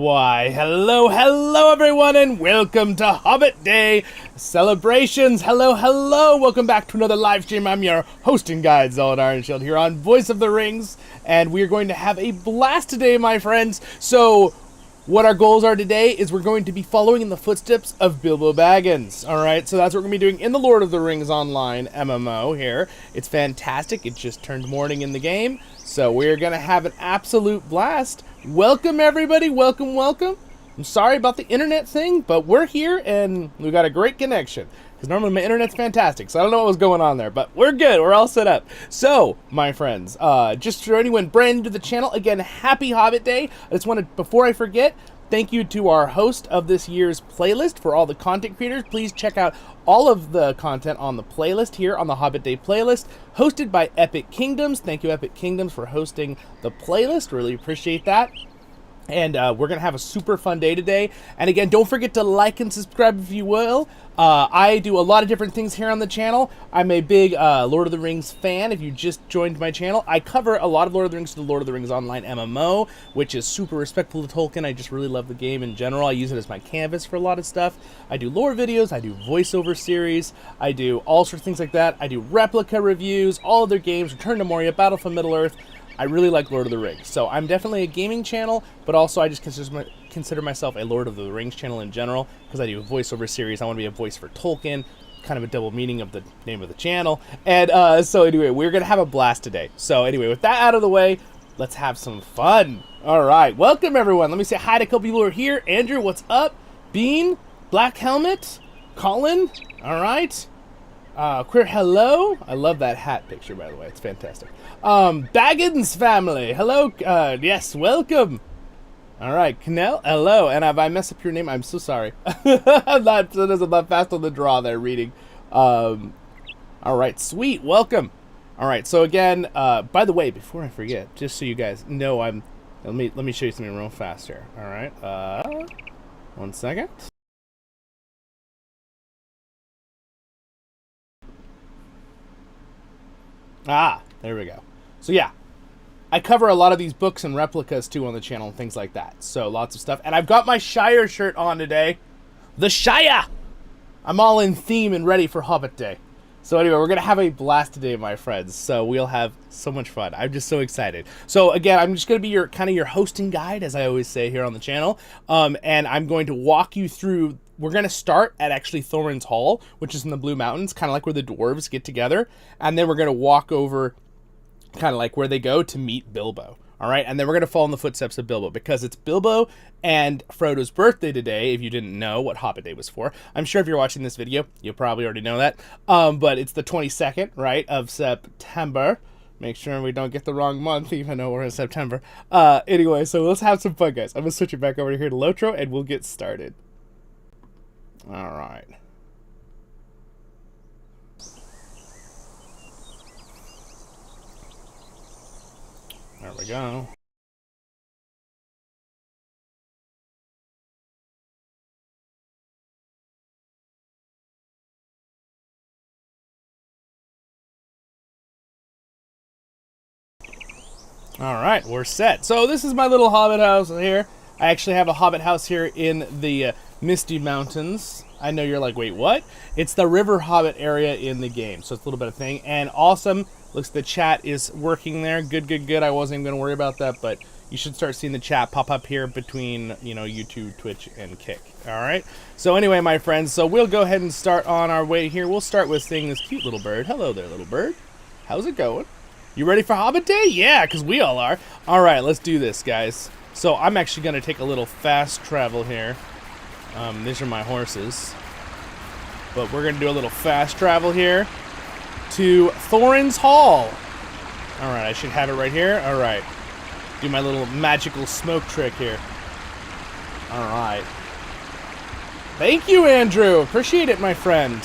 Why, hello everyone, and welcome to Hobbit Day Celebrations. Hello, welcome back to another live stream. I'm your hosting guide, Zollin Ironshield, here on Voice of the Rings, and we're going to have a blast today, my friends. So, what our goals are today is we're going to be following in the footsteps of Bilbo Baggins. Alright, so that's what we're going to be doing in the Lord of the Rings Online MMO here. It's fantastic, it just turned morning in the game, so we're going to have an absolute blast. Welcome everybody, welcome. I'm sorry about the internet thing, but we're here and we got a great connection. Because normally my internet's fantastic, so I don't know what was going on there, but we're good, we're all set up. So, my friends, just for anyone brand new to the channel, again, happy Hobbit Day. I just wanted, before I forget, thank you to our host of this year's playlist for all the content creators. Please check out all of the content on the playlist here on the Hobbit Day playlist, hosted by Epic Kingdoms. Thank you, Epic Kingdoms, for hosting the playlist. Really appreciate that. And we're going to have a super fun day today. And again, don't forget to like and subscribe if you will. I do a lot of different things here on the channel. I'm a big Lord of the Rings fan. If you just joined my channel, I cover a lot of Lord of the Rings to the Lord of the Rings Online MMO, which is super respectful to Tolkien. I just really love the game in general. I use it as my canvas for a lot of stuff. I do lore videos, I do voiceover series, I do all sorts of things like that. I do replica reviews, all of their games, Return to Moria, Battle for Middle-earth. I really like Lord of the Rings, so I'm definitely a gaming channel, but also I just consider myself a Lord of the Rings channel in general, because I do a voiceover series. I want to be a voice for Tolkien, kind of a double meaning of the name of the channel, and so anyway, we're going to have a blast today. So anyway, with that out of the way, let's have some fun. Alright, welcome everyone. Let me say hi to a couple people who are here. Andrew, what's up? Bean, Black Helmet, Colin, alright. Queer hello. I love that hat picture, by the way. It's fantastic. Baggins family. Hello. Yes, welcome. All right. Canel, hello. And if I mess up your name, I'm so sorry. I'm not fast on the draw there reading. All right. Sweet. Welcome. All right. So again, by the way, before I forget, just so you guys know, let me show you something real fast here. All right. 1 second. Ah, there we go. So yeah, I cover a lot of these books and replicas too on the channel and things like that. So lots of stuff. And I've got my Shire shirt on today. The Shire! I'm all in theme and ready for Hobbit Day. So anyway, we're going to have a blast today, my friends. So we'll have so much fun. I'm just so excited. So again, I'm just going to be your hosting guide, as I always say here on the channel. And I'm going to walk you through. We're going to start at actually Thorin's Hall, which is in the Blue Mountains, kind of like where the dwarves get together. And then we're going to walk over kind of like where they go to meet Bilbo. All right, and then we're going to follow in the footsteps of Bilbo, because it's Bilbo and Frodo's birthday today, if you didn't know what Hobbit Day was for. I'm sure if you're watching this video, you probably already know that. But it's the 22nd, right, of September. Make sure we don't get the wrong month, even though we're in September. Anyway, so let's have some fun, guys. I'm going to switch it back over here to LOTRO, and we'll get started. All right. There we go. All right, we're set. So this is my little hobbit house here. I actually have a hobbit house here in the Misty Mountains. I know you're like, wait, what? It's the River Hobbit area in the game, so it's a little bit of thing. And awesome. Looks the chat is working there. Good. I wasn't even going to worry about that, but you should start seeing the chat pop up here between, you know, YouTube, Twitch, and Kick. All right? So anyway, my friends, so we'll go ahead and start on our way here. We'll start with seeing this cute little bird. Hello there, little bird. How's it going? You ready for Hobbit Day? Yeah, because we all are. All right, let's do this, guys. So I'm actually going to take a little fast travel here. These are my horses. But we're going to do a little fast travel here to Thorin's Hall. All right, I should have it right here. All right. Do my little magical smoke trick here. All right. Thank you, Andrew. Appreciate it, my friend.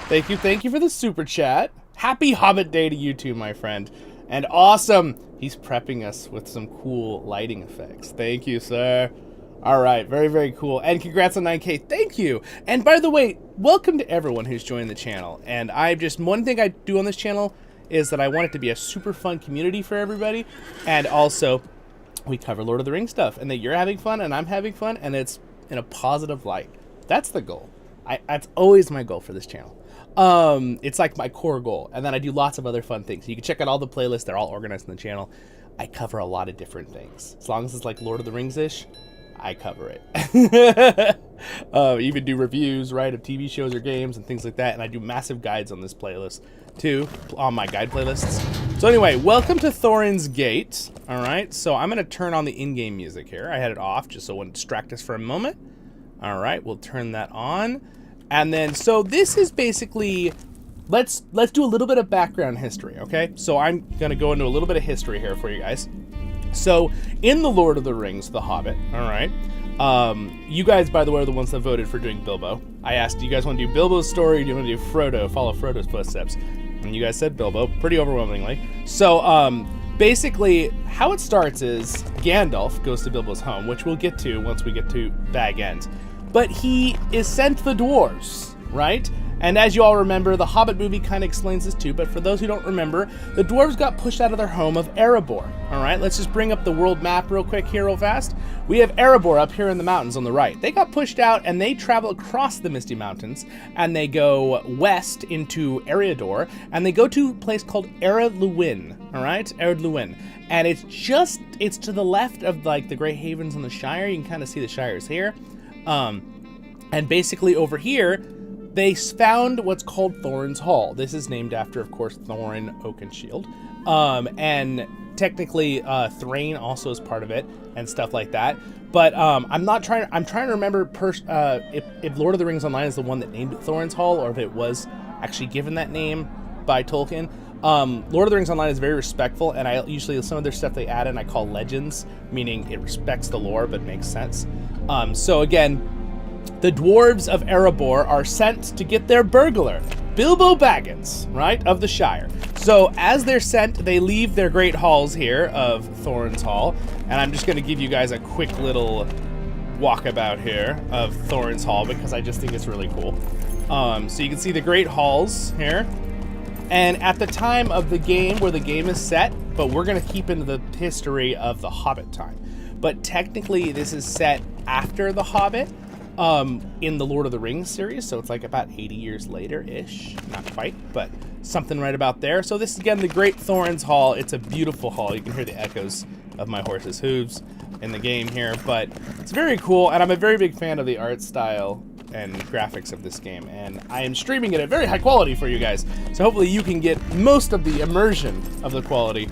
Thank you for the super chat. Happy Hobbit Day to you too, my friend. And awesome. He's prepping us with some cool lighting effects. Thank you, sir. All right, very cool. And congrats on 9K. Thank you. And by the way, welcome to everyone who's joined the channel. And one thing I do on this channel is that I want it to be a super fun community for everybody. And also, we cover Lord of the Rings stuff, and that you're having fun and I'm having fun, and it's in a positive light. That's the goal. That's always my goal for this channel. It's like my core goal, and then I do lots of other fun things. You can check out all the playlists. They're all organized in the channel. I cover a lot of different things. As long as it's like Lord of the Rings-ish, I cover it. Even do reviews, right, of TV shows or games and things like that, and I do massive guides on this playlist too, on my guide playlists. So anyway, welcome to Thorin's Gate. All right, so I'm gonna turn on the in-game music here. I had it off just so it wouldn't distract us for a moment. All right, we'll turn that on. And then, so this is basically, let's do a little bit of background history, okay? So I'm gonna go into a little bit of history here for you guys. So in The Lord of the Rings, The Hobbit, all right? You guys, by the way, are the ones that voted for doing Bilbo. I asked, do you guys want to do Bilbo's story, or do you want to do Frodo, follow Frodo's footsteps? And you guys said Bilbo, pretty overwhelmingly. So basically, how it starts is Gandalf goes to Bilbo's home, which we'll get to once we get to Baggins. But he is sent to the dwarves, right? And as you all remember, the Hobbit movie kind of explains this too, but for those who don't remember, the dwarves got pushed out of their home of Erebor. All right, let's just bring up the world map real quick here real fast. We have Erebor up here in the mountains on the right. They got pushed out and they travel across the Misty Mountains and they go west into Erebor and they go to a place called Luin, all right? Luin. And it's to the left of like the Grey Havens in the Shire. You can kind of see the Shires here. And basically over here, they found what's called Thorin's Hall. This is named after, of course, Thorin Oakenshield. And technically, Thrain also is part of it and stuff like that. But I'm trying to remember if Lord of the Rings Online is the one that named it Thorin's Hall, or if it was actually given that name by Tolkien. Lord of the Rings Online is very respectful, and I usually, some of their stuff they add in I call legends, meaning it respects the lore but makes sense. So again, the dwarves of Erebor are sent to get their burglar, Bilbo Baggins, right, of the Shire. So as they're sent, they leave their great halls here of Thorin's Hall, and I'm just going to give you guys a quick little walkabout here of Thorin's Hall because I just think it's really cool. So you can see the great halls here, and at the time of the game where the game is set, but we're going to keep into the history of the Hobbit time. But technically this is set after the Hobbit, in the Lord of the Rings series, so it's like about 80 years later-ish. Not quite, but something right about there. So this is, again, the Great Thorin's Hall. It's a beautiful hall. You can hear the echoes of my horse's hooves in the game here, but it's very cool, and I'm a very big fan of the art style and graphics of this game, and I am streaming it at very high quality for you guys, so hopefully you can get most of the immersion of the quality.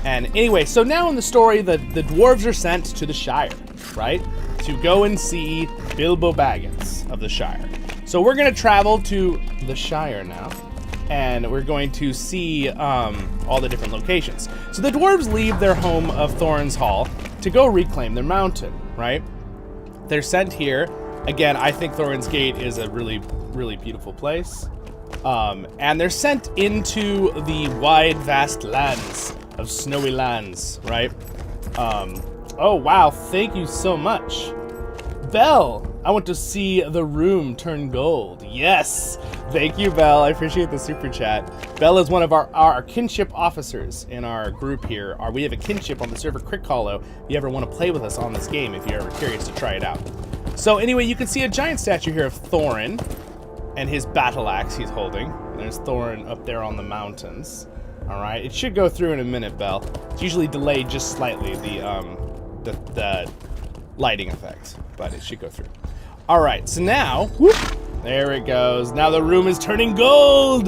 And anyway, so now in the story, the dwarves are sent to the Shire, right? To go and see Bilbo Baggins of the Shire. So we're going to travel to the Shire now, and we're going to see all the different locations. So the dwarves leave their home of Thorin's Hall to go reclaim their mountain, right? They're sent here. Again, I think Thorin's Gate is a really, really beautiful place. And they're sent into the wide, vast lands of snowy lands, right? Oh, wow, thank you so much. Belle, I want to see the room turn gold. Yes, thank you, Belle. I appreciate the super chat. Belle is one of our kinship officers in our group here. We have a kinship on the server Crick Hollow if you ever want to play with us on this game, if you're ever curious to try it out. So anyway, you can see a giant statue here of Thorin and his battle axe he's holding. There's Thorin up there on the mountains. All right, it should go through in a minute, Belle. It's usually delayed just slightly, the lighting effect, but it should go through. All right, so now, whoop, there it goes. Now the room is turning gold.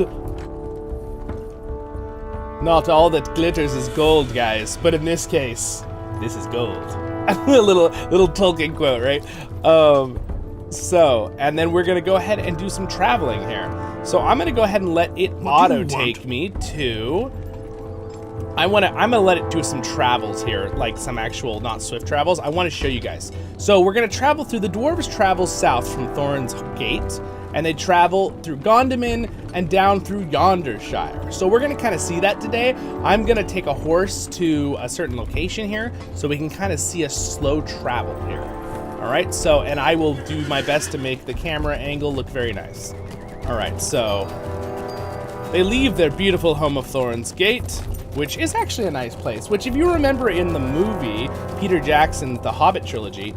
Not all that glitters is gold, guys, but in this case, this is gold. A little Tolkien quote, right? So, and then we're gonna go ahead and do some traveling here. So I'm gonna go ahead and let it auto take me to. I'm gonna let it do some travels here, like some actual, not swift travels. I want to show you guys. So we're gonna travel through, the dwarves travel south from Thorin's Gate, and they travel through Gondamin and down through Yondershire. So we're gonna kind of see that today. I'm gonna take a horse to a certain location here, so we can kind of see a slow travel here. All right, so, and I will do my best to make the camera angle look very nice. All right, so they leave their beautiful home of Thorin's Gate, which is actually a nice place, which if you remember in the movie, Peter Jackson's The Hobbit trilogy,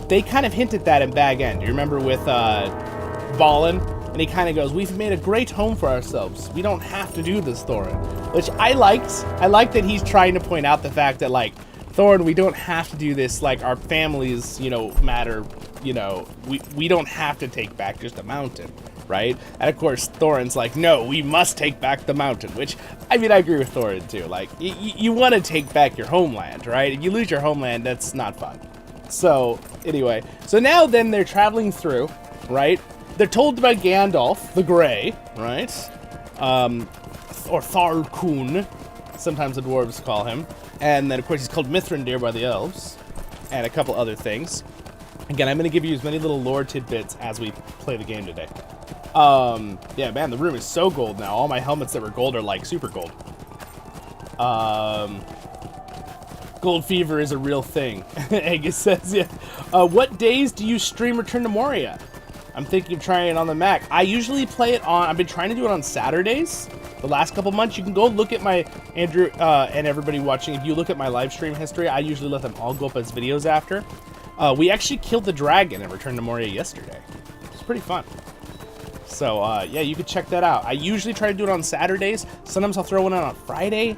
they kind of hinted that in Bag End. You remember with Zollin? And he kind of goes, we've made a great home for ourselves. We don't have to do this, Thorin. Which I liked. I like that he's trying to point out the fact that, like, Thorin, we don't have to do this. Like, our families, you know, matter. You know, we don't have to take back just a mountain, right? And, of course, Thorin's like, no, we must take back the mountain. Which, I mean, I agree with Thorin, too. Like, you want to take back your homeland, right? If you lose your homeland, that's not fun. So, anyway. So now, then, they're traveling through, right? They're told by Gandalf the Grey, right? Or Tharkun, sometimes the dwarves call him. And then, of course, he's called Mithrandir by the elves. And a couple other things. Again, I'm going to give you as many little lore tidbits as we play the game today. Yeah, man, the room is so gold now. All my helmets that were gold are, like, super gold. Gold fever is a real thing, Angus says, yeah. What days do you stream Return to Moria? I'm thinking of trying it on the Mac. I usually play it on, I've been trying to do it on Saturdays. The last couple months, you can go look at my, Andrew and everybody watching, if you look at my live stream history, I usually let them all go up as videos after. We actually killed the dragon in Return to Moria yesterday. It's pretty fun. So, yeah, you could check that out. I usually try to do it on Saturdays. Sometimes I'll throw one in on Friday.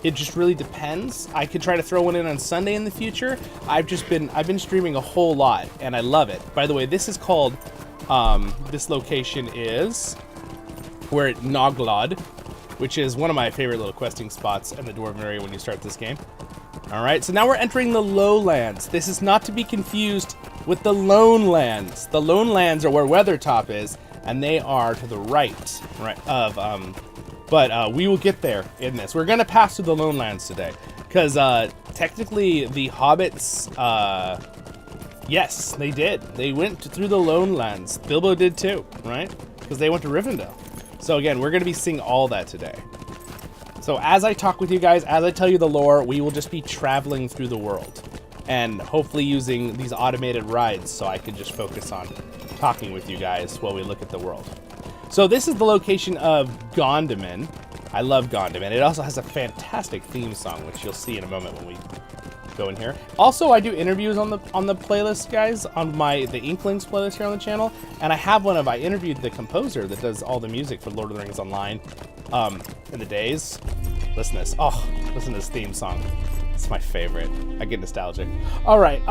It just really depends. I could try to throw one in on Sunday in the future. I've been streaming a whole lot, and I love it. By the way, this is called, this location is, we're at Noglod, which is one of my favorite little questing spots in the Dwarven area when you start this game. Alright, so now we're entering the Lowlands. This is not to be confused with the Lone Lands. The Lone Lands are where Weathertop is, and they are to the right, of, but we will get there in this. We're going to pass through the Lone Lands today. Because technically the Hobbits, yes, they did. They went through the Lone Lands. Bilbo did too, right? Because they went to Rivendell. So again, we're going to be seeing all that today. So as I talk with you guys, as I tell you the lore, we will just be traveling through the world. And hopefully using these automated rides so I can just focus on talking with you guys while we look at the world. So this is the location of Gondaman. I love Gondaman. It also has a fantastic theme song, which you'll see in a moment when we go in here. Also, I do interviews on the playlist, guys, on the Inklings playlist here on the channel, and I have one of I interviewed the composer that does all the music for Lord of the Rings Online in the days. Listen to this. Oh, listen to this theme song. It's my favorite. I get nostalgic. All right.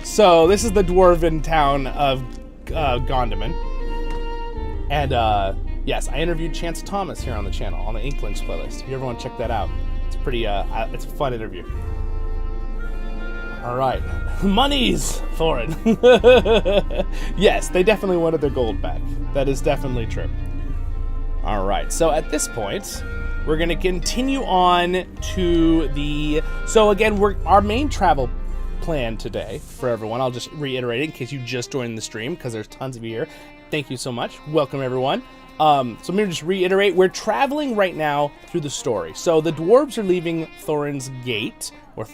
So this is the dwarven town of Gondaman. And, yes, I interviewed Chance Thomas here on the channel, on the Inklings playlist. If you ever want to check that out, it's pretty, it's a fun interview. All right. Monies, Thorin. Yes, they definitely wanted their gold back. That is definitely true. All right, so at this point, we're going to continue on to the... So, again, our main travel plan today for everyone, I'll just reiterate it in case you just joined the stream, because there's tons of you here. Thank you so much. Welcome, everyone. So I'm going to just reiterate. We're traveling right now through the story. So the dwarves are leaving Thorin's Gate, or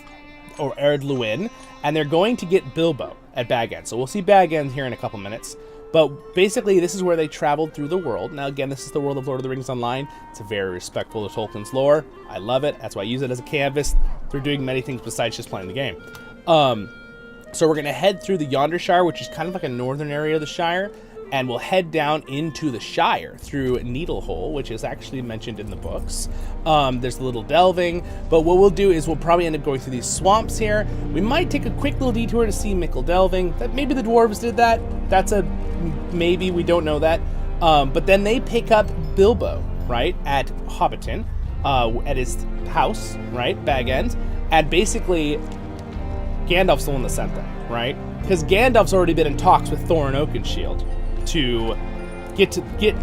Erd Luin, and they're going to get Bilbo at Baggins. So we'll see Baggins here in a couple minutes. But basically, this is where they traveled through the world. Now, again, this is the world of Lord of the Rings Online. It's very respectful to Tolkien's lore. I love it. That's why I use it as a canvas for doing many things besides just playing the game. So we're going to head through the Yondershire, which is kind of like a northern area of the Shire. And we'll head down into the Shire through Needlehole, which is actually mentioned in the books. There's a little delving, but what we'll do is we'll probably end up going through these swamps here. We might take a quick little detour to see Michel delving. That maybe the dwarves did that. That's a maybe, we don't know that. But then they pick up Bilbo, right, at Hobbiton, at his house, right, Baggins, and basically Gandalf's the one that sent them, right? Because Gandalf's already been in talks with Thorin Oakenshield to get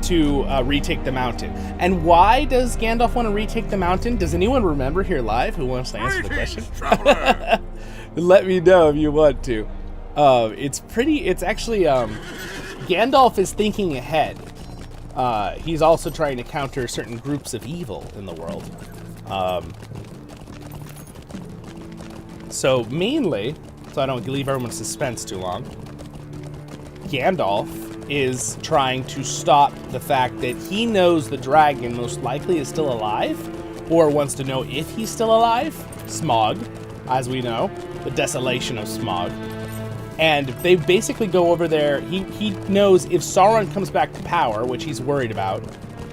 to retake the mountain. And why does Gandalf want to retake the mountain? Does anyone remember here live who wants to answer the question? Let me know if you want to. It's actually, Gandalf is thinking ahead. He's also trying to counter certain groups of evil in the world. So mainly, so I don't leave everyone's suspense too long, Gandalf is trying to stop the fact that he knows the dragon most likely is still alive, or wants to know if he's still alive. Smaug, as we know, the desolation of Smaug. And they basically go over there. He knows if Sauron comes back to power, which he's worried about,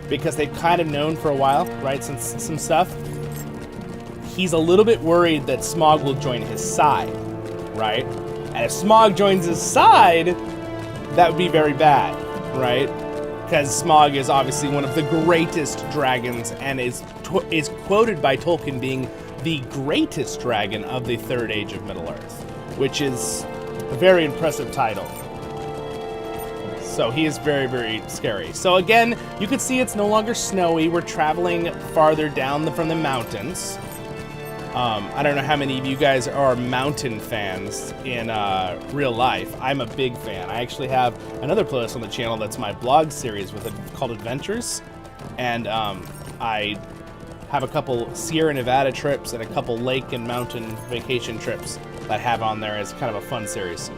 because they've kind of known for a while, right, since some stuff. He's a little bit worried that Smaug will join his side, right? And if Smaug joins his side, that would be very bad, right? Because Smaug is obviously one of the greatest dragons and is quoted by Tolkien being the greatest dragon of the Third Age of Middle-earth, which is a very impressive title. So he is very, very scary. So again, you can see it's no longer snowy. We're traveling farther down from the mountains. I don't know how many of you guys are mountain fans in real life. I'm a big fan. I actually have another playlist on the channel that's my blog series called Adventures. And I have a couple Sierra Nevada trips and a couple lake and mountain vacation trips that I have on there as kind of a fun series.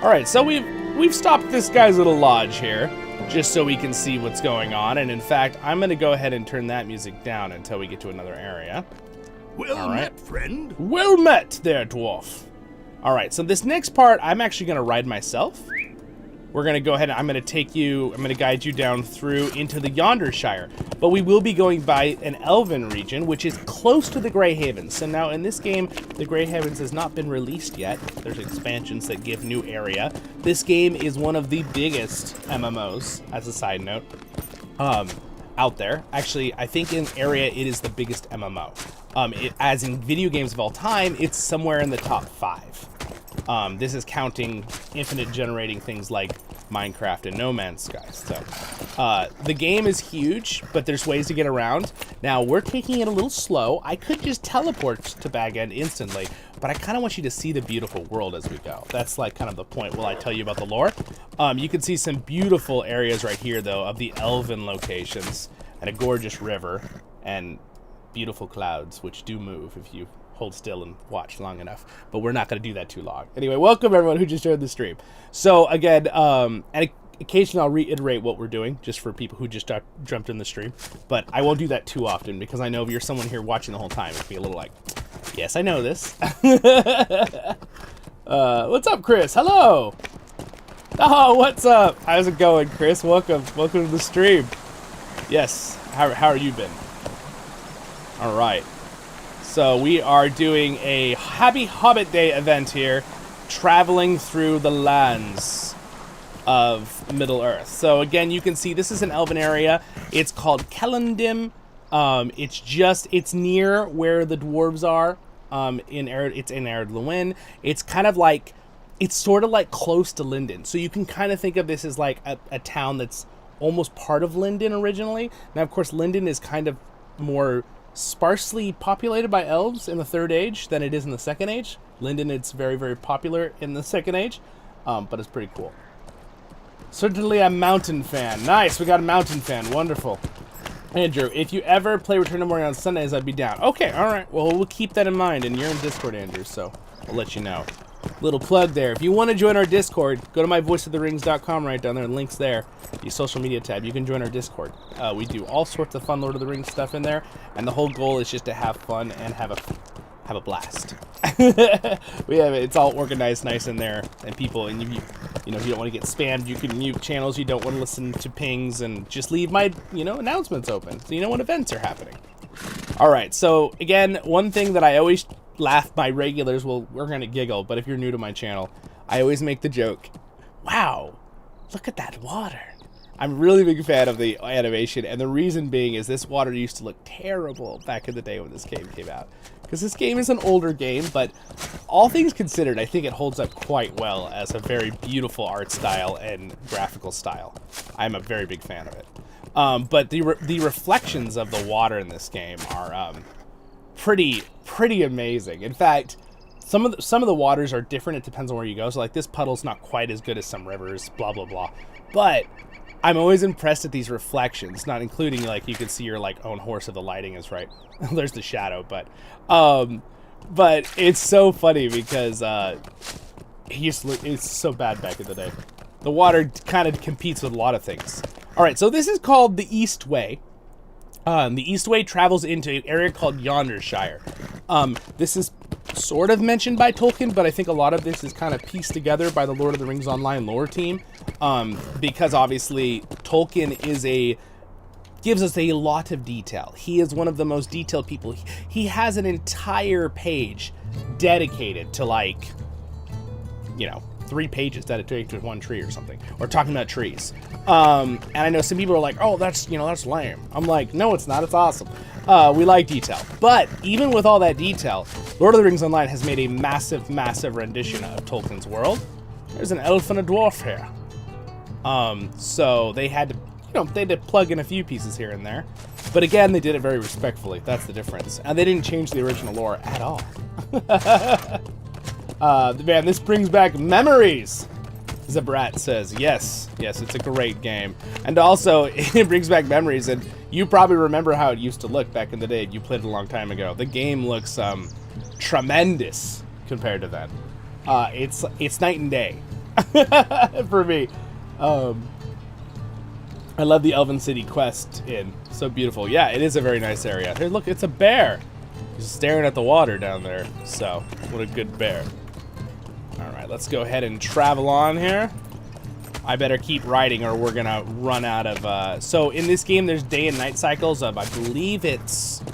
All right, so we've stopped this guy's little lodge here just so we can see what's going on. And in fact, I'm going to go ahead and turn that music down until we get to another area. Well met, friend. Well met there, dwarf. All right, so this next part, I'm actually going to ride myself. We're going to go ahead and I'm going to guide you down through into the Yondershire. But we will be going by an Elven region, which is close to the Grey Havens. So now in this game, the Grey Havens has not been released yet. There's expansions that give new area. This game is one of the biggest MMOs, as a side note, out there. Actually, I think in area, it is the biggest MMO. As in video games of all time, it's somewhere in the top 5. This is counting infinite generating things like Minecraft and No Man's Sky. So the game is huge, but there's ways to get around. Now, we're taking it a little slow. I could just teleport to Baggins instantly, but I kind of want you to see the beautiful world as we go. That's like kind of the point while I tell you about the lore. You can see some beautiful areas right here, though, of the Elven locations, and a gorgeous river, and beautiful clouds, which do move if you hold still and watch long enough, but we're not going to do that too long. Anyway, welcome everyone who just joined the stream. So again, and occasionally I'll reiterate what we're doing just for people who just jumped in the stream, but I won't do that too often because I know if you're someone here watching the whole time, it'd be a little like, yes, I know this. What's up, Chris? Hello. Oh, what's up? How's it going, Chris? Welcome to the stream. Yes, how are you been? All right. So we are doing a Happy Hobbit Day event here, traveling through the lands of Middle-earth. So again, you can see this is an Elven area. It's called Celondim. It's near where the dwarves are. It's in Ered Luin. It's kind of like, it's sort of like close to Lindon. So you can kind of think of this as like a town that's almost part of Lindon originally. Now, of course, Lindon is kind of more sparsely populated by elves in the Third Age than it is in the Second Age. Lindon, it's very, very popular in the Second Age, but it's pretty cool. Certainly a mountain fan. Nice, we got a mountain fan. Wonderful. Andrew, if you ever play Return to Moria on Sundays, I'd be down. Okay, all right. Well, we'll keep that in mind, and you're in Discord, Andrew, so I'll let you know. Little plug there. If you want to join our Discord, go to myvoiceoftherings.com right down there. Links there. The social media tab. You can join our Discord. We do all sorts of fun Lord of the Rings stuff in there, and the whole goal is just to have fun and have a blast. It's all organized nice in there, and people, and if you don't want to get spammed, you can mute channels you don't want to listen to pings, and just leave my announcements open so you know when events are happening. All right. So again, one thing that I always laugh, my regulars we're gonna giggle, but if you're new to my channel, I always make the joke, wow, look at that water. I'm a really big fan of the animation, and the reason being is this water used to look terrible back in the day when this game came out, because this game is an older game, but all things considered, I think it holds up quite well as a very beautiful art style and graphical style. I'm a very big fan of it. But the reflections of the water in this game are pretty amazing. In fact, some of the waters are different. It depends on where you go. So like this puddle's not quite as good as some rivers, blah blah blah. But I'm always impressed at these reflections, not including like you can see your like own horse if the lighting is right. There's the shadow, but it's so funny because it's so bad back in the day. the water kind of competes with a lot of things. All right, so this is called the East Way. The East Way travels into an area called Yondershire. This is sort of mentioned by Tolkien, but I think a lot of this is kind of pieced together by the Lord of the Rings Online lore team, because obviously Tolkien gives us a lot of detail. He is one of the most detailed people. He has an entire page dedicated to, like, 3 pages dedicated to one tree or something, or talking about trees. And I know some people are like, oh, that's lame. I'm like, no, it's not. It's awesome. We like detail. But even with all that detail, Lord of the Rings Online has made a massive, massive rendition of Tolkien's world. There's an elf and a dwarf here. So they had to, they had to plug in a few pieces here and there. But again, they did it very respectfully. That's the difference. And they didn't change the original lore at all. Man, this brings back memories. Zabrat says, yes, it's a great game. And also, it brings back memories, and you probably remember how it used to look back in the day. You played it a long time ago. The game looks tremendous compared to then. It's night and day for me. I love the Elven City quest in. So beautiful. Yeah, it is a very nice area. Here, look, it's a bear. He's staring at the water down there. So, what a good bear. Alright, let's go ahead and travel on here. I better keep riding or we're gonna run out of... So, in this game, there's day and night cycles of, I believe it's... I'm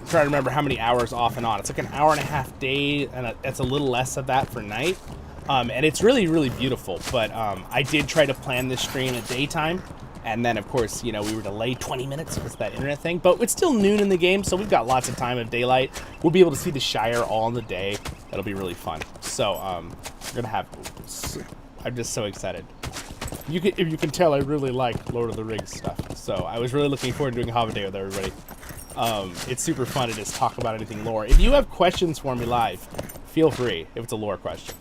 trying to remember how many hours off and on. It's like an hour and a half day, and it's a little less of that for night. And it's really, really beautiful. But I did try to plan this stream at daytime. And then, of course, we were delayed 20 minutes because of that internet thing. But it's still noon in the game, so we've got lots of time of daylight. We'll be able to see the Shire all in the day. That'll be really fun. So, we're going to have... I'm just so excited. If you can tell, I really like Lord of the Rings stuff. So, I was really looking forward to doing Hobbit Day with everybody. It's super fun to just talk about anything lore. If you have questions for me live, feel free if it's a lore question.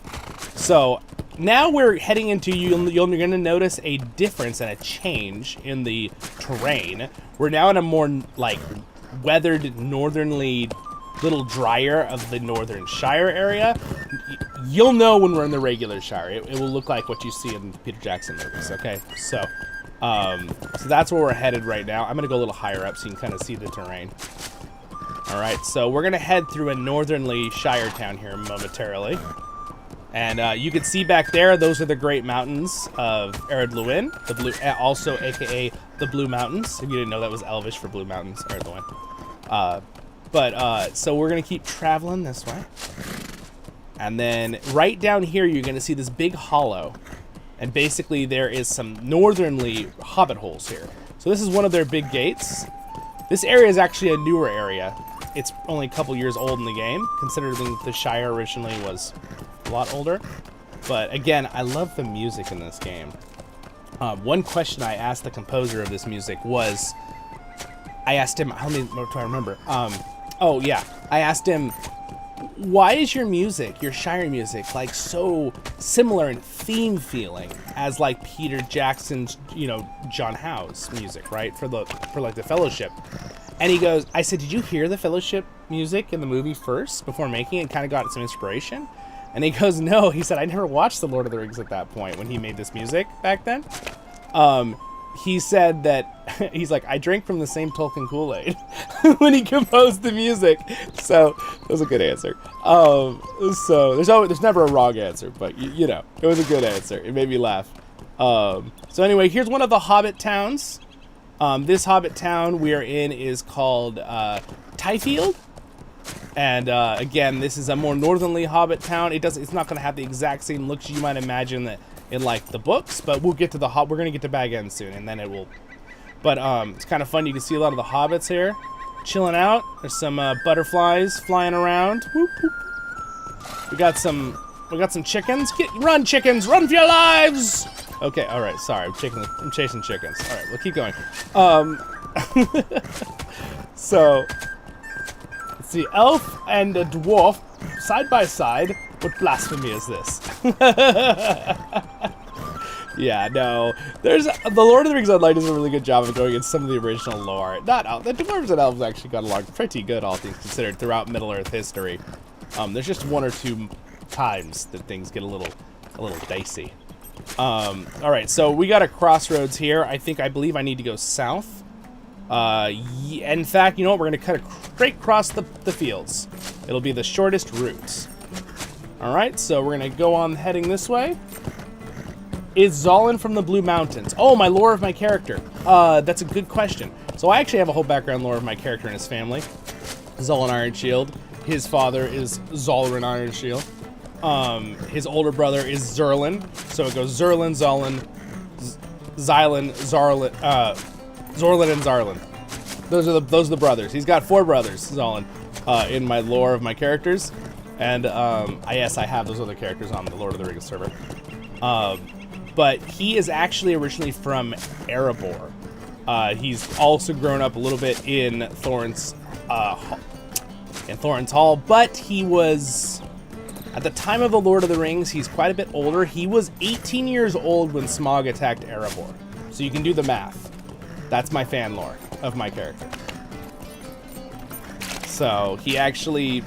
So... Now we're heading into, you're going to notice a difference and a change in the terrain. We're now in a more, like, weathered, northernly, little drier of the northern Shire area. You'll know when we're in the regular Shire. It will look like what you see in Peter Jackson movies, okay? So that's where we're headed right now. I'm going to go a little higher up so you can kind of see the terrain. All right, so we're going to head through a northernly Shire town here momentarily. And you can see back there, those are the Great Mountains of Ered Luin, also aka the Blue Mountains. If you didn't know, that was Elvish for Blue Mountains, Ered Luin. So we're gonna keep traveling this way, and then right down here, you're gonna see this big hollow, and basically there is some northernly hobbit holes here. So this is one of their big gates. This area is actually a newer area. It's only a couple years old in the game, considering the Shire originally was a lot older. But again, I love the music in this game. One question I asked the composer of this music was, I asked him, how many do I remember? Oh yeah, I asked him, why is your music, your Shire music, like so similar in theme feeling as like Peter Jackson's, John Howe's music, right? For like the Fellowship. And he goes, I said, did you hear the Fellowship music in the movie first before making it and kind of got some inspiration? And he goes, no. He said, I never watched The Lord of the Rings at that point when he made this music back then. He said that, he's like, I drank from the same Tolkien Kool-Aid when he composed the music. So, that was a good answer. So, there's never a wrong answer, but, it was a good answer. It made me laugh. So anyway, here's one of the Hobbit towns. This Hobbit town we are in is called Tyfield. And again, this is a more northernly Hobbit town. It's not going to have the exact same looks you might imagine that in like the books, but we'll get to we're going to get to Baggins soon, and then it will. But it's kind of fun. You can see a lot of the hobbits here, chilling out. There's some butterflies flying around. Whoop, whoop. We got some chickens. Run, chickens! Run for your lives! Okay, all right. Sorry, I'm chasing chickens. All right, we'll keep going. So. The elf and a dwarf side by side. What blasphemy is this? Yeah, no. The Lord of the Rings Online does a really good job of going in some of the original lore. The dwarves and elves actually got along pretty good, all things considered, throughout Middle Earth history. There's just one or two times that things get a little a little dicey. All right, so we got a crossroads here. I believe I need to go south. In fact, you know what? We're going to cut straight across the fields. It'll be the shortest route. All right, so we're going to go on heading this way. Is Zollin from the Blue Mountains? Oh, my lore of my character. That's a good question. So I actually have a whole background lore of my character and his family. Zollin Ironshield. His father is Zollin Ironshield. His older brother is Zollin. So it goes Zollin, Zollin, Xylin, Zarlin, Zorlin, and Zarlin. Those are the brothers. He's got 4 brothers, Zollin, in my lore of my characters. And yes, I have those other characters on the Lord of the Rings server. But he is actually originally from Erebor. He's also grown up a little bit in Thorin's Hall, but he was, at the time of the Lord of the Rings, he's quite a bit older. He was 18 years old when Smaug attacked Erebor. So you can do the math. That's my fan lore of my character. So he actually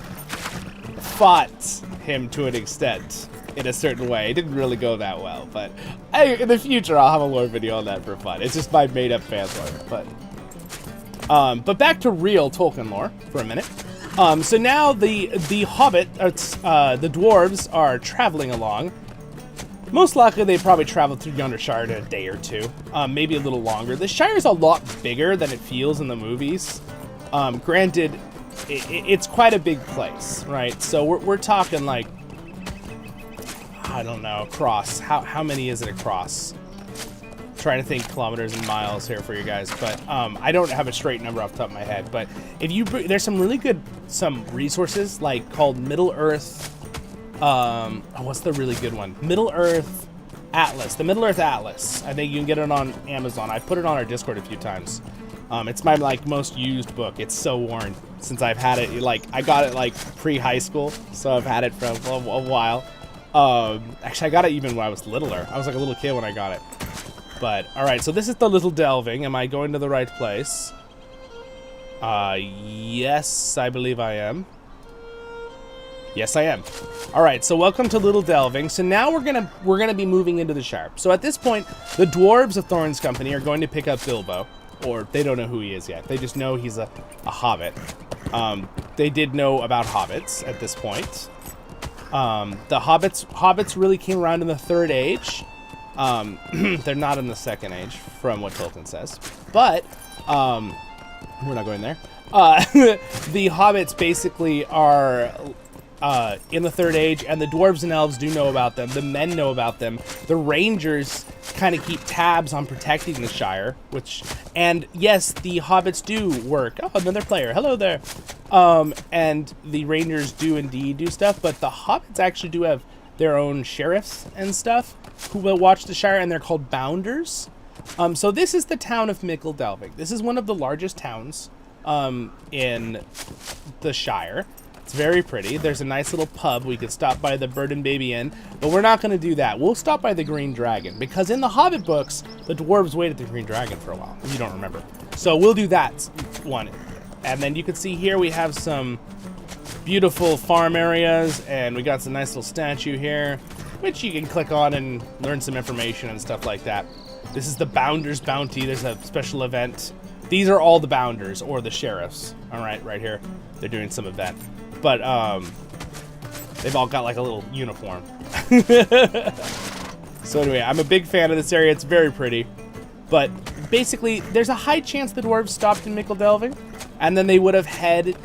fought him to an extent in a certain way. It didn't really go that well, but in the future I'll have a lore video on that for fun. It's just my made up fan lore. But back to real Tolkien lore for a minute. So now the Hobbit, the dwarves are traveling along. Most likely they probably traveled through Yondershire in a day or 2, maybe a little longer. The Shire's a lot bigger than it feels in the movies. Granted, it's quite a big place, right? So we're talking like, I don't know, across. How many is it across? Trying to think kilometers and miles here for you guys, but I don't have a straight number off the top of my head. But if you, there's some really good resources like called Middle Earth. What's the really good one? Middle Earth Atlas. The Middle Earth Atlas. I think you can get it on Amazon. I put it on our Discord a few times. It's my most used book. It's so worn since I've had it. I got it pre-high school, so I've had it for a while. Actually, I got it even when I was littler. I was like a little kid when I got it. But, alright, so this is the Little Delving. Am I going to the right place? Yes, I believe I am. Yes, I am. Alright, so welcome to Little Delving. So now we're gonna be moving into the Shire. So at this point, the dwarves of Thorin's company are going to pick up Bilbo. Or they don't know who he is yet. They just know he's a hobbit. They did know about hobbits at this point. The hobbits really came around in the Third Age. They're not in the Second Age, from what Tolkien says. But, we're not going there. The hobbits basically are in the Third Age, and the dwarves and elves do know about them. The men know about them. The Rangers kind of keep tabs on protecting the Shire, and yes, the hobbits do work. Oh, another player. Hello there. And the Rangers do indeed do stuff, but the hobbits actually do have their own sheriffs and stuff who will watch the Shire, and they're called bounders. So this is the town of Michel Delving. This is one of the largest towns in the Shire. It's very pretty. There's a nice little pub. We could stop by the Bird and Baby Inn, but we're not going to do that. We'll stop by the Green Dragon, because in the Hobbit books, the dwarves waited at the Green Dragon for a while, if you don't remember. So we'll do that one. And then you can see here we have some beautiful farm areas, and we got some nice little statue here, which you can click on and learn some information and stuff like that. This is the Bounder's Bounty. There's a special event. These are all the Bounders, or the sheriffs. All right here. They're doing some event. But, they've all got like a little uniform. So anyway, I'm a big fan of this area. It's very pretty. But basically, there's a high chance the dwarves stopped in Michel Delving, and then they would have head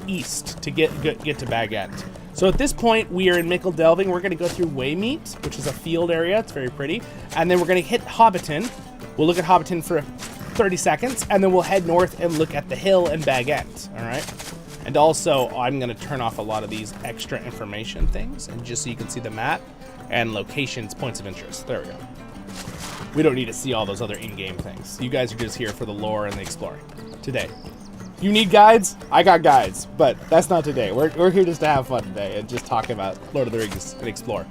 east to get to Baggins. So at this point, we are in Michel Delving. We're going to go through Waymeet, which is a field area. It's very pretty. And then we're going to hit Hobbiton. We'll look at Hobbiton for 30 seconds, and then we'll head north and look at the hill and Baggins. All right? And also, I'm going to turn off a lot of these extra information things, and just so you can see the map and locations, points of interest. There we go. We don't need to see all those other in-game things. You guys are just here for the lore and the exploring today. You need guides? I got guides, but that's not today. We're here just to have fun today and just talk about Lord of the Rings and explore.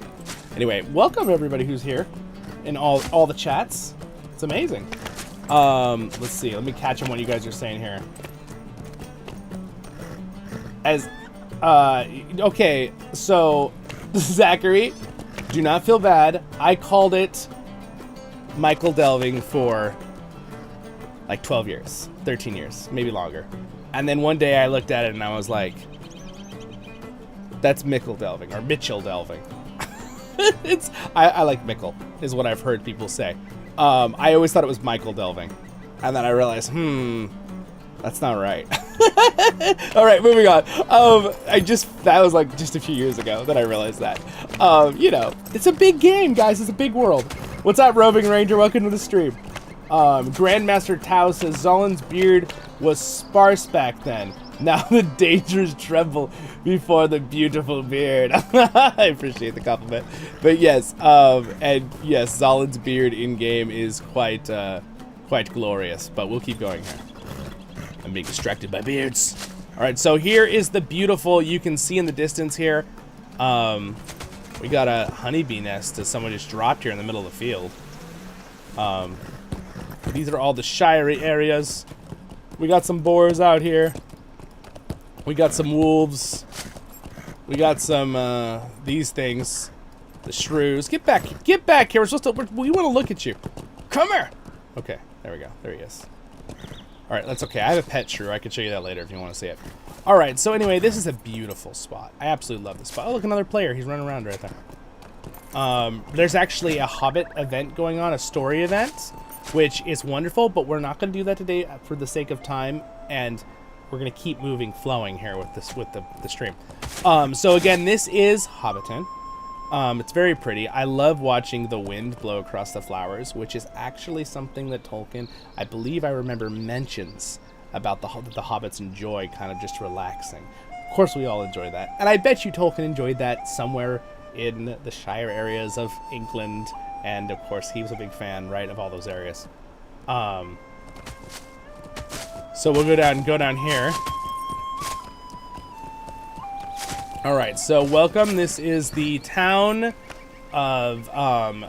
Anyway, welcome everybody who's here in all the chats. It's amazing. Let's see. Let me catch on what you guys are saying here. Okay, so Zachary, Do not feel bad. I called it Michael Delving for like 12 years, 13 years, maybe longer. And then one day I looked at it and I was like, that's Michel Delving, or Michel Delving. I like Michel, is what I've heard people say. I always thought it was Michael Delving. And then I realized, that's not right. All right, moving on. That was like just a few years ago that I realized that. You know, it's a big game, guys. It's a big world. What's up, Roving Ranger? Welcome to the stream. Grandmaster Tao says Zollin's beard was sparse back then. Now the dangers tremble before the beautiful beard. I appreciate the compliment. But yes, and yes, Zollin's beard in game is quite glorious. But we'll keep going here. I'm being distracted by beards. All right, so here is the beautiful. You can see in the distance here. We got a honeybee nest that someone just dropped here in the middle of the field. These are all the Shire areas. We got some boars out here. We got some wolves. We got some these things, the shrews. Get back here. We want to look at you. Come here. Okay, there we go. There he is. All right, that's okay. I have a pet shrew. I can show you that later if you want to see it. All right. So anyway, this is a beautiful spot. I absolutely love this spot. Oh, look, another player. He's running around right there. There's actually a Hobbit event going on, a story event, which is wonderful. But we're not going to do that today for the sake of time, and we're going to keep flowing here with the stream. So again, this is Hobbiton. It's very pretty. I love watching the wind blow across the flowers, which is actually something that Tolkien, I believe I remember, mentions about the hobbits enjoy kind of just relaxing. Of course, we all enjoy that. And I bet you Tolkien enjoyed that somewhere in the Shire areas of England. And of course, he was a big fan, right, of all those areas. So we'll go down here. All right, so welcome. This is the town of,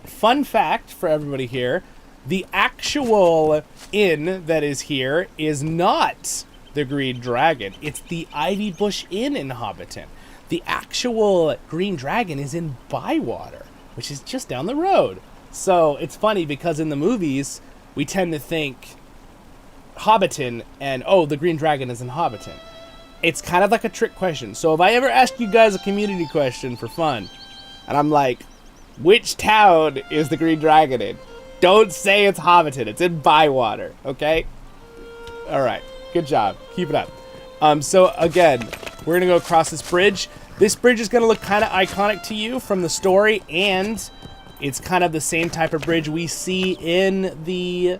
fun fact for everybody here, the actual inn that is here is not the Green Dragon. It's the Ivy Bush Inn in Hobbiton. The actual Green Dragon is in Bywater, which is just down the road. So it's funny because in the movies, we tend to think Hobbiton and, oh, the Green Dragon is in Hobbiton. It's kind of like a trick question. So if I ever ask you guys a community question for fun, and I'm like, which town is the Green Dragon in? Don't say it's Hobbiton. It's in Bywater, okay? All right. Good job. Keep it up. So again, we're going to go across this bridge. This bridge is going to look kind of iconic to you from the story, and it's kind of the same type of bridge we see in the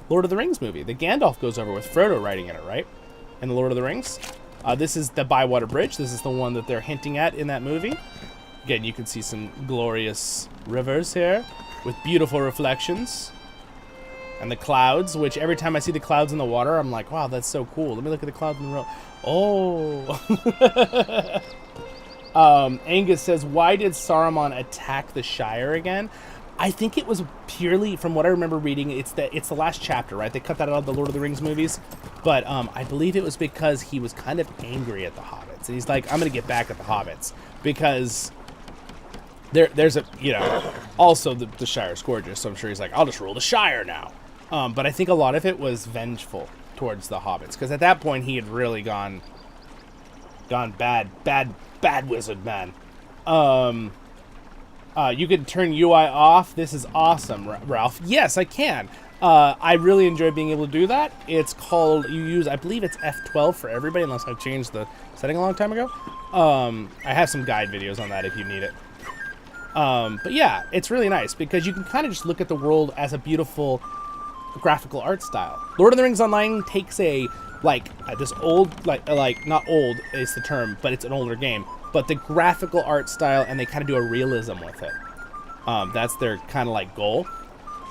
Lord of the Rings movie. The Gandalf goes over with Frodo riding in it, right? In the Lord of the Rings. This is the Bywater Bridge. This is the one that they're hinting at in that movie. Again, you can see some glorious rivers here with beautiful reflections. And the clouds, which every time I see the clouds in the water, I'm like, wow, that's so cool. Let me look at the clouds in the road. Oh. Angus says, why did Saruman attack the Shire again? I think it was purely, from what I remember reading, it's the last chapter, right? They cut that out of the Lord of the Rings movies. But I believe it was because he was kind of angry at the hobbits. And he's like, I'm going to get back at the hobbits. Because there's a, you know, also the Shire's gorgeous. So I'm sure he's like, I'll just rule the Shire now. But I think a lot of it was vengeful towards the hobbits. Because at that point, he had really gone bad wizard man. You can turn UI off. This is awesome, Ralph. Yes, I can. I really enjoy being able to do that. It's called, I believe it's F12 for everybody, unless I changed the setting a long time ago. I have some guide videos on that if you need it. But yeah, it's really nice because you can kind of just look at the world as a beautiful graphical art style. Lord of the Rings Online takes this old, not old is the term, but it's an older game. But the graphical art style, and they kind of do a realism with it. That's their kind of like goal.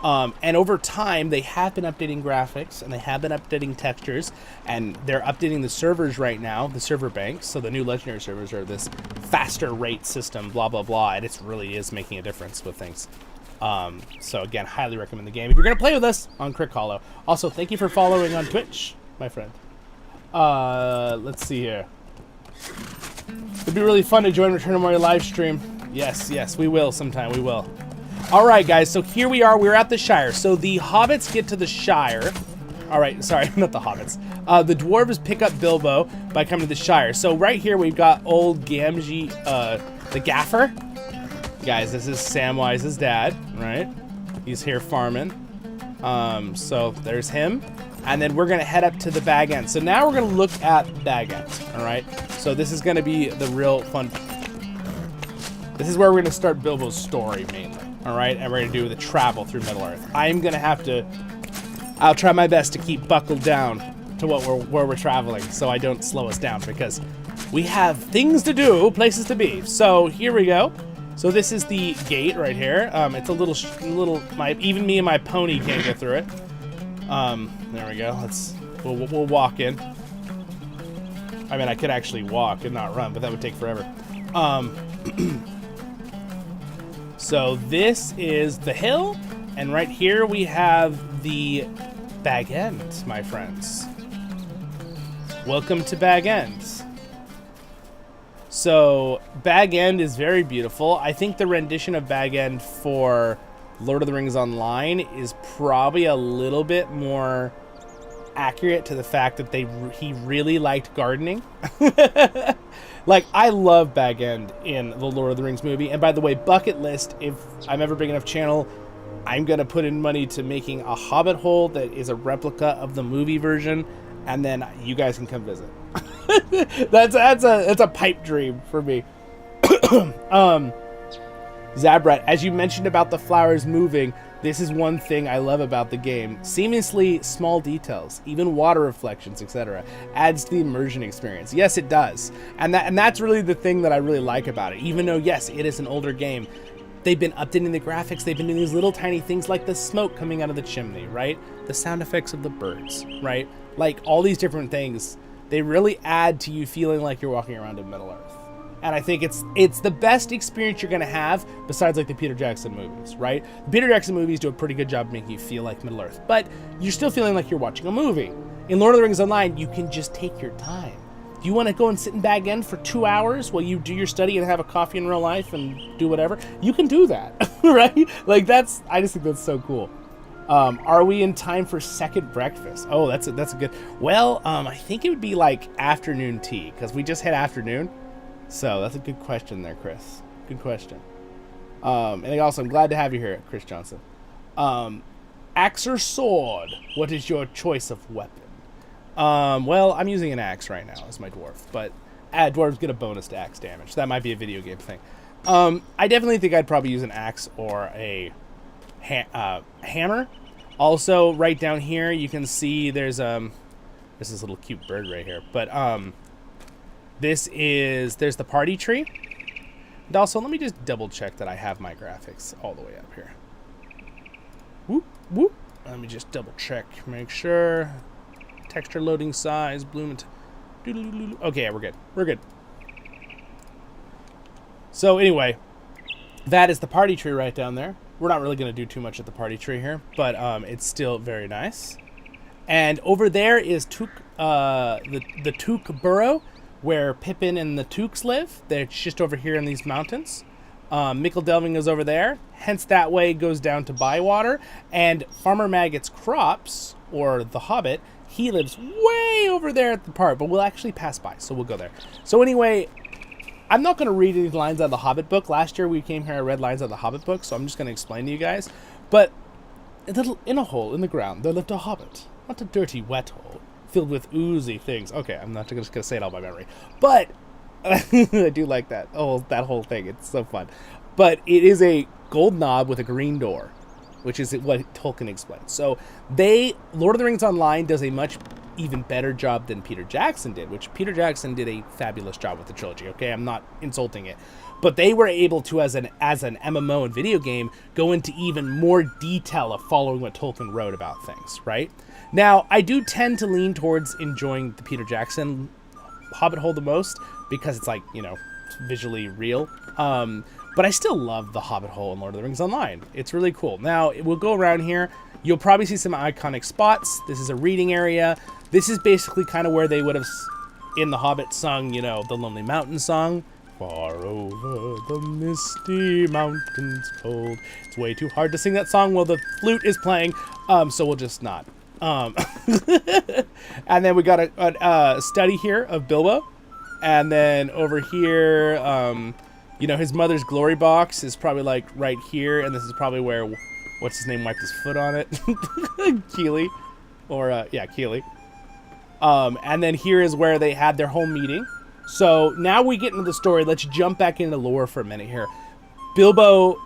And over time, they have been updating graphics, and they have been updating textures, and they're updating the servers right now, the server banks. So the new Legendary servers are this faster rate system, blah, blah, blah, and it really is making a difference with things. So again, highly recommend the game if you're going to play with us on Crick Hollow. Also, thank you for following on Twitch, my friend. Let's see here. It'd be really fun to join Return to Mario live stream. Yes, we will sometime, we will. All right, guys, so here we are. We're at the Shire. So the hobbits get to the Shire. All right, sorry, not the hobbits. The dwarves pick up Bilbo by coming to the Shire. So right here, we've got old Gamgee, the Gaffer. Guys, this is Samwise's dad, right? He's here farming. So there's him. And then we're going to head up to the Baggins. So now we're going to look at Baggins, all right? So this is going to be the real fun. This is where we're going to start Bilbo's story mainly, all right? And we're going to do the travel through Middle-earth. I'm going to have to... I'll try my best to keep buckled down to where we're traveling so I don't slow us down because we have things to do, places to be. So here we go. So this is the gate right here. It's a little, even me and my pony can't get through it. There we go. We'll walk in. I mean, I could actually walk and not run, but that would take forever. So this is the hill, and right here we have the Baggins, my friends. Welcome to Baggins. So Bag End is very beautiful. I think the rendition of Bag End for Lord of the Rings Online is probably a little bit more accurate to the fact that he really liked gardening. Like, I love Bag End in the Lord of the Rings movie. And by the way, bucket list, if I'm ever big enough channel, I'm going to put in money to making a Hobbit hole that is a replica of the movie version, and then you guys can come visit. That's a pipe dream for me. Zabrat, as you mentioned about the flowers moving, this is one thing I love about the game. Seamlessly small details, even water reflections, etc., adds to the immersion experience. Yes, it does. And that's really the thing that I really like about it. Even though, yes, it is an older game, they've been updating the graphics. They've been doing these little tiny things like the smoke coming out of the chimney, right? The sound effects of the birds, right? Like, all these different things, they really add to you feeling like you're walking around in Middle-earth. And I think it's the best experience you're going to have besides like the Peter Jackson movies, right? The Peter Jackson movies do a pretty good job making you feel like Middle-earth, but you're still feeling like you're watching a movie. In Lord of the Rings Online, you can just take your time. Do you want to go and sit in Bag End for 2 hours while you do your study and have a coffee in real life and do whatever? You can do that, right? Like, I just think that's so cool. Are we in time for second breakfast? Oh, that's a good... Well, I think it would be like afternoon tea, because we just had afternoon. So that's a good question there, Chris. Good question. And also, I'm glad to have you here, Chris Johnson. Axe or sword? What is your choice of weapon? Well, I'm using an axe right now as my dwarf, but dwarves get a bonus to axe damage. That might be a video game thing. I definitely think I'd probably use an axe or a hammer. Also, right down here, you can see there's this little cute bird right here, but there's the party tree. And also, let me just double check that I have my graphics all the way up here. Whoop, whoop. Let me just double check, make sure. Texture loading size, bloom. Okay, we're good. We're good. So anyway, that is the party tree right down there. We're not really going to do too much at the party tree here, but it's still very nice. And over there is the Took Burrow, where Pippin and the Tooks live. They're just over here in these mountains. Mickle Delving is over there. Hence that way goes down to Bywater. And Farmer Maggot's crops, or the Hobbit, he lives way over there at the part, but we'll actually pass by, so we'll go there. So anyway, I'm not going to read any lines out of the Hobbit book. Last year we came here, I read lines out of the Hobbit book, so I'm just going to explain to you guys. But in a hole in the ground, there lived a hobbit. Not a dirty, wet hole, filled with oozy things. Okay, I'm not just going to say it all by memory. But I do like that. Oh, that whole thing. It's so fun. But it is a gold knob with a green door, which is what Tolkien explains. So Lord of the Rings Online does a much even better job than Peter Jackson did, which Peter Jackson did a fabulous job with the trilogy, okay? I'm not insulting it. But they were able to, as an MMO and video game, go into even more detail of following what Tolkien wrote about things, right? Now, I do tend to lean towards enjoying the Peter Jackson Hobbit hole the most, because it's like, visually real. But I still love the Hobbit hole in Lord of the Rings Online. It's really cool. Now, we'll go around here. You'll probably see some iconic spots. This is a reading area. This is basically kind of where they would have, in The Hobbit, sung, the Lonely Mountain song, Far over the misty mountains cold. It's way too hard to sing that song while the flute is playing, so we'll just not. And then we got a study here of Bilbo. And then over here, you know, his mother's glory box is probably like right here. And this is probably where, what's his name, wiped his foot on it. Keely. Or, yeah, Keely. And then here is where they had their whole meeting. So now we get into the story. Let's jump back into lore for a minute here. Bilbo,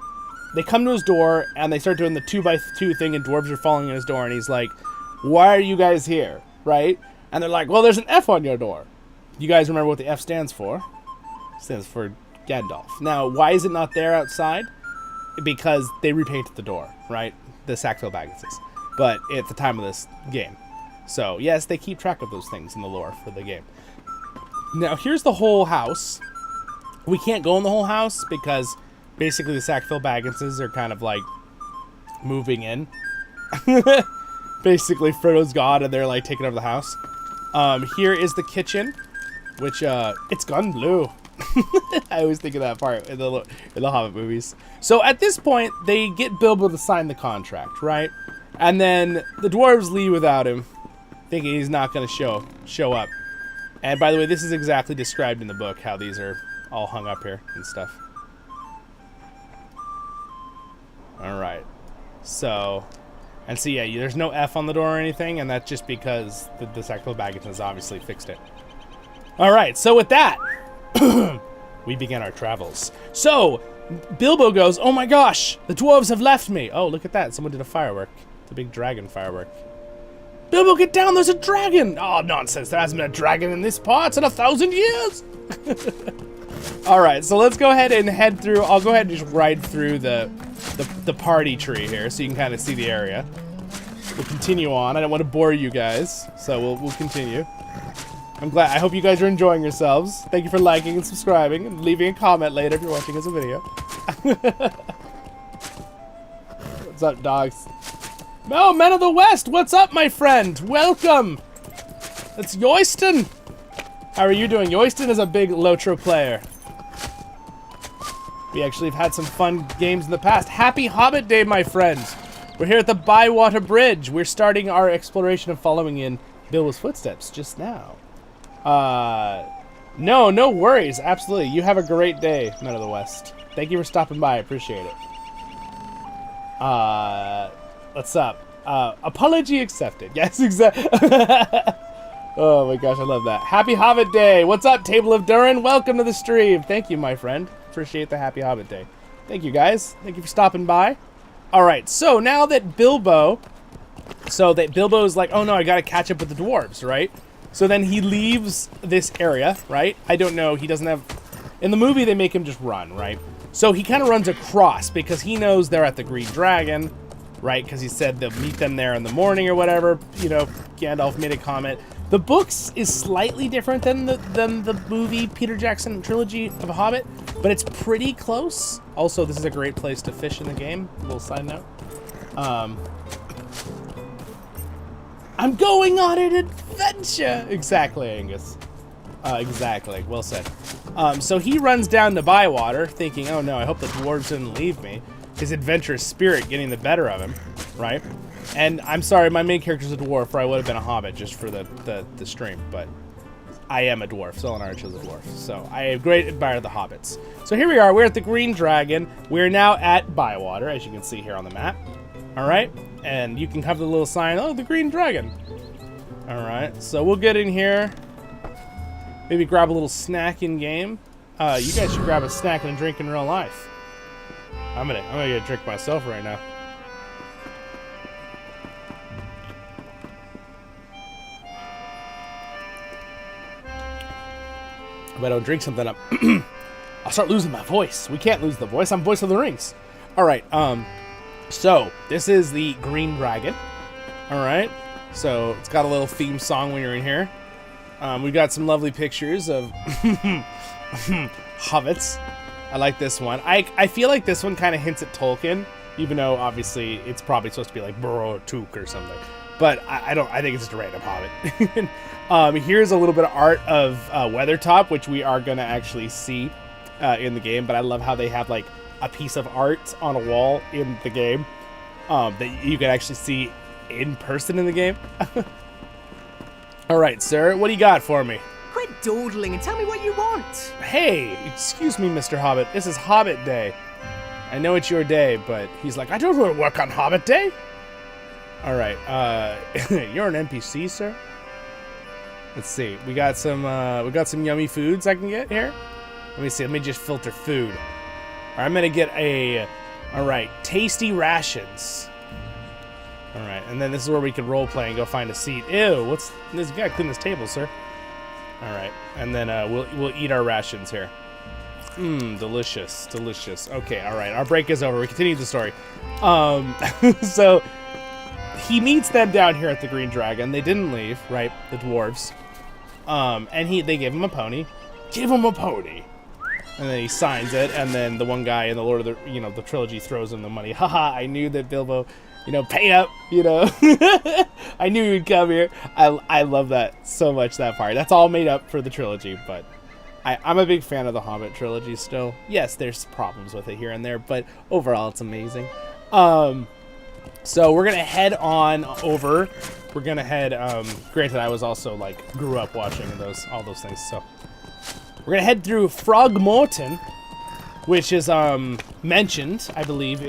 they come to his door and they start doing the 2x2 thing and dwarves are falling in his door and he's like, why are you guys here? Right? And they're like, well, there's an F on your door. You guys remember what the F stands for? It stands for Gandalf. Now, why is it not there outside? Because they repainted the door, right? The Sackville Bagginses. But at the time of this game. So, yes, they keep track of those things in the lore for the game. Now, here's the whole house. We can't go in the whole house because basically the Sackville Bagginses are kind of like moving in. Basically, Frodo's gone and they're like taking over the house. Here is the kitchen, which it's gone blue. I always think of that part in the Hobbit movies. So at this point, they get Bilbo to sign the contract, right? And then the dwarves leave without him, thinking he's not going to show up. And by the way, this is exactly described in the book, how these are all hung up here and stuff. All right. So, and so yeah, there's no F on the door or anything, and that's just because the Sackville Baggins has obviously fixed it. All right, so with that, we begin our travels. So, Bilbo goes, oh my gosh, the dwarves have left me. Oh, look at that. Someone did a firework. The big dragon firework. Bilbo, get down, there's a dragon! Oh, nonsense, there hasn't been a dragon in this part in 1,000 years! Alright, so let's go ahead and head through. I'll go ahead and just ride through the party tree here so you can kind of see the area. We'll continue on. I don't want to bore you guys, so we'll continue. I hope you guys are enjoying yourselves. Thank you for liking and subscribing and leaving a comment later if you're watching as a video. What's up, dogs? Oh, Men of the West, what's up, my friend? Welcome. It's Yoyston. How are you doing? Yoyston is a big LOTRO player. We actually have had some fun games in the past. Happy Hobbit Day, my friend. We're here at the Bywater Bridge. We're starting our exploration of following in Bilbo's footsteps just now. No worries. Absolutely. You have a great day, Men of the West. Thank you for stopping by. I appreciate it. What's up? Apology accepted. Yes, exactly. Oh my gosh, I love that. Happy Hobbit Day. What's up, Table of Durin? Welcome to the stream. Thank you, my friend. Appreciate the Happy Hobbit Day. Thank you, guys. Thank you for stopping by. All right, so now that Bilbo's like, oh no, I gotta catch up with the dwarves, right? So then he leaves this area, right? I don't know, he doesn't have... In the movie, they make him just run, right? So he kind of runs across because he knows they're at the Green Dragon, right? Because he said they'll meet them there in the morning or whatever. You know, Gandalf made a comment. The books is slightly different than the movie Peter Jackson trilogy of A Hobbit, but it's pretty close. Also, this is a great place to fish in the game. A little side note. I'm going on an adventure! Exactly, Angus. Exactly. Well said. So he runs down to Bywater, thinking, oh no, I hope the dwarves didn't leave me. His adventurous spirit getting the better of him, right? And I'm sorry, my main character's a dwarf, or I would have been a hobbit just for the stream, but I am a dwarf. Zollin is a dwarf, so I great admire the hobbits. So here we are, we're at the Green Dragon. We're now at Bywater, as you can see here on the map. All right, and you can have the little sign, oh, the Green Dragon. All right, so we'll get in here. Maybe grab a little snack in game. You guys should grab a snack and a drink in real life. I'm gonna get a drink myself right now. If I don't drink something up, I'll start losing my voice. We can't lose the voice. I'm voice of the rings. All right. So this is the Green Dragon. All right. So it's got a little theme song when you're in here. We've got some lovely pictures of hobbits. I like this one. I feel like this one kind of hints at Tolkien, even though obviously it's probably supposed to be like Borotuk or something. But I think it's just a random hobbit. Here's a little bit of art of Weathertop, which we are going to actually see in the game, but I love how they have like a piece of art on a wall in the game that you can actually see in person in the game. All right, sir, what do you got for me? Quit dawdling and tell me what you want. Hey, excuse me, Mr. Hobbit. This is Hobbit Day. I know it's your day, but he's like, I don't want to work on Hobbit Day. All right, you're an NPC, sir. Let's see. We got some yummy foods I can get here. Let me see. Let me just filter food. All right, I'm gonna get tasty rations. All right, and then this is where we can role play and go find a seat. Ew, what's this? You gotta clean this table, sir. All right, and then we'll eat our rations here. Delicious, delicious. Okay, all right, our break is over. We continue the story. So he meets them down here at the Green Dragon. They didn't leave, right? The dwarves. And they gave him a pony. Give him a pony. And then he signs it, and then the one guy in the Lord of the trilogy throws him the money. Haha, I knew that Bilbo, pay up, I knew you'd come here. I love that so much, that part. That's all made up for the trilogy, but I'm a big fan of the Hobbit trilogy still. Yes, there's problems with it here and there, but overall it's amazing. So we're gonna head on over. We're gonna head, granted I was also grew up watching all those things, so. We're gonna head through Frogmorton, which is mentioned, I believe,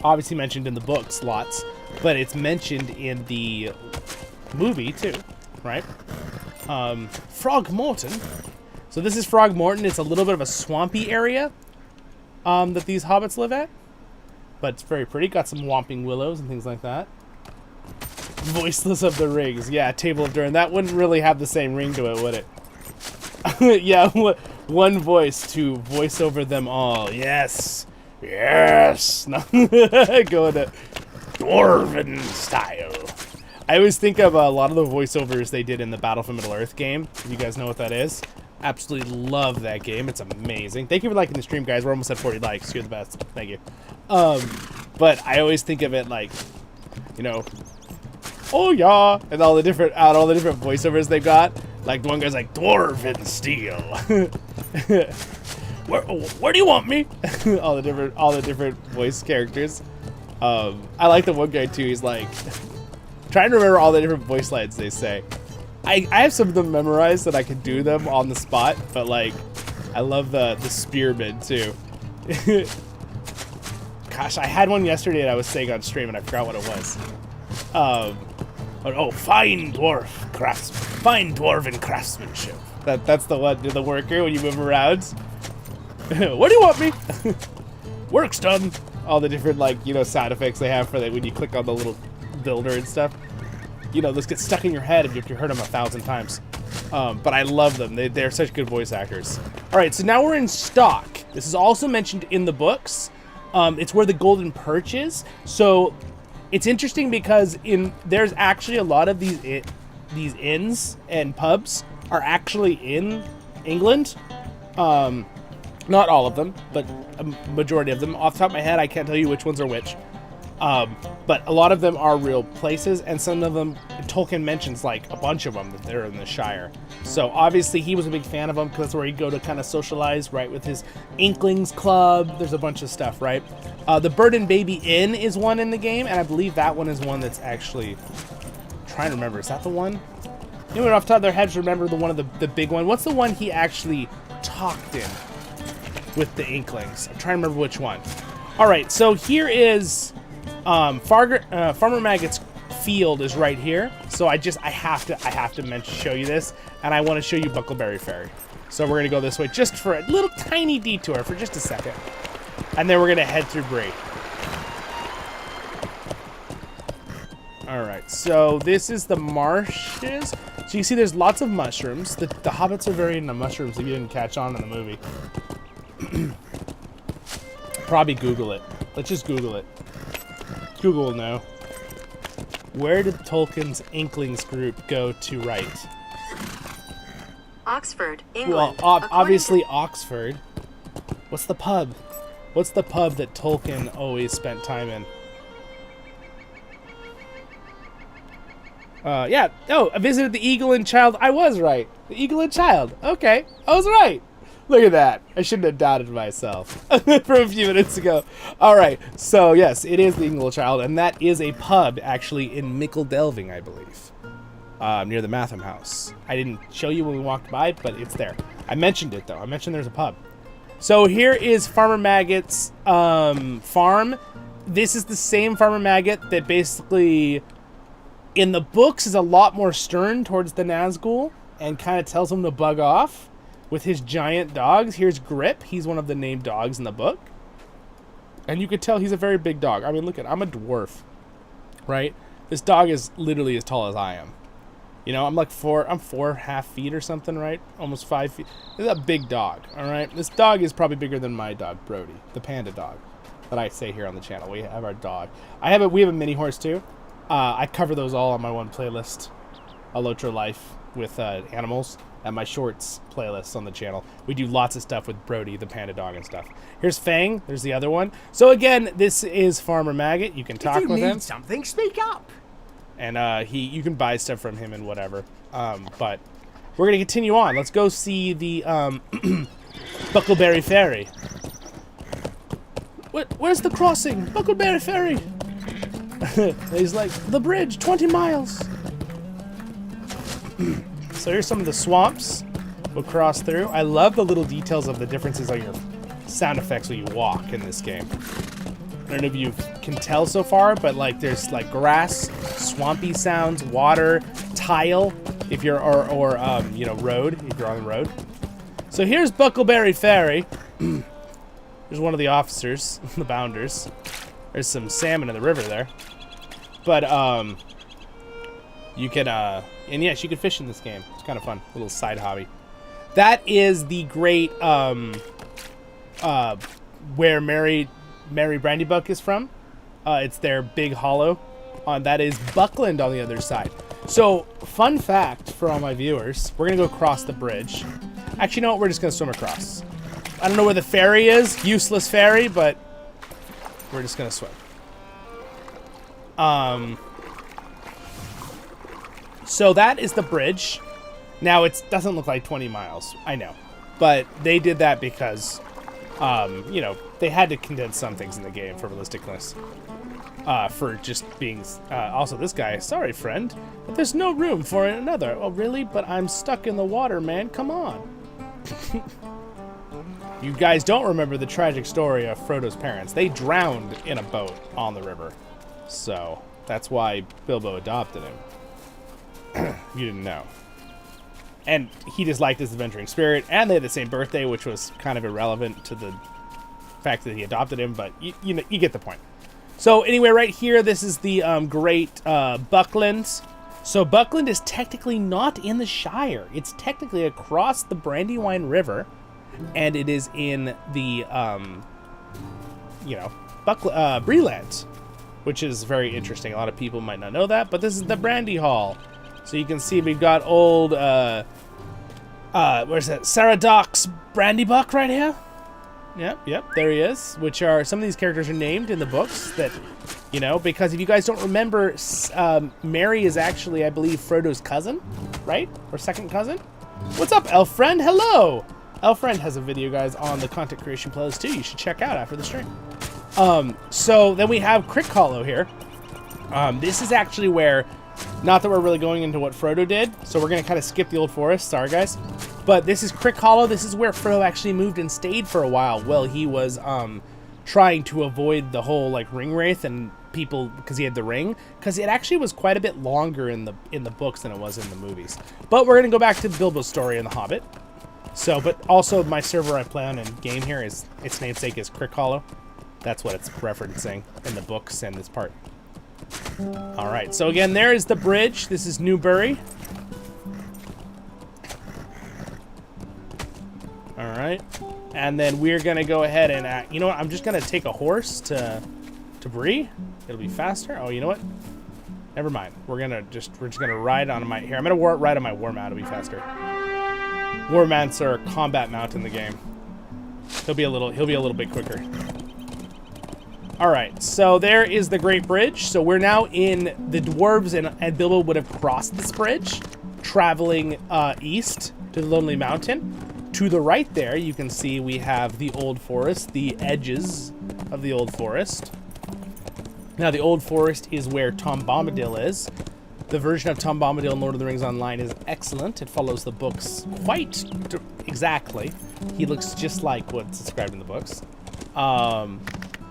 obviously mentioned in the books lots, but it's mentioned in the movie too, right? Frogmorton. So this is Frogmorton. It's a little bit of a swampy area that these hobbits live at, but it's very pretty. Got some whomping willows and things like that. Voiceless of the Rings. Yeah, Table of Durin. That wouldn't really have the same ring to it, would it? Yeah, one voice to voice over them all. Yes. Yes. Going to Dwarven style. I always think of a lot of the voiceovers they did in the Battle for Middle-earth game. If you guys know what that is. Absolutely love that game. It's amazing. Thank you for liking the stream, guys. We're almost at 40 likes. You're the best. Thank you. But I always think of it like, oh yeah, and all the different voiceovers they've got. Like the one guy's like Dwarven steel. Where do you want me? all the different voice characters. I like the one guy too. He's like trying to remember all the different voice lines they say. I have some of them memorized that I can do them on the spot, but I love the spearman too. Gosh, I had one yesterday that I was saying on stream and I forgot what it was. Fine dwarven craftsmanship. That's the one, the worker when you move around. Where do you want me? Work's done. All the different sound effects they have for that when you click on the little builder and stuff. Those get stuck in your head if you heard them 1,000 times. But I love them. They're such good voice actors. All right, so now we're in Stock. This is also mentioned in the books. It's where the Golden Perch is. So it's interesting because there's actually a lot of these inns and pubs are actually in England. Not all of them, but a majority of them. Off the top of my head, I can't tell you which ones are which. But a lot of them are real places, and some of them, Tolkien mentions a bunch of them that they're in the Shire. So obviously he was a big fan of them because that's where he'd go to kind of socialize, right, with his Inklings Club. There's a bunch of stuff, right? The Bird and Baby Inn is one in the game, and I believe that one is one that's actually, I'm trying to remember, is that the one? Anyone off the top of their heads remember the big one? What's the one he actually talked in with the Inklings? I'm trying to remember which one. All right, so here is Farmer Maggot's field is right here. So I have to show you this, and I want to show you Buckleberry Ferry. So we're gonna go this way just for a little tiny detour for just a second, and then we're gonna head through Bree. All right, so this is the marshes. So you see, there's lots of mushrooms. The hobbits are very into mushrooms. If you didn't catch on in the movie, probably Google it. Let's just Google it. Google will know. Where did Tolkien's Inklings group go to write? Oxford, England. Well, obviously Oxford. What's the pub? What's the pub that Tolkien always spent time in? Yeah. Oh, I visited the Eagle and Child. I was right. The Eagle and Child. Okay. I was right. Look at that. I shouldn't have doubted myself from a few minutes ago. All right. So, yes, it is the English Child, and that is a pub, actually, in Micheldelving, I believe, near the Matham House. I didn't show you when we walked by, but it's there. I mentioned it, though. I mentioned there's a pub. So here is Farmer Maggot's farm. This is the same Farmer Maggot that basically, in the books, is a lot more stern towards the Nazgul and kind of tells him to bug off. With his giant dogs. Here's Grip. He's one of the named dogs in the book. And you could tell he's a very big dog. I mean, look at, I'm a dwarf, right? This dog is literally as tall as I am. You know, I'm 4.5 feet or something, right? Almost 5 feet. This is a big dog, all right? This dog is probably bigger than my dog, Brody, the panda dog that I say here on the channel. We have our dog. We have a mini horse too. I cover those all on my one playlist, a LOTRO Life with animals. At my shorts playlist on the channel. We do lots of stuff with Brody, the panda dog, and stuff. Here's Fang. There's the other one. So again, this is Farmer Maggot. You can talk with him. If you need something, speak up. And you can buy stuff from him and whatever. But we're gonna continue on. Let's go see the Buckleberry Ferry. Where's the crossing? Buckleberry Ferry. He's like, the bridge, 20 miles. So here's some of the swamps we'll cross through. I love the little details of the differences on your sound effects when you walk in this game. I don't know if you can tell so far, but like there's like grass, swampy sounds, water, tile, if you're or you know, road if you're on the road. So here's Buckleberry Ferry. There's one of the officers, the bounders. There's some salmon in the river there, but you can and yes, you can fish in this game. It's kind of fun, a little side hobby. That is the great where Mary Brandybuck is from. It's their big hollow. That is Buckland on the other side. So, fun fact for all my viewers, we're gonna go across the bridge. Actually, you know what? We're just gonna swim across. I don't know where the ferry is, useless ferry, but we're just gonna swim. So that is the bridge. Now, it doesn't look like 20 miles, I know. But they did that because, you know, they had to condense some things in the game for realisticness. For just being... also, this guy, sorry, friend, but there's no room for another. Oh, really? But I'm stuck in the water, man. Come on. You guys don't remember the tragic story of Frodo's parents. They drowned in a boat on the river. So, that's why Bilbo adopted him. You didn't know. And he just liked his adventuring spirit, and they had the same birthday, which was kind of irrelevant to the fact that he adopted him, but you know, you get the point. So anyway, right here, this is the great Buckland. So Buckland is technically not in the Shire. It's technically across the Brandywine River, and it is in the, you know, Breeland, which is very interesting. A lot of people might not know that, but this is the Brandy Hall. So you can see we've got old, where's that? Sarah Doc's Brandybuck right here. Yep, there he is. Which are, some of these characters are named in the books that, you know, because if you guys don't remember, Mary is actually, I believe, Frodo's cousin, right? Or second cousin? What's up, elf friend? Hello! Elf friend has a video, guys, on the content creation playlist too. You should check out after the stream. So then we have Crick Hollow here. This is actually where, not that we're really going into what Frodo did, so we're going to kind of skip the Old Forest. Sorry, guys. But this is Crick Hollow. This is where Frodo actually moved and stayed for a while while he was trying to avoid the whole like ring wraith and people, because he had the ring. Because it actually was quite a bit longer in the books than it was in the movies. But we're going to go back to Bilbo's story in The Hobbit. So, but also my server I play on in game here is, its namesake is Crick Hollow. That's what it's referencing in the books and this part. Alright, so again, there is the bridge. This is Newbury. Alright. And then we're going to go ahead and, you know what, I'm just going to take a horse to Bree. It'll be faster. Oh, you know what? Never mind. We're just going to ride on my, here, I'm going to ride on my war mount. It'll be faster. War mounts are a combat mount in the game. He'll be a little bit quicker. Alright, so there is the Great Bridge. So we're now in the dwarves, and Bilbo would have crossed this bridge, traveling east to the Lonely Mountain. To the right there, you can see we have the Old Forest, the edges of the Old Forest. Now, the Old Forest is where Tom Bombadil is. The version of Tom Bombadil in Lord of the Rings Online is excellent. It follows the books quite exactly. He looks just like what's described in the books.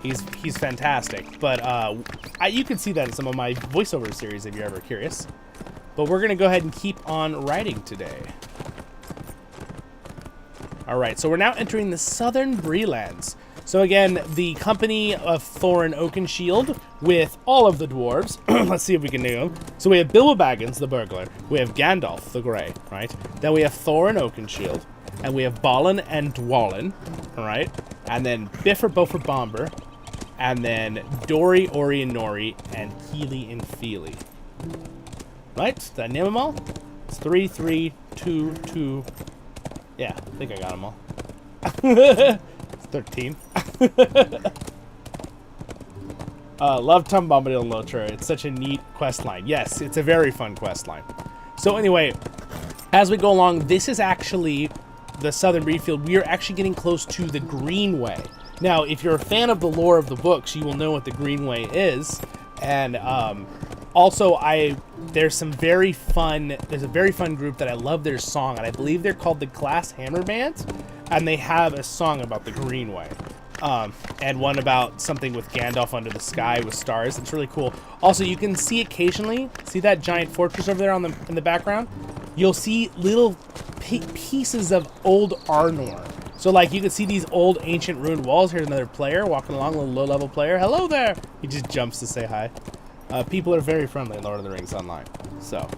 He's fantastic. But you can see that in some of my voiceover series if you're ever curious. But we're going to go ahead and keep on riding today. All right, so we're now entering the southern Bree lands. So again, the company of Thorin Oakenshield with all of the dwarves. Let's see if we can name them. So we have Bilbo Baggins, the burglar. We have Gandalf, the Grey, right? Then we have Thorin Oakenshield. And we have Balin and Dwalin, all right? And then Bifur Bofur Bomber. And then Dori, Ori, and Nori. And Keely and Feely. Right? Did I name them all? It's 3, 3, 2, 2. Yeah, I think I got them all. 13. Love Tom Bombadil and LOTRO. It's such a neat quest line. Yes, it's a very fun quest line. So anyway, as we go along, this is actually the southern Breefield. We are actually getting close to the Greenway. Now, if you're a fan of the lore of the books, you will know what the Greenway is. And also, there's a very fun group that I love their song, and I believe they're called the Glass Hammer Band, and they have a song about the Greenway, and one about something with Gandalf under the sky with stars. It's really cool. Also, you can see occasionally, see that giant fortress over there in the background? You'll see little pieces of old Arnor. So, like, you can see these old ancient ruined walls. Here's another player walking along, a little low-level player. Hello there! He just jumps to say hi. People are very friendly in Lord of the Rings Online, so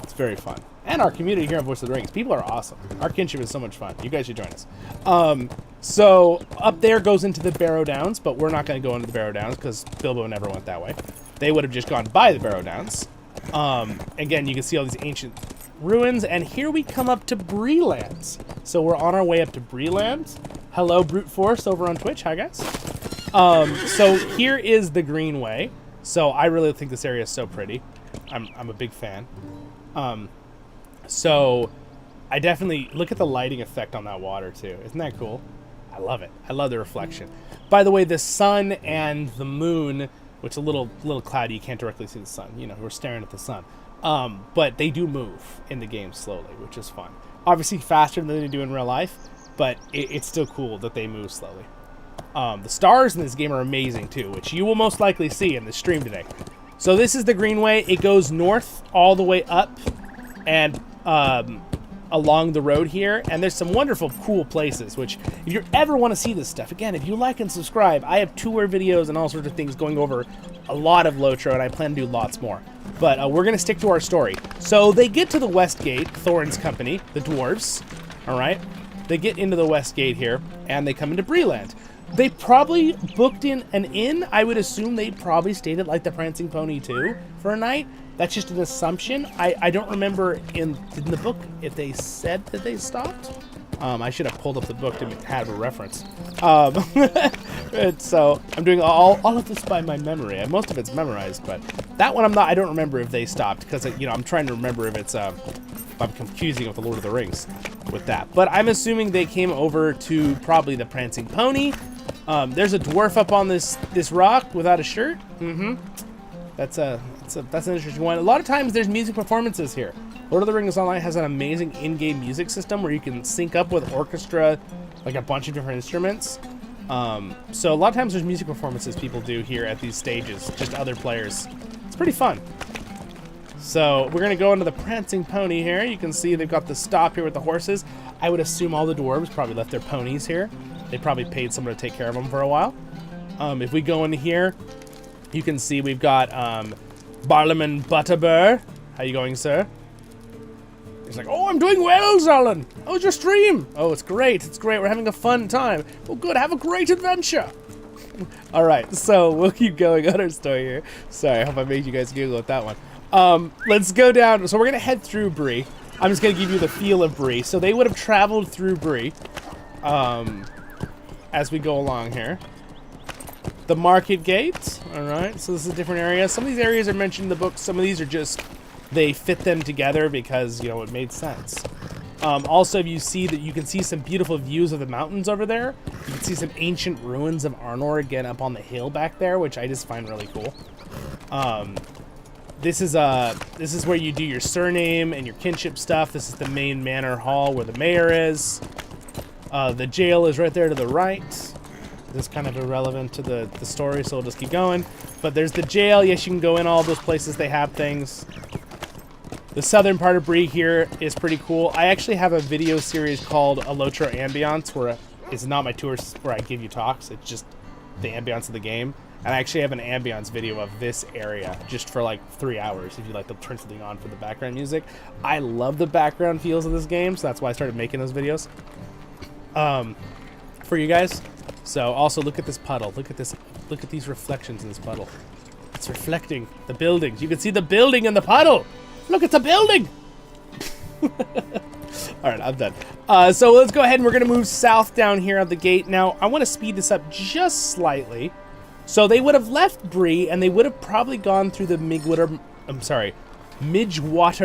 it's very fun. And our community here on Voice of the Rings, people are awesome. Our kinship is so much fun. You guys should join us. So up there goes into the Barrow Downs, but we're not going to go into the Barrow Downs because Bilbo never went that way. They would have just gone by the Barrow Downs. Again, you can see all these ancient ruins, and here we come up to Bree lands. So we're on our way up to Bree lands. Hello, Brute Force over on Twitch. Hi, guys. So here is the Greenway. So I really think this area is so pretty. I'm a big fan. So I definitely look at the lighting effect on that water too. Isn't that cool? I love it. I love the reflection. By the way, the sun and the moon, which is a little cloudy, you can't directly see the sun. You know, we're staring at the sun. But they do move in the game slowly, which is fun. Obviously faster than they do in real life, but it's still cool that they move slowly. The stars in this game are amazing too, which you will most likely see in the stream today. So this is the Greenway. It goes north all the way up and along the road here, and there's some wonderful cool places, which if you ever want to see this stuff, again, if you like and subscribe, I have tour videos and all sorts of things going over a lot of LOTRO, and I plan to do lots more. But we're going to stick to our story. So they get to the West Gate, Thorin's company, the dwarves, all right? They get into the West Gate here, and they come into Breeland. They probably booked in an inn. I would assume they probably stayed at like the Prancing Pony too for a night. That's just an assumption. I don't remember in the book if they said that they stopped. I should have pulled up the book to have a reference. So I'm doing all of this by my memory. Most of it's memorized, but that one I don't remember if they stopped because I'm trying to remember if it's if I'm confusing with the Lord of the Rings with that. But I'm assuming they came over to probably the Prancing Pony. There's a dwarf up on this rock without a shirt. That's an interesting one. A lot of times there's music performances here. Lord of the Rings Online has an amazing in-game music system where you can sync up with orchestra, like a bunch of different instruments. So a lot of times there's music performances people do here at these stages, just other players. It's pretty fun. So we're gonna go into the Prancing Pony here. You can see they've got the stop here with the horses. I would assume all the dwarves probably left their ponies here. They probably paid someone to take care of them for a while. If we go into here, you can see we've got Barlaman Butterbur. How you going, sir? He's like, oh, I'm doing well, Zollin. How's your stream? Oh, it's great. It's great. We're having a fun time. Well, good. Have a great adventure. All right, so we'll keep going on our story here. Sorry, I hope I made you guys giggle at that one. Let's go down. So we're going to head through Bree. I'm just going to give you the feel of Bree. So they would have traveled through Bree as we go along here. The Market Gate. All right, so this is a different area. Some of these areas are mentioned in the book. Some of these are just, they fit them together because, it made sense. Also, if you see that, you can see some beautiful views of the mountains over there. You can see some ancient ruins of Arnor again up on the hill back there, which I just find really cool. This is where you do your surname and your kinship stuff. This is the main manor hall where the mayor is. The jail is right there to the right. This is kind of irrelevant to the story, so we'll just keep going. But there's the jail. Yes, you can go in all those places. They have things. The southern part of Bree here is pretty cool. I actually have a video series called a LOTRO Ambiance, where it's not my tours where I give you talks. It's just the ambiance of the game. And I actually have an ambiance video of this area just for like 3 hours if you like to turn something on for the background music. I love the background feels of this game, so that's why I started making those videos for you guys. So also look at this puddle. Look at this. Look at these reflections in this puddle. It's reflecting the buildings. You can see the building in the puddle. Look, it's a building! Alright, I'm done. So let's go ahead and we're going to move south down here at the gate. Now, I want to speed this up just slightly. So they would have left Bree, and they would have probably gone through the Midgewater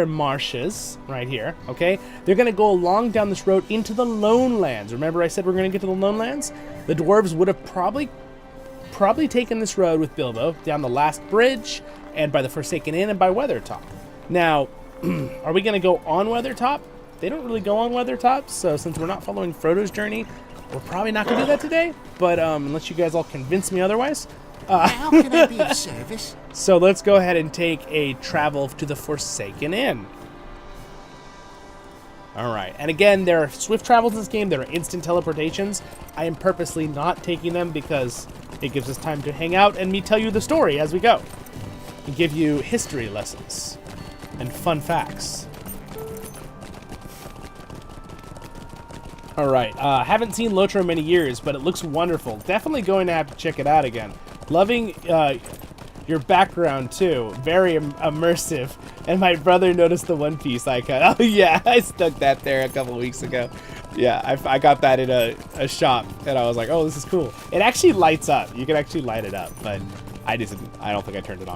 Marshes, right here, okay? They're going to go along down this road into the Lone Lands. Remember I said we're going to get to the Lone Lands? The dwarves would have probably taken this road with Bilbo down the last bridge, and by the Forsaken Inn, and by Weathertop. Now, are we going to go on Weathertop? They don't really go on Weathertop, so since we're not following Frodo's journey, we're probably not going to do that today. But unless you guys all convince me otherwise. How can I be of service? So let's go ahead and take a travel to the Forsaken Inn. All right, and again, there are swift travels in this game. There are instant teleportations. I am purposely not taking them because it gives us time to hang out and me tell you the story as we go. And give you history lessons and fun facts. All right, haven't seen LOTRO in many years, but it looks wonderful. Definitely going to have to check it out again. Loving your background too, very immersive. And my brother noticed the One Piece icon. Oh yeah, I stuck that there a couple weeks ago. Yeah, I got that in a shop, and I was like, oh, this is cool. It actually lights up. You can actually light it up, but I don't think I turned it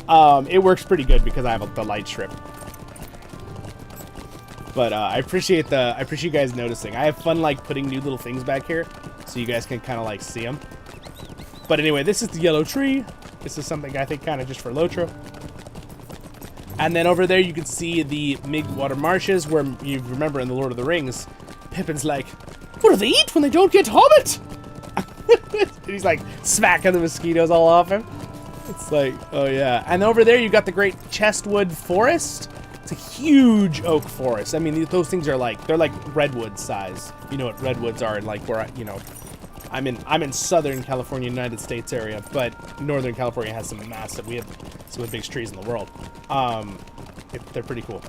on. It works pretty good because I have the light strip. But I appreciate you guys noticing. I have fun like putting new little things back here, so you guys can kind of like see them. But anyway, this is the yellow tree. This is something I think kind of just for LOTRO. And then over there you can see the Midgewater Marshes, where you remember in the Lord of the Rings, Pippin's like, what do they eat when they don't get Hobbit? And he's like smacking the mosquitoes all off him. It's like, oh yeah. And over there you got the great Chestwood Forest. It's a huge oak forest. I mean, those things are like, they're like redwood size. You know what redwoods are, like where, you know, I'm in Southern California, United States area, but Northern California has some massive, we have some of the biggest trees in the world. They're pretty cool.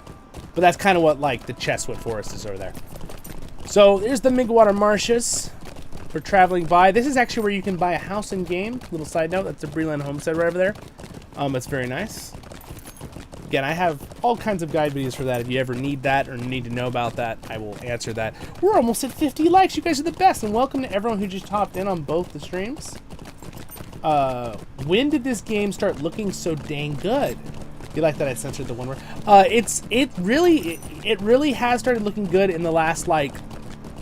But that's kind of what like the Chestwood Forest is over there. So there's the Midgewater Marshes. We're traveling by. This is actually where you can buy a house in game. Little side note, that's the Breeland Homestead right over there. It's very nice. Again, I have all kinds of guide videos for that. If you ever need that or need to know about that, I will answer that. We're almost at 50 likes. You guys are the best. And welcome to everyone who just hopped in on both the streams. When did this game start looking so dang good? You like that I censored the one word? It really has started looking good in the last, like,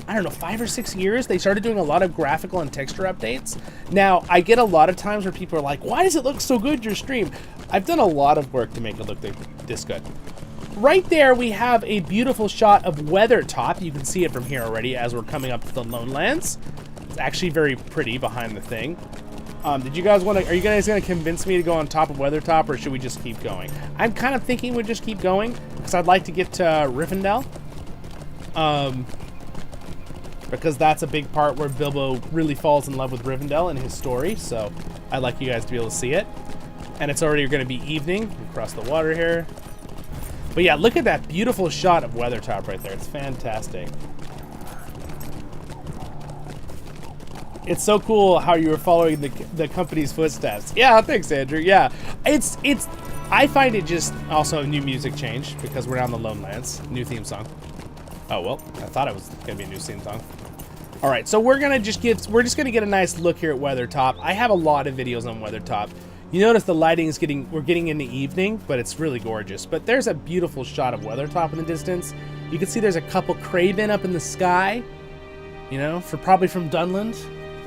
I don't know, 5 or 6 years. They started doing a lot of graphical and texture updates. Now, I get a lot of times where people are like, why does it look so good, your stream? I've done a lot of work to make it look this good. Right there, we have a beautiful shot of Weathertop. You can see it from here already as we're coming up to the Lone Lands. It's actually very pretty behind the thing. Are you guys going to convince me to go on top of Weathertop, or should we just keep going? I'm kind of thinking we'll just keep going, because I'd like to get to Rivendell. Because that's a big part where Bilbo really falls in love with Rivendell and his story, so I'd like you guys to be able to see it. And it's already going to be evening. Across the water here. But yeah, look at that beautiful shot of Weathertop right there. It's fantastic. It's so cool how you were following the company's footsteps. Yeah, thanks, Andrew. Yeah, I find it just also a new music change because we're down the Lone Lands. New theme song. Oh well, I thought it was gonna be a new theme song. All right, so we're just gonna get a nice look here at Weathertop. I have a lot of videos on Weathertop. You notice the lighting is we're getting in the evening, but it's really gorgeous. But there's a beautiful shot of Weathertop in the distance. You can see there's a couple Craven up in the sky, you know, probably from Dunland,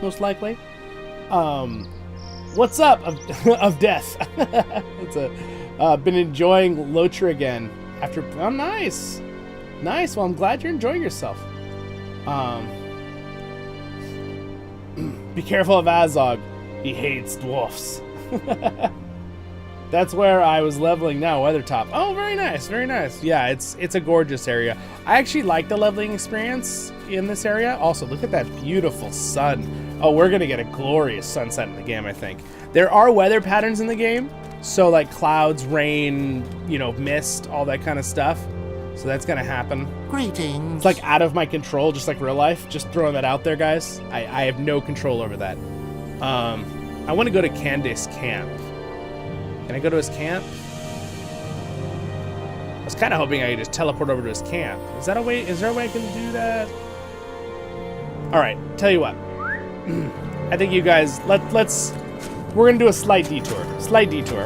most likely. What's up of death? Been enjoying LOTRO again after. Oh, nice. Well, I'm glad you're enjoying yourself. Be careful of Azog. He hates dwarfs. That's where I was leveling now, Weathertop. Oh, very nice. Yeah, it's a gorgeous area. I actually like the leveling experience in this area. Also, look at that beautiful sun. Oh, we're gonna get a glorious sunset in the game, I think. There are weather patterns in the game, so like clouds, rain, you know, mist, all that kind of stuff. So that's gonna happen. Greetings. It's like out of my control, just like real life. Just throwing that out there, guys. I have no control over that. I want to go to Candace camp. Can I go to his camp? I was kind of hoping I could just teleport over to his camp. Is there a way I can do that? All right, tell you what. I think you guys we're gonna do a slight detour.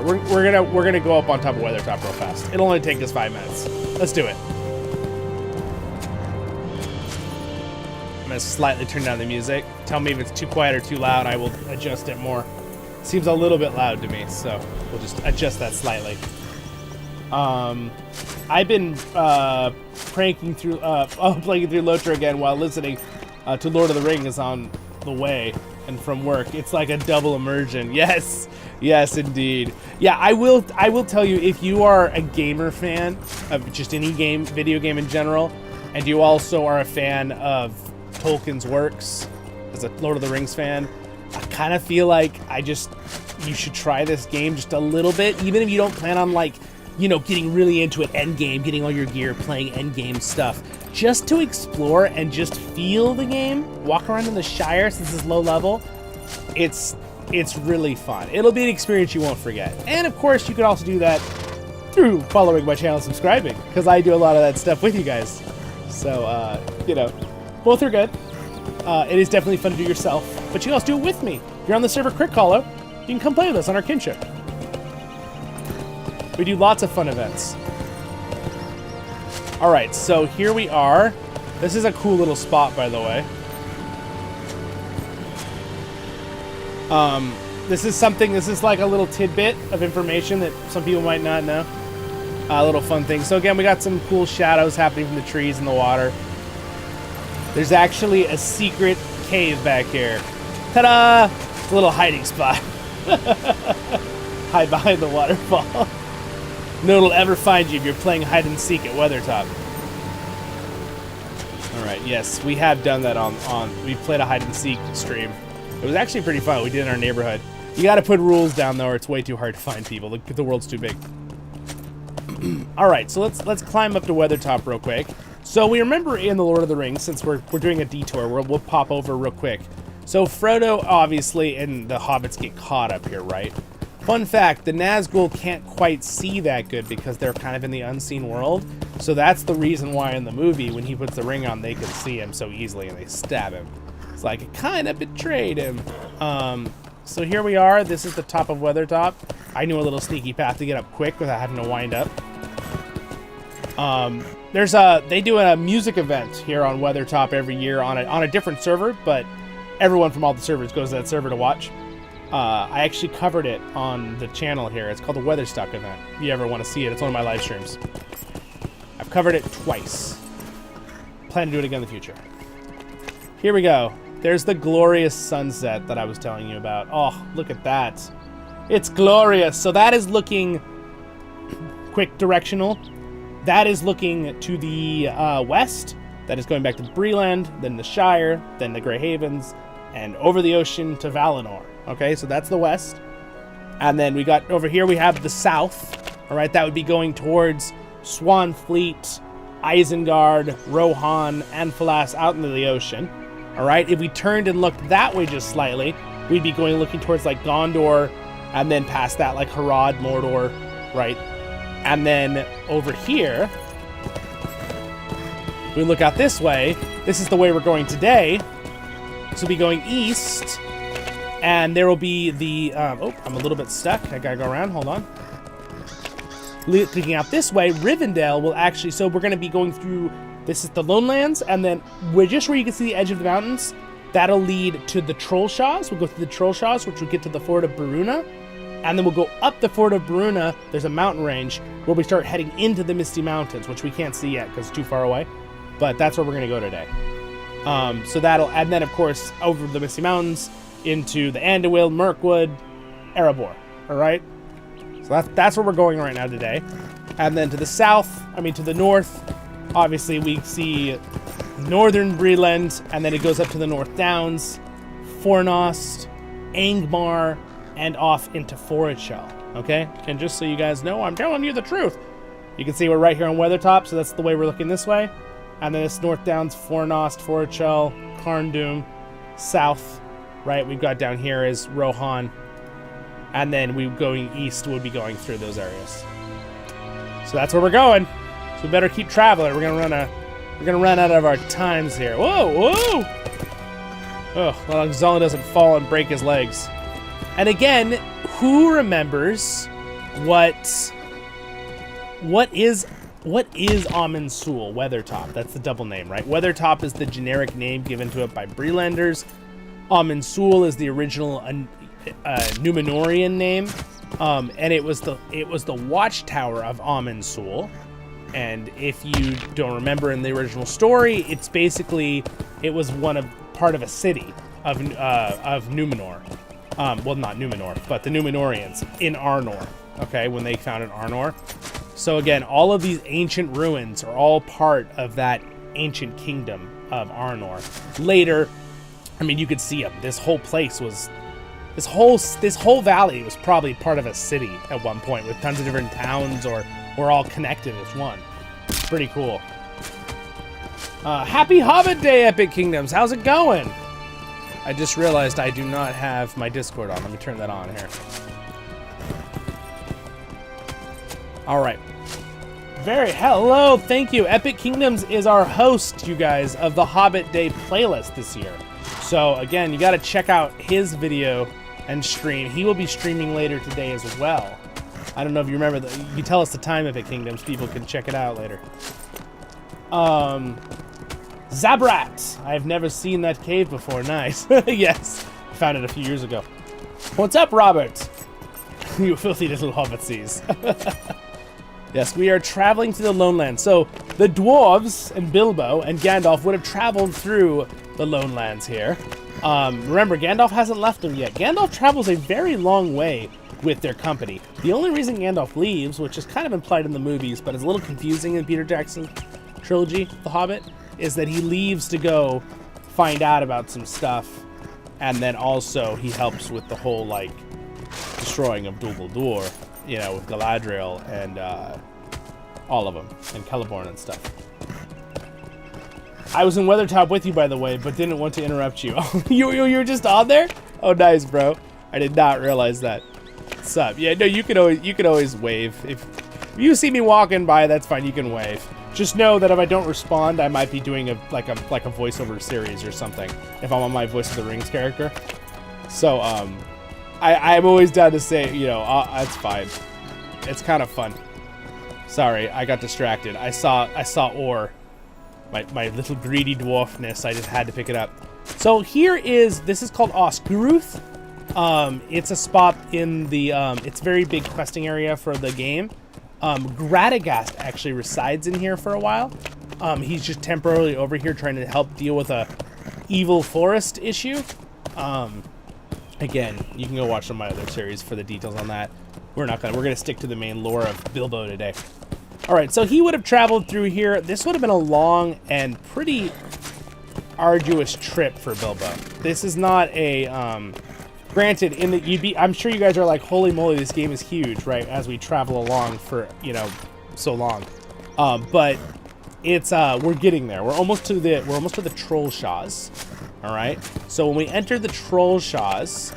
We're gonna go up on top of Weathertop real fast. It'll only take us 5 minutes. Let's do it. I'm gonna slightly turn down the music. Tell me if it's too quiet or too loud. I will adjust it more. Seems a little bit loud to me, so we'll just adjust that slightly. I've been playing through LOTRO again while listening to Lord of the Rings on the way and from work. It's like a double immersion. Yes, indeed. Yeah, I will tell you, if you are a gamer fan of just any game, video game in general, and you also are a fan of Tolkien's works, as a Lord of the Rings fan, I kind of feel like you should try this game just a little bit, even if you don't plan on, like, you know, getting really into it end game, getting all your gear, playing end game stuff, just to explore and just feel the game, walk around in the Shire since it's low level. It's really fun. It'll be an experience you won't forget. And of course, you can also do that through following my channel and subscribing, because I do a lot of that stuff with you guys. So, you know, both are good. It is definitely fun to do yourself, but you can also do it with me. If you're on the server Crit Hollow, you can come play with us on our Kinship. We do lots of fun events. All right, so here we are. This is a cool little spot, by the way. This is like a little tidbit of information that some people might not know. A little fun thing. So again, we got some cool shadows happening from the trees and the water. There's actually a secret cave back here. Ta-da! It's a little hiding spot. Hide behind the waterfall. No one will ever find you if you're playing hide and seek at Weathertop. Alright, yes, we have done that we played a hide and seek stream. It was actually pretty fun. We did it in our neighborhood. You gotta put rules down though, or it's way too hard to find people. The world's too big. Alright, so let's climb up to Weathertop real quick. So we remember in the Lord of the Rings, since we're doing a detour, we'll pop over real quick. So Frodo, obviously, and the hobbits get caught up here, right? Fun fact, the Nazgul can't quite see that good because they're kind of in the unseen world. So that's the reason why in the movie, when he puts the ring on, they can see him so easily and they stab him. It's like it kind of betrayed him. So here we are. This is the top of Weathertop. I knew a little sneaky path to get up quick without having to wind up. They do a music event here on Weathertop every year on a different server, but everyone from all the servers goes to that server to watch. I actually covered it on the channel here. It's called the Weatherstock event. If you ever want to see it, it's one of my live streams. I've covered it twice. Plan to do it again in the future. Here we go. There's the glorious sunset that I was telling you about. Oh, look at that. It's glorious. So that is looking quick directional. That is looking to the west. That is going back to Breeland, then the Shire, then the Grey Havens, and over the ocean to Valinor. Okay, so that's the west. And then we got over here, we have the south. All right, that would be going towards Swanfleet, Isengard, Rohan, and Falas out into the ocean. All right, if we turned and looked that way just slightly, we'd be looking towards like Gondor, and then past that like Harad, Mordor, right? And then over here, we look out this way. This is the way we're going today. So we'll be going east And there will be the, oh, I'm a little bit stuck. I gotta go around, hold on. Clicking out this way, Rivendell will actually, so we're gonna be going through, this is the Lonelands, and then we're just where you can see the edge of the mountains, that'll lead to the Trollshaws. We'll go through the Trollshaws, which will get to the Fort of Baruna, and then we'll go up the Fort of Baruna. There's a mountain range where we start heading into the Misty Mountains, which we can't see yet because it's too far away, but that's where we're gonna go today. So that'll, and then of course, over the Misty Mountains, into the Andywil, Mirkwood, Erebor, all right? So that's where we're going right now today. And then to the south, to the north, obviously we see northern Breeland, and then it goes up to the North Downs, Fornost, Angmar, and off into Forestshell, okay? And just so you guys know, I'm telling you the truth. You can see we're right here on Weathertop, so that's the way we're looking this way. And then it's North Downs, Fornost, Forestshell, Carndoom, south, right? We've got down here is Rohan, and then we going east would be going through those areas. So that's where we're going. So we better keep traveling. We're gonna run out of our times here. Whoa, whoa! Oh, well, Zollin doesn't fall and break his legs. And again, who remembers what is Amon Sul, Weathertop? That's the double name, right? Weathertop is the generic name given to it by Breelanders. Amon Sul is the original Numenorian name, and it was the watchtower of Amon Sul. And if you don't remember in the original story, it's basically it was part of a city of Numenor. Well, not Numenor, but the Numenorians in Arnor. Okay, when they founded Arnor. So again, all of these ancient ruins are all part of that ancient kingdom of Arnor. Later, you could see them. This whole place was, this whole valley was probably part of a city at one point with tons of different towns or all connected as one. It's pretty cool. Happy Hobbit Day, Epic Kingdoms. How's it going? I just realized I do not have my Discord on. Let me turn that on here. All right. Hello, thank you. Epic Kingdoms is our host, you guys, of the Hobbit Day playlist this year. So again, you got to check out his video and stream. He will be streaming later today as well. I don't know if you remember you can tell us the time, Epic Kingdoms. People can check it out later. Zabrat. I've never seen that cave before. Nice. Yes. I found it a few years ago. What's up, Robert? You filthy little hobbitsies. Yes, we are traveling to the Lonelands. So the dwarves and Bilbo and Gandalf would have traveled through the Lonelands here. Remember, Gandalf hasn't left them yet. Gandalf travels a very long way with their company. The only reason Gandalf leaves, which is kind of implied in the movies, but is a little confusing in Peter Jackson's trilogy, The Hobbit, is that he leaves to go find out about some stuff, and then also he helps with the whole, destroying of Dol Guldur, with Galadriel and all of them, and Celeborn and stuff. I was in Weathertop with you, by the way, but didn't want to interrupt you. you were just on there? Oh, nice, bro. I did not realize that. What's up? Yeah, no, you can always wave. If you see me walking by, that's fine. You can wave. Just know that if I don't respond, I might be doing a voiceover series or something. If I'm on my Voice of the Rings character. So I'm always down to say, that's fine. It's kind of fun. Sorry, I got distracted. I saw ore. My little greedy dwarfness, I just had to pick it up. So this is called Osguruth. It's a spot in the, it's a very big questing area for the game. Gradagast actually resides in here for a while. He's just temporarily over here trying to help deal with a evil forest issue. Again, you can go watch some of my other series for the details on that. We're gonna stick to the main lore of Bilbo today. All right, so he would have traveled through here. This would have been a long and pretty arduous trip for Bilbo. This is not a, granted, I'm sure you guys are like, holy moly, this game is huge, right? As we travel along for, so long. But it's, we're getting there. We're almost to the Trollshaws. All right. So when we enter the Trollshaws,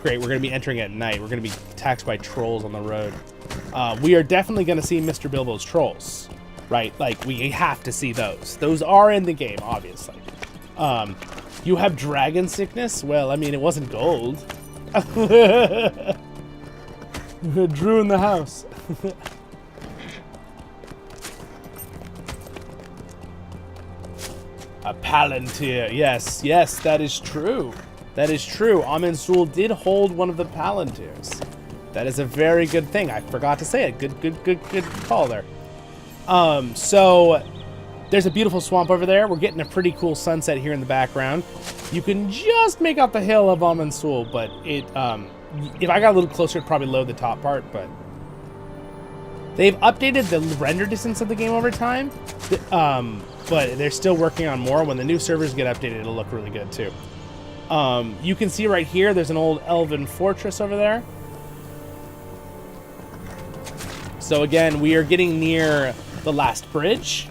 great, we're going to be entering at night. We're going to be attacked by trolls on the road. We are definitely going to see Mr. Bilbo's trolls, right? We have to see those. Those are in the game, obviously. You have dragon sickness? Well, I mean, it wasn't gold. Drew in the house. A Palantir. Yes, yes, that is true. That is true. Amensul did hold one of the Palantirs. That is a very good thing. I forgot to say it. Good call there. So there's a beautiful swamp over there. We're getting a pretty cool sunset here in the background. You can just make out the hill of Amensul, but it, if I got a little closer, it'd probably load the top part, but they've updated the render distance of the game over time. But they're still working on more. When the new servers get updated, it'll look really good too. You can see right here, there's an old elven fortress over there. So again, we are getting near the last bridge,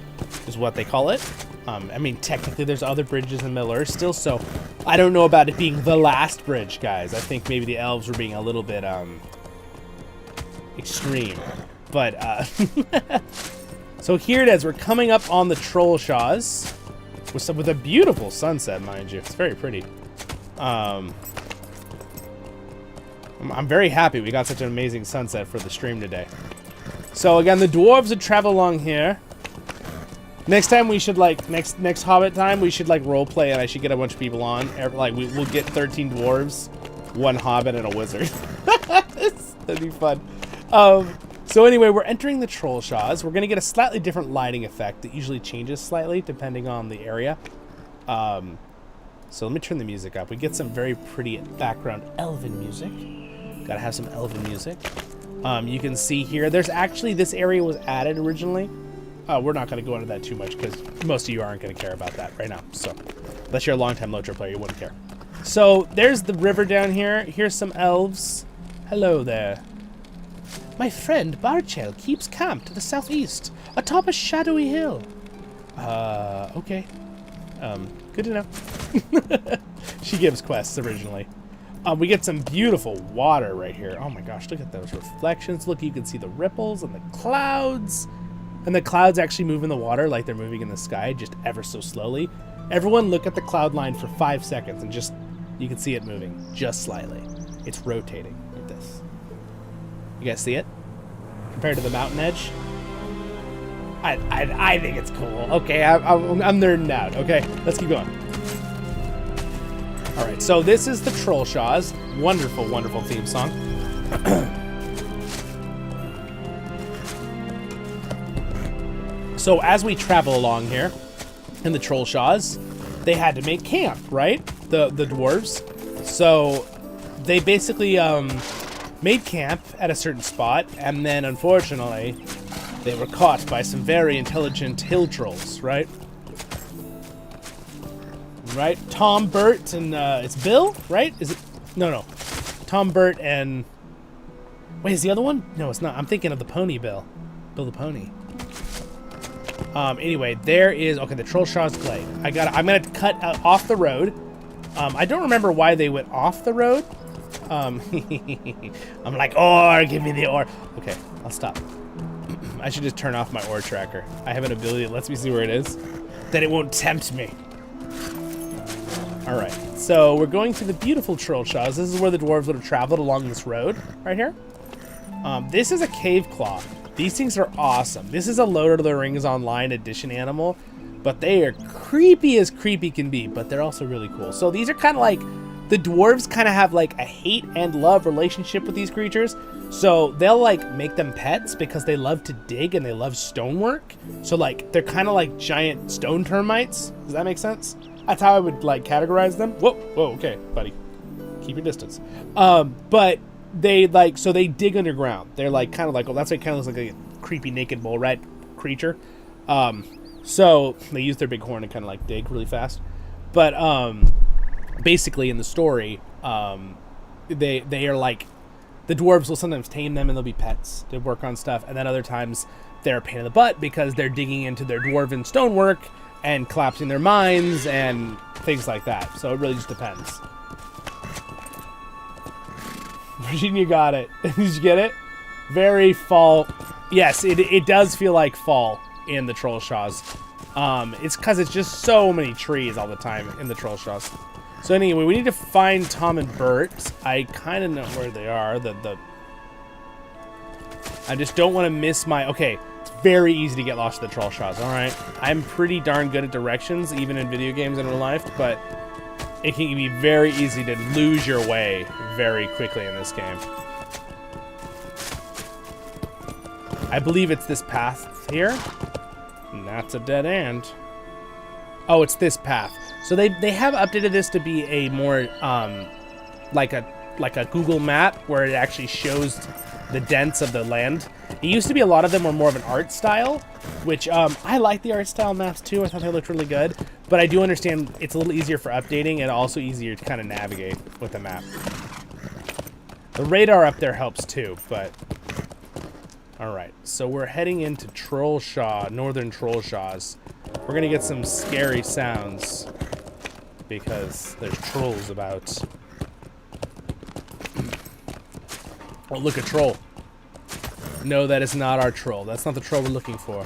is what they call it. I mean, technically there's other bridges in Middle Earth still, so I don't know about it being the last bridge, guys. I think maybe the elves were being a little bit extreme. But so here it is. We're coming up on the Trollshaws with a beautiful sunset, mind you. It's very pretty. I'm very happy we got such an amazing sunset for the stream today. So again, the dwarves would travel along here. Next time we should next Hobbit time we should role play, and I should get a bunch of people on. We'll get 13 dwarves, 1 hobbit, and a wizard. That'd be fun. So anyway, we're entering the Trollshaws. We're gonna get a slightly different lighting effect that usually changes slightly depending on the area. So let me turn the music up. We get some very pretty background elven music. Gotta have some elven music. You can see here, there's actually, this area was added originally. We're not going to go into that too much because most of you aren't going to care about that right now. So, unless you're a longtime LOTRO player, you wouldn't care. So, there's the river down here. Here's some elves. Hello there. My friend Barchel keeps camp to the southeast, atop a shadowy hill. Okay. Good to know. She gives quests originally. We get some beautiful water right here. Oh my gosh, look at those reflections. Look, you can see the ripples and the clouds. And the clouds actually move in the water like they're moving in the sky, just ever so slowly. Everyone look at the cloud line for 5 seconds and just, you can see it moving just slightly. It's rotating like this. You guys see it? Compared to the mountain edge? I think it's cool. Okay, I'm nerding out. Okay, let's keep going. All right, so this is the Trollshaws. Wonderful, wonderful theme song. So as we travel along here in the Trollshaws, they had to make camp, right? The dwarves. So they basically made camp at a certain spot, and then unfortunately they were caught by some very intelligent hill trolls, right? Right? Tom, Bert, and it's Bill, right? Is it? No. Tom, Bert, and wait, is the other one? No, it's not. I'm thinking of the pony Bill. Bill the pony. Anyway, there is, okay, the Trollshaws Glade. I'm gonna cut off the road. I don't remember why they went off the road. I'm like, ore, give me the ore. Okay, I'll stop. I should just turn off my ore tracker. I have an ability that lets me see where it is. Then it won't tempt me. All right, so we're going to the beautiful Trollshaws. This is where the dwarves would have traveled along this road right here. This is a cave claw. These things are awesome. This is a Lord of the Rings Online edition animal, but they are creepy as creepy can be, but they're also really cool. So these are kind of like, the dwarves kind of have like a hate and love relationship with these creatures. So they'll like make them pets because they love to dig and they love stonework. So like, they're kind of like giant stone termites. Does that make sense? That's how I would like categorize them. Whoa, okay, buddy. Keep your distance. But they like, so they dig underground. They're like kind of like, well, that's why it kind of looks like a creepy naked mole rat creature. So they use their big horn to kind of like dig really fast. But basically in the story, they are like, the dwarves will sometimes tame them and they'll be pets to work on stuff, and then other times they're a pain in the butt because they're digging into their dwarven stonework and collapsing their mines and things like that. So it really just depends. Virginia got it. Did you get it? Very fall. Yes, it does feel like fall in the Trollshaws. It's because it's just so many trees all the time in the Trollshaws. So anyway, we need to find Tom and Bert. I kind of know where they are. I just don't want to miss my... Okay, it's very easy to get lost in the Trollshaws, all right? I'm pretty darn good at directions, even in video games and in real life, but it can be very easy to lose your way very quickly in this game. I believe it's this path here. And that's a dead end. Oh, it's this path. So they have updated this to be a more like a Google map where it actually shows the dents of the land. It used to be a lot of them were more of an art style, which I like the art style maps too. I thought they looked really good, but I do understand it's a little easier for updating and also easier to kind of navigate with the map. The radar up there helps too, but all right. So we're heading into Trollshaw, northern Trollshaws. We're gonna get some scary sounds because there's trolls about. Oh, look, a troll. No, that is not our troll. That's not the troll we're looking for.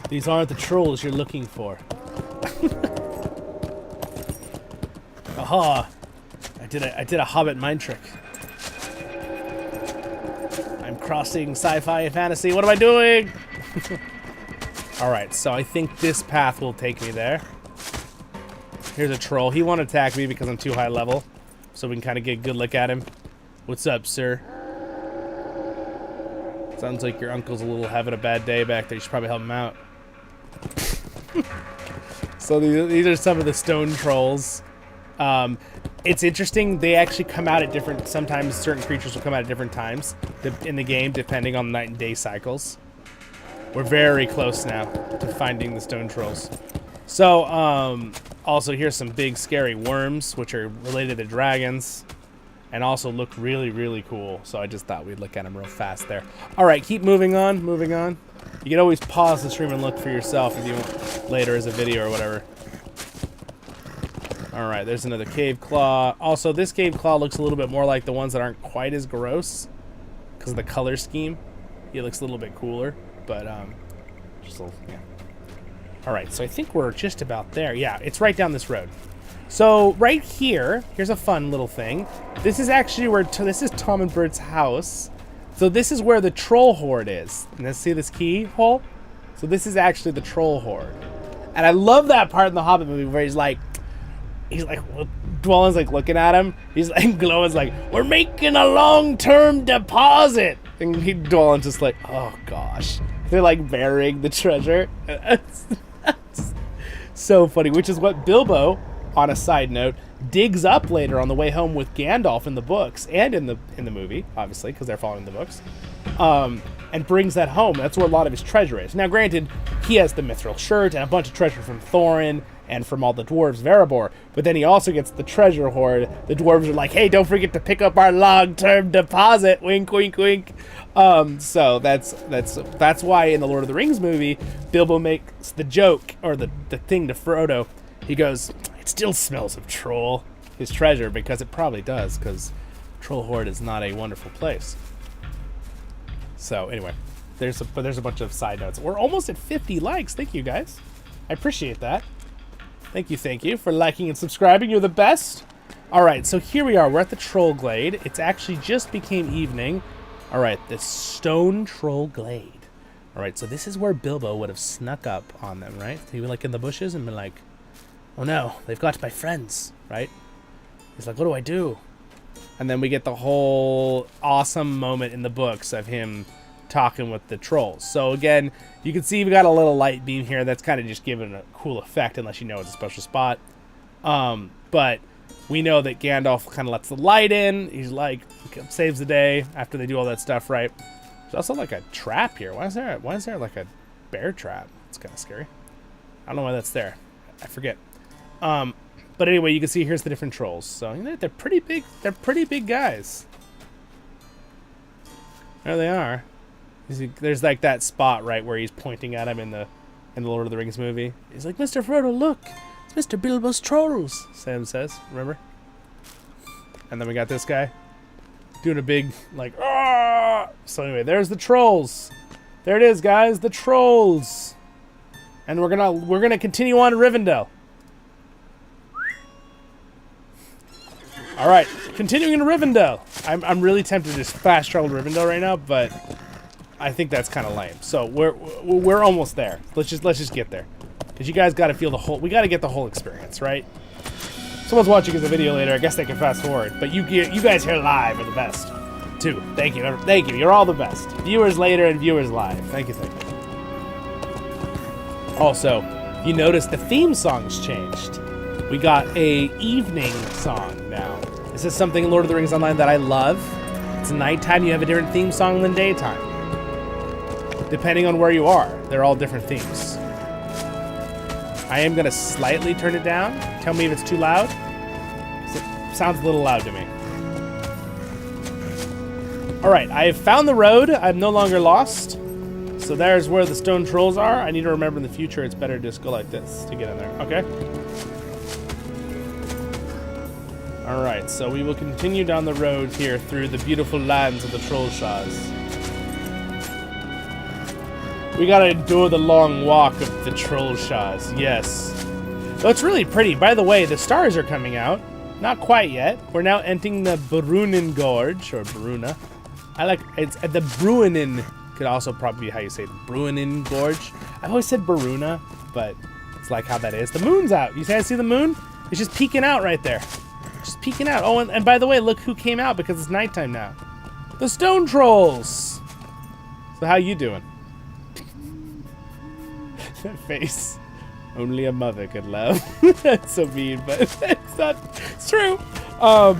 These aren't the trolls you're looking for. Aha! I did a Hobbit mind trick. I'm crossing sci-fi and fantasy. What am I doing? Alright, so I think this path will take me there. Here's a troll. He won't attack me because I'm too high level. So we can kind of get a good look at him. What's up, sir? Sounds like your uncle's a little having a bad day back there. You should probably help him out. So these are some of the stone trolls. It's interesting. They actually come out at different... Sometimes certain creatures will come out at different times in the game, depending on night and day cycles. We're very close now to finding the stone trolls. So, also here's some big scary worms, which are related to dragons. And also look really, really cool. So I just thought we'd look at them real fast there. All right, keep moving on, moving on. You can always pause the stream and look for yourself if you want later as a video or whatever. All right, there's another cave claw. Also, this cave claw looks a little bit more like the ones that aren't quite as gross because of the color scheme. It looks a little bit cooler, but just a little, yeah. All right, so I think we're just about there. Yeah, it's right down this road. So right here, here's a fun little thing. This is actually where this is Tom and Bert's house. So this is where the troll horde is. And let's see this keyhole. So this is actually the troll horde. And I love that part in the Hobbit movie where he's like, Dwellin's like looking at him. He's like, Glowin's like, we're making a long-term deposit. And Dwellin's just like, oh gosh. They're like burying the treasure. It's so funny, which is what Bilbo, on a side note, digs up later on the way home with Gandalf in the books and in the movie, obviously, because they're following the books, and brings that home. That's where a lot of his treasure is. Now, granted, he has the mithril shirt and a bunch of treasure from Thorin and from all the dwarves of Erebor, but then he also gets the treasure hoard. The dwarves are like, hey, don't forget to pick up our long-term deposit, wink, wink, wink. So that's why in the Lord of the Rings movie, Bilbo makes the joke, or the thing to Frodo. He goes, it still smells of troll, his treasure, because it probably does, because Troll Horde is not a wonderful place. So anyway, there's a bunch of side notes. We're almost at 50 likes. Thank you, guys. I appreciate that. Thank you for liking and subscribing. You're the best. All right, so here we are. We're at the Troll Glade. It's actually just became evening. All right, the Stone Troll Glade. All right, so this is where Bilbo would have snuck up on them, right? He would like in the bushes and been like, oh no, they've got my friends, right? He's like, what do I do? And then we get the whole awesome moment in the books of him talking with the trolls. So again, you can see we got a little light beam here. That's kind of just giving a cool effect, unless you know it's a special spot. But we know that Gandalf kind of lets the light in. He's like, saves the day after they do all that stuff, right? There's also like a trap here. Why is there like a bear trap? It's kind of scary. I don't know why that's there. I forget. But anyway, you can see here's the different trolls. So you know, they're pretty big. They're pretty big guys. There they are. There's like that spot right where he's pointing at him in the Lord of the Rings movie. He's like, Mr. Frodo, look, it's Mr. Bilbo's trolls. Sam says, remember? And then we got this guy doing a big like, ah! So anyway, there's the trolls. There it is, guys, the trolls. And we're gonna continue on to Rivendell. All right, continuing to Rivendell. I'm really tempted to just fast travel to Rivendell right now, but I think that's kind of lame. So we're almost there. Let's just get there, because you guys got to feel the whole. We got to get the whole experience, right? Someone's watching as a video later. I guess they can fast forward, but you guys here live are the best, too. Thank you, thank you. You're all the best. Viewers later and viewers live. Thank you, thank you. Also, you notice the theme song's changed. We got a evening song now. This is something in Lord of the Rings Online that I love. It's nighttime, you have a different theme song than daytime. Depending on where you are, they're all different themes. I am gonna slightly turn it down. Tell me if it's too loud. It sounds a little loud to me. All right, I have found the road. I'm no longer lost. So there's where the stone trolls are. I need to remember in the future it's better to just go like this to get in there, okay? All right, so we will continue down the road here through the beautiful lands of the Trollshaws. We gotta endure the long walk of the Trollshaws, yes. Oh, it's really pretty. By the way, the stars are coming out. Not quite yet. We're now entering the Bruinen Gorge, or Bruna. It's the Bruinen, could also probably be how you say it, Bruinen Gorge. I've always said Baruna, but it's like how that is. The moon's out. You guys see the moon? It's just peeking out right there. Just peeking out. Oh, and by the way, look who came out because it's nighttime now. The stone trolls. So how you doing? That face. Only a mother could love. That's so mean, but it's not. It's true. All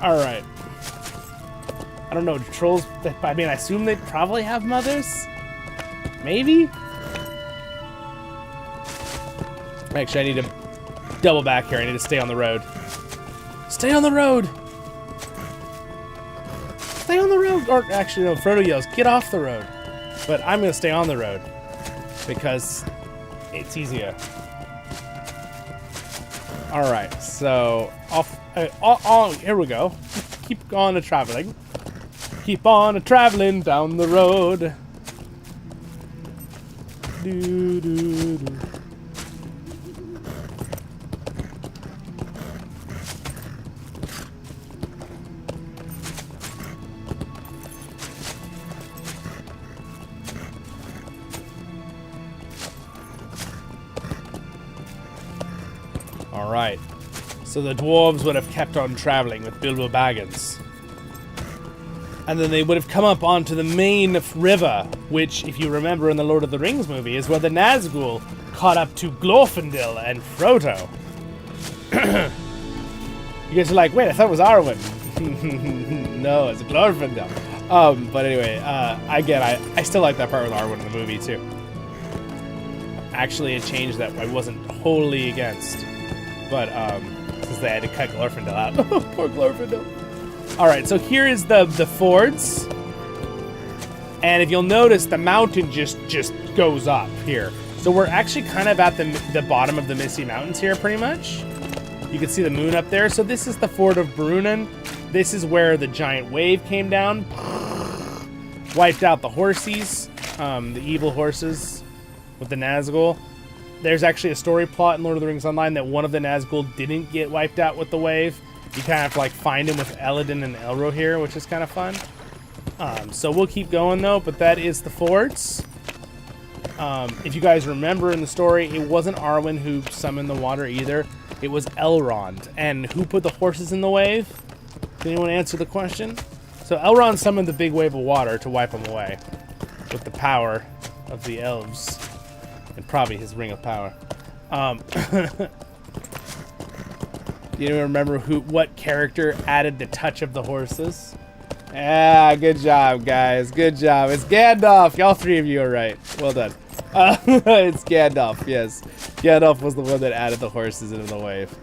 right. I don't know. Do trolls? I mean, I assume they probably have mothers. Maybe. Actually, I need to double back here. I need to stay on the road. Stay on the road. Stay on the road. Or actually, no. Frodo yells, "Get off the road!" But I'm gonna stay on the road because it's easier. All right. So off. Here we go. Keep on traveling. Keep on traveling down the road. Do, do, do. All right. So the dwarves would have kept on traveling with Bilbo Baggins. And then they would have come up onto the main river, which, if you remember in the Lord of the Rings movie, is where the Nazgul caught up to Glorfindel and Frodo. You guys are like, wait, I thought it was Arwen. No, it's Glorfindel. But anyway, I still like that part with Arwen in the movie, too. Actually, a change that I wasn't wholly against. But, since they had to cut Glorfindel out. Poor Glorfindel. Alright, so here is the fords. And if you'll notice, the mountain just goes up here. So we're actually kind of at the bottom of the Misty Mountains here, pretty much. You can see the moon up there. So this is the ford of Bruinen. This is where the giant wave came down. Wiped out the horsies, the evil horses with the Nazgul. There's actually a story plot in Lord of the Rings Online that one of the Nazgul didn't get wiped out with the wave. You kind of have to like find him with Eladin and Elro here, which is kind of fun. So we'll keep going though, but that is the fords. If you guys remember in the story, it wasn't Arwen who summoned the water either. It was Elrond. And who put the horses in the wave? Can anyone answer the question? So Elrond summoned the big wave of water to wipe them away with the power of the elves and probably his ring of power. Do you remember what character added the touch of the horses? Yeah, good job, guys. Good job. It's Gandalf. All three of you are right. Well done. It's Gandalf, yes. Gandalf was the one that added the horses into the wave.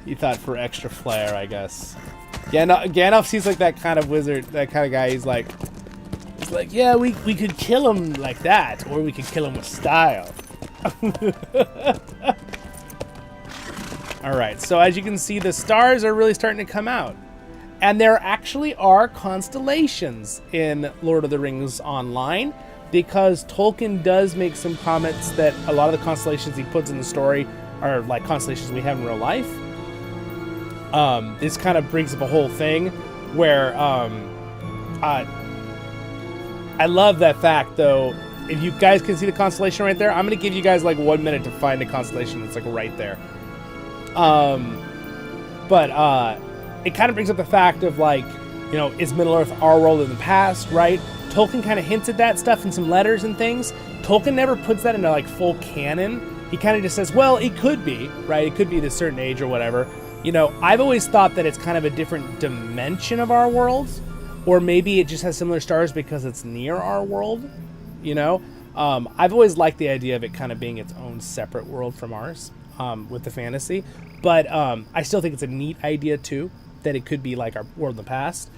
He thought for extra flair, I guess. Gandalf seems like that kind of wizard, that kind of guy. He's like, yeah, we could kill him like that, or we could kill him with style. Alright, so as you can see, the stars are really starting to come out. And there actually are constellations in Lord of the Rings Online. because Tolkien does make some comments that a lot of the constellations he puts in the story are like constellations we have in real life. This kind of brings up a whole thing where I love that fact, though. If you guys can see the constellation right there, I'm going to give you guys like 1 minute to find a constellation that's like right there. But it kind of brings up the fact of like, you know, is Middle-earth our world in the past, right? Tolkien kind of hints at that stuff in some letters and things. Tolkien never puts that into like full canon. He kind of just says, well, it could be, right? It could be this certain age or whatever. You know, I've always thought that it's kind of a different dimension of our world, or maybe it just has similar stars because it's near our world, you know? I've always liked the idea of it kind of being its own separate world from ours, with the fantasy. But I still think it's a neat idea, too, that it could be like our world in the past.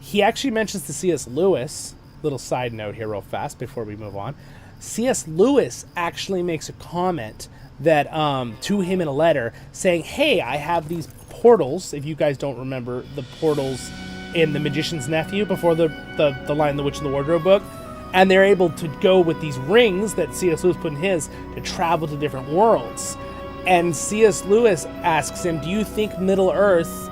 He actually mentions to C.S. Lewis, little side note here real fast before we move on. C.S. Lewis actually makes a comment that to him in a letter saying, hey, I have these portals. If you guys don't remember the portals in The Magician's Nephew before the Lion, the Witch, and the Wardrobe book, and they're able to go with these rings that C.S. Lewis put in his to travel to different worlds. And C.S. Lewis asks him, do you think Middle-earth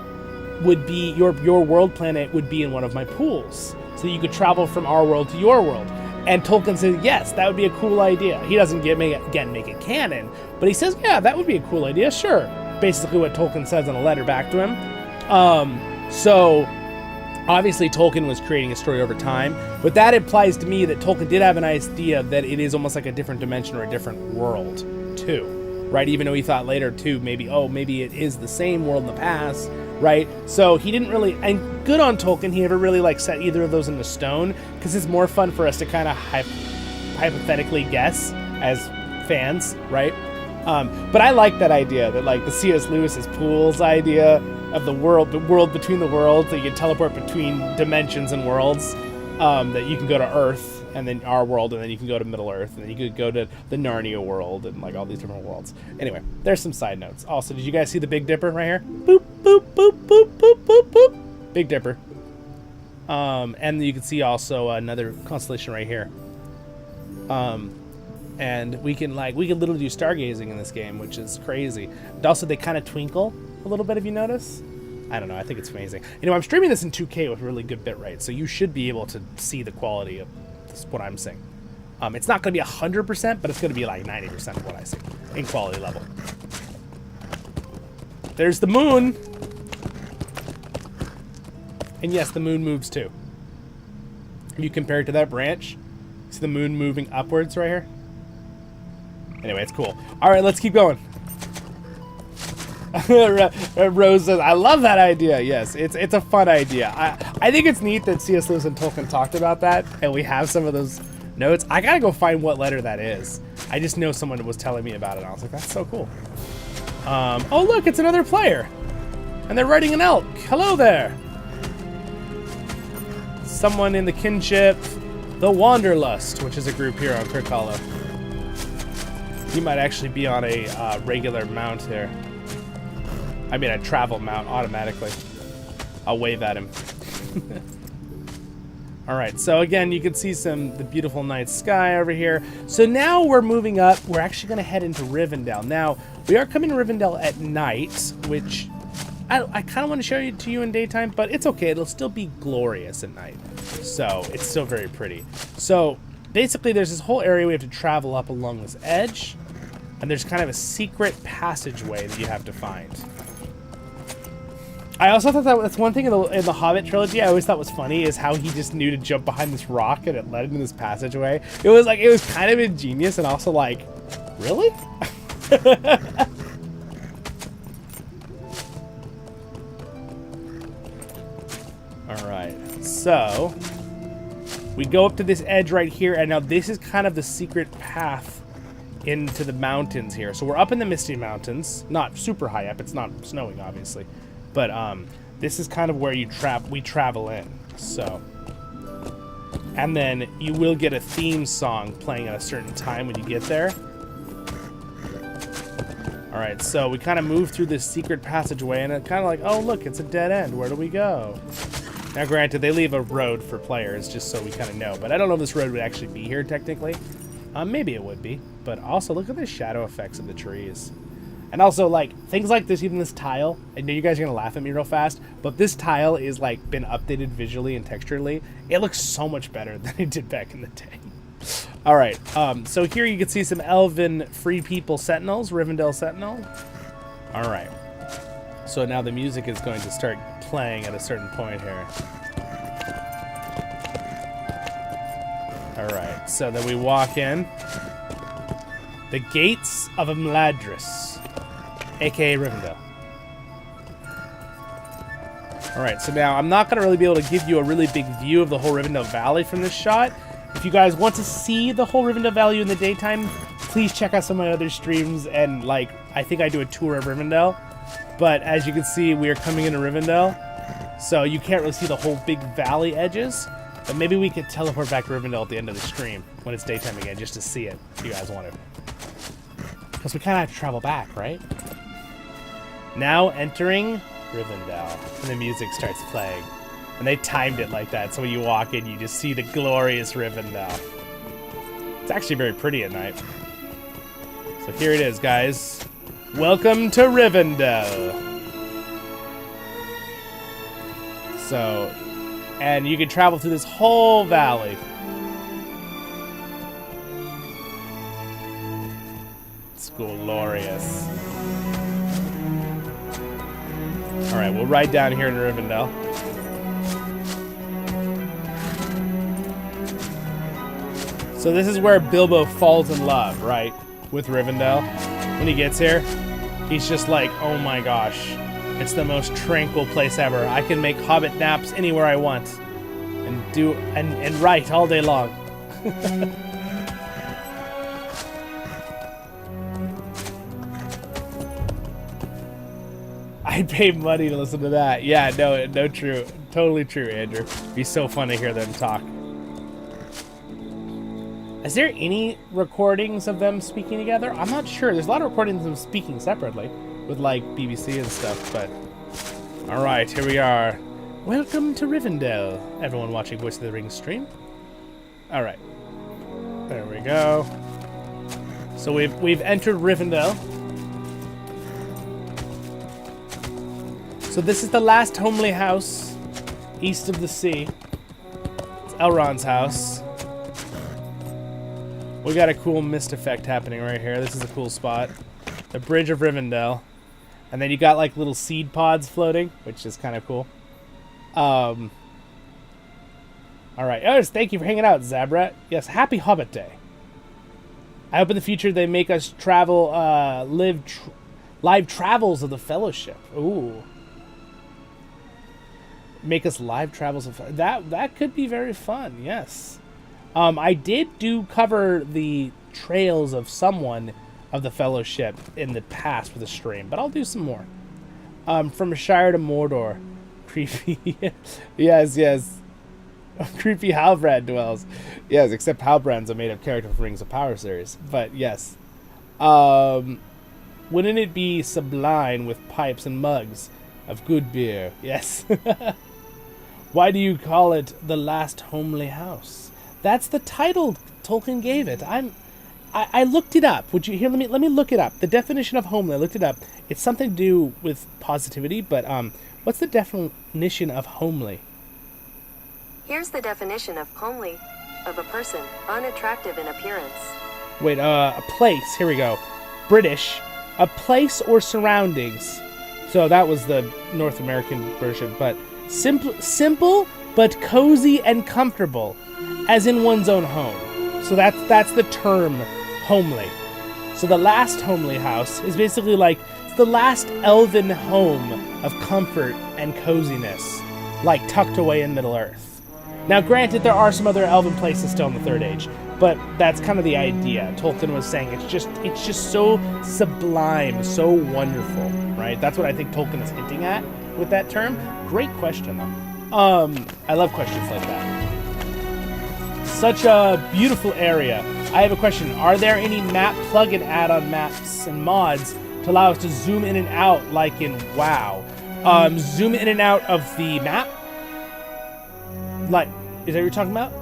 would be, your world planet would be in one of my pools, so you could travel from our world to your world? And Tolkien says, yes, that would be a cool idea. He doesn't make it canon, but he says, yeah, that would be a cool idea, sure. Basically what Tolkien says in a letter back to him. So obviously Tolkien was creating a story over time, but that implies to me that Tolkien did have an idea that it is almost like a different dimension or a different world too, right? Even though he thought later too, maybe it is the same world in the past, right? So he didn't really, and good on Tolkien, he never really like set either of those into stone, because it's more fun for us to kind of hypothetically guess as fans, right? But I like that idea, that like the C.S. Lewis's pools idea of the world between the worlds, that you can teleport between dimensions and worlds, that you can go to Earth and then our world, and then you can go to Middle Earth, and then you could go to the Narnia world, and like all these different worlds. Anyway, there's some side notes. Also, did you guys see the Big Dipper right here? Boop, boop, boop, boop, boop, boop, boop. Big Dipper. And you can see also another constellation right here. And we can literally do stargazing in this game, which is crazy. And also, they kind of twinkle a little bit, if you notice. I don't know, I think it's amazing. You know, I'm streaming this in 2K with really good bitrate, so you should be able to see the quality of what I'm saying. It's not going to be 100%, but it's going to be like 90% of what I see in quality level. There's the moon. And yes, the moon moves too. You compare it to that branch. See the moon moving upwards right here? Anyway, it's cool. All right, let's keep going. Rose says, I love that idea. Yes, it's a fun idea. I think it's neat that C.S. Lewis and Tolkien talked about that, and we have some of those notes. I gotta go find what letter that is. I just know someone was telling me about it, and I was like, that's so cool. Oh, look, it's another player. And they're riding an elk. Hello there. Someone in the Kinship, the Wanderlust, which is a group here on Crick Hollow. He might actually be on a regular mount here. I mean, a travel mount automatically. I'll wave at him. All right, so again, you can see the beautiful night sky over here. So now we're moving up. We're actually going to head into Rivendell. Now, we are coming to Rivendell at night, which I kind of want to show it to you in daytime, but it's okay. It'll still be glorious at night. So it's still very pretty. So basically, there's this whole area we have to travel up along this edge, and there's kind of a secret passageway that you have to find. I also thought that's one thing in the Hobbit trilogy I always thought was funny, is how he just knew to jump behind this rock and it led into this passageway. It was kind of ingenious and also like, really? All right, so we go up to this edge right here, and now this is kind of the secret path into the mountains here. So we're up in the Misty Mountains, not super high up. It's not snowing, obviously. But this is kind of where we travel in. So, and then you will get a theme song playing at a certain time when you get there. All right, so we kind of move through this secret passageway, and it's kind of like, oh look, it's a dead end. Where do we go? Now, granted, they leave a road for players just so we kind of know, but I don't know if this road would actually be here technically. Maybe it would be, but also look at the shadow effects of the trees. And also, like, things like this, even this tile, I know you guys are going to laugh at me real fast, but this tile is, like, been updated visually and texturally. It looks so much better than it did back in the day. All right, so here you can see some Elven Free People Sentinels, Rivendell Sentinel. All right, so now the music is going to start playing at a certain point here. All right, so then we walk in. The Gates of Imladris, a.k.a. Rivendell. All right, so now I'm not going to really be able to give you a really big view of the whole Rivendell Valley from this shot. If you guys want to see the whole Rivendell Valley in the daytime, please check out some of my other streams, and, like, I think I do a tour of Rivendell. But as you can see, we are coming into Rivendell, so you can't really see the whole big valley edges. But maybe we could teleport back to Rivendell at the end of the stream when it's daytime again, just to see it, if you guys want to. Because we kind of have to travel back, right? Now entering Rivendell, and the music starts playing. And they timed it like that, so when you walk in, you just see the glorious Rivendell. It's actually very pretty at night. So here it is, guys. Welcome to Rivendell. So, and you can travel through this whole valley. It's glorious. All right, we'll ride down here in Rivendell. So this is where Bilbo falls in love, right? With Rivendell. When he gets here, he's just like, oh my gosh, it's the most tranquil place ever. I can make hobbit naps anywhere I want. And do and write all day long. I'd pay money to listen to that. Yeah, no, true. Totally true, Andrew. It'd be so fun to hear them talk. Is there any recordings of them speaking together? I'm not sure. There's a lot of recordings of them speaking separately with, like, BBC and stuff, but... Alright, here we are. Welcome to Rivendell, everyone watching Voice of the Rings stream. Alright. There we go. So we've entered Rivendell. So this is the last homely house east of the sea. It's Elrond's house. We got a cool mist effect happening right here. This is a cool spot. The Bridge of Rivendell. And then you got like little seed pods floating, which is kind of cool. Alright. Yes, thank you for hanging out, Zabrat. Yes, happy Hobbit Day. I hope in the future they make us travel, live travels of the Fellowship. Ooh. Make us live travels of... That could be very fun, yes. I did cover the trails of someone of the Fellowship in the past with a stream, but I'll do some more. From Shire to Mordor. Creepy. yes. Creepy Halbrand dwells. Yes, except Halbrand's a made-up character from Rings of Power series. But yes. Wouldn't it be sublime with pipes and mugs of good beer? Yes. Why do you call it the last homely house? That's the title Tolkien gave it. I looked it up. Would you hear? Let me look it up. The definition of homely. I looked it up. It's something to do with positivity, but what's the definition of homely? Here's the definition of homely: of a person unattractive in appearance. Wait, a place. Here we go. British, a place or surroundings. So that was the North American version, but simple but cozy and comfortable, as in one's own home. So that's the term homely. So the last homely house is basically like the last elven home of comfort and coziness, like tucked away in Middle-earth. Now granted, there are some other elven places still in the Third Age, but that's kind of the idea. Tolkien was saying it's just so sublime, so wonderful, right? That's what I think Tolkien is hinting at with that term. Great question, though. I love questions like that. Such a beautiful area. I have a question. Are there any map plugin add-on maps and mods to allow us to zoom in and out like in WoW? Zoom in and out of the map? Like, is that what you're talking about?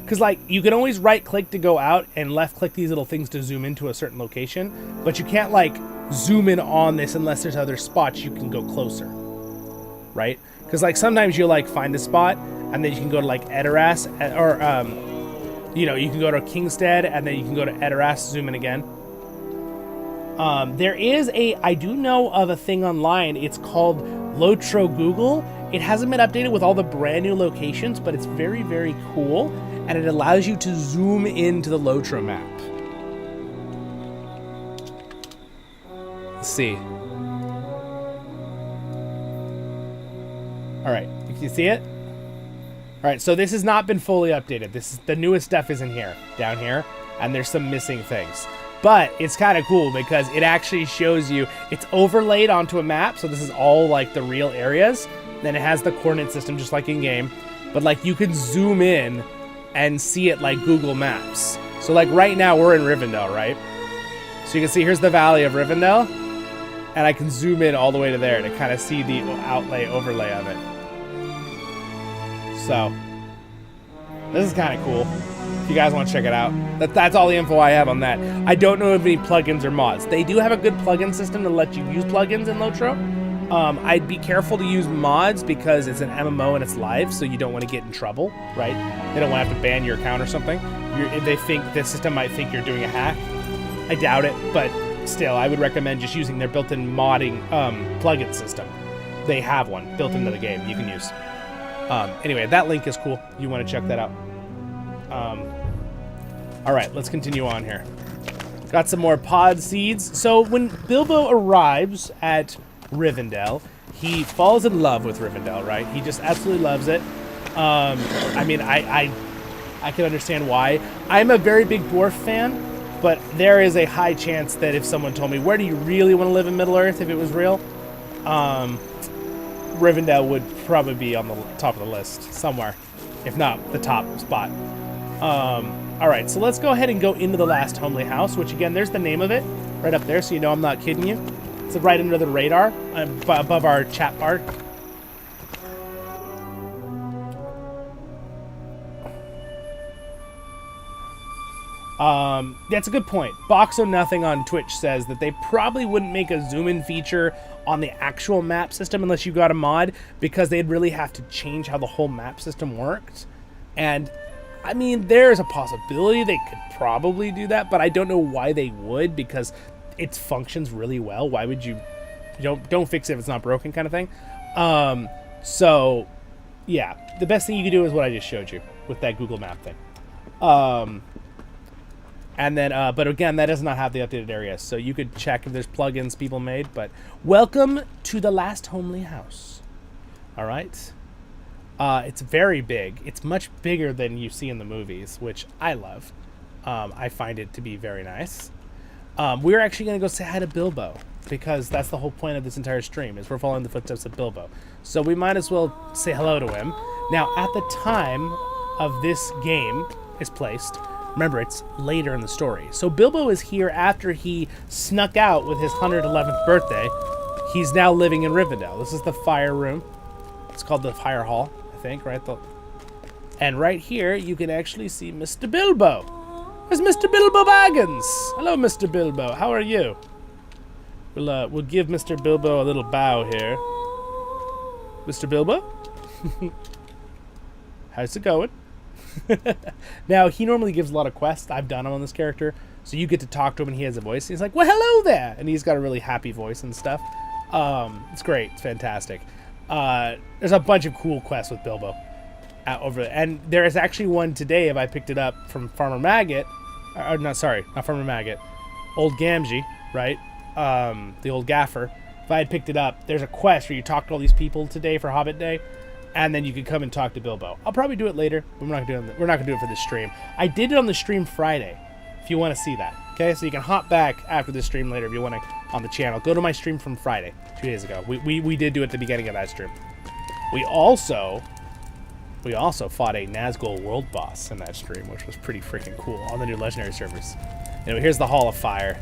Because, like, you can always right-click to go out and left-click these little things to zoom into a certain location, but you can't, like, zoom in on this unless there's other spots you can go closer, right? Because, like, sometimes you'll, like, find a spot, and then you can go to, like, Edoras, or, you know, you can go to Kingstead, and then you can go to Edoras, zoom in again. There is I do know of a thing online, it's called LOTRO Google. It hasn't been updated with all the brand new locations, but it's very, very cool, and it allows you to zoom into the LOTRO map. Let's see. Alright, you can see it? Alright, so this has not been fully updated. This is the newest stuff is in here, down here, and there's some missing things. But it's kind of cool because it actually shows you, it's overlaid onto a map, so this is all like the real areas. Then it has the coordinate system just like in game, but like you can zoom in and see it like Google Maps. So like right now we're in Rivendell, right? So you can see here's the Valley of Rivendell, and I can zoom in all the way to there to kind of see the overlay of it. So this is kind of cool. If you guys want to check it out, that's all the info I have on that. I don't know of any plugins or mods. They do have a good plugin system to let you use plugins in LOTRO. I'd be careful to use mods because it's an MMO and it's live, so you don't want to get in trouble, right? They don't want to have to ban your account or something. They think the system might think you're doing a hack. I doubt it, but still, I would recommend just using their built-in modding plugin system. They have one built into the game you can use. Anyway, that link is cool. You want to check that out. All right, let's continue on here. Got some more pod seeds. So when Bilbo arrives at Rivendell, he falls in love with Rivendell, right? He just absolutely loves it. I mean, I can understand why. I'm a very big dwarf fan, but there is a high chance that if someone told me, where do you really want to live in Middle-earth if it was real? Rivendell would probably be on the top of the list somewhere, if not the top spot. All right, so let's go ahead and go into the last homely house, which again, there's the name of it right up there, so you know I'm not kidding you. It's right under the radar, above our chat bar. That's a good point. Boxo Nothing on Twitch says that they probably wouldn't make a zoom-in feature on the actual map system unless you got a mod, because they'd really have to change how the whole map system worked. And I mean, there's a possibility they could probably do that, but I don't know why they would, because it functions really well. Why would you don't fix it if it's not broken, kind of thing. So yeah, the best thing you can do is what I just showed you with that Google Map thing. And then, but again, that does not have the updated areas, so you could check if there's plugins people made. But welcome to the last homely house. All right. It's very big. It's much bigger than you see in the movies, which I love. I find it to be very nice. We're actually going to go say hi to Bilbo, because that's the whole point of this entire stream, is we're following the footsteps of Bilbo. So we might as well say hello to him. Now, at the time of this game is placed, remember, it's later in the story. So Bilbo is here after he snuck out with his 111th birthday. He's now living in Rivendell. This is the fire room. It's called the fire hall, I think, right? And right here, you can actually see Mr. Bilbo. There's Mr. Bilbo Baggins. Hello, Mr. Bilbo. How are you? We'll give Mr. Bilbo a little bow here. Mr. Bilbo? How's it going? Now, he normally gives a lot of quests. I've done them on this character. So you get to talk to him and he has a voice. He's like, well, hello there. And he's got a really happy voice and stuff. It's great. It's fantastic. There's a bunch of cool quests with Bilbo over there. And there is actually one today, if I picked it up, from Farmer Maggot. Not Farmer Maggot. Old Gamgee, right? The old gaffer. If I had picked it up, there's a quest where you talk to all these people today for Hobbit Day. And then you can come and talk to Bilbo. I'll probably do it later, but we're not going to do it for this stream. I did it on the stream Friday, if you want to see that. Okay, so you can hop back after the stream later if you want to on the channel. Go to my stream from Friday, 2 days ago. We did do it at the beginning of that stream. We also fought a Nazgul world boss in that stream, which was pretty freaking cool on the new legendary servers. Anyway, here's the Hall of Fire.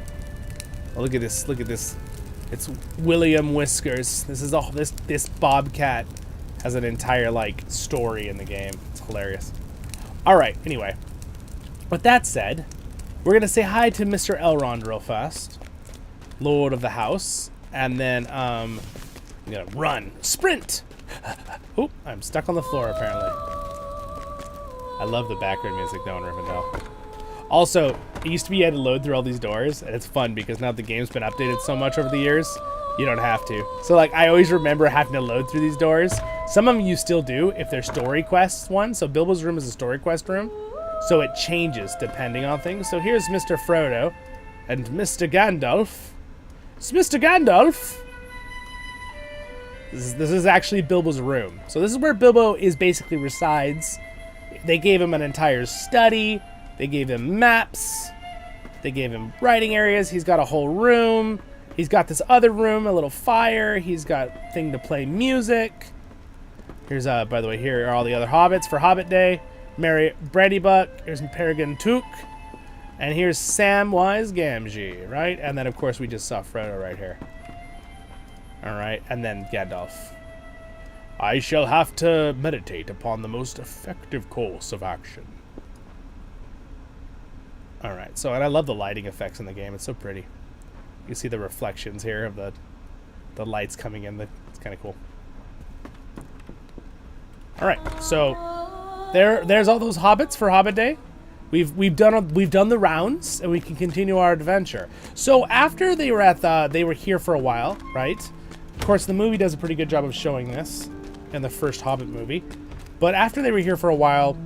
Oh, look at this It's William Whiskers. This bobcat has an entire like story in the game. It's hilarious. All right. Anyway, with that said, we're gonna say hi to Mr. Elrond real fast, Lord of the House, and then I'm gonna run, sprint. Oh, I'm stuck on the floor apparently. I love the background music though in Rivendell. Also, it used to be you had to load through all these doors, and it's fun because now the game's been updated so much over the years, you don't have to. So like, I always remember having to load through these doors. Some of them you still do if they're story quests ones. So Bilbo's room is a story quest room, so it changes depending on things. So here's Mr. Frodo and Mr. Gandalf. It's Mr. Gandalf. This is actually Bilbo's room. So this is where Bilbo basically resides. They gave him an entire study. They gave him maps. They gave him writing areas. He's got a whole room. He's got this other room, a little fire. He's got a thing to play music. Here's, by the way, here are all the other hobbits for Hobbit Day. Merry Bradybuck. Here's Peregrine Took. And here's Samwise Gamgee, right? And then, of course, we just saw Frodo right here. All right, and then Gandalf. I shall have to meditate upon the most effective course of action. All right, so, and I love the lighting effects in the game. It's so pretty. You see the reflections here of the lights coming in. It's kind of cool. All right, so there's all those hobbits for Hobbit Day. We've done the rounds, and we can continue our adventure. So after they were here for a while, right? Of course, the movie does a pretty good job of showing this in the first Hobbit movie. But after they were here for a while,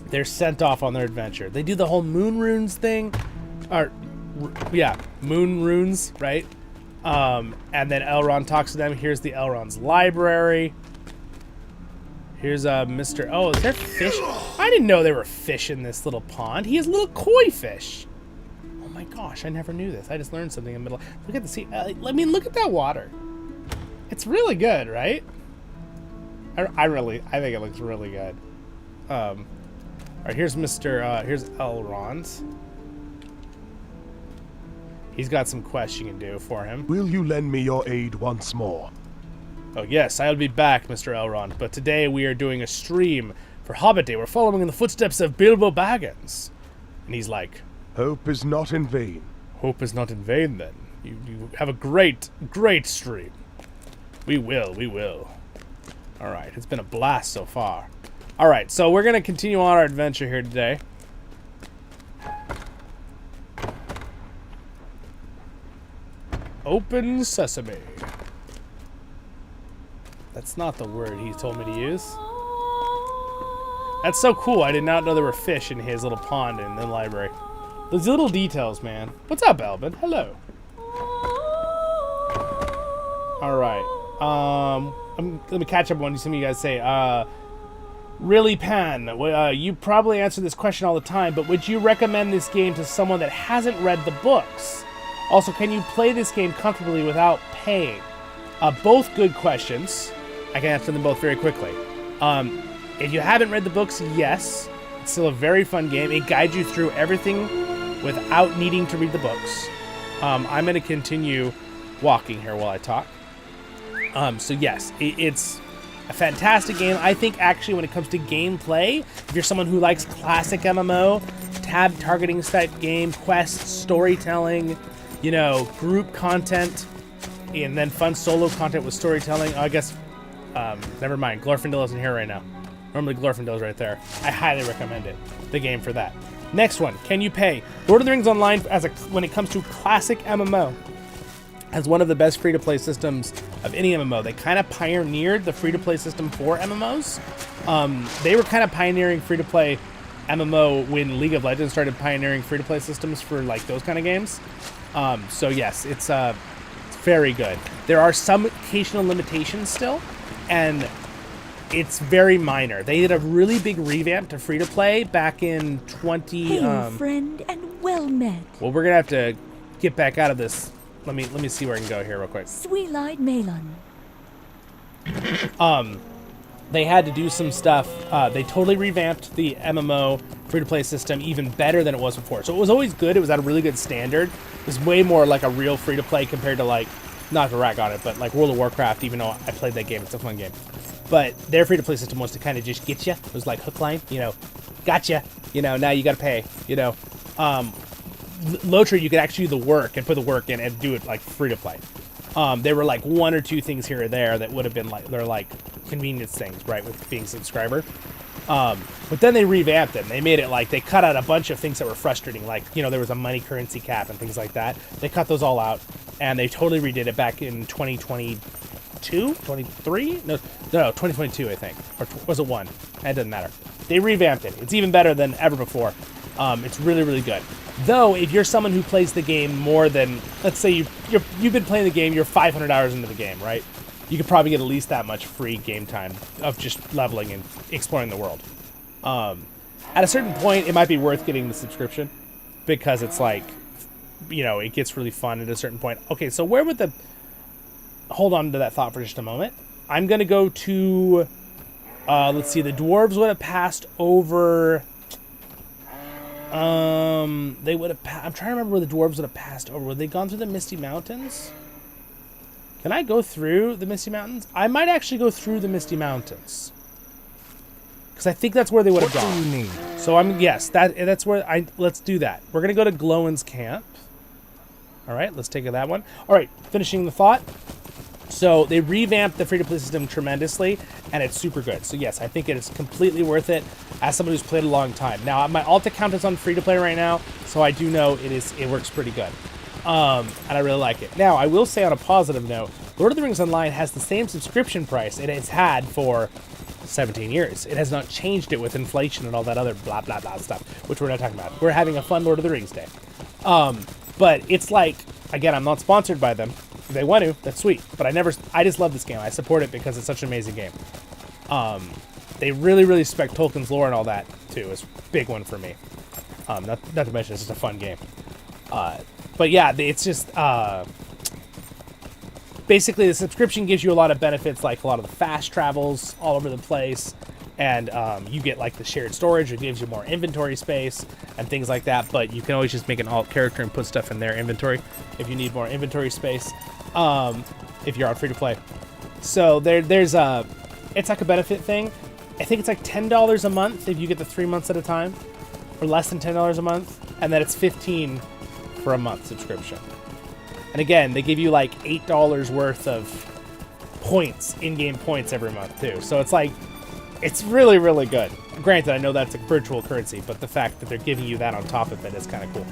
they're sent off on their adventure. They do the whole moon runes thing, moon runes, right? And then Elrond talks to them. Here's the Elrond's library. Here's Mr. Oh, is there fish? I didn't know there were fish in this little pond. He has little koi fish. Oh my gosh, I never knew this. I just learned something in the middle. Look at the sea. I mean, look at that water. It's really good, right? I think it looks really good. All right, here's here's Elrond. He's got some quests you can do for him. Will you lend me your aid once more? Oh yes, I'll be back, Mr. Elrond, but today we are doing a stream for Hobbit Day. We're following in the footsteps of Bilbo Baggins. And he's like, Hope is not in vain. Hope is not in vain, then. You have a great stream. We will. All right, it's been a blast so far. All right, so we're going to continue on our adventure here today. Open sesame. That's not the word he told me to use. That's so cool. I did not know there were fish in his little pond in the library. Those little details, man. What's up, Elvin? Hello. All right. Let me catch up on some of you guys say. Really, Pan, you probably answer this question all the time, but would you recommend this game to someone that hasn't read the books? Also, can you play this game comfortably without paying? Both good questions. I can answer them both very quickly. If you haven't read the books, yes. It's still a very fun game. It guides you through everything without needing to read the books. I'm going to continue walking here while I talk. So yes, it's a fantastic game. I think actually when it comes to gameplay, if you're someone who likes classic MMO, tab targeting type game, quests, storytelling, you know, group content, and then fun solo content with storytelling. Oh, I guess, never mind. Glorfindel isn't here right now. Normally Glorfindel's right there. I highly recommend it. The game for that. Next one, can you pay? Lord of the Rings Online, when it comes to classic MMO, has one of the best free-to-play systems of any MMO. They kind of pioneered the free-to-play system for MMOs. They were kind of pioneering free-to-play MMO when League of Legends started pioneering free-to-play systems for like those kind of games. So yes, it's very good. There are some occasional limitations still, and it's very minor. They did a really big revamp to free-to-play back in 20... Hail, friend, and well met. Well, we're going to have to get back out of this. Let me see where I can go here real quick. Sweet-eyed Malon. They had to do some stuff. They totally revamped the MMO free-to-play system even better than it was before. So it was always good. It was at a really good standard. It was way more like a real free-to-play compared to like not to rag on it, but like World of Warcraft, even though I played that game, it's a fun game. But their free-to-play system was to kind of just get you. It was like hook line, gotcha. Now you got to pay, LOTRO, you could actually do the work and put the work in and do it like free-to-play. There were like one or two things here or there that would have been like, they're like convenience things, right, with being a subscriber. But then they revamped it and they made it like, they cut out a bunch of things that were frustrating, like, there was a money currency cap and things like that. They cut those all out and they totally redid it back in 2022, 23? No, 2022, I think. Or was it 1? It doesn't matter. They revamped it. It's even better than ever before. It's really, really good. Though, if you're someone who plays the game more than, let's say you've been playing the game, you're 500 hours into the game, right? You could probably get at least that much free game time of just leveling and exploring the world. At a certain point, it might be worth getting the subscription because it's like, it gets really fun at a certain point. Okay, so where would hold on to that thought for just a moment. I'm going to go to, let's see, the dwarves would have passed over... they would have. I'm trying to remember where the dwarves would have passed over. Would they gone through the Misty Mountains? Can I go through the Misty Mountains? I might actually go through the Misty Mountains because I think that's where they would have gone. What do you need? So that's where let's do that. We're gonna go to Glowin's camp. All right, let's take that one. All right, finishing the thought. So they revamped the free-to-play system tremendously, and it's super good. So yes, I think it is completely worth it as someone who's played a long time. Now, my alt account is on free-to-play right now, so I do know it works pretty good. And I really like it. Now, I will say on a positive note, Lord of the Rings Online has the same subscription price it has had for 17 years. It has not changed it with inflation and all that other blah, blah, blah stuff, which we're not talking about. We're having a fun Lord of the Rings day. But it's like, again, I'm not sponsored by them. If they want to, that's sweet. But I just love this game. I support it because it's such an amazing game. They really, really respect Tolkien's lore and all that, too. It's a big one for me. Not to mention, it's just a fun game. But yeah, it's just... basically, the subscription gives you a lot of benefits, like a lot of the fast travels all over the place. And you get, like, the shared storage. It gives you more inventory space and things like that. But you can always just make an alt character and put stuff in their inventory if you need more inventory space. If you're on free-to-play. So there's it's like a benefit thing. I think it's like $10 a month if you get the 3 months at a time, or less than $10 a month, and then it's $15 for a month subscription. And again, they give you like $8 worth of points, in-game points every month too. So it's like, it's really, really good. Granted, I know that's a virtual currency, but the fact that they're giving you that on top of it is kind of cool.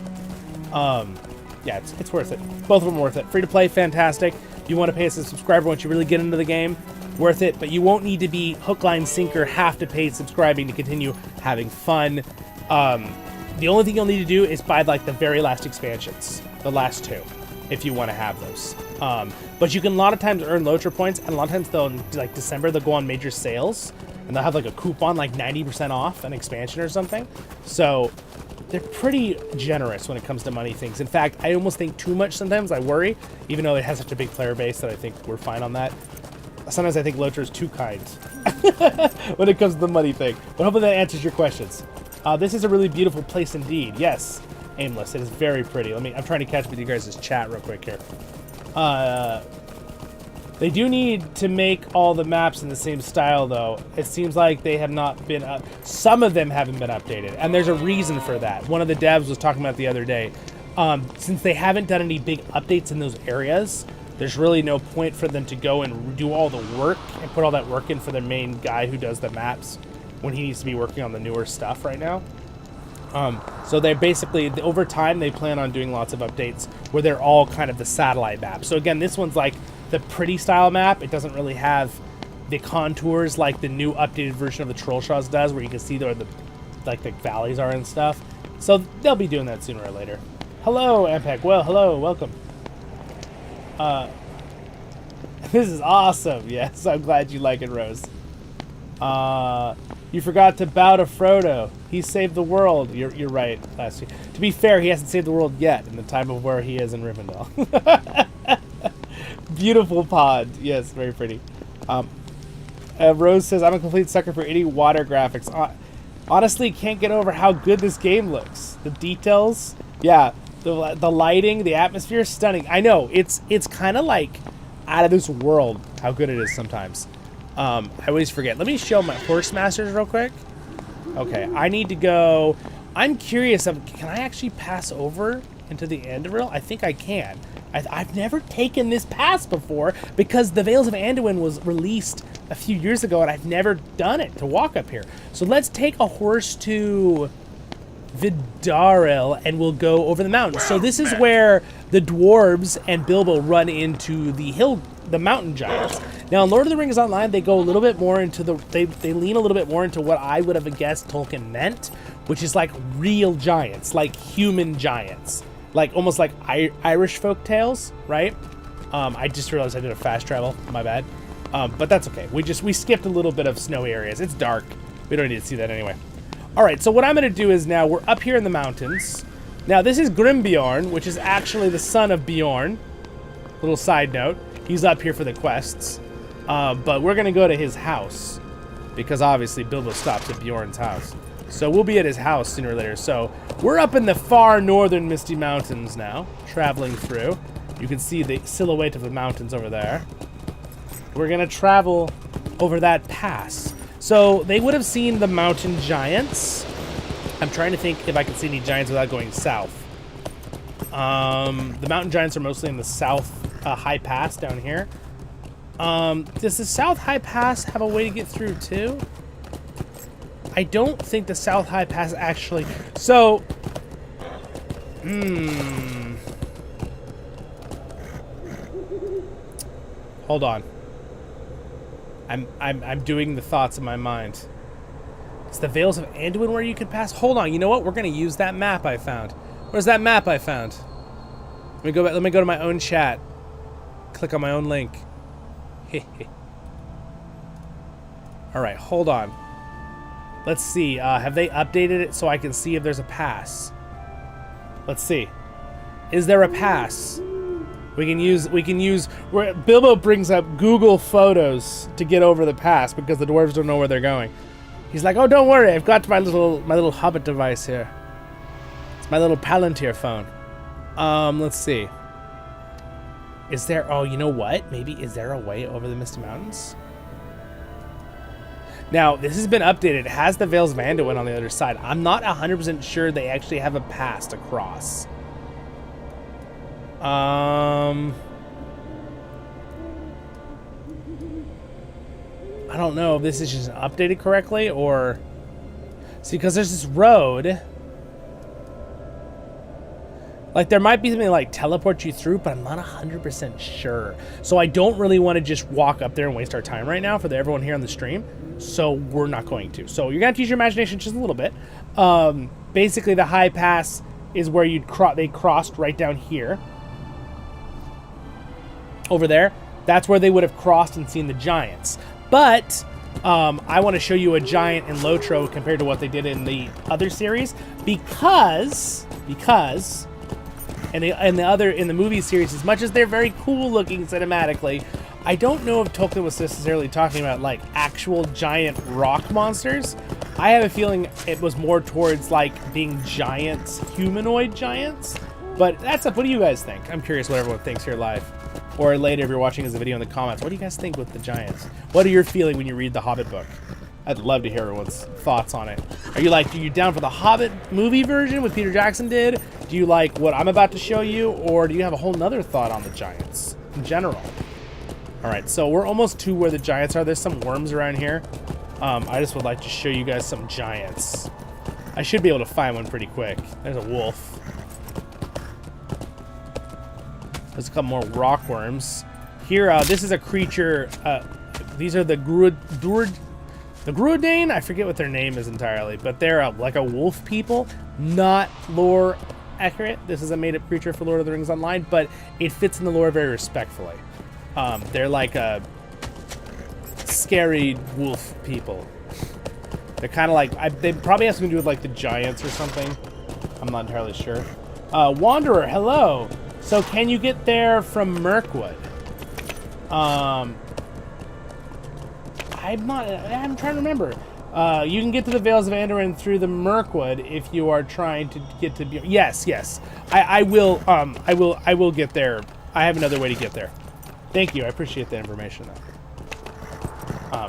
Yeah, it's worth it. Both of them are worth it. Free to play, fantastic. If you want to pay as a subscriber once you really get into the game, worth it. But you won't need to be hook, line, sinker, have to pay subscribing to continue having fun. The only thing you'll need to do is buy like the very last expansions, the last 2, if you want to have those. But you can a lot of times earn LOTRO points, and a lot of times they'll, like December, they'll go on major sales, and they'll have like a coupon, like 90% off an expansion or something. So they're pretty generous when it comes to money things. In fact, I almost think too much sometimes. I worry, even though it has such a big player base that I think we're fine on that. Sometimes I think LOTRO is too kind when it comes to the money thing. But hopefully that answers your questions. This is a really beautiful place indeed. Yes, Aimless. It is very pretty. I'm trying to catch up with you guys' chat real quick here. They do need to make all the maps in the same style, though. It seems like they have not been up. Some of them haven't been updated, and there's a reason for that. One of the devs was talking about the other day. Since they haven't done any big updates in those areas, there's really no point for them to go and do all the work and put all that work in for the main guy who does the maps when he needs to be working on the newer stuff right now. So they're basically, over time, they plan on doing lots of updates where they're all kind of the satellite maps. So again, this one's like the pretty style map. It doesn't really have the contours like the new updated version of the Trollshaws does, where you can see where the valleys are and stuff. So they'll be doing that sooner or later. Hello, Ampeg. Well, hello, welcome. This is awesome. Yes, I'm glad you like it, Rose. You forgot to bow to Frodo. He saved the world. You're right. Last year. To be fair, he hasn't saved the world yet in the time of where he is in Rivendell. Beautiful pod. Yes, very pretty. Rose says, I'm a complete sucker for any water graphics. Honestly, can't get over how good this game looks. The details. Yeah. The lighting, the atmosphere is stunning. I know, it's kind of like out of this world how good it is sometimes. I always forget. Let me show my horse masters real quick. Okay, I need to go. I'm curious of, can I actually pass over into the Andoril? I think I can. I've never taken this pass before because the Vales of Anduin was released a few years ago and I've never done it to walk up here. So let's take a horse to Vidaril and we'll go over the mountains. So this is where the dwarves and Bilbo run into the mountain giants. Now in Lord of the Rings Online, they go a little bit more into they lean a little bit more into what I would have guessed Tolkien meant, which is like real giants, like human giants. Like almost like Irish folk tales, right? I just realized I did a fast travel, my bad. But that's okay. We skipped a little bit of snowy areas. It's dark. We don't need to see that anyway. All right, so what I'm going to do is now we're up here in the mountains. Now this is Grimbjorn, which is actually the son of Bjorn. Little side note, he's up here for the quests. But we're going to go to his house because obviously Bilbo stops at Bjorn's house. So we'll be at his house sooner or later. So we're up in the far northern Misty Mountains now, traveling through. You can see the silhouette of the mountains over there. We're going to travel over that pass. So they would have seen the mountain giants. I'm trying to think if I can see any giants without going south. The mountain giants are mostly in the south high pass down here. Does the South High Pass have a way to get through too? I don't think the South High Pass actually. So, hold on. I'm doing the thoughts in my mind. It's the Vales of Anduin where you can pass. Hold on. You know what? We're gonna use that map I found. Where's that map I found? Let me go back. Let me go to my own chat. Click on my own link. All right, hold on. Let's see. Have they updated it so I can see if there's a pass? Let's see. Is there a pass? We can use where Bilbo brings up Google Photos to get over the pass because the dwarves don't know where they're going. He's like, "Oh, don't worry. I've got my little Hobbit device here. It's my little Palantir phone." Let's see. Is there, oh, you know what? Maybe, is there a way over the Misty Mountains? Now, this has been updated. It has the Vales of Anduin on the other side. I'm not 100% sure they actually have a pass to cross. I don't know if this is just updated correctly or... See, because there's this road... Like, there might be something like teleport you through, but I'm not 100% sure. So I don't really want to just walk up there and waste our time right now for everyone here on the stream. So we're not going to. So you're going to have to use your imagination just a little bit. Basically, the high pass is where they crossed right down here. Over there. That's where they would have crossed and seen the giants. But I want to show you a giant in LOTRO compared to what they did in the other series. Because... in the movie series, as much as they're very cool looking cinematically, I don't know if Tolkien was necessarily talking about like actual giant rock monsters. I have a feeling it was more towards like being giants, humanoid giants. But that's up. What do you guys think? I'm curious what everyone thinks here live. Or later if you're watching this video in the comments. What do you guys think with the giants? What are your feeling when you read the Hobbit book? I'd love to hear everyone's thoughts on it. Are you down for the Hobbit movie version, what Peter Jackson did? Do you like what I'm about to show you? Or do you have a whole nother thought on the giants in general? All right, so we're almost to where the giants are. There's some worms around here. I just would like to show you guys some giants. I should be able to find one pretty quick. There's a wolf. There's a couple more rock worms. Here, this is a creature. These are the Gruadane? I forget what their name is entirely, but they're like a wolf people, not lore accurate. This is a made-up creature for Lord of the Rings Online, but it fits in the lore very respectfully. They're like a scary wolf people. They're kind of like, they probably have something to do with like the giants or something. I'm not entirely sure. Wanderer, hello. So can you get there from Mirkwood? I'm trying to remember. You can get to the Vales of Anduin through the Mirkwood if you are trying to get to... Yes, yes. I will get there. I have another way to get there. Thank you. I appreciate that information, though.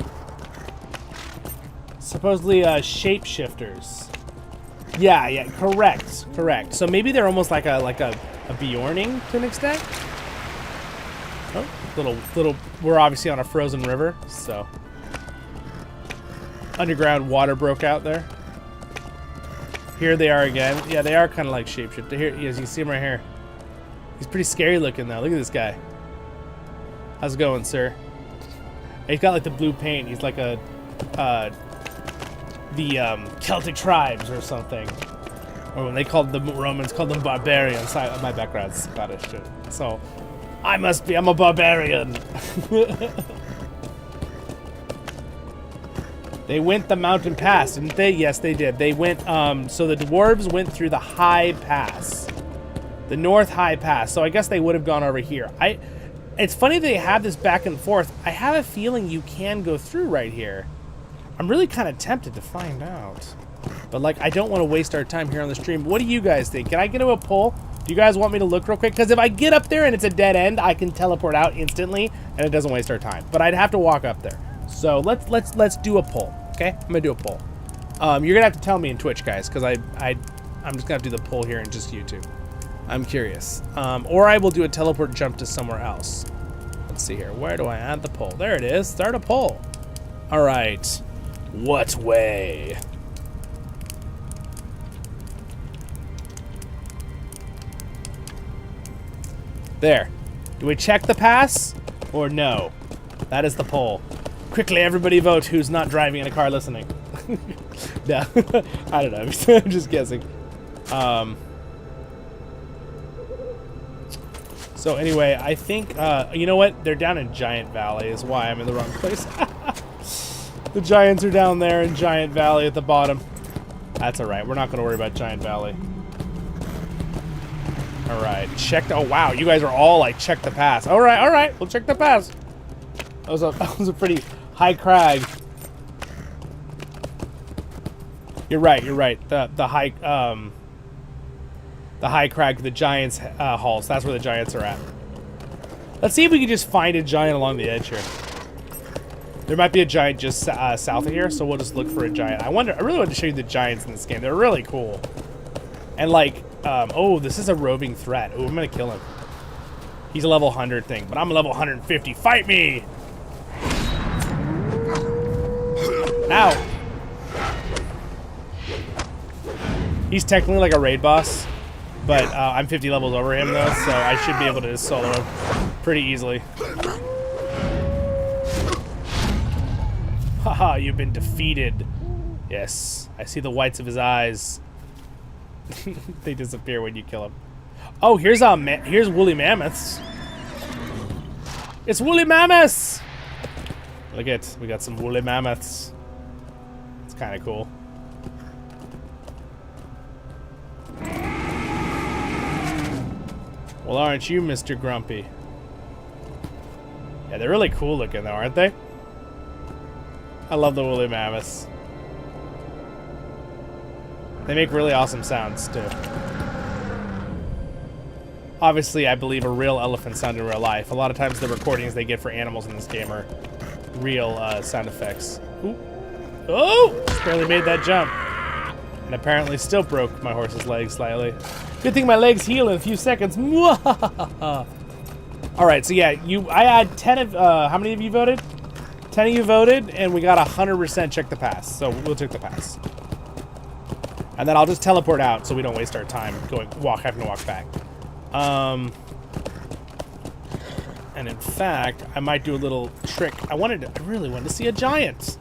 Supposedly, shapeshifters. Yeah, correct. So maybe they're almost like a Bjorning to an extent. Oh, little. We're obviously on a frozen river, so underground water broke out there. Here they are again. Yeah, they are kind of like shapeshifter. Here, as you can see him right here. He's pretty scary looking though. Look at this guy. How's it going, sir? He's got like the blue paint. He's like the Celtic tribes or something. Or when they called the Romans, called them barbarians. My background's Scottish too. So I'm a barbarian. They went the mountain pass, didn't they? Yes, they did. They went, so the dwarves went through the high pass. The North High Pass. So I guess they would have gone over here. It's funny they have this back and forth. I have a feeling you can go through right here. I'm really kind of tempted to find out. But, like, I don't want to waste our time here on the stream. What do you guys think? Can I get to a pull? Do you guys want me to look real quick? Because if I get up there and it's a dead end, I can teleport out instantly, and it doesn't waste our time. But I'd have to walk up there. So let's do a poll, okay? I'm gonna do a poll. You're gonna have to tell me in Twitch, guys, because I'm just gonna have to do the poll here in just YouTube. I'm curious. Or I will do a teleport jump to somewhere else. Let's see here. Where do I add the poll? There it is. Start a poll. All right. What way? There. Do we check the pass or no? That is the poll. Quickly, everybody vote who's not driving in a car listening. No, I don't know. I'm just guessing. So anyway, I think, you know what? They're down in Giant Valley is why I'm in the wrong place. The Giants are down there in Giant Valley at the bottom. That's all right. We're not going to worry about Giant Valley. All right. Oh, wow. You guys are all like, check the pass. All right. We'll check the pass. That was a pretty high crag. You're right. The high crag, the Giants' halls. That's where the Giants are at. Let's see if we can just find a giant along the edge here. There might be a giant just south of here, so we'll just look for a giant. I really want to show you the giants in this game. They're really cool. And like, oh, this is a roving threat. Oh, I'm gonna kill him. He's a level 100 thing, but I'm a level 150. Fight me! Ow! He's technically like a raid boss, but I'm 50 levels over him though, so I should be able to just solo him pretty easily. Haha, you've been defeated. Yes, I see the whites of his eyes. They disappear when you kill him. Oh, here's woolly mammoths. It's woolly mammoths! Look at, we got some woolly mammoths. It's kind of cool. Well, aren't you, Mr. Grumpy? Yeah, they're really cool looking though, aren't they? I love the woolly mammoths. They make really awesome sounds, too. Obviously, I believe a real elephant sound in real life. A lot of times the recordings they get for animals in this game are real sound effects. Ooh. Oh! Just barely made that jump. And apparently still broke my horse's leg slightly. Good thing my legs heal in a few seconds. Alright, so yeah, I had 10 of, how many of you voted? 10 of you voted, and we got 100% check the pass. So we'll check the pass. And then I'll just teleport out so we don't waste our time having to walk back. And in fact, I might do a little trick. I really wanted to see a giant.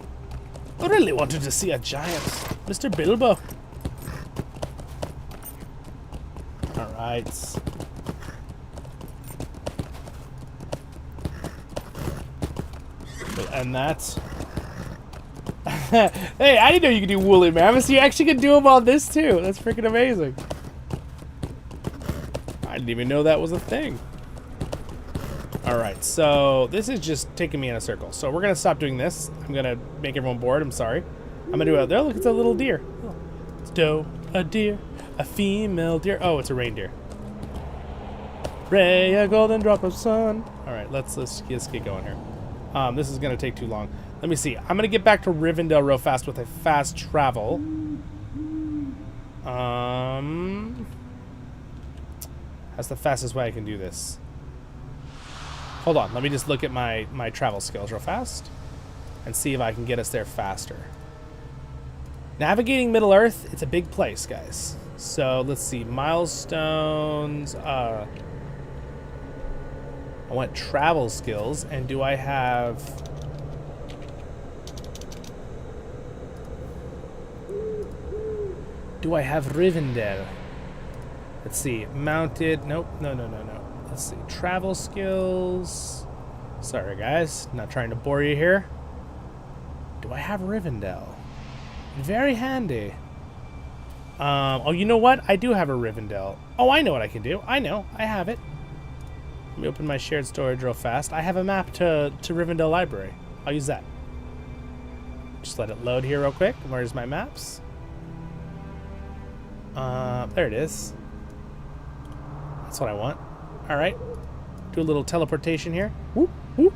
I really wanted to see a giant. Mr. Bilbo. Alright. We'll end that. Hey, I didn't know you could do woolly mammoths. You actually could do them on this too. That's freaking amazing. I didn't even know that was a thing. Alright, so this is just taking me in a circle. So we're going to stop doing this. I'm going to make everyone bored. I'm sorry. I'm gonna do it there. Look, it's a little deer. Oh, it's doe, a deer, a female deer. Oh, it's a reindeer. Ray, a golden drop of sun. All right, let's get going here. This is gonna take too long. Let me see. I'm gonna get back to Rivendell real fast with a fast travel. That's the fastest way I can do this. Hold on, let me just look at my travel skills real fast and see if I can get us there faster. Navigating Middle-earth, it's a big place, guys. So let's see, milestones. I want travel skills, and do I have... Do I have Rivendell? Let's see, mounted, nope, no. Let's see, travel skills. Sorry guys, not trying to bore you here. Do I have Rivendell? Very handy. Oh, you know what? I do have a Rivendell. Oh, I know what I can do. I know, I have it. Let me open my shared storage real fast. I have a map to Rivendell Library. I'll use that. Just let it load here real quick. Where's my maps? There it is. That's what I want. All right. Do a little teleportation here. Whoop, whoop.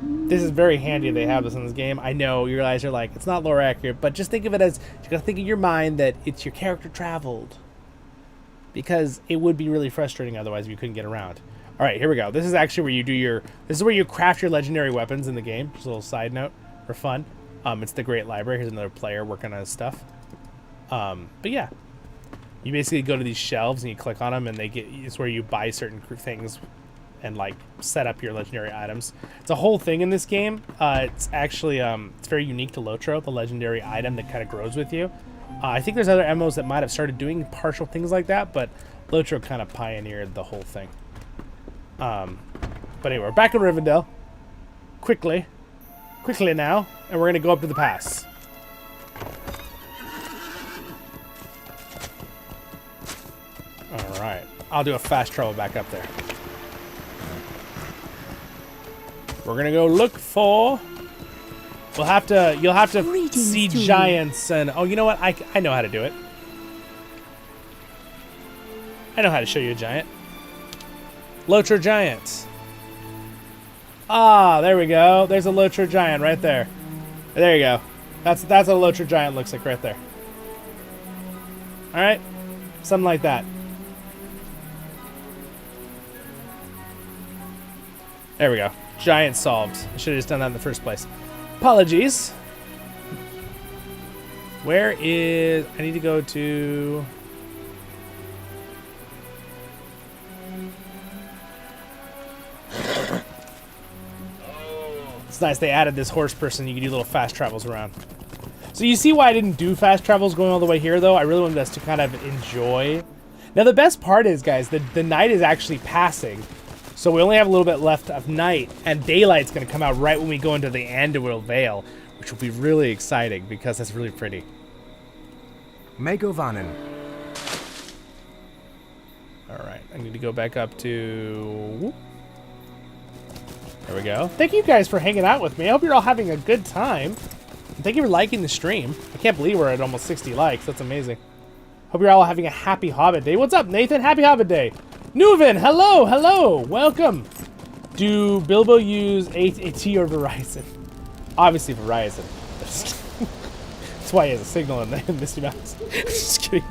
This is very handy they have this in this game. I know you guys are like, it's not lore accurate, but just think of it as, you gotta think in your mind that it's your character traveled. Because it would be really frustrating otherwise if you couldn't get around. All right, here we go. This is actually where you do this is where you craft your legendary weapons in the game. Just a little side note for fun. It's the Great Library. Here's another player working on his stuff. But yeah. You basically go to these shelves and you click on them, and it's where you buy certain things and like set up your legendary items. It's a whole thing in this game. It's actually it's very unique to LOTRO, the legendary item that kind of grows with you. I think there's other MMOs that might have started doing partial things like that, but LOTRO kind of pioneered the whole thing. But anyway, we're back in Rivendell. Quickly now, and we're gonna go up to the pass. Alright, I'll do a fast travel back up there. We're gonna go look for... you'll have to Greetings see to giants and... Oh, you know what? I know how to do it. I know how to show you a giant. LOTRO giant. Ah, there we go. There's a LOTRO giant right there. There you go. That's what a LOTRO giant looks like right there. Alright? Something like that. There we go. Giant solved. I should have just done that in the first place. Apologies. Where is... I need to go to... It's nice they added this horse person. You can do little fast travels around. So you see why I didn't do fast travels going all the way here, though? I really wanted us to kind of enjoy. Now, the best part is, guys, the night is actually passing. So we only have a little bit left of night, and daylight's going to come out right when we go into the Andoril Vale, which will be really exciting because that's really pretty. Megovanen. All right, I need to go back up to... Whoop. There we go. Thank you guys for hanging out with me. I hope you're all having a good time. And thank you for liking the stream. I can't believe we're at almost 60 likes. That's amazing. Hope you're all having a happy Hobbit Day. What's up, Nathan? Happy Hobbit Day. Nuven, hello. Welcome. Do Bilbo use AT&T or Verizon? Obviously Verizon. That's why he has a signal in Misty Mountains. Just kidding.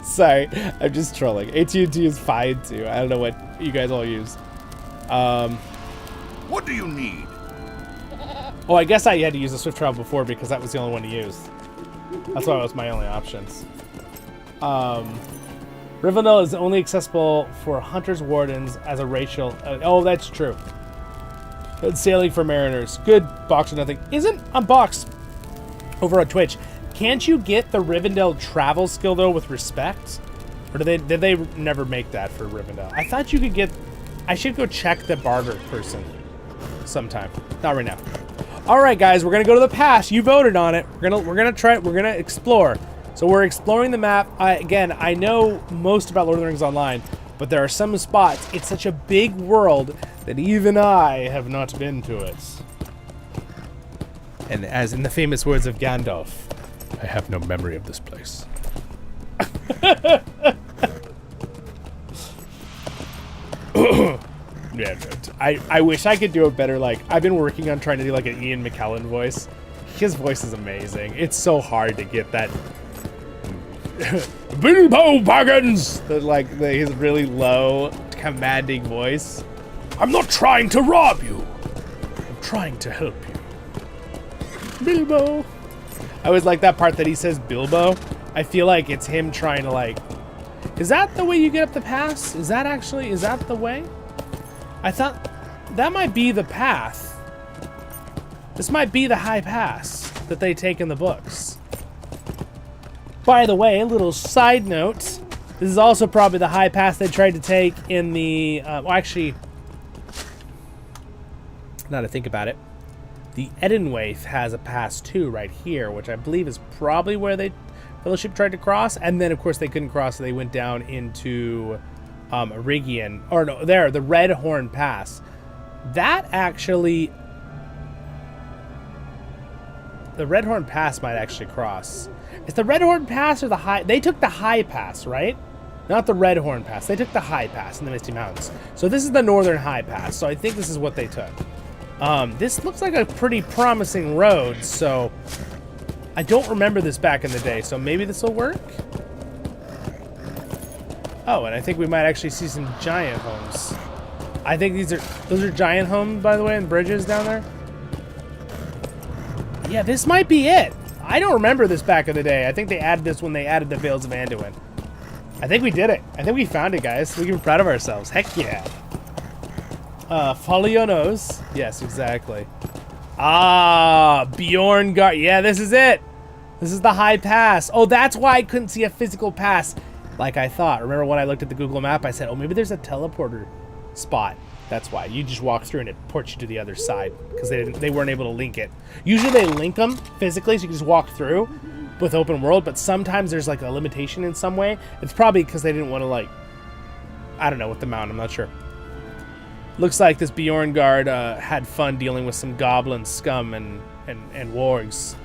Sorry, I'm just trolling. AT&T is fine too. I don't know what you guys all use. What do you need? Oh, I guess I had to use the Swift Travel before because that was the only one to use. That's why it was my only options. Rivendell is only accessible for Hunters Wardens as a racial... oh, that's true. It's sailing for mariners. Good, Box or Nothing. Isn't on Box over on Twitch, can't you get the Rivendell travel skill, though, with respect? Or did they never make that for Rivendell? I thought you could get... I should go check the barter person sometime. Not right now. All right, guys, we're gonna go to the pass. You voted on it. We're gonna explore. So we're exploring the map. Again, I know most about Lord of the Rings Online, but there are some spots. It's such a big world that even I have not been to it. And as in the famous words of Gandalf, I have no memory of this place. Yeah, I wish I could do a better, like, I've been working on trying to do like an Ian McKellen voice. His voice is amazing. It's so hard to get that Bilbo Baggins, his really low, commanding voice. I'm not trying to rob you. I'm trying to help you. Bilbo. I always like that part that he says Bilbo. I feel like it's him trying to like, is that the way you get up the pass? Is that the way? I thought that might be the path. This might be the high pass that they take in the books. By the way, a little side note. This is also probably the high pass they tried to take in the, well actually, now to think about it, the Edenwaith has a pass too right here, which I believe is probably where they Fellowship tried to cross, and then of course they couldn't cross, so they went down into Rigian, or no, the Red Horn Pass. That actually, the Red Horn Pass might actually cross. It's the Red Horn Pass or the high, they took the high pass, right? Not the Red Horn Pass, they took the high pass in the Misty Mountains. So this is the Northern High Pass, so I think this is what they took. This looks like a pretty promising road, so I don't remember this back in the day, so maybe this will work? Oh, and I think we might actually see some giant homes. I think those are giant homes, by the way, and bridges down there. Yeah, this might be it. I don't remember this back in the day. I think they added this when they added the Vales of Anduin. I think we did it. I think we found it, guys. We can be proud of ourselves. Heck yeah. Follow your nose. Yes, exactly. Ah, Bjorn Guard. Yeah, this is it. This is the high pass. Oh, that's why I couldn't see a physical pass like I thought. Remember when I looked at the Google map, I said, oh, maybe there's a teleporter spot. That's why. You just walk through and it ports you to the other side because they weren't able to link it. Usually they link them physically so you can just walk through with open world, but sometimes there's like a limitation in some way. It's probably because they didn't want to, like, I don't know, with the mount. I'm not sure. Looks like this Bjorn Guard had fun dealing with some goblin scum and wargs.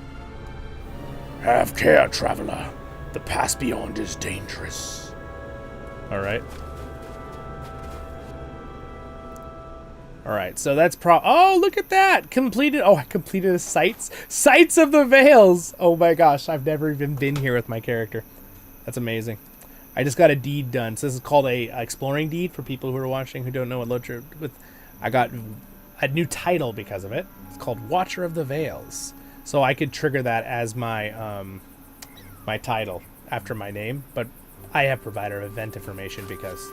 Have care, traveler. The pass beyond is dangerous. All right. All right, so that's oh, look at that. Completed. Oh, I completed the Sights of the Vales. Oh my gosh, I've never even been here with my character. That's amazing. I just got a deed done. So this is called a exploring deed for people who are watching who don't know what LOTRO with. I got a new title because of it. It's called Watcher of the Vales. So I could trigger that as my my title after my name, but I have provider event information because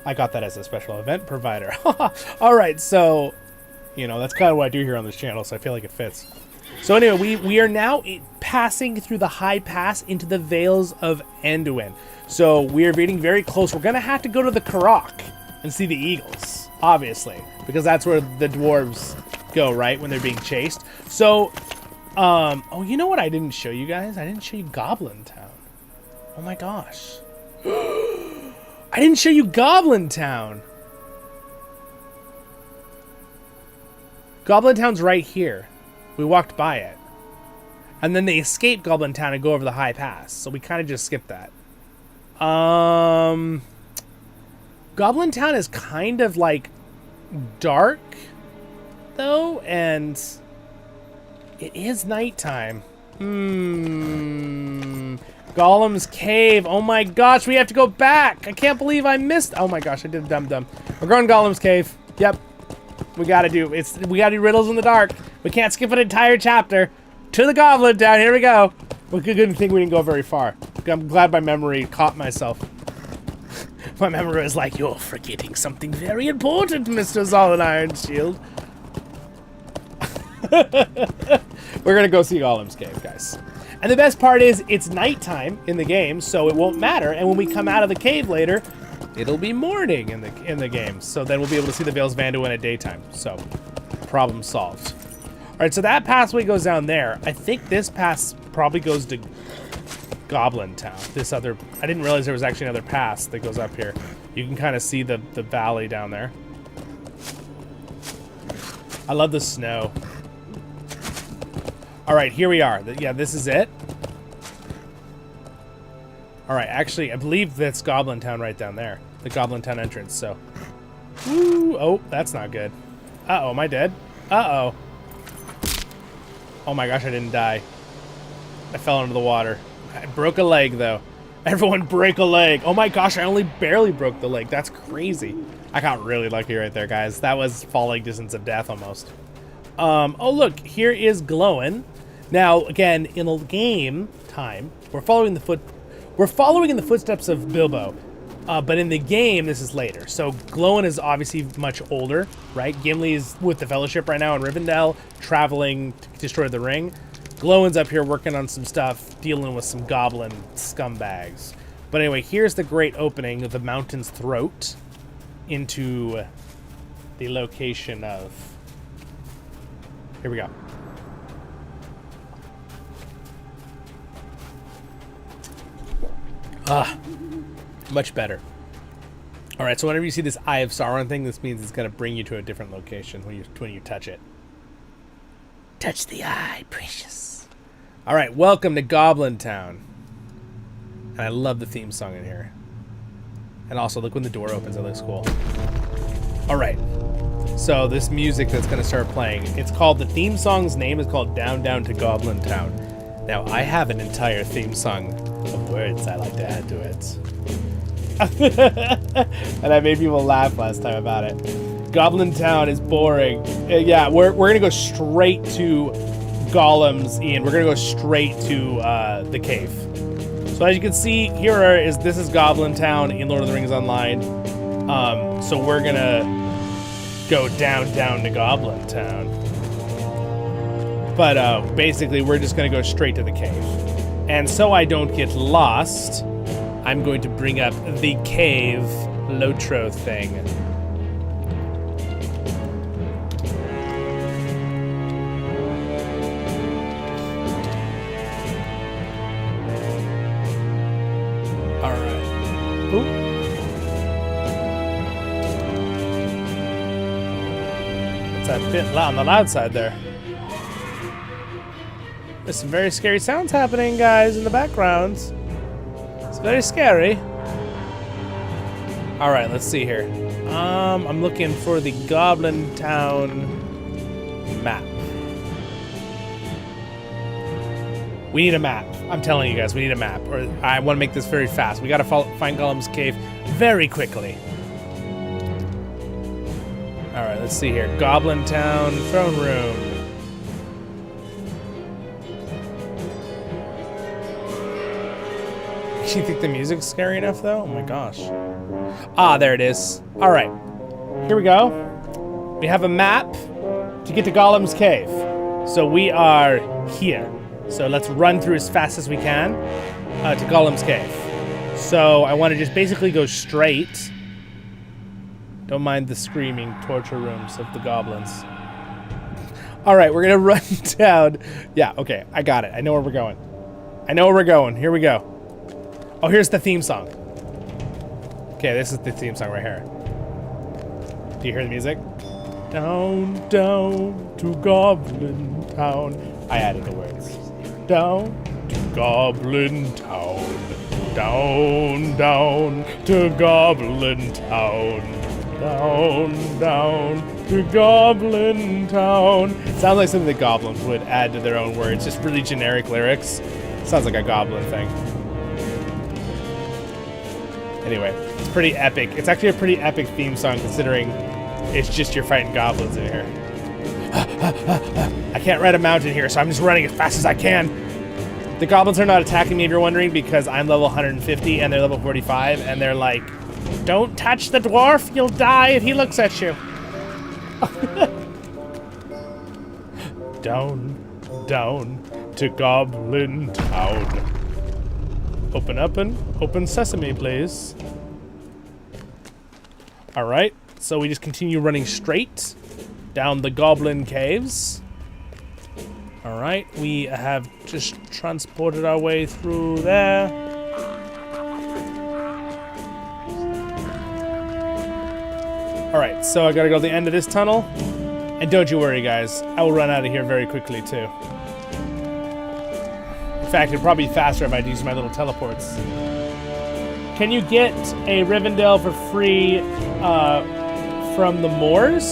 I got that as a special event provider. All right, so you know that's kind of what I do here on this channel, so I feel like it fits. So anyway, we are now passing through the high pass into the Vales of Anduin. So we are getting very close. We're gonna have to go to the Karok and see the eagles, obviously, because that's where the dwarves go, right, when they're being chased. So, oh, you know what I didn't show you guys? I didn't show you Goblin Town. Oh my gosh. I didn't show you Goblin Town. Goblin Town's right here. We walked by it. And then they escape Goblin Town and go over the high pass. So we kind of just skipped that. Goblin Town is kind of like dark though, and it is nighttime. Gollum's Cave. Oh my gosh, we have to go back. I can't believe I missed. Oh my gosh, I did dumb. We're going to Gollum's Cave. Yep. We gotta do riddles in the dark. We can't skip an entire chapter. To the Goblin Town. Here we go. Well, good thing we didn't go very far. I'm glad my memory caught myself. My memory was like, you're forgetting something very important, Mr. Zollin Ironshield. We're gonna go see Gollum's Cave, guys. And the best part is, it's nighttime in the game, so it won't matter. And when we come out of the cave later, it'll be morning in the game. So then we'll be able to see the Vales of Anduin at daytime. So, problem solved. All right, so that pathway goes down there. I think this pass probably goes to Goblin Town. This other, I didn't realize there was actually another pass that goes up here. You can kind of see the valley down there. I love the snow. All right, here we are. Yeah, this is it. All right, actually, I believe that's Goblin Town right down there. The Goblin Town entrance, so. Woo! Oh, that's not good. Uh-oh, am I dead? Uh-oh. Oh my gosh, I didn't die. I fell into the water. I broke a leg, though. Everyone break a leg. Oh my gosh, I only barely broke the leg. That's crazy. I got really lucky right there, guys. That was falling distance of death almost. Oh, look, here is Glowin. Now, again, in a game time, we're following in the footsteps of Bilbo. But in the game, this is later. So Glowin is obviously much older, right? Gimli is with the Fellowship right now in Rivendell, traveling to destroy the ring. Glowin's up here working on some stuff, dealing with some goblin scumbags. But anyway, here's the great opening of the mountain's throat into the location of... Here we go. Much better. All right, so whenever you see this Eye of Sauron thing, this means it's going to bring you to a different location when you touch it. Touch the eye, precious. All right, welcome to Goblin Town. And I love the theme song in here. And also, look when the door opens, it looks cool. All right, so this music that's going to start playing, it's called, the theme song's name is called Down Down to Goblin Town. Now, I have an entire theme song of words I like to add to it. And I made people laugh last time about it. Goblin Town is boring. Yeah, we're gonna go straight to Gollum's Inn. We're gonna go straight to the cave. So as you can see, this is Goblin Town in Lord of the Rings Online. So we're gonna go down to Goblin Town. But basically, we're just gonna go straight to the cave. And so I don't get lost, I'm going to bring up the cave LOTRO thing. All right. Ooh. What's that bit loud on the loud side there? There's some very scary sounds happening, guys, in the background. It's very scary. All right, let's see here. I'm looking for the Goblin Town map. We need a map. I'm telling you guys, we need a map. Or I want to make this very fast. We got to find Gollum's cave very quickly. All right, let's see here. Goblin Town throne room. Do you think the music's scary enough, though? Oh my gosh. Ah, there it is. All right. Here we go. We have a map to get to Gollum's cave. So we are here. So let's run through as fast as we can to Gollum's cave. So I want to just basically go straight. Don't mind the screaming torture rooms of the goblins. All right, we're going to run down. Yeah, okay, I got it. I know where we're going. I know where we're going. Here we go. Oh, here's the theme song. Okay, this is the theme song right here. Do you hear the music? Down, down to Goblin Town. I added the words. Down to Goblin Town. Down, down to Goblin Town. Down, down to Goblin Town. Sounds like something the goblins would add to their own words. Just really generic lyrics. Sounds like a goblin thing. Anyway, it's pretty epic. It's actually a pretty epic theme song considering it's just you're fighting goblins in here. I can't ride a mountain here, so I'm just running as fast as I can. The goblins are not attacking me, if you're wondering, because I'm level 150 and they're level 45, and they're like, don't touch the dwarf, you'll die if he looks at you. Down, down to Goblin Town. Open sesame, please. All right, so we just continue running straight down the goblin caves. All right, we have just transported our way through there. All right, so I gotta go to the end of this tunnel. And don't you worry, guys, I will run out of here very quickly, too. In fact, it'd probably be faster if I'd use my little teleports. Can you get a Rivendell for free from the Moors?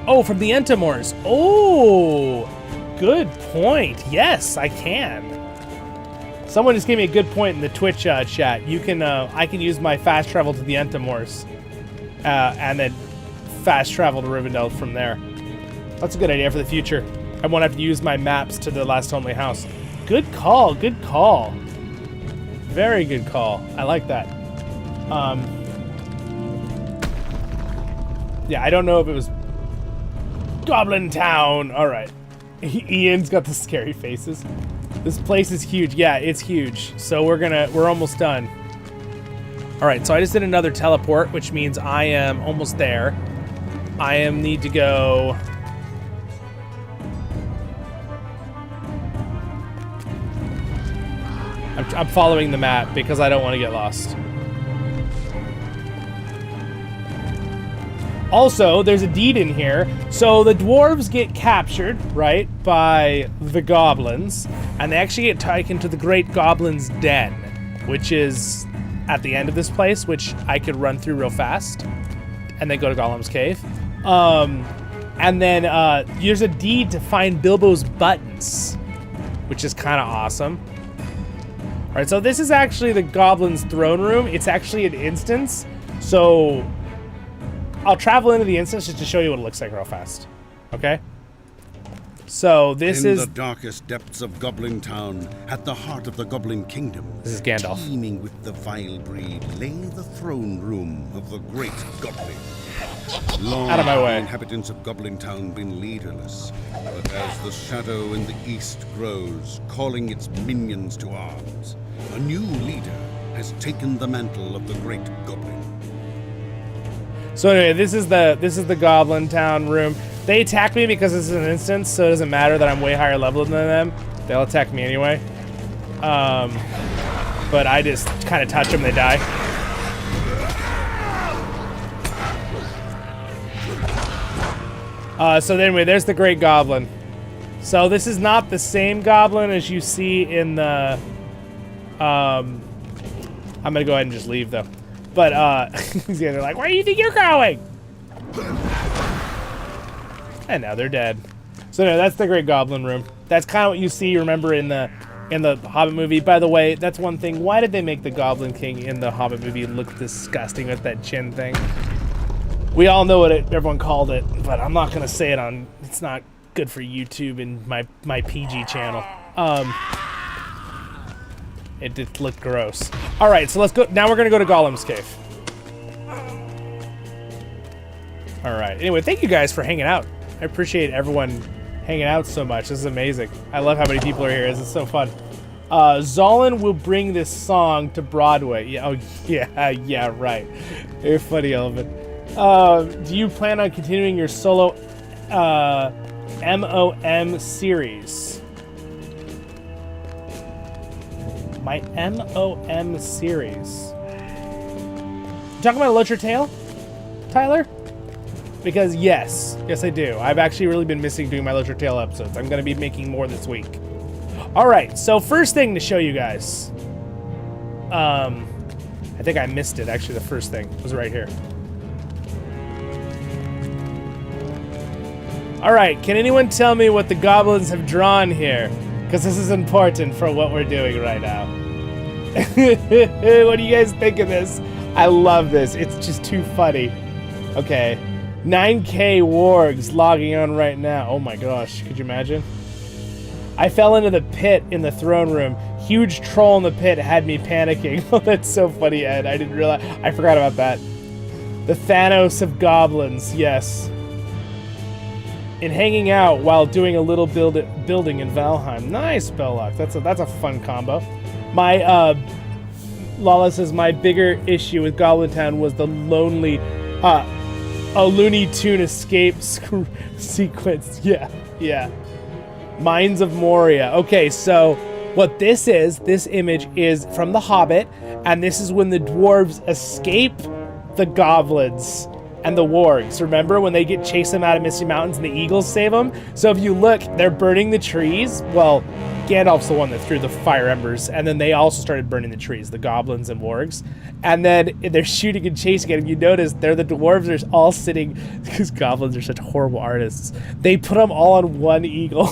Oh, from the Entomors. Oh, good point. Yes, I can. Someone just gave me a good point in the Twitch chat. You can, I can use my fast travel to the Entomors, and then fast travel to Rivendell from there. That's a good idea for the future. I won't have to use my maps to the last homely house. Good call. Good call. Very good call. I like that. Yeah, I don't know if it was Goblin Town. All right. Ian's got the scary faces. This place is huge. Yeah, it's huge. So we're almost done. All right, so I just did another teleport, which means I am almost there. I need to go. I'm following the map because I don't want to get lost. Also, there's a deed in here. So the dwarves get captured, right, by the goblins, and they actually get taken to the Great Goblin's Den, which is at the end of this place, which I could run through real fast, and then go to Gollum's cave. And then there's a deed to find Bilbo's buttons, which is kind of awesome. All right, so this is actually the Goblin's throne room. It's actually an instance, so I'll travel into the instance just to show you what it looks like real fast. Okay? So this is in the darkest depths of Goblin Town, at the heart of the Goblin Kingdom. This is Gandalf. Teeming with the vile breed, lay the throne room of the great Goblin. Long out of my way. The inhabitants of Goblin Town been leaderless, but as the shadow in the east grows, calling its minions to arms, a new leader has taken the mantle of the great Goblin. So anyway, this is the Goblin Town room. They attack me because this is an instance, so it doesn't matter that I'm way higher level than them. They'll attack me anyway. But I just kind of touch them, they die. So anyway, there's the Great Goblin. So this is not the same goblin as you see in the... I'm gonna go ahead and just leave though. But these guys are like, where do you think you're going? And now they're dead. So no, that's the Great Goblin room. That's kind of what you see, remember, in the Hobbit movie. By the way, that's one thing. Why did they make the Goblin King in the Hobbit movie look disgusting with that chin thing? We all know what everyone called it, but I'm not gonna say it on. It's not good for YouTube and my PG channel. It did look gross. All right, so let's go. Now we're gonna go to Gollum's cave. All right. Anyway, thank you guys for hanging out. I appreciate everyone hanging out so much. This is amazing. I love how many people are here. This is so fun. Zollin will bring this song to Broadway. Yeah. Oh, yeah. Yeah. Right. You're funny, Elven. Do you plan on continuing your solo MOM series? My MOM series. You talking about a LOTRO tale, Tyler? Because yes I do. I've actually really been missing doing my LOTRO tale episodes. I'm gonna be making more this week. All right, so first thing to show you guys. I think I missed it. Actually, the first thing was right here. All right, can anyone tell me what the goblins have drawn here? Because this is important for what we're doing right now. What do you guys think of this? I love this. It's just too funny. Okay. 9K wargs logging on right now. Oh my gosh, could you imagine? I fell into the pit in the throne room. Huge troll in the pit had me panicking. Oh, that's so funny, Ed. I didn't realize. I forgot about that. The Thanos of goblins, yes. And hanging out while doing a little building in Valheim. Nice, Belloc. That's a fun combo. My Lala says my bigger issue with Goblin Town was the lonely a Looney Tune escape sequence. Yeah. Mines of Moria. Okay, so what this image is from The Hobbit, and this is when the dwarves escape the goblins and the wargs. Remember when they get chased them out of Misty Mountains and the eagles save them? So if you look, they're burning the trees. Well, Gandalf's the one that threw the fire embers, and then they also started burning the trees, the goblins and wargs. And then they're shooting and chasing it. If you notice, they're the dwarves are all sitting, because goblins are such horrible artists. They put them all on one eagle.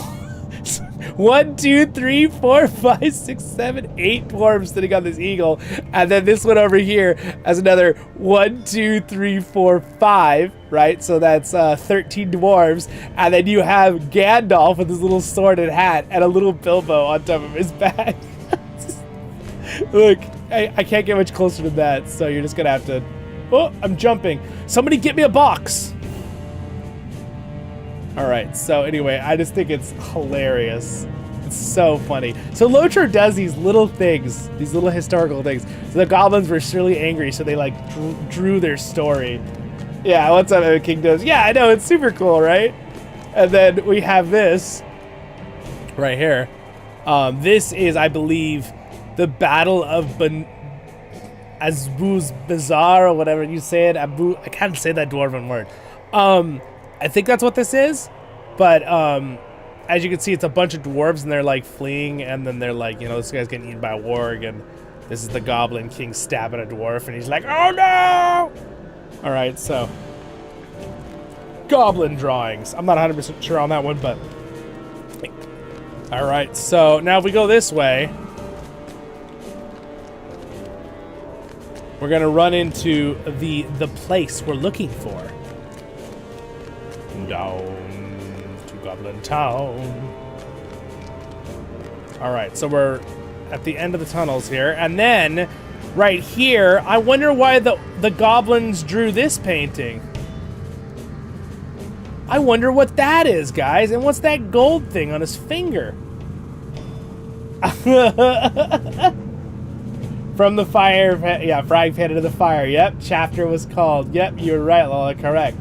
1, 2, 3, 4, 5, 6, 7, 8 dwarves sitting on this eagle, and then this one over here has another 1, 2, 3, 4, 5, right? So that's 13 dwarves, and then you have Gandalf with his little sword and hat, and a little Bilbo on top of his back. Look, I can't get much closer to that, so you're just gonna have to. Oh, I'm jumping! Somebody get me a box. All right, so anyway, I just think it's hilarious. It's so funny. So LOTRO does these little things, these little historical things. So the goblins were surely angry, so they like drew their story. Yeah, what's up, Evan Kingdoms? Yeah, I know, it's super cool, right? And then we have this right here. This is, I believe, the Battle of Azbuz Bazaar, or whatever you say it. I can't say that dwarven word. I think that's what this is, but as you can see, it's a bunch of dwarves, and they're like fleeing, and then they're like, you know, this guy's getting eaten by a warg, and this is the Goblin King stabbing a dwarf, and he's like, oh no! All right, so goblin drawings. I'm not 100% sure on that one, but all right. So now if we go this way, we're gonna run into the place we're looking for. Down to Goblin Town. All right, so we're at the end of the tunnels here, and then right here, I wonder why the goblins drew this painting. I wonder what that is, guys, and what's that gold thing on his finger? From the fire, yeah, frag pit into the fire. Yep, chapter was called. Yep, you were right, Lola, correct.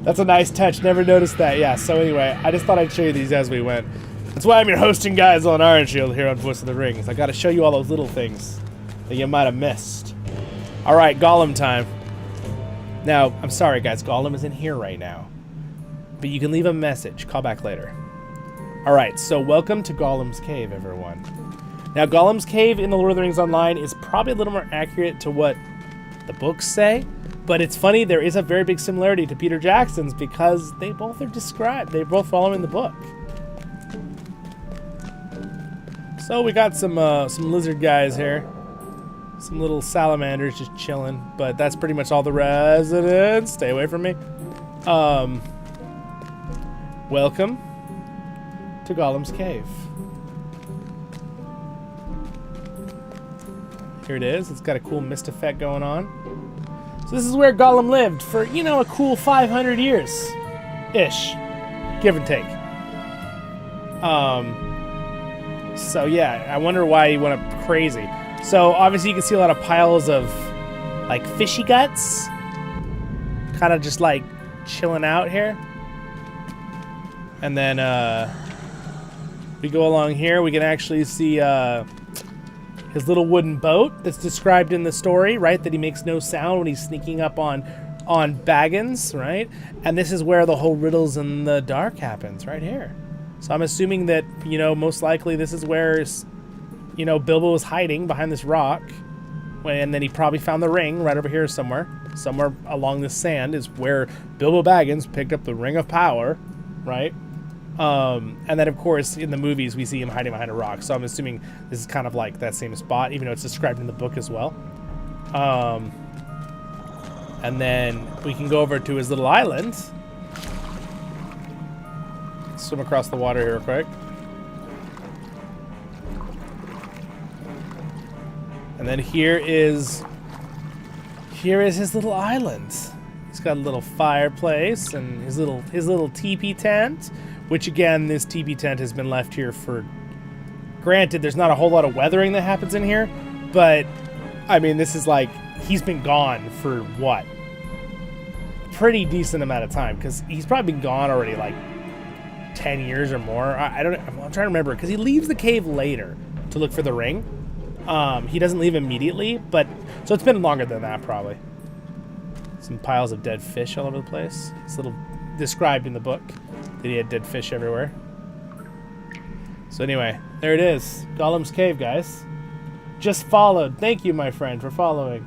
That's a nice touch. Never noticed that. Yeah, so anyway, I just thought I'd show you these as we went. That's why I'm your hosting guys on Ironshield here on Voice of the Rings. I got to show you all those little things that you might have missed. All right, Gollum time. Now, I'm sorry, guys. Gollum is in here right now. But you can leave a message. Call back later. All right, so welcome to Gollum's Cave, everyone. Now, Gollum's Cave in the Lord of the Rings Online is probably a little more accurate to what the books say. But it's funny, there is a very big similarity to Peter Jackson's because they both are described. They both follow in the book. So we got some lizard guys here. Some little salamanders just chilling. But that's pretty much all the residents. Stay away from me. Welcome to Gollum's Cave. Here it is. It's got a cool mist effect going on. So this is where Gollum lived for, you know, a cool 500 years-ish, give and take. So yeah, I wonder why he went up crazy. So obviously you can see a lot of piles of, like, fishy guts, kind of just, like, chilling out here. And then we go along here, we can actually see his little wooden boat that's described in the story, right? That he makes no sound when he's sneaking up on Baggins, right? And this is where the whole riddles in the dark happens, right here. So I'm assuming that, you know, most likely this is where, you know, Bilbo was hiding behind this rock, and then he probably found the ring right over here somewhere. Somewhere along the sand is where Bilbo Baggins picked up the Ring of Power, right? And then, of course, in the movies, we see him hiding behind a rock. So I'm assuming this is kind of like that same spot, even though it's described in the book as well. And then we can go over to his little island. Swim across the water here real quick. And then here is his little island. He's got a little fireplace and his little teepee tent. Which, again, this teepee tent has been left here for... Granted, there's not a whole lot of weathering that happens in here, but, I mean, this is like... He's been gone for, what? A pretty decent amount of time, because he's probably been gone already, like, 10 years or more. I'm trying to remember, because he leaves the cave later to look for the ring. He doesn't leave immediately, but... So it's been longer than that, probably. Some piles of dead fish all over the place. It's a little described in the book that he had dead fish everywhere. So anyway, there it is. Gollum's cave, guys. Just followed. Thank you, my friend, for following.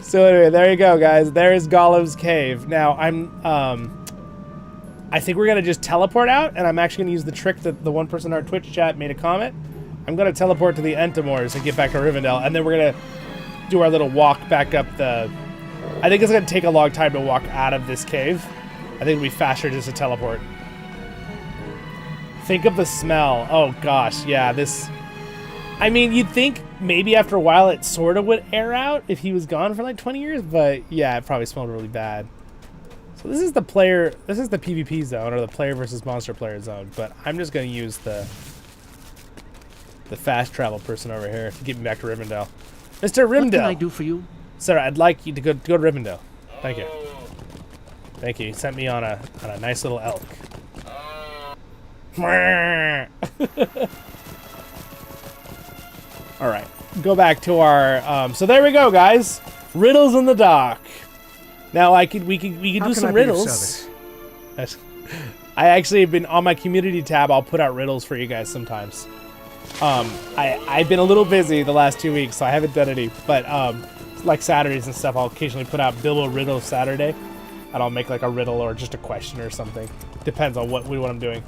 So anyway, there you go, guys. There is Gollum's cave. Now, I think we're going to just teleport out, and I'm actually going to use the trick that the one person in our Twitch chat made a comment. I'm going to teleport to the Entomors and get back to Rivendell, and then we're going to do our little walk back up the... I think it's going to take a long time to walk out of this cave. I think it'll be faster just to teleport. Think of the smell. Oh, gosh, yeah, this... I mean, you'd think maybe after a while it sort of would air out if he was gone for like 20 years, but yeah, it probably smelled really bad. So this is the PvP zone, or the player versus monster player zone, but I'm just going to use the fast travel person over here to get me back to Rivendell. Mr. Rivendell! What can I do for you? Sir, I'd like you to go to Rivendell. Thank you. Thank you. He sent me on a nice little elk. All right, go back to our. So there we go, guys. Riddles in the dock. Now we could do some riddles. I actually have been on my community tab. I'll put out riddles for you guys sometimes. I've been a little busy the last 2 weeks, so I haven't done any. But like Saturdays and stuff, I'll occasionally put out Bilbo Riddle Saturday, and I'll make like a riddle or just a question or something. Depends on what I'm doing.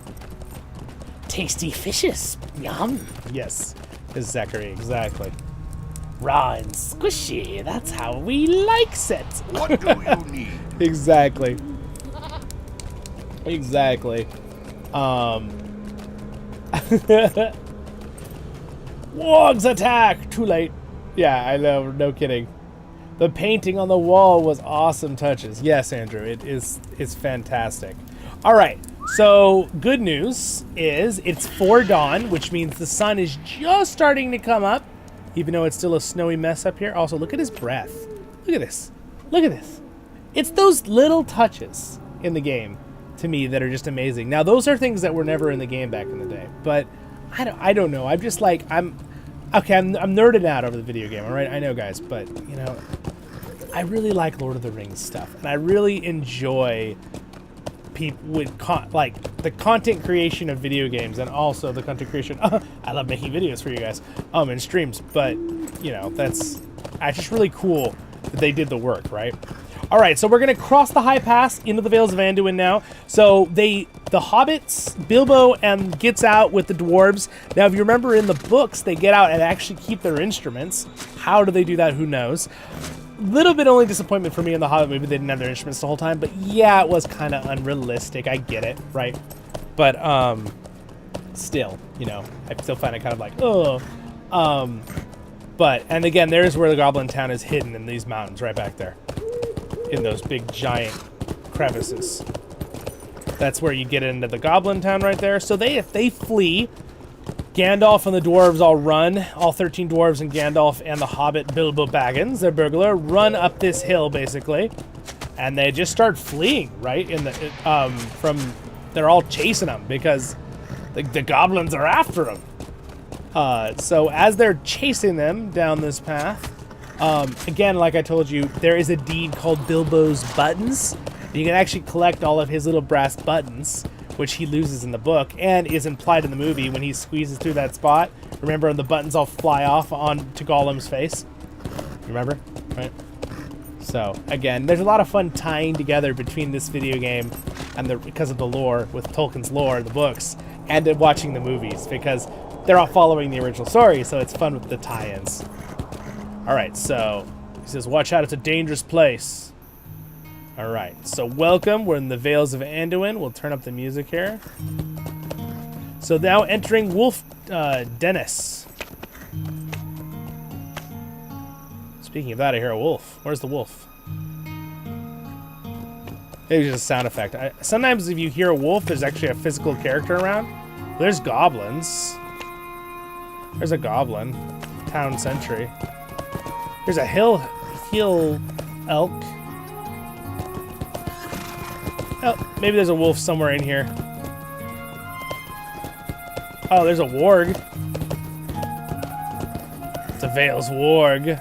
Tasty fishes, yum. Yes. Is Zachary, exactly. Raw and squishy, that's how we likes it. What do you need? Exactly. Exactly. Wogs attack! Too late. Yeah, I know, no kidding. The painting on the wall was awesome touches. Yes, Andrew, it's fantastic. All right. So, good news is it's 4 dawn, which means the sun is just starting to come up, even though it's still a snowy mess up here. Also, look at his breath. Look at this. Look at this. It's those little touches in the game, to me, that are just amazing. Now, those are things that were never in the game back in the day, but I don't know. I'm just like, I'm nerding out over the video game, all right? I know, guys, but, you know, I really like Lord of the Rings stuff, and I really enjoy... people with the content creation of video games, and also the content creation. I love making videos for you guys, and streams. But you know, it's just really cool that they did the work, right? All right, so we're gonna cross the high pass into the Vales of Anduin now. So the hobbits, Bilbo and gets out with the dwarves. Now, if you remember in the books, they get out and actually keep their instruments. How do they do that? Who knows? Little bit only disappointment for me in the Hobbit movie. They didn't have their instruments the whole time, but yeah, it was kind of unrealistic. I get it, right? But still, you know, I still find it kind of like, oh. And again, there's where the Goblin Town is hidden in these mountains, right back there, in those big giant crevices. That's where you get into the Goblin Town right there. So they flee. Gandalf and the dwarves all run. All 13 dwarves and Gandalf and the hobbit Bilbo Baggins, their burglar, run up this hill basically, and they just start fleeing. Right in the they're all chasing them because the goblins are after them. So as they're chasing them down this path, again, like I told you, there is a deed called Bilbo's Buttons. You can actually collect all of his little brass buttons, which he loses in the book and is implied in the movie when he squeezes through that spot. Remember, the buttons all fly off onto Gollum's face. Remember? Right? So, again, there's a lot of fun tying together between this video game and because of the lore, with Tolkien's lore, the books, and watching the movies, because they're all following the original story, so it's fun with the tie-ins. All right, so he says, watch out, it's a dangerous place. All right, so welcome. We're in the Vales of Anduin. We'll turn up the music here. So now entering Wolf Dennis. Speaking of that, I hear a wolf. Where's the wolf? Maybe just a sound effect. Sometimes if you hear a wolf, there's actually a physical character around. There's goblins. There's a goblin. Town sentry. There's a hill elk. Oh, maybe there's a wolf somewhere in here. Oh, there's a warg. It's a Vales warg.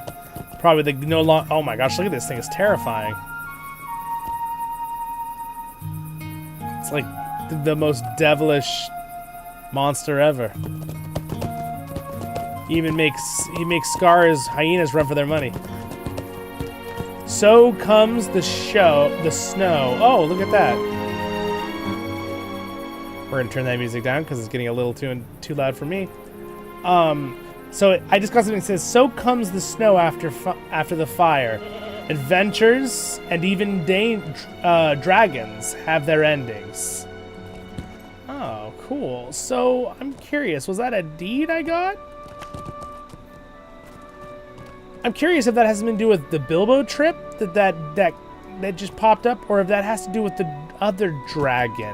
Probably the no long. Oh my gosh, look at this thing! It's terrifying. It's like the most devilish monster ever. He makes Scar's hyenas run for their money. So comes the snow. Oh, look at that. We're gonna turn that music down because it's getting a little too loud for me. So I just got something that says, "So comes the snow after the fire. Adventures and even dragons have their endings." Oh, cool. So I'm curious, was that a deed I got? I'm curious if that has something to do with the Bilbo trip that just popped up, or if that has to do with the other dragon.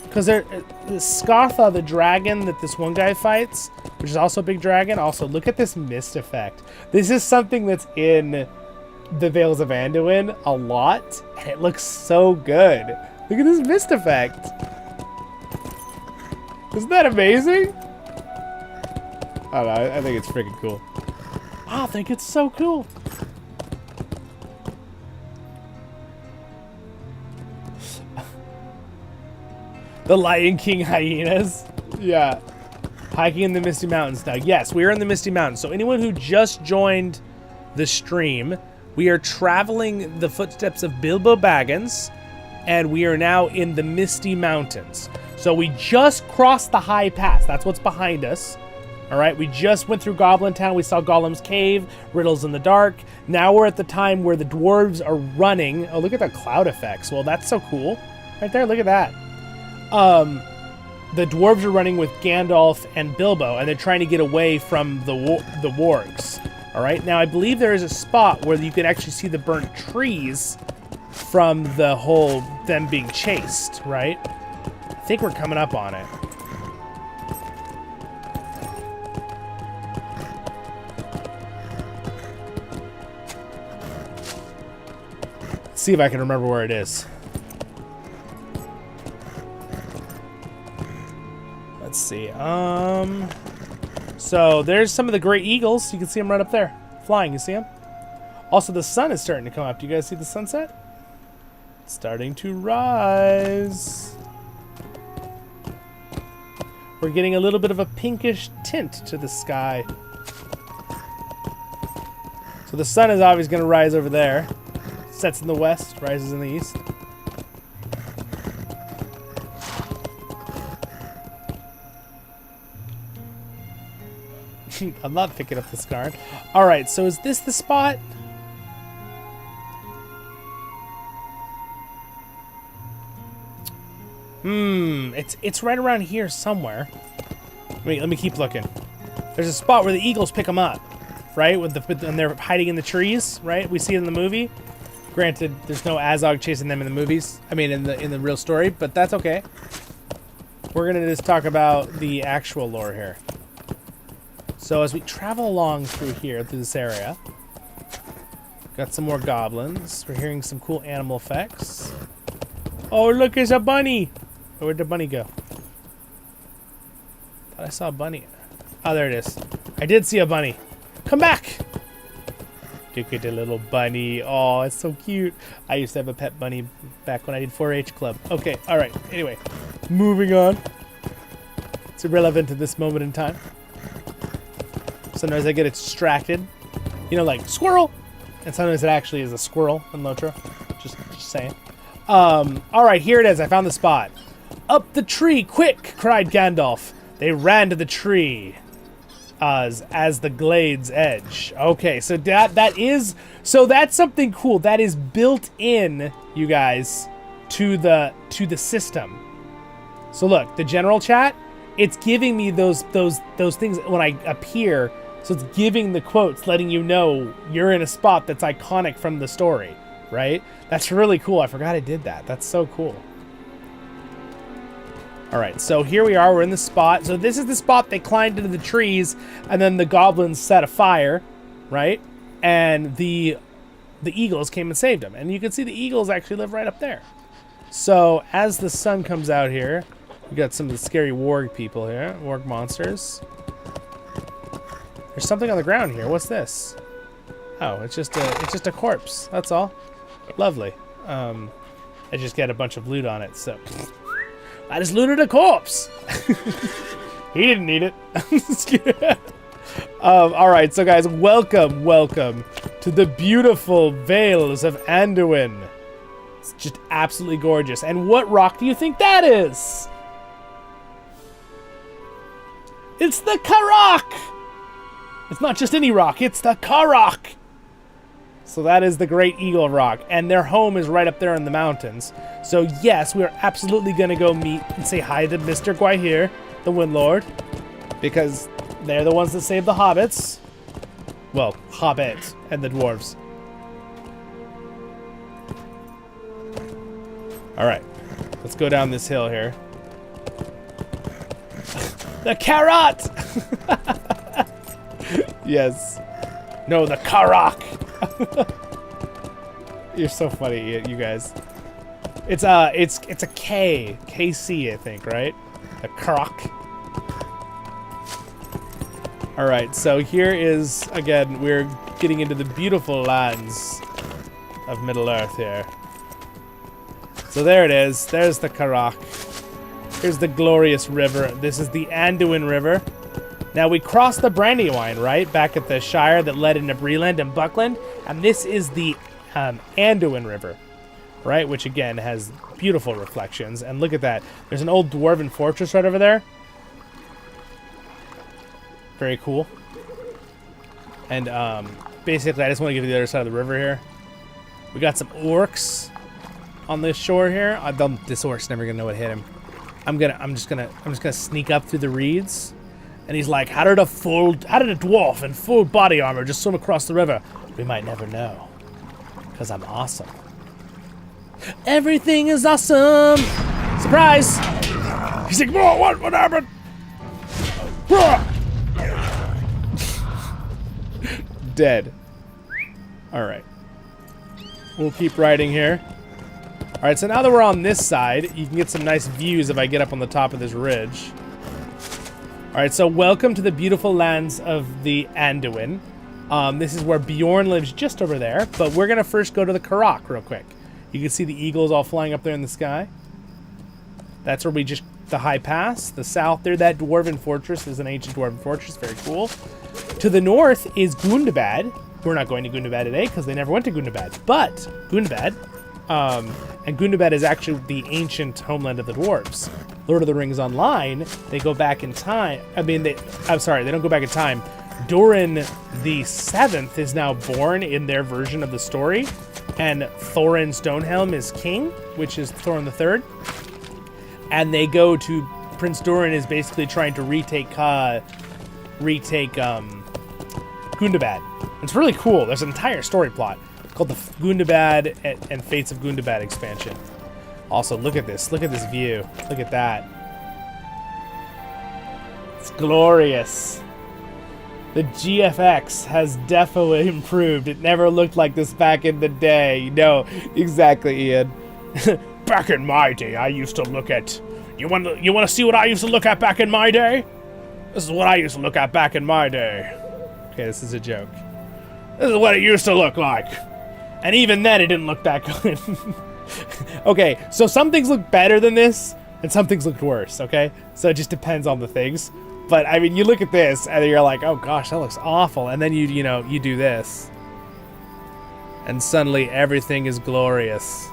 Because Scatha, the dragon that this one guy fights, which is also a big dragon. Also, look at this mist effect. This is something that's in the Vales of Anduin a lot, and it looks so good. Look at this mist effect. Isn't that amazing? I don't know, I think it's freaking cool. I think it's so cool. The Lion King hyenas. Yeah. Hiking in the Misty Mountains now. Yes, we are in the Misty Mountains. So anyone who just joined the stream, we are traveling the footsteps of Bilbo Baggins, and we are now in the Misty Mountains. So we just crossed the High Pass. That's what's behind us. All right, we just went through Goblin Town. We saw Gollum's Cave, Riddles in the Dark. Now we're at the time where the dwarves are running. Oh, look at the cloud effects. Well, that's so cool. Right there, look at that. The dwarves are running with Gandalf and Bilbo, and they're trying to get away from the wargs. All right, now I believe there is a spot where you can actually see the burnt trees from the whole them being chased, right? I think we're coming up on it. Let's see if I can remember where it is. Let's see. So there's some of the great eagles. You can see them right up there, flying. You see them? Also, the sun is starting to come up. Do you guys see the sunset? It's starting to rise. We're getting a little bit of a pinkish tint to the sky. So the sun is obviously going to rise over there. Sets in the west, rises in the east. I'm not picking up this card. All right, so is this the spot? It's right around here somewhere. Wait, let me keep looking. There's a spot where the eagles pick them up, right? And they're hiding in the trees, right? We see it in the movie. Granted, there's no Azog chasing them in the movies. I mean, in the real story, but that's okay. We're gonna just talk about the actual lore here. So as we travel along through this area, got some more goblins. We're hearing some cool animal effects. Oh, look, there's a bunny. Oh, where'd the bunny go? Thought I saw a bunny. Oh, there it is. I did see a bunny. Come back. Look at the little bunny. Oh, it's so cute. I used to have a pet bunny back when I did 4-H club. Okay, all right. Anyway, moving on. It's irrelevant to this moment in time. Sometimes I get distracted, you know, like squirrel, and sometimes it actually is a squirrel in LOTRO. Just saying. All right, here it is. I found the spot. Up the tree, quick! Cried Gandalf. They ran to the tree, as the Glade's edge. Okay, so that's something cool that is built in, you guys, to the system. So look, the general chat, it's giving me those things when I appear. So it's giving the quotes, letting you know you're in a spot that's iconic from the story, right? That's really cool. I forgot I did that. That's so cool. All right, so here we are. We're in the spot. So this is the spot they climbed into the trees, and then the goblins set a fire, right? And the eagles came and saved them. And you can see the eagles actually live right up there. So as the sun comes out here, we got some of the scary warg people here, warg monsters. There's something on the ground here. What's this? Oh, it's just a corpse. That's all. Lovely. I just get a bunch of loot on it, so I just looted a corpse. He didn't need it. All right, so guys, welcome to the beautiful Vales of Anduin. It's just absolutely gorgeous. And what rock do you think that is? It's the Karok. It's not just any rock, it's the Karok. So that is the Great Eagle Rock, and their home is right up there in the mountains. So yes, we are absolutely going to go meet and say hi to Mr. Gwaihir, the Windlord, because they're the ones that saved the hobbits. Well, Hobbit and the dwarves. All right, let's go down this hill here. The carrot! Yes. No, the Karok. You're so funny, you guys. It's a K, KC, I think, right? The Karok. All right, so here is, again, we're getting into the beautiful lands of Middle-earth here. So there it is. There's the Karok. Here's the glorious river. This is the Anduin River. Now, we crossed the Brandywine, right? Back at the Shire that led into Breeland and Buckland. And this is the Anduin River, right? Which, again, has beautiful reflections. And look at that. There's an old Dwarven fortress right over there. Very cool. And basically, I just want to get to the other side of the river here. We got some orcs on this shore here. This orc's never gonna know what hit him. I'm just gonna sneak up through the reeds. And he's like, how did a dwarf in full body armor just swim across the river? We might never know. Because I'm awesome. Everything is awesome! Surprise! He's like, whoa, what happened? Dead. Alright. We'll keep riding here. Alright, so now that we're on this side, you can get some nice views if I get up on the top of this ridge. Alright, so welcome to the beautiful lands of the Anduin. This is where Bjorn lives, just over there, but we're going to first go to the Karok real quick. You can see the eagles all flying up there in the sky. That's where the high pass. The south there, that Dwarven fortress is an ancient Dwarven fortress, very cool. To the north is Gundabad. We're not going to Gundabad today because they never went to Gundabad, but Gundabad, and Gundabad is actually the ancient homeland of the dwarves. Lord of the Rings Online, they go back in time. I'm sorry, they don't go back in time. Durin the Seventh is now born in their version of the story, and Thorin Stonehelm is king, which is Thorin the Third. And they go to Prince Durin is basically trying to retake Gundabad. It's really cool. There's an entire story plot called the Gundabad and Fates of Gundabad expansion. Also, look at this. Look at this view. Look at that. It's glorious. The GFX has definitely improved. It never looked like this back in the day. No, exactly, Ian. Back in my day, I used to look at... You want to see what I used to look at back in my day? This is what I used to look at back in my day. Okay, this is a joke. This is what it used to look like. And even then, it didn't look that good. Okay, so some things look better than this, and some things look worse, okay? So it just depends on the things. But, I mean, you look at this, and you're like, oh gosh, that looks awful. And then you do this. And suddenly, everything is glorious.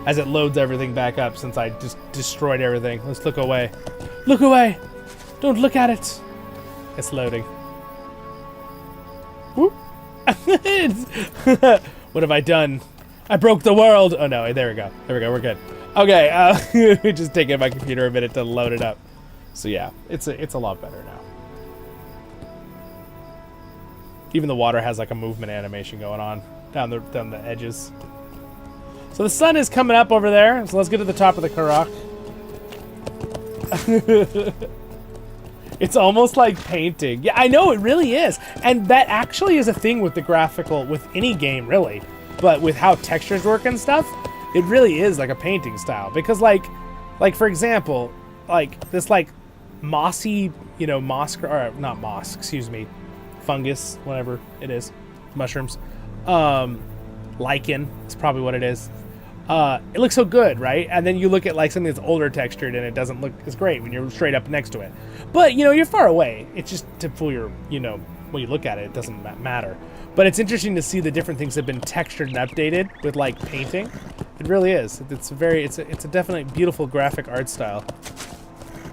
As it loads everything back up, since I just destroyed everything. Let's look away. Look away! Don't look at it! It's loading. Whoop. What have I done? I broke the world! Oh no, there we go. There we go, we're good. Okay, we're just taking my computer a minute to load it up. So yeah, it's a lot better now. Even the water has like a movement animation going on down the edges. So the sun is coming up over there, so let's get to the top of the Karok. It's almost like painting. Yeah, I know, it really is. And that actually is a thing with the graphical, with any game, really. But with how textures work and stuff, it really is like a painting style. Because, like for example, like, this, like, mossy, you know, or not moss, excuse me, fungus, whatever it is, mushrooms, lichen is probably what it is. It looks so good, right? And then you look at like something that's older textured and it doesn't look as great when you're straight up next to it. But, you know, you're far away. It's just to fool your, you know, when you look at it, it doesn't matter. But it's interesting to see the different things that have been textured and updated with like painting. It really is. It's a definitely beautiful graphic art style.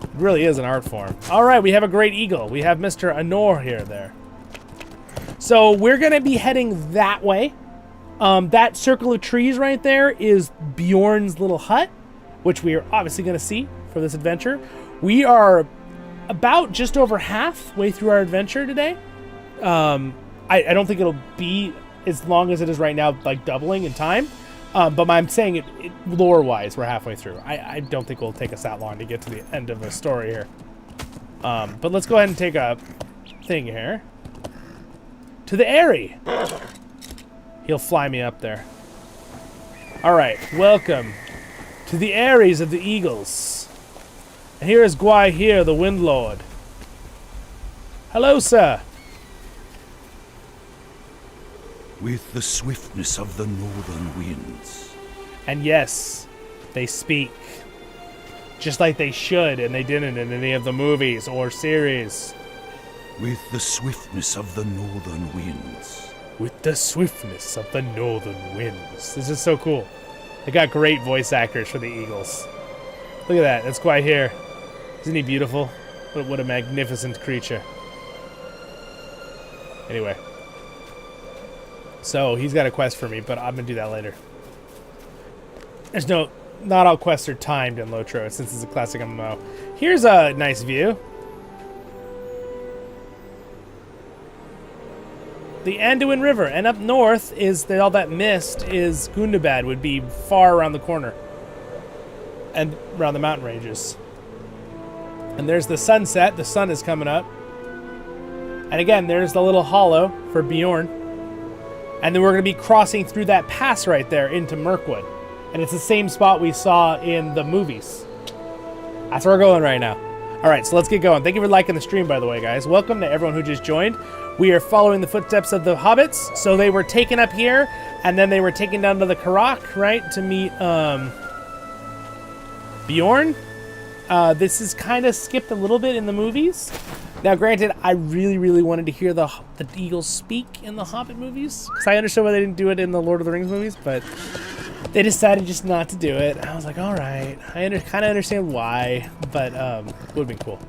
It really is an art form. All right, we have a great eagle. We have Mr. Anor here there. So we're going to be heading that way. That circle of trees right there is Bjorn's little hut, which we are obviously going to see for this adventure. We are about just over halfway through our adventure today. I don't think it'll be as long as it is right now, like doubling in time. But I'm saying it lore-wise, we're halfway through. I don't think it'll take us that long to get to the end of a story here. But let's go ahead and take a thing here. To the Airy. He'll fly me up there. All right, welcome to the Aeries of the Eagles. And here is Gwaihir, the Windlord. Hello, sir. With the swiftness of the northern winds. And yes, they speak. Just like they should, and they didn't in any of the movies or series. With the swiftness of the northern winds. With the swiftness of the northern winds. This is so cool. They got great voice actors for the Eagles. Look at that. That's Gwaihir. Isn't he beautiful? What a magnificent creature. Anyway. So, he's got a quest for me, but I'm going to do that later. There's not all quests are timed in LOTRO, since it's a classic MMO. Here's a nice view. The Anduin River, and up north is all that mist is Gundabad, would be far around the corner. And around the mountain ranges. And there's the sunset, the sun is coming up. And again, there's the little hollow for Bjorn. And then we're going to be crossing through that pass right there into Mirkwood. And it's the same spot we saw in the movies. That's where we're going right now. All right, so let's get going. Thank you for liking the stream, by the way, guys. Welcome to everyone who just joined. We are following the footsteps of the hobbits. So they were taken up here, and then they were taken down to the Karak, right, to meet Bjorn. This is kind of skipped a little bit in the movies. Now, granted, I really, really wanted to hear the eagles speak in the Hobbit movies, because I understood why they didn't do it in the Lord of the Rings movies, but they decided just not to do it. I was like, all right, I kind of understand why, but it would have been cool.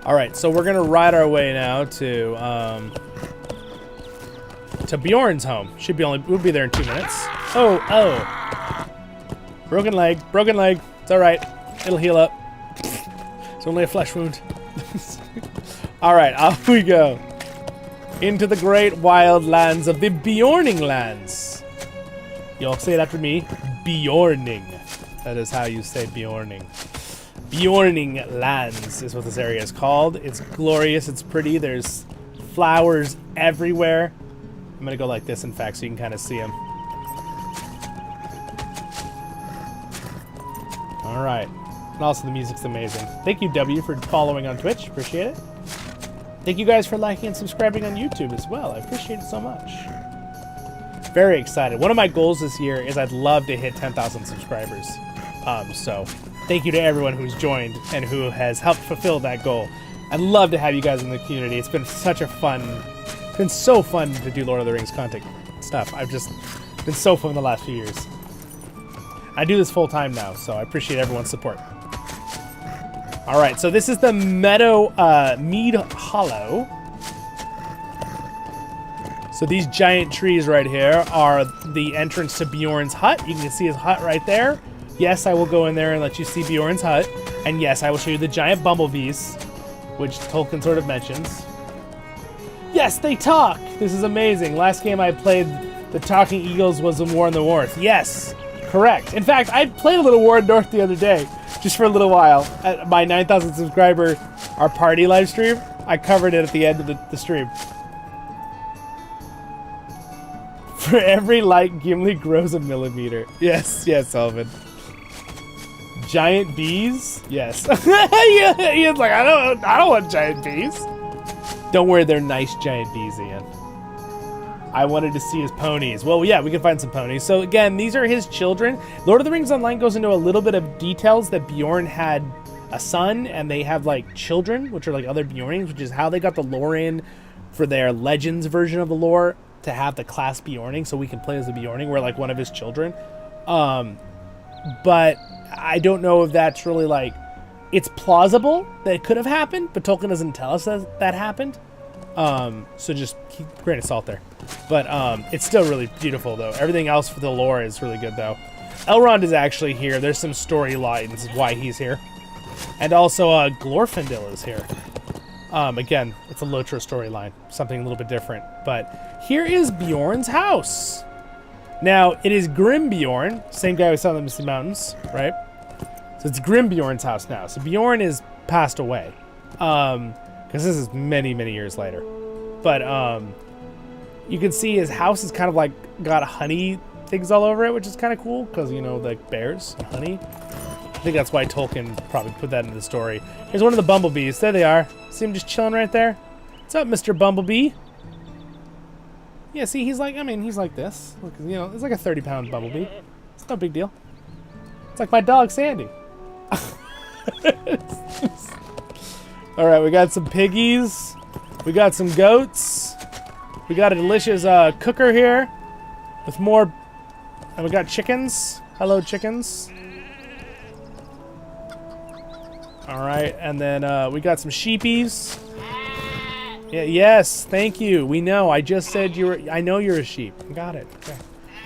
All right, so we're gonna ride our way now to Bjorn's home. We'll be there in 2 minutes. Oh, broken leg. It's all right. It'll heal up. It's only a flesh wound. All right, off we go. Into the great wild lands of the Bjorning lands. You'll say it after me. Bjorning. That is how you say Bjorning. Bjorning lands is what this area is called. It's glorious. It's pretty. There's flowers everywhere. I'm going to go like this, in fact, so you can kind of see them. All right. And also, the music's amazing. Thank you, W, for following on Twitch. Appreciate it. Thank you guys for liking and subscribing on YouTube as well. I appreciate it so much. Very excited. One of my goals this year is I'd love to hit 10,000 subscribers. So thank you to everyone who's joined and who has helped fulfill that goal. I'd love to have you guys in the community. It's been so fun to do Lord of the Rings content stuff. I've just been so fun the last few years. I do this full time now, so I appreciate everyone's support. All right, so this is the Mead Hollow. So these giant trees right here are the entrance to Bjorn's hut. You can see his hut right there. Yes, I will go in there and let you see Bjorn's hut. And yes, I will show you the giant bumblebees, which Tolkien sort of mentions. Yes, they talk! This is amazing. Last game I played, the Talking Eagles was a War in the North. Yes, correct. In fact, I played a little War in the North the other day, just for a little while. At my 9,000 subscriber, our party live stream, I covered it at the end of the stream. For every light, Gimli grows a millimeter. Yes, Elven. Giant bees? Yes. Ian's like, I don't want giant bees. Don't worry, they're nice giant bees, Ian. I wanted to see his ponies. Well, yeah, we can find some ponies. So again, these are his children. Lord of the Rings Online goes into a little bit of details that Bjorn had a son and they have like children, which are like other Bjornings, which is how they got the lore in for their Legends version of the lore to have the class Bjorning, so we can play as the Bjorning. We're like one of his children. But I don't know if that's really like, it's plausible that it could have happened, but Tolkien doesn't tell us that happened. So just keep a grain of salt there. But it's still really beautiful though. Everything else for the lore is really good though. Elrond is actually here. There's some storylines why he's here. And also Glorfindel is here. Again, it's a LOTRO storyline, something a little bit different. But here is Bjorn's house. Now, it is Grim Bjorn, same guy we saw in the Misty Mountains, right? So it's Grim Bjorn's house now. So Bjorn is passed away. Because this is many, many years later. But you can see his house is kind of like got honey things all over it, which is kind of cool because, you know, like bears and honey. I think that's why Tolkien probably put that into the story. Here's one of the bumblebees. There they are. See him just chilling right there? What's up, Mr. Bumblebee? Yeah, see, he's like, I mean, he's like this. Look, you know, it's like a 30-pound bumblebee. It's no big deal. It's like my dog, Sandy. All right, we got some piggies. We got some goats. We got a delicious cooker here with more, and we got chickens. Hello, chickens. All right, and then we got some sheepies. Yeah, yes, thank you. We know. I just said you were. I know you're a sheep. Got it. Okay.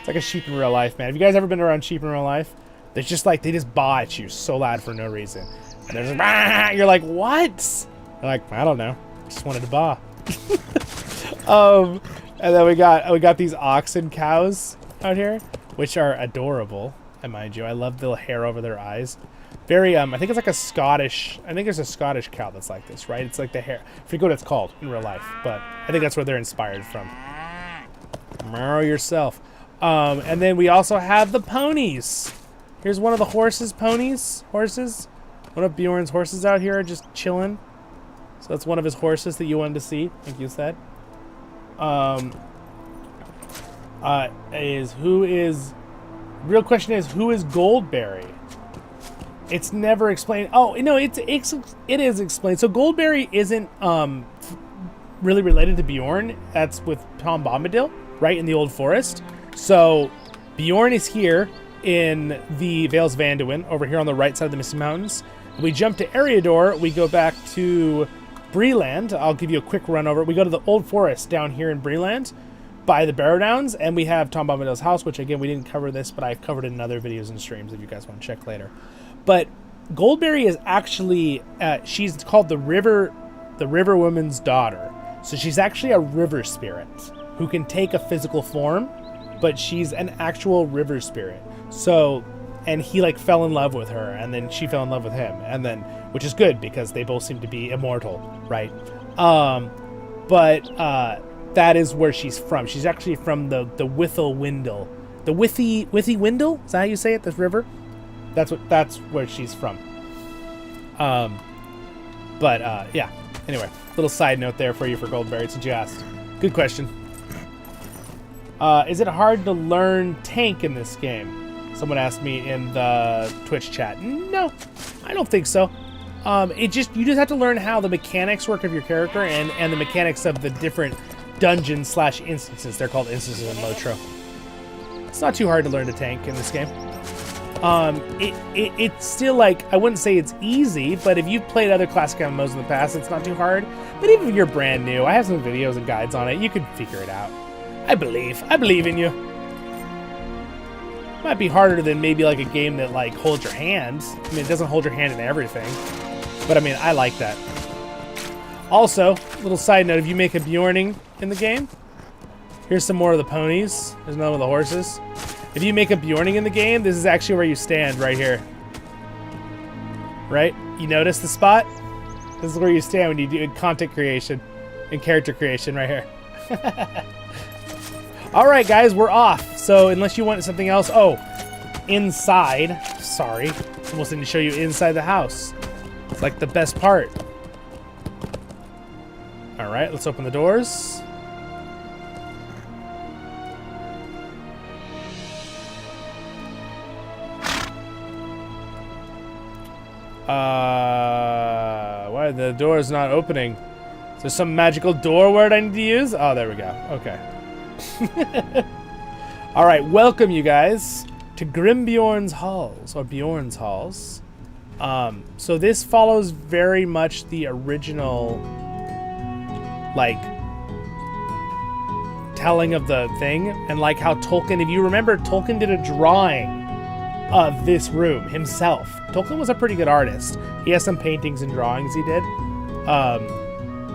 It's like a sheep in real life, man. Have you guys ever been around sheep in real life? They're just like, they just baa at you so loud for no reason. And they're just, bah! You're like, what? They're like, I don't know. Just wanted to baa. And then we got these oxen cows out here, which are adorable. And mind you, I love the hair over their eyes. Very, I think it's like a Scottish, I think there's a Scottish cow that's like this, right? It's like the hair, I forget what it's called in real life, but I think that's where they're inspired from. Marrow yourself. And then we also have the ponies. Here's one of the horses. One of Bjorn's horses out here just chilling. So that's one of his horses that you wanted to see, like you said. Real question is, who is Goldberry? It's never explained. Oh, no, it is explained. So Goldberry isn't really related to Bjorn. That's with Tom Bombadil, right, in the Old Forest. So Bjorn is here in the Vales of Anduin, over here on the right side of the Misty Mountains. We jump to Erebor. We go back to Breeland. I'll give you a quick run over. We go to the Old Forest down here in Breeland by the Barrow Downs, and we have Tom Bombadil's house, which, again, we didn't cover this, but I've covered it in other videos and streams if you guys want to check later. But Goldberry is actually, she's called the River Woman's daughter. So she's actually a river spirit who can take a physical form, but she's an actual river spirit. So, and he like fell in love with her, and then she fell in love with him, and then, which is good because they both seem to be immortal, right? That is where she's from. She's actually from the Withel-Windle. The Withie-Windle? Is that how you say it, this river? That's where she's from. Yeah. Anyway, little side note there for you for Goldberry, since you asked. Good question. Is it hard to learn tank in this game? Someone asked me in the Twitch chat. No, I don't think so. You just have to learn how the mechanics work of your character and the mechanics of the different dungeons / instances. They're called instances in LOTRO. It's not too hard to learn to tank in this game. It's still like, I wouldn't say it's easy, but if you've played other classic MMOs in the past, it's not too hard. But even if you're brand new, I have some videos and guides on it. You can figure it out. I believe in you. Might be harder than maybe like a game that like holds your hand. I mean, it doesn't hold your hand in everything, but I mean, I like that. Also, little side note, if you make a Bjorning in the game, here's some more of the ponies. There's none of the horses. If you make a Bjorning in the game, this is actually where you stand, right here. Right? You notice the spot? This is where you stand when you do content creation and character creation, right here. All right, guys, we're off. So unless you want something else, inside. Sorry, Almost didn't show you inside the house. It's like the best part. All right, let's open the doors. Why are the doors not opening? Is there some magical door word I need to use? Oh, there we go. Okay. All right, welcome you guys to Grimbjorn's Halls, or Bjorn's Halls. So this follows very much the original, like, telling of the thing, and like how Tolkien, if you remember, Tolkien did a drawing of this room himself. Tolkien was a pretty good artist. He has some paintings and drawings he did.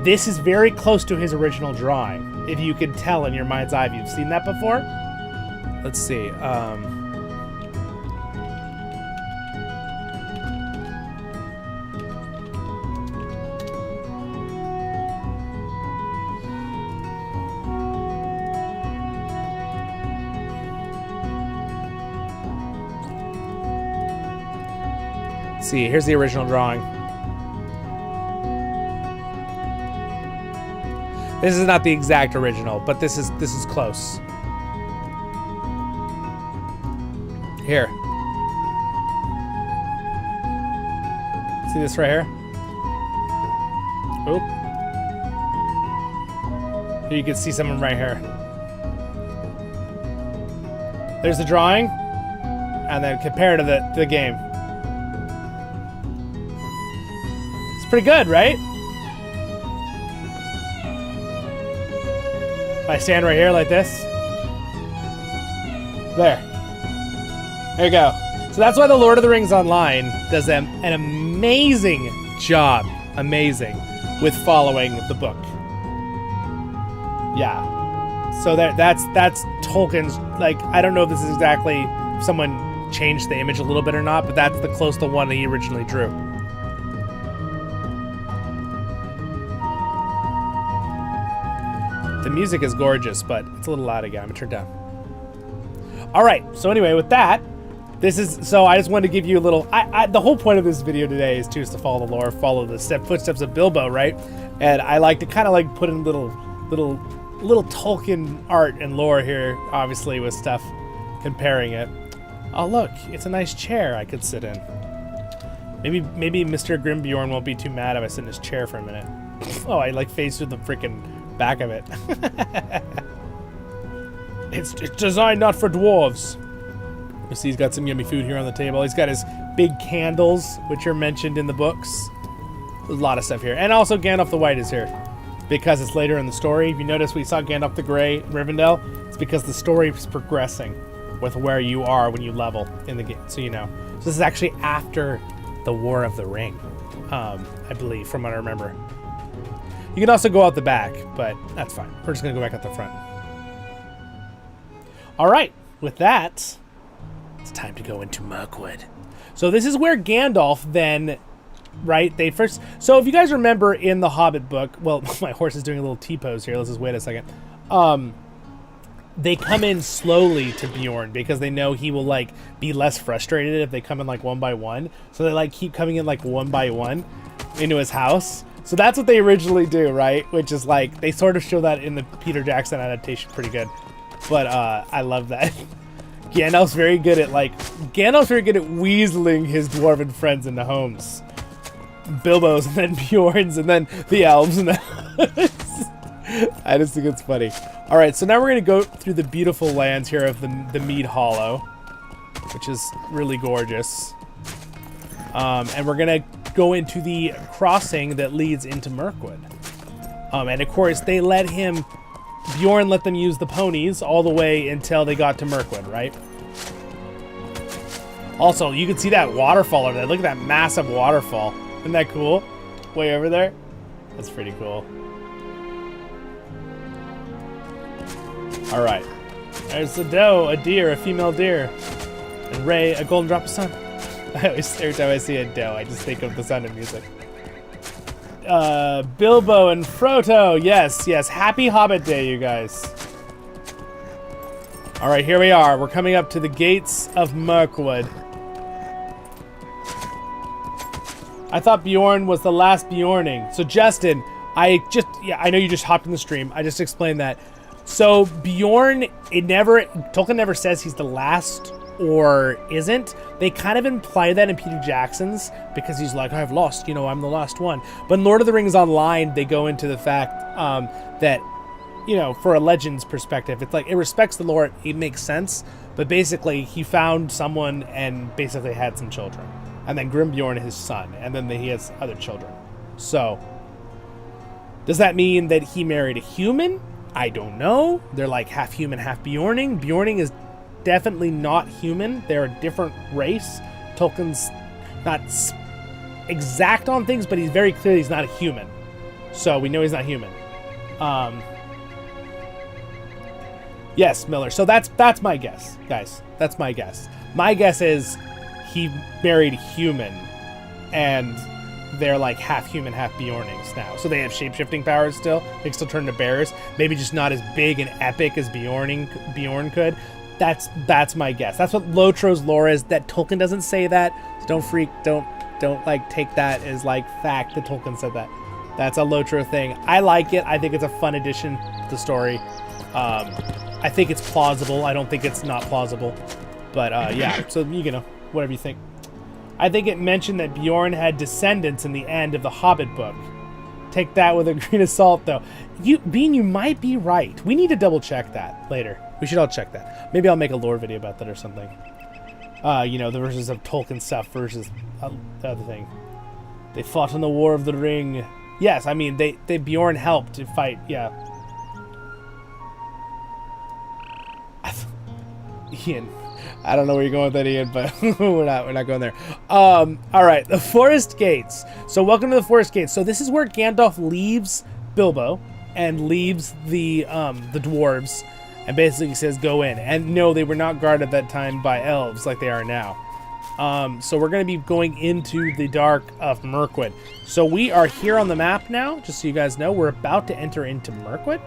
This is very close to his original drawing, if you can tell in your mind's eye if you've seen that before. Let's see. See, here's the original drawing. This is not the exact original, but this is close. Here. See this right here? Oop. Here you can see someone right here. There's the drawing, and then compare to the game. Pretty good, right? If I stand right here like this. There you go. So that's why the Lord of the Rings Online does an amazing job, with following the book. Yeah. So that's Tolkien's, like, I don't know if this is exactly, if someone changed the image a little bit or not, but that's the close to one that he originally drew. The music is gorgeous, but it's a little loud again. I'm gonna turn it down. All right. So anyway, with that, so I just wanted to give you a little. The whole point of this video today is to follow the lore, follow the footsteps of Bilbo, right? And I like to kind of like put in little Tolkien art and lore here, obviously with stuff comparing it. Oh look, it's a nice chair I could sit in. Maybe Mr. Grimbjorn won't be too mad if I sit in his chair for a minute. Oh, I like faced through the freaking back of it. It's designed not for dwarves. You see he's got some yummy food here on the table. He's got his big candles, which are mentioned in the books. There's a lot of stuff here. And also Gandalf the White is here, because it's later in the story. If you notice, we saw Gandalf the Grey in Rivendell. It's because the story is progressing with where you are when you level in the game, so you know. So this is actually after the War of the Ring, I believe, from what I remember. You can also go out the back, but that's fine. We're just going to go back out the front. All right. With that, it's time to go into Mirkwood. So this is where Gandalf then, right, so if you guys remember in the Hobbit book, well, my horse is doing a little T-pose here. Let's just wait a second. They come in slowly to Bjorn because they know he will, like, be less frustrated if they come in, like, one by one. So they, like, keep coming in, like, one by one into his house. So that's what they originally do, right? Which is like, they sort of show that in the Peter Jackson adaptation pretty good. But I love that. Gandalf's very good at weaseling his dwarven friends into homes. Bilbo's and then Bjorn's and then the elves and then I just think it's funny. All right, so now we're gonna go through the beautiful lands here of the Mead Hollow, which is really gorgeous. And we're gonna go into the crossing that leads into Mirkwood. And of course, Bjorn let them use the ponies all the way until they got to Mirkwood, right? Also, you can see that waterfall over there. Look at that massive waterfall. Isn't that cool? Way over there. That's pretty cool. All right. There's a doe, a deer, a female deer, and Ray, a golden drop of sun. Every time I see a doe, I just think of the Sound of Music. Bilbo and Frodo. Yes. Happy Hobbit Day, you guys. All right, here we are. We're coming up to the gates of Mirkwood. I thought Bjorn was the last Bjorning. So Justin, I know you just hopped in the stream. I just explained that. So Bjorn, Tolkien never says he's the last or isn't. They kind of imply that in Peter Jackson's because he's like, I've lost, I'm the last one. But in Lord of the Rings Online, they go into the fact that, for a legend's perspective, it's like it respects the lore, it makes sense. But basically, he found someone and basically had some children. And then Grimbjorn, his son, and then he has other children. So, does that mean that he married a human? I don't know. They're like half human, half Bjorning. Bjorning is definitely not human. They're a different race. Tolkien's not exact on things, but he's very clear he's not a human. So we know he's not human. Yes, Miller. So that's my guess, guys. That's my guess. My guess is he married human, and they're like half human, half Bjornings now. So they have shape-shifting powers still. They can still turn to bears. Maybe just not as big and epic as Bjorn could. That's my guess. That's what LOTRO's lore is. That Tolkien doesn't say that. So don't like take that as like fact that Tolkien said that. That's a LOTRO thing. I like it. I think it's a fun addition to the story. I think it's plausible. I don't think it's not plausible. But yeah, so whatever you think. I think it mentioned that Bjorn had descendants in the end of the Hobbit book. Take that with a grain of salt, though. Bean, you might be right. We need to double check that later. We should all check that. Maybe I'll make a lore video about that or something. The versions of Tolkien stuff versus the other thing. They fought in the War of the Ring. Yes, I mean they Bjorn helped to fight. Yeah. Ian, I don't know where you're going with that, Ian, but we're not going there. All right, the Forest Gates. So welcome to the Forest Gates. So this is where Gandalf leaves Bilbo and leaves the dwarves, and basically says go in. And no, they were not guarded at that time by elves like they are now. So we're going to be going into the Dark of Mirkwood. So we are here on the map now, just so you guys know. We're about to enter into Mirkwood.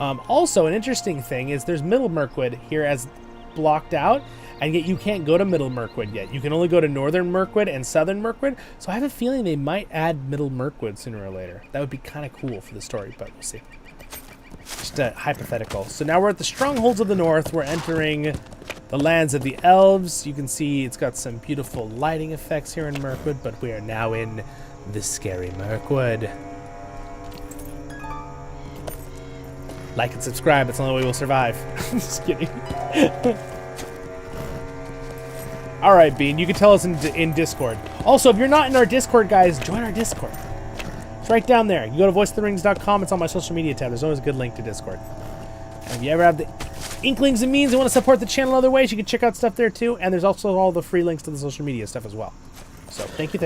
Also, an interesting thing is there's Middle Mirkwood here as blocked out, and yet you can't go to Middle Mirkwood yet. You can only go to Northern Mirkwood and Southern Mirkwood, so I have a feeling they might add Middle Mirkwood sooner or later. That would be kind of cool for the story, but we'll see. Just a hypothetical. So now we're at the Strongholds of the North. We're entering the lands of the elves. You can see it's got some beautiful lighting effects here in Mirkwood, but we are now in the scary Mirkwood. Like and subscribe, that's the only way we'll survive. Just kidding. Alright, Bean, you can tell us in Discord. Also, if you're not in our Discord, guys, join our Discord. It's right down there. You go to voiceoftherings.com, it's on my social media tab. There's always a good link to Discord. And if you ever have the inklings and means and want to support the channel other ways, you can check out stuff there too. And there's also all the free links to the social media stuff as well. So, thank you.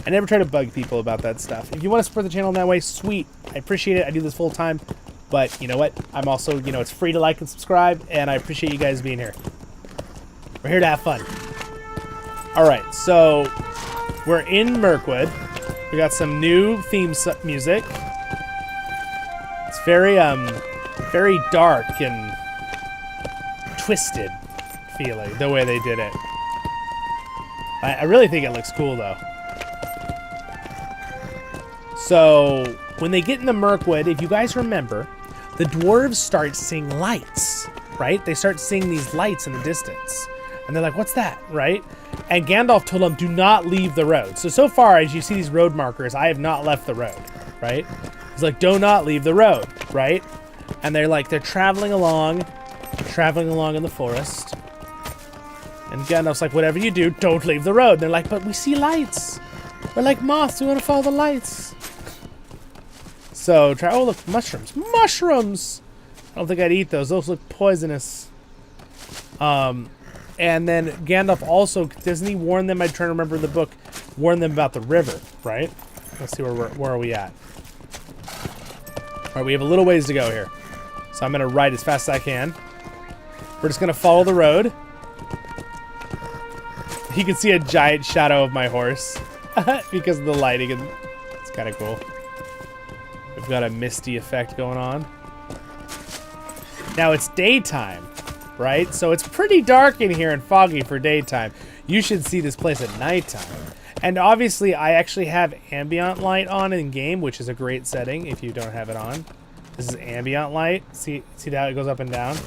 I never try to bug people about that stuff. If you want to support the channel in that way, sweet. I appreciate it. I do this full time. But you know what? I'm also, it's free to like and subscribe, and I appreciate you guys being here. We're here to have fun. All right, so we're in Mirkwood. We got some new theme music. It's very dark and twisted feeling, the way they did it. I really think it looks cool, though. So when they get into Mirkwood, if you guys remember, the dwarves start seeing lights, right? They start seeing these lights in the distance. And they're like, what's that, right? And Gandalf told them, do not leave the road. So far, as you see these road markers, I have not left the road, right? He's like, do not leave the road, right? And they're traveling along in the forest. And Gandalf's like, whatever you do, don't leave the road. And they're like, but we see lights. We're like moths, we want to follow the lights. So, oh look, mushrooms. Mushrooms! I don't think I'd eat those. Those look poisonous. And then Gandalf also, doesn't he warn them, I'm trying to remember in the book, warn them about the river, right? Let's see, where are we at? Alright, we have a little ways to go here. So I'm going to ride as fast as I can. We're just going to follow the road. You can see a giant shadow of my horse because of the lighting. It's kind of cool. We've got a misty effect going on. Now it's daytime, right? So it's pretty dark in here and foggy for daytime. You should see this place at nighttime. And obviously, I actually have ambient light on in game, which is a great setting if you don't have it on. This is ambient light. See how it goes up and down?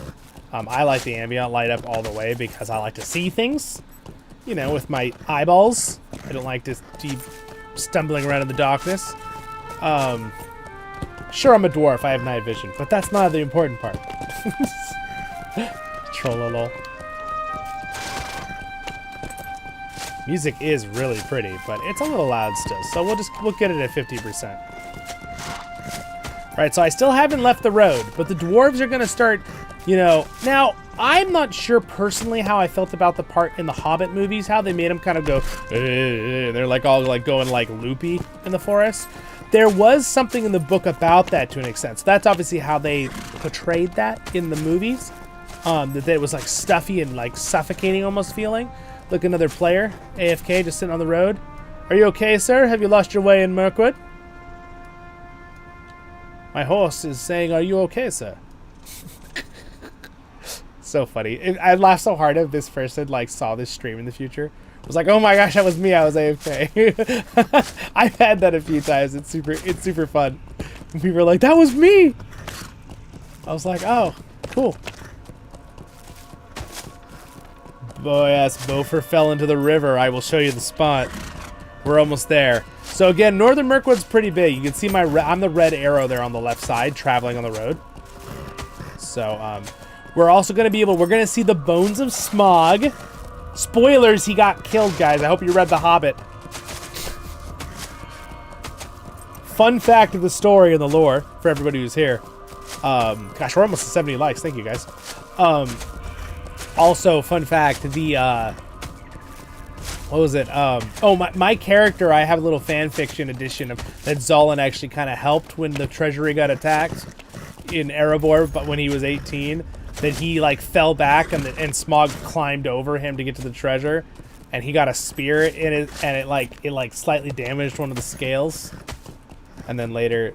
I like the ambient light up all the way because I like to see things, you know, with my eyeballs. I don't like to be stumbling around in the darkness. Sure, I'm a dwarf. I have night vision, but that's not the important part. Trollolol. Music is really pretty, but it's a little loud still, so we'll get it at 50%. Right, so I still haven't left the road, but the dwarves are gonna start, you know. Now, I'm not sure personally how I felt about the part in the Hobbit movies, how they made them kind of go, they're like all like going like loopy in the forest. There was something in the book about that to an extent. So that's obviously how they portrayed that in the movies. That it was like stuffy and like suffocating almost feeling. Look, another player, AFK, just sitting on the road. Are you okay, sir? Have you lost your way in Mirkwood? My horse is saying, are you okay, sir? So funny. I laughed so hard if this person like saw this stream in the future. I was like, oh my gosh, that was me. I was AFK. I've had that a few times. It's super fun. And people are like, that was me. I was like, oh, cool. Oh yes, Beaufort fell into the river. I will show you the spot. We're almost there. So again, Northern Mirkwood's pretty big. You can see I'm the red arrow there on the left side, traveling on the road. So we're also going to be we're going to see the bones of Smaug. Spoilers, he got killed, guys. I hope you read The Hobbit. Fun fact of the story and the lore for everybody who's here. Gosh, we're almost at 70 likes. Thank you, guys. Also, fun fact, the, what was it? My character, I have a little fan fiction edition of that Zollin actually kind of helped when the treasury got attacked in Erebor, but when he was 18, that he, like, fell back and Smaug climbed over him to get to the treasure, and he got a spear in it, and it slightly damaged one of the scales, and then later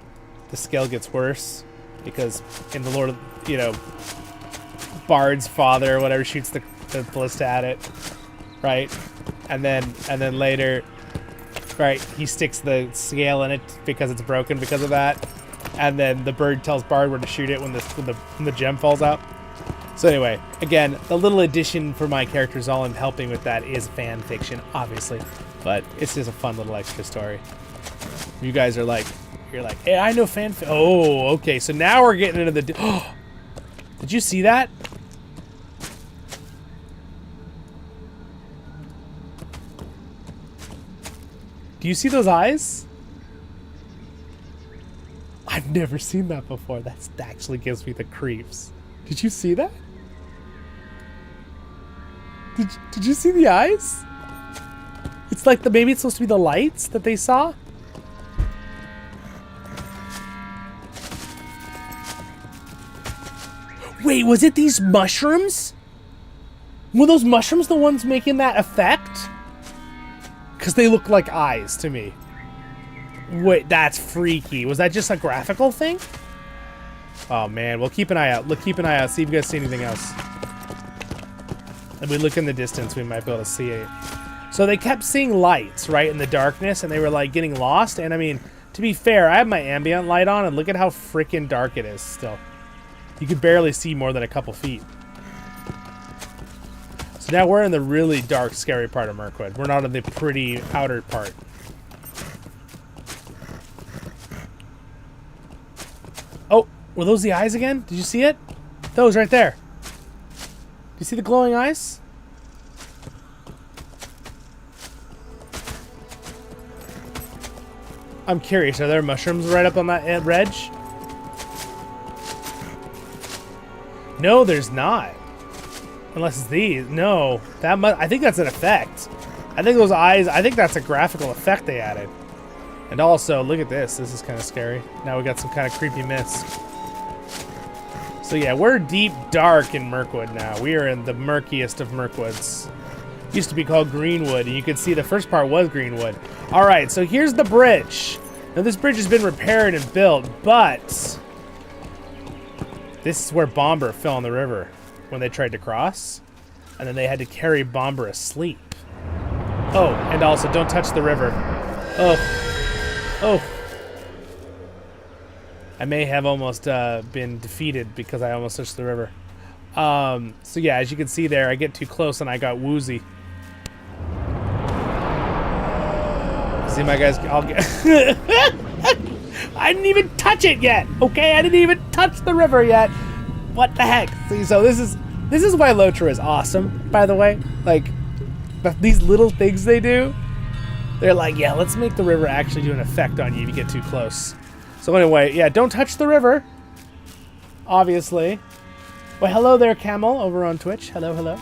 the scale gets worse, because in the Lord of, you know, Bard's father or whatever shoots the ballista at it, right? And then later, right, he sticks the scale in it because it's broken because of that. And then the bird tells Bard where to shoot it when the gem falls out. So anyway, again, the little addition for my character Zollin helping with that is fan fiction, obviously, but it's just a fun little extra story. You guys are like, you're like, hey, I know fan. Oh, okay. So now we're getting into the. Oh, did you see that? Do you see those eyes? I've never seen that before. That actually gives me the creeps. Did you see that? Did you see the eyes? It's like maybe it's supposed to be the lights that they saw. Wait, was it these mushrooms? Were those mushrooms the ones making that effect? Because they look like eyes to me. Wait, that's freaky. Was that just a graphical thing? Oh man, well keep an eye out. Keep an eye out. See if you guys see anything else. If we look in the distance, we might be able to see it. So they kept seeing lights, right, in the darkness, and they were like getting lost. And I mean, to be fair, I have my ambient light on, and look at how freaking dark it is still. You could barely see more than a couple feet. So now we're in the really dark, scary part of Mirkwood. We're not in the pretty outer part. Oh, were those the eyes again? Did you see it? Those right there. Do you see the glowing eyes? I'm curious, are there mushrooms right up on that ledge? No, there's not. Unless it's these. No. I think that's an effect. I think those eyes, I think that's a graphical effect they added. And also, look at this. This is kind of scary. Now we got some kind of creepy mist. So yeah, we're deep dark in Mirkwood now. We are in the murkiest of Mirkwoods. Used to be called Greenwood, and you can see the first part was Greenwood. All right, so here's the bridge. Now this bridge has been repaired and built, but this is where Bomber fell in the river when they tried to cross, and then they had to carry Bomber asleep. Oh, and also don't touch the river. Oh. Oh. I may have almost been defeated because I almost touched the river. So yeah, as you can see there, I get too close and I got woozy. See my guys, I'll get... I didn't even touch it yet, okay? I didn't even touch the river yet. What the heck? See, so this is why LOTRO is awesome, by the way. Like, these little things they do, they're like, yeah, let's make the river actually do an effect on you if you get too close. So anyway, yeah, don't touch the river, obviously. Well, hello there, Camel, over on Twitch. Hello, hello.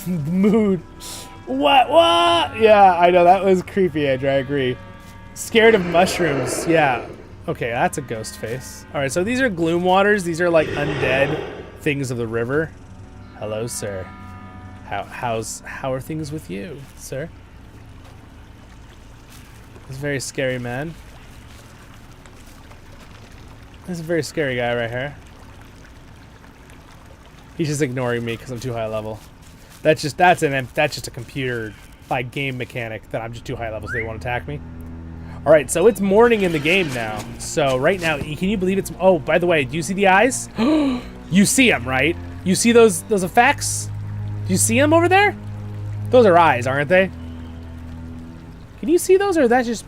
Mood. What? Yeah, I know, that was creepy, Andrew, I agree. Scared of mushrooms, yeah. Okay, that's a ghost face. All right, so these are gloom waters. These are like undead things of the river. Hello, sir. How are things with you, sir? He's a very scary man. He's a very scary guy right here. He's just ignoring me because I'm too high level. That's just a computer like game mechanic that I'm just too high level, so they won't attack me. All right, so it's morning in the game now. So right now, can you believe it's? Oh, by the way, do you see the eyes? You see them, right? You see those effects? Do you see them over there? Those are eyes, aren't they? Can you see those, or is that just?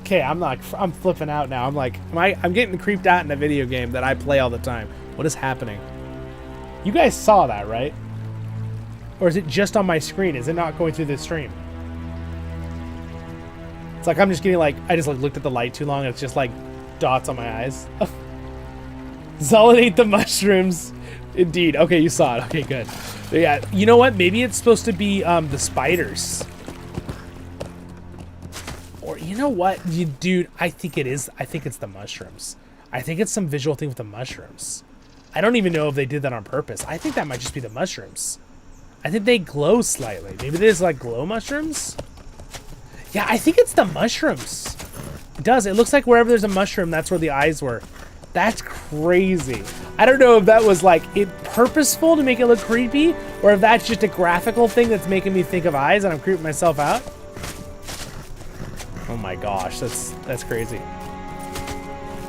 Okay, I'm flipping out now. I'm like, I'm getting creeped out in a video game that I play all the time. What is happening? You guys saw that, right? Or is it just on my screen? Is it not going through the stream? It's like I'm just getting like, I just like looked at the light too long and it's just like dots on my eyes. Zollin ate the mushrooms. Indeed. Okay, you saw it. Okay, good. But yeah, you know what? Maybe it's supposed to be the spiders. Or you know what? Dude, I think it is. I think it's the mushrooms. I think it's some visual thing with the mushrooms. I don't even know if they did that on purpose. I think that might just be the mushrooms. I think they glow slightly. Maybe there's like glow mushrooms? Yeah, I think it's the mushrooms. It does. It looks like wherever there's a mushroom, that's where the eyes were. That's crazy. I don't know if that was like purposeful to make it look creepy, or if that's just a graphical thing that's making me think of eyes and I'm creeping myself out. Oh my gosh, that's crazy.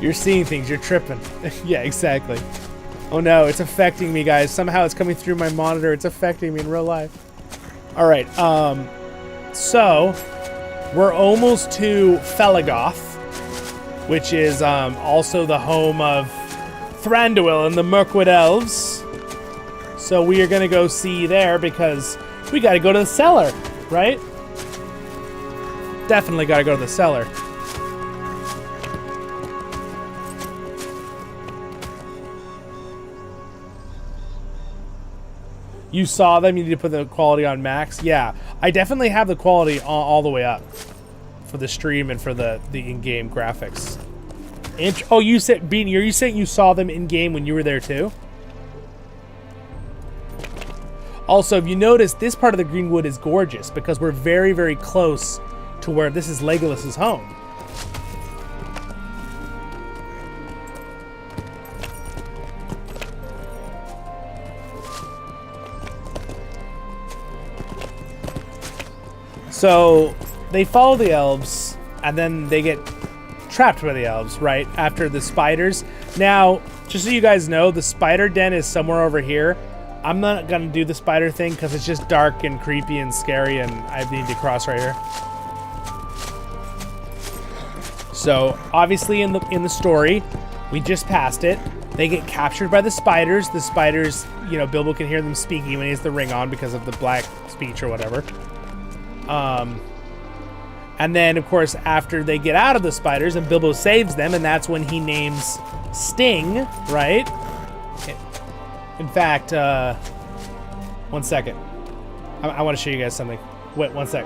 You're seeing things, you're tripping. Yeah, exactly. Oh no, it's affecting me, guys. Somehow it's coming through my monitor. It's affecting me in real life. All right, so we're almost to Felaggoth, which is also the home of Thranduil and the Mirkwood Elves. So we are gonna go see there because we gotta go to the cellar, right? Definitely gotta go to the cellar. You saw them, you need to put the quality on max. Yeah, I definitely have the quality all the way up for the stream and for the in-game graphics. Oh, you said, Beanie, are you saying you saw them in-game when you were there too? Also, if you notice, this part of the Greenwood is gorgeous because we're very, very close to where this is Legolas's home. So they follow the elves, and then they get trapped by the elves, right? After the spiders. Now, just so you guys know, the spider den is somewhere over here. I'm not gonna do the spider thing because it's just dark and creepy and scary, and I need to cross right here. So obviously in the story, we just passed it. They get captured by the spiders. The spiders, you know, Bilbo can hear them speaking when he has the ring on because of the black speech or whatever. And then, of course, after they get out of the spiders and Bilbo saves them, and that's when he names Sting, right? In fact, one second. I want to show you guys something. Wait, one sec.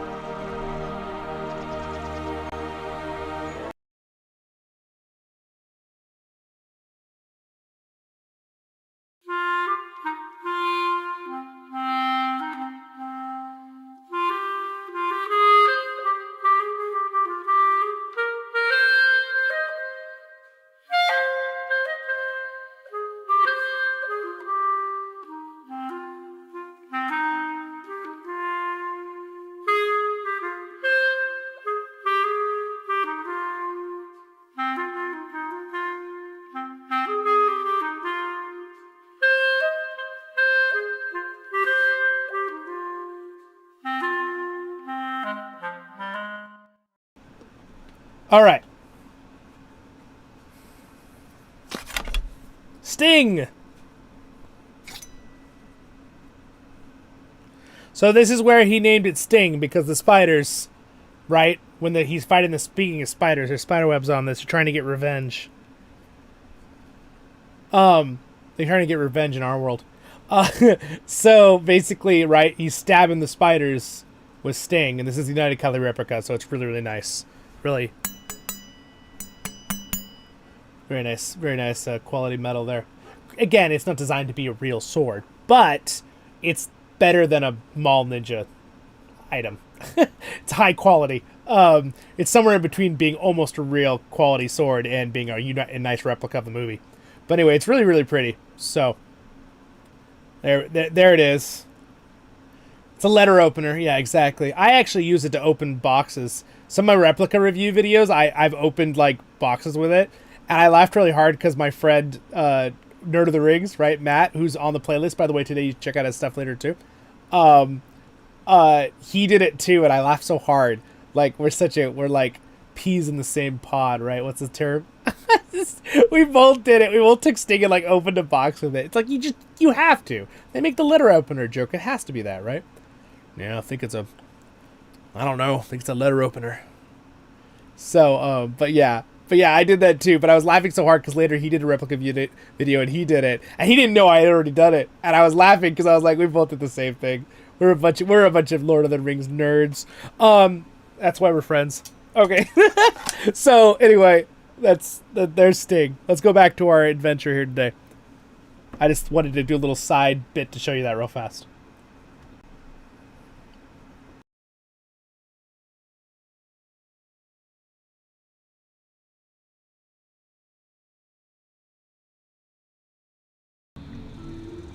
All right. Sting. So this is where he named it Sting, because the spiders, right? When he's fighting speaking of spiders, there's spider webs on this. They're trying to get revenge. They're trying to get revenge in our world. So basically, right, he's stabbing the spiders with Sting, and this is the United Color replica, so it's really, really nice. Really very nice quality metal there. Again, it's not designed to be a real sword, but it's better than a mall ninja item. It's high quality. It's somewhere in between being almost a real quality sword and being a nice replica of the movie. But anyway, it's really, really pretty. So there it is. It's a letter opener. Yeah, exactly. I actually use it to open boxes. Some of my replica review videos, I've opened like boxes with it, and I laughed really hard because my friend Nerd of the Rings, right, Matt, who's on the playlist, by the way, today, you check out his stuff later too. He did it too, and I laughed so hard. Like we're like peas in the same pod, right? What's the term? We both did it. We both took Sting and like opened a box with it. It's like you have to. They make the letter opener joke. It has to be that, right? Yeah, I think it's a letter opener. So, but yeah, I did that too. But I was laughing so hard because later he did a replica video and he did it, and he didn't know I had already done it, and I was laughing because I was like, we both did the same thing. We're a bunch of Lord of the Rings nerds. That's why we're friends. Okay. So anyway, there's Sting. Let's go back to our adventure here today. I just wanted to do a little side bit to show you that real fast.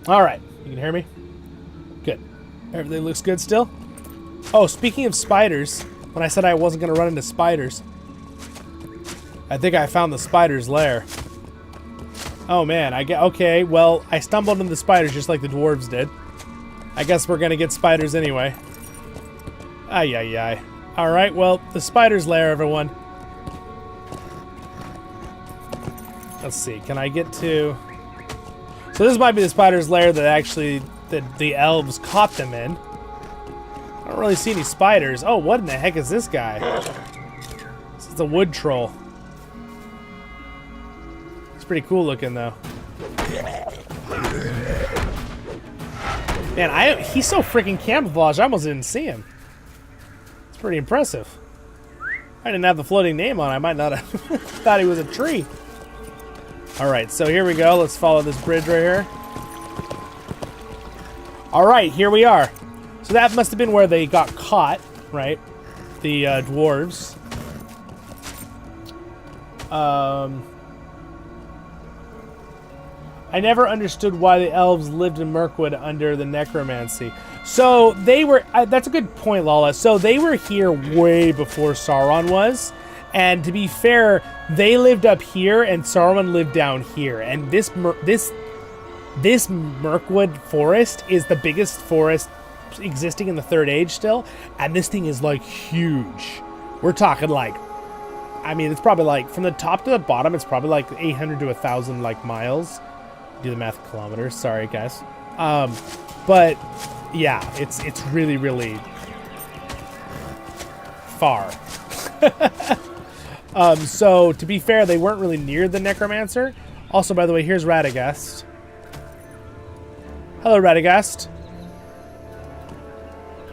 All right, you can hear me? Good. Everything looks good still? Oh, speaking of spiders, when I said I wasn't going to run into spiders, I think I found the spider's lair. Oh man, okay, well, I stumbled into the spiders just like the dwarves did. I guess we're going to get spiders anyway. Ay. All right, well, the spider's lair, everyone. Let's see, can I get to... So this might be the spider's lair that actually the elves caught them in. I don't really see any spiders. Oh, what in the heck is this guy? This is a wood troll. It's pretty cool looking though. Man, he's so freaking camouflaged, I almost didn't see him. It's pretty impressive. I didn't have the floating name on, I might not have thought he was a tree. Alright, so here we go. Let's follow this bridge right here. Alright, here we are. So that must have been where they got caught, right? The dwarves. I never understood why the elves lived in Mirkwood under the necromancy. So they were... that's a good point, Lala. So they were here way before Sauron was. And to be fair, they lived up here and Sauron lived down here. And this Mirkwood forest is the biggest forest existing in the Third Age still. And this thing is like huge. We're talking like, I mean, it's probably like from the top to the bottom, it's probably like 800 to 1,000 like miles. Do the math in kilometers. Sorry, guys. But yeah, it's really, really far. So, to be fair, they weren't really near the Necromancer. Also, by the way, here's Radagast. Hello, Radagast.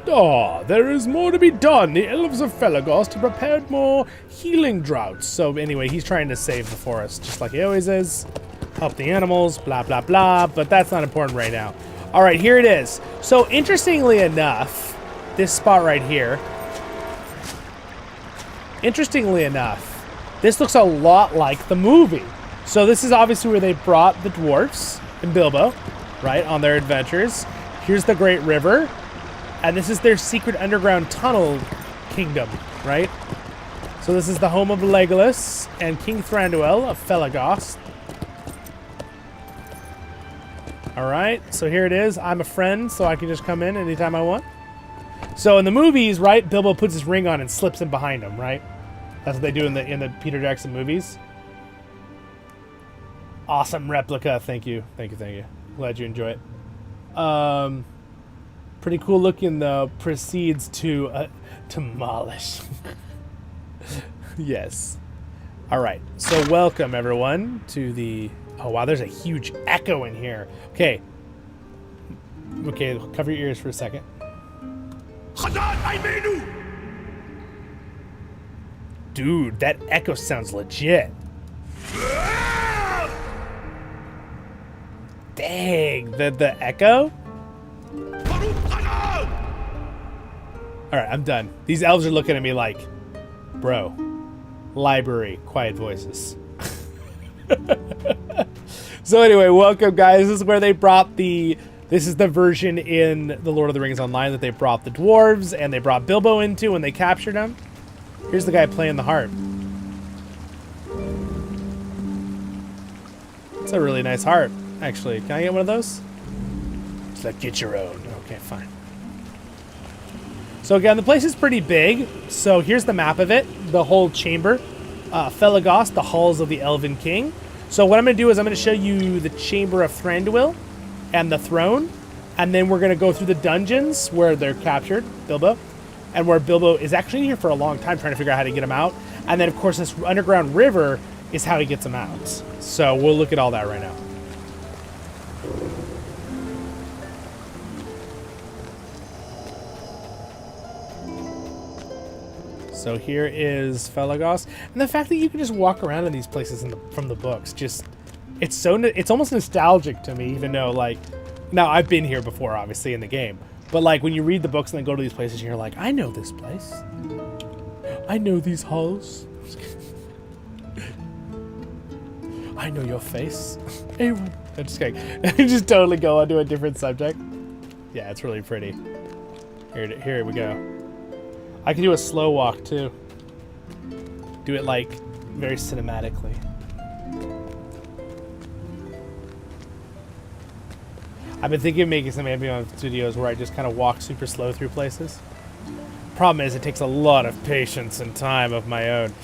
Ah, there is more to be done. The elves of Felagos have prepared more healing droughts. So, anyway, he's trying to save the forest, just like he always is. Help the animals, blah, blah, blah. But that's not important right now. All right, here it is. So, interestingly enough, this spot right here, interestingly enough, this looks a lot like the movie. So this is obviously where they brought the dwarfs and Bilbo, right, on their adventures. Here's the Great River, and this is their secret underground tunnel kingdom, right? So this is the home of Legolas and King Thranduil of Felagos. All right, so here it is. I'm a friend, so I can just come in anytime I want. So in the movies, right, Bilbo puts his ring on and slips in behind him, right? That's what they do in the Peter Jackson movies. Awesome replica. Thank you. Glad you enjoy it. Pretty cool looking though. Proceeds to demolish. Yes. All right. So welcome everyone to the. Oh wow, there's a huge echo in here. Okay. Okay, cover your ears for a second. Dude, that echo sounds legit. Dang, the echo? Alright, I'm done. These elves are looking at me like, bro, library, quiet voices. So anyway, welcome guys. This is where they brought this is the version in the Lord of the Rings Online that they brought the dwarves and they brought Bilbo into when they captured him. Here's the guy playing the harp. It's a really nice harp, actually. Can I get one of those? It's like, get your own. Okay, fine. So again, the place is pretty big. So here's the map of it. The whole chamber. Felagos, the halls of the Elven King. So what I'm going to do is I'm going to show you the Chamber of Thranduil and the throne. And then we're going to go through the dungeons where they're captured, Bilbo. And where Bilbo is actually here for a long time trying to figure out how to get him out. And then, of course, this underground river is how he gets him out. So we'll look at all that right now. So here is Felagos. And the fact that you can just walk around in these places from the books, it's almost nostalgic to me, even though, like, now I've been here before, obviously, in the game. But, like, when you read the books and then go to these places, and you're like, I know this place. I know these halls. I know your face. I'm just kidding. Just totally go onto a different subject. Yeah, it's really pretty. Here we go. I can do a slow walk, too. Do it, like, very cinematically. I've been thinking of making some ambient videos where I just kind of walk super slow through places. Problem is, it takes a lot of patience and time of my own.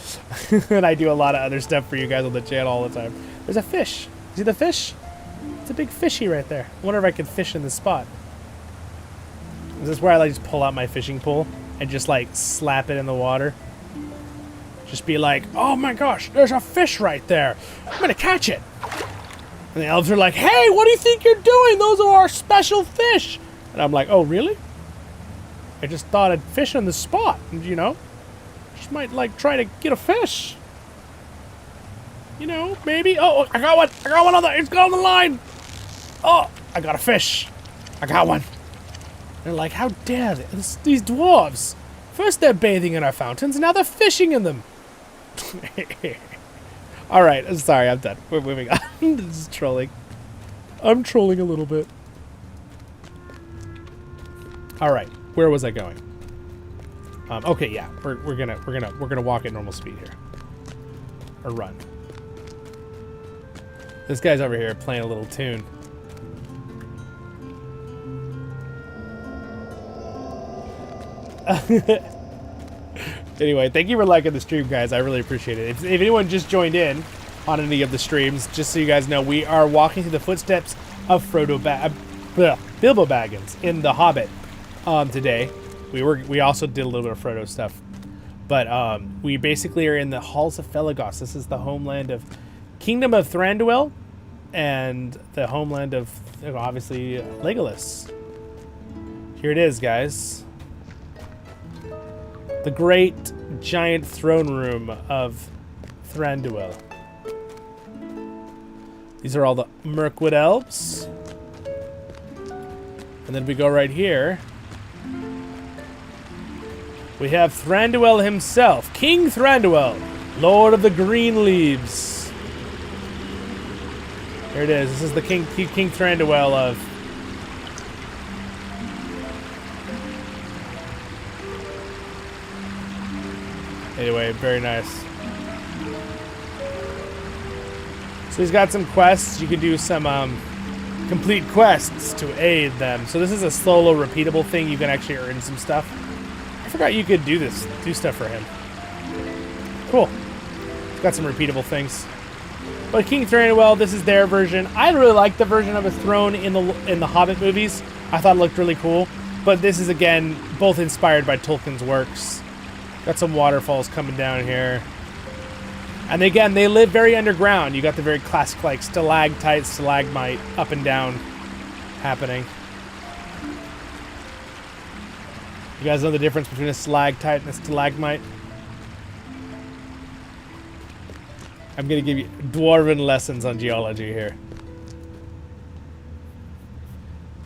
And I do a lot of other stuff for you guys on the channel all the time. There's a fish. See the fish? It's a big fishy right there. I wonder if I can fish in this spot. Is this where I like just pull out my fishing pole and just like slap it in the water? Just be like, oh my gosh, there's a fish right there. I'm gonna catch it. And the elves are like, hey, what do you think you're doing? Those are our special fish. And I'm like, oh, really? I just thought I'd fish on the spot. And, you know, just might, like, try to get a fish. You know, maybe. Oh, I got one. I got one on the, it's got on the line. Oh, I got a fish. I got one. They're like, how dare they? These dwarves. First they're bathing in our fountains, now they're fishing in them. All right, I'm sorry, I'm done. We're moving on. This is trolling. I'm trolling a little bit. All right, where was I going? Okay, yeah, we're gonna walk at normal speed here, or run. This guy's over here playing a little tune. Anyway, thank you for liking the stream, guys. I really appreciate it. If anyone just joined in on any of the streams, just so you guys know, we are walking through the footsteps of Bilbo Baggins in The Hobbit today. We also did a little bit of Frodo stuff, but we basically are in the halls of Felagos. This is the homeland of Kingdom of Thranduil and the homeland of, obviously, Legolas. Here it is, guys. The great giant throne room of Thranduil. These are all the Mirkwood elves. And then we go right here. We have Thranduil himself, King Thranduil, Lord of the Green Leaves. Here it is. This is the King Thranduil of... Anyway, very nice. So he's got some quests. You can do some complete quests to aid them. So this is a solo repeatable thing. You can actually earn some stuff. I forgot you could do stuff for him. Cool. Got some repeatable things. But King Thranduil, this is their version. I really like the version of his throne in the Hobbit movies. I thought it looked really cool. But this is, again, both inspired by Tolkien's works. Got some waterfalls coming down here. And again, they live very underground. You got the very classic, like, stalactite, stalagmite, up and down happening. You guys know the difference between a stalactite and a stalagmite? I'm going to give you dwarven lessons on geology here.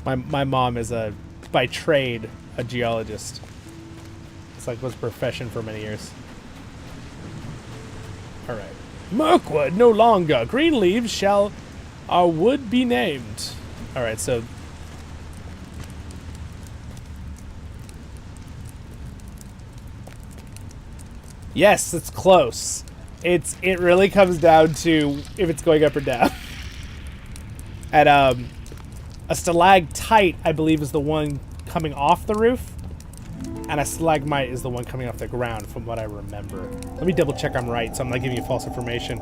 My mom is by trade, a geologist. It's like was profession for many years. All right. Mirkwood no longer. Green leaves shall our wood be named. All right, so yes, it's close. It really comes down to if it's going up or down. And a stalactite, I believe, is the one coming off the roof, and a stalagmite is the one coming off the ground, from what I remember. Let me double check I'm right, so I'm not giving you false information.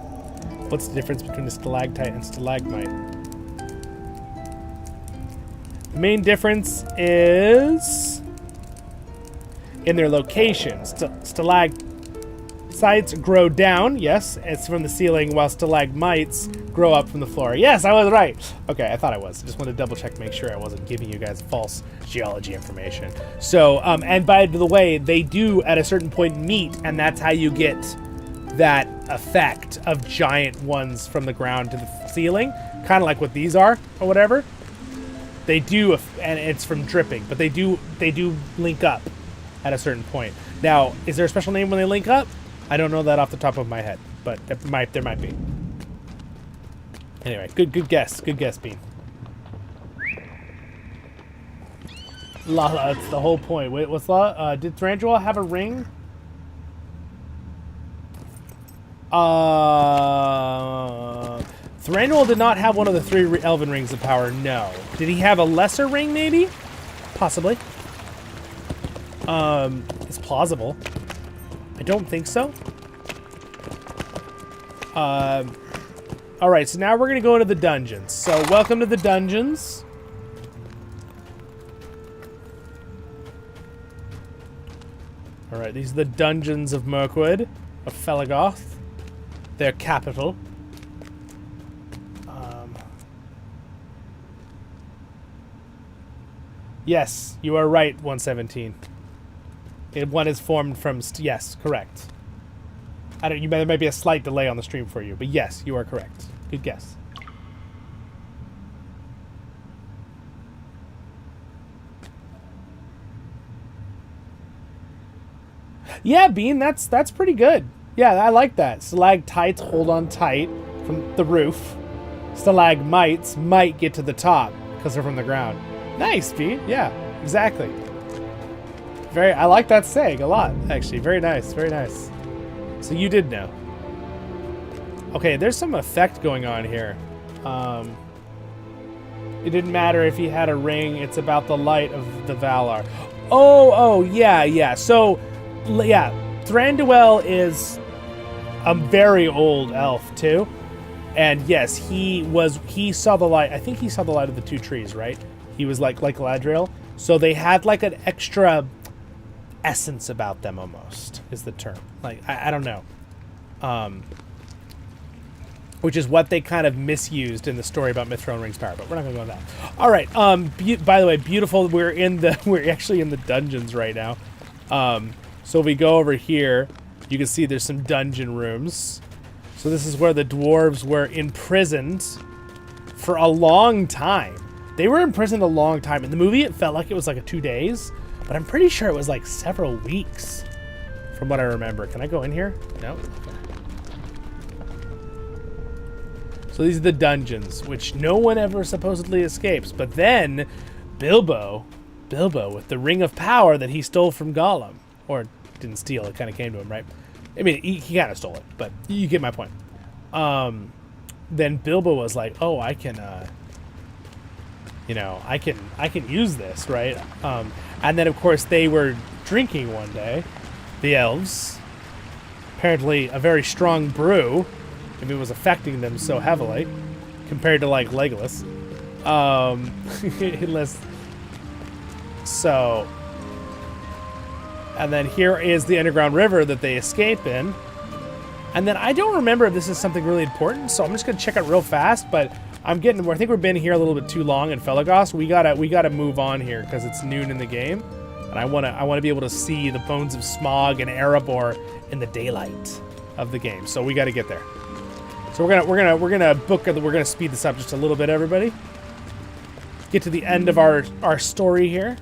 What's the difference between a stalactite and stalagmite? The main difference is in their location. Stalactites grow down, yes, it's from the ceiling, while stalagmites grow up from the floor. Yes, I was right. Okay, I thought I was. I just wanted to double check, make sure I wasn't giving you guys false geology information. So, and by the way, they do at a certain point meet, and that's how you get that effect of giant ones from the ground to the ceiling, kind of like what these are or whatever. They do, and it's from dripping, but they do link up at a certain point. Now, is there a special name when they link up? I don't know that off the top of my head, but there might be. Anyway, good guess, Bean. Lala, that's the whole point. Wait, what's Lala? Did Thranduil have a ring? Thranduil did not have one of the 3 Elven Rings of Power, no. Did he have a lesser ring, maybe? Possibly. It's plausible. I don't think so. Alright, so now we're going to go into the dungeons. So, welcome to the dungeons. Alright, these are the dungeons of Mirkwood, of Felaggoth. Their capital. Yes, you are right, 117. One is formed from... yes, correct. There might be a slight delay on the stream for you, but yes, you are correct. Good guess. Yeah, Bean, that's pretty good. Yeah, I like that. Stalactites hold on tight from the roof. Stalagmites might get to the top because they're from the ground. Nice, Bean. Yeah, exactly. I like that saying a lot, actually. Very nice, very nice. So you did know. Okay, there's some effect going on here. It didn't matter if he had a ring. It's about the light of the Valar. Oh, yeah. So, yeah, Thranduil is a very old elf, too. And yes, he saw the light. I think he saw the light of the 2 trees, right? He was like Galadriel. So they had like an extra essence about them, almost, is the term. Like, I don't know. Which is what they kind of misused in the story about Mithril Ring's power, but we're not going to go into that. All right. By the way, beautiful. We're actually in the dungeons right now. So if we go over here, you can see there's some dungeon rooms. So this is where the dwarves were imprisoned for a long time. They were imprisoned a long time. In the movie, it felt like it was like 2 days, but I'm pretty sure it was like several weeks from what I remember. Can I go in here? No? Okay. So these are the dungeons, which no one ever supposedly escapes. But then Bilbo with the Ring of Power that he stole from Gollum. Or didn't steal, it kind of came to him, right? I mean, he kind of stole it, but you get my point. Then Bilbo was like, oh, I can use this, right? And then, of course, they were drinking one day, the elves, apparently a very strong brew, if it was affecting them so heavily, compared to like Legolas. Unless so. And then here is the underground river that they escape in. And then I don't remember if this is something really important, so I'm just gonna check it real fast. But I think we've been here a little bit too long in Felagos. We gotta move on here because it's noon in the game, and I wanna be able to see the bones of Smaug and Erebor in the daylight of the game. So we gotta get there. So we're gonna speed this up just a little bit, everybody. Get to the end of our story here.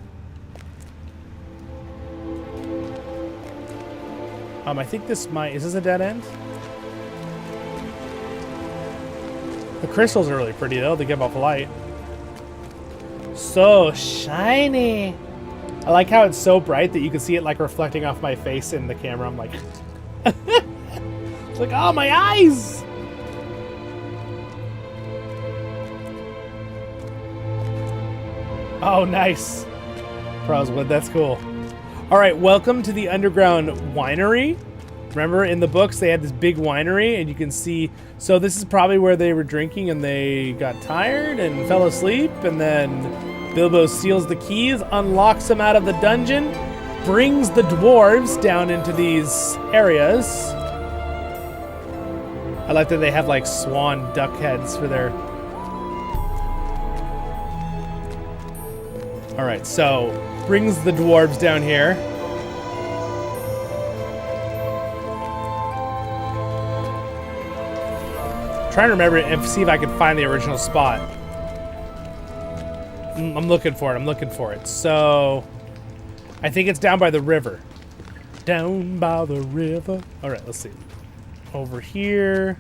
I think is this a dead end? The crystals are really pretty though, they give off light. So shiny. I like how it's so bright that you can see it like reflecting off my face in the camera. I'm like, it's like, oh, my eyes. Oh, nice. Proswood, that's cool. All right, welcome to the underground winery. Remember in the books they had this big winery, and you can see, so this is probably where they were drinking and they got tired and fell asleep, and then Bilbo steals the keys, unlocks them out of the dungeon, brings the dwarves down into these areas. I like that they have like swan duck heads for their... All right, so brings the dwarves down here. Trying to remember and see if I can find the original spot. I'm looking for it. So I think it's down by the river. Down by the river. All right, let's see. Over here.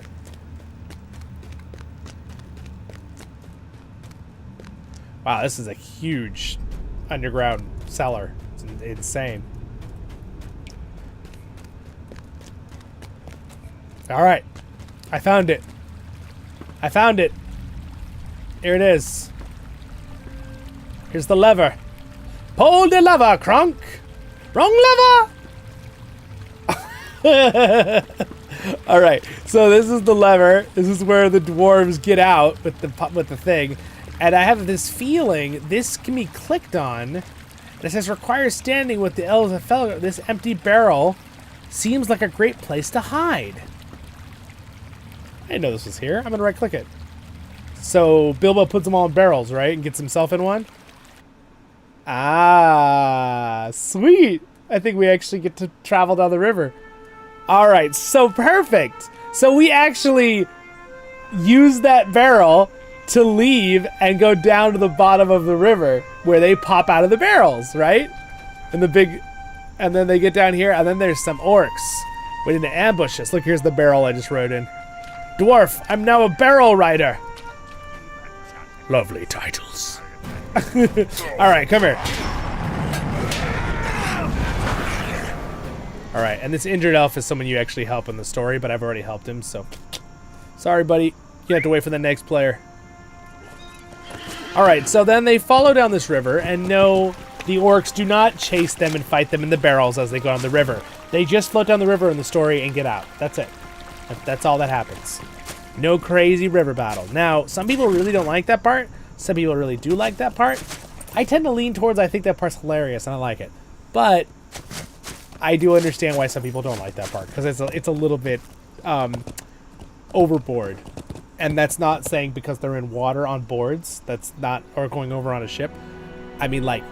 Wow, this is a huge underground cellar. It's insane. All right, I found it. Here it is. Here's the lever. Pull the lever, Kronk. Wrong lever. All right, so this is the lever. This is where the dwarves get out with the thing. And I have this feeling this can be clicked on. And it says requires standing with the elves of Felagos. This empty barrel seems like a great place to hide. I didn't know this was here. I'm gonna right click it. So Bilbo puts them all in barrels, right? And gets himself in one. Ah, sweet. I think we actually get to travel down the river. All right, so perfect. So we actually use that barrel to leave and go down to the bottom of the river where they pop out of the barrels, right? And then they get down here, and then there's some orcs waiting to ambush us. Look, here's the barrel I just rode in. Dwarf, I'm now a barrel rider. Lovely titles. All right, come here. All right, and this injured elf is someone you actually help in the story, but I've already helped him, so sorry, buddy. You have to wait for the next player. All right, so then they follow down this river, and no, the orcs do not chase them and fight them in the barrels as they go down the river. They just float down the river in the story and get out. That's it. That's all that happens. No crazy river battle. Now, some people really don't like that part. Some people really do like that part. I tend to lean towards I think that part's hilarious and I like it. But I do understand why some people don't like that part because it's a little bit overboard. And that's not saying because they're in water on boards. That's not, or going over on a ship. I mean, like,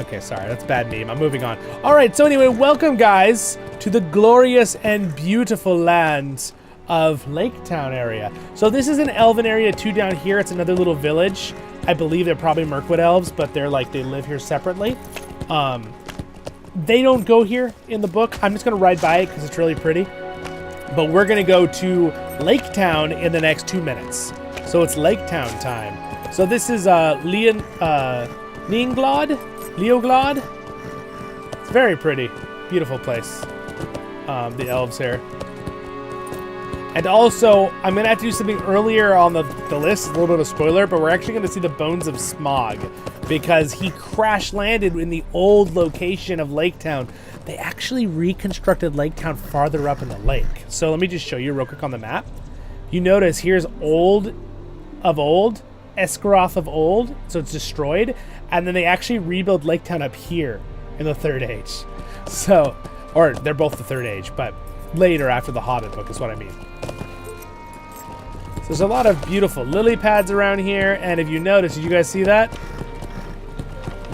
okay, sorry, that's a bad meme. I'm moving on. All right, so anyway, welcome, guys, to the glorious and beautiful land of Lake Town area. So this is an Elven area too down here. It's another little village. I believe they're probably Mirkwood elves, but they live here separately. They don't go here in the book. I'm just gonna ride by it because it's really pretty. But we're gonna go to Lake Town in the next 2 minutes. So it's Lake Town time. So this is Leoglod. It's very pretty, beautiful place. The elves here. And also, I'm going to have to do something earlier on the list, a little bit of a spoiler, but we're actually going to see the bones of Smaug, because he crash landed in the old location of Lake Town. They actually reconstructed Lake Town farther up in the lake. So let me just show you real quick on the map. You notice here's old of old, Esgaroth of old, so it's destroyed, and then they actually rebuild Lake Town up here in the Third Age. So, or they're both the Third Age, but later after the Hobbit book is what I mean. So there's a lot of beautiful lily pads around here, and if you notice, did you guys see that?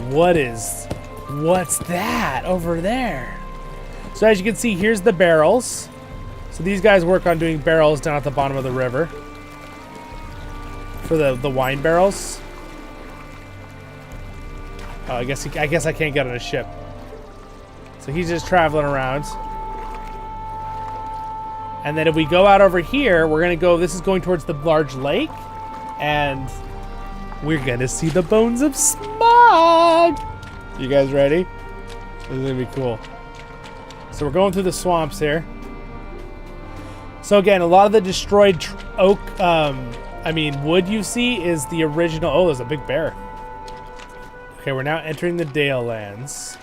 What's that over there? So as you can see, here's the barrels. So these guys work on doing barrels down at the bottom of the river for the wine barrels. Oh, I guess I can't get on a ship. So he's just traveling around. And then if we go out over here, we're going to go, this is going towards the large lake, and we're going to see the bones of Smaug. You guys ready? This is going to be cool. So we're going through the swamps here. So again, a lot of the destroyed oak, wood you see is the original. Oh, there's a big bear. Okay, we're now entering the Dale Lands.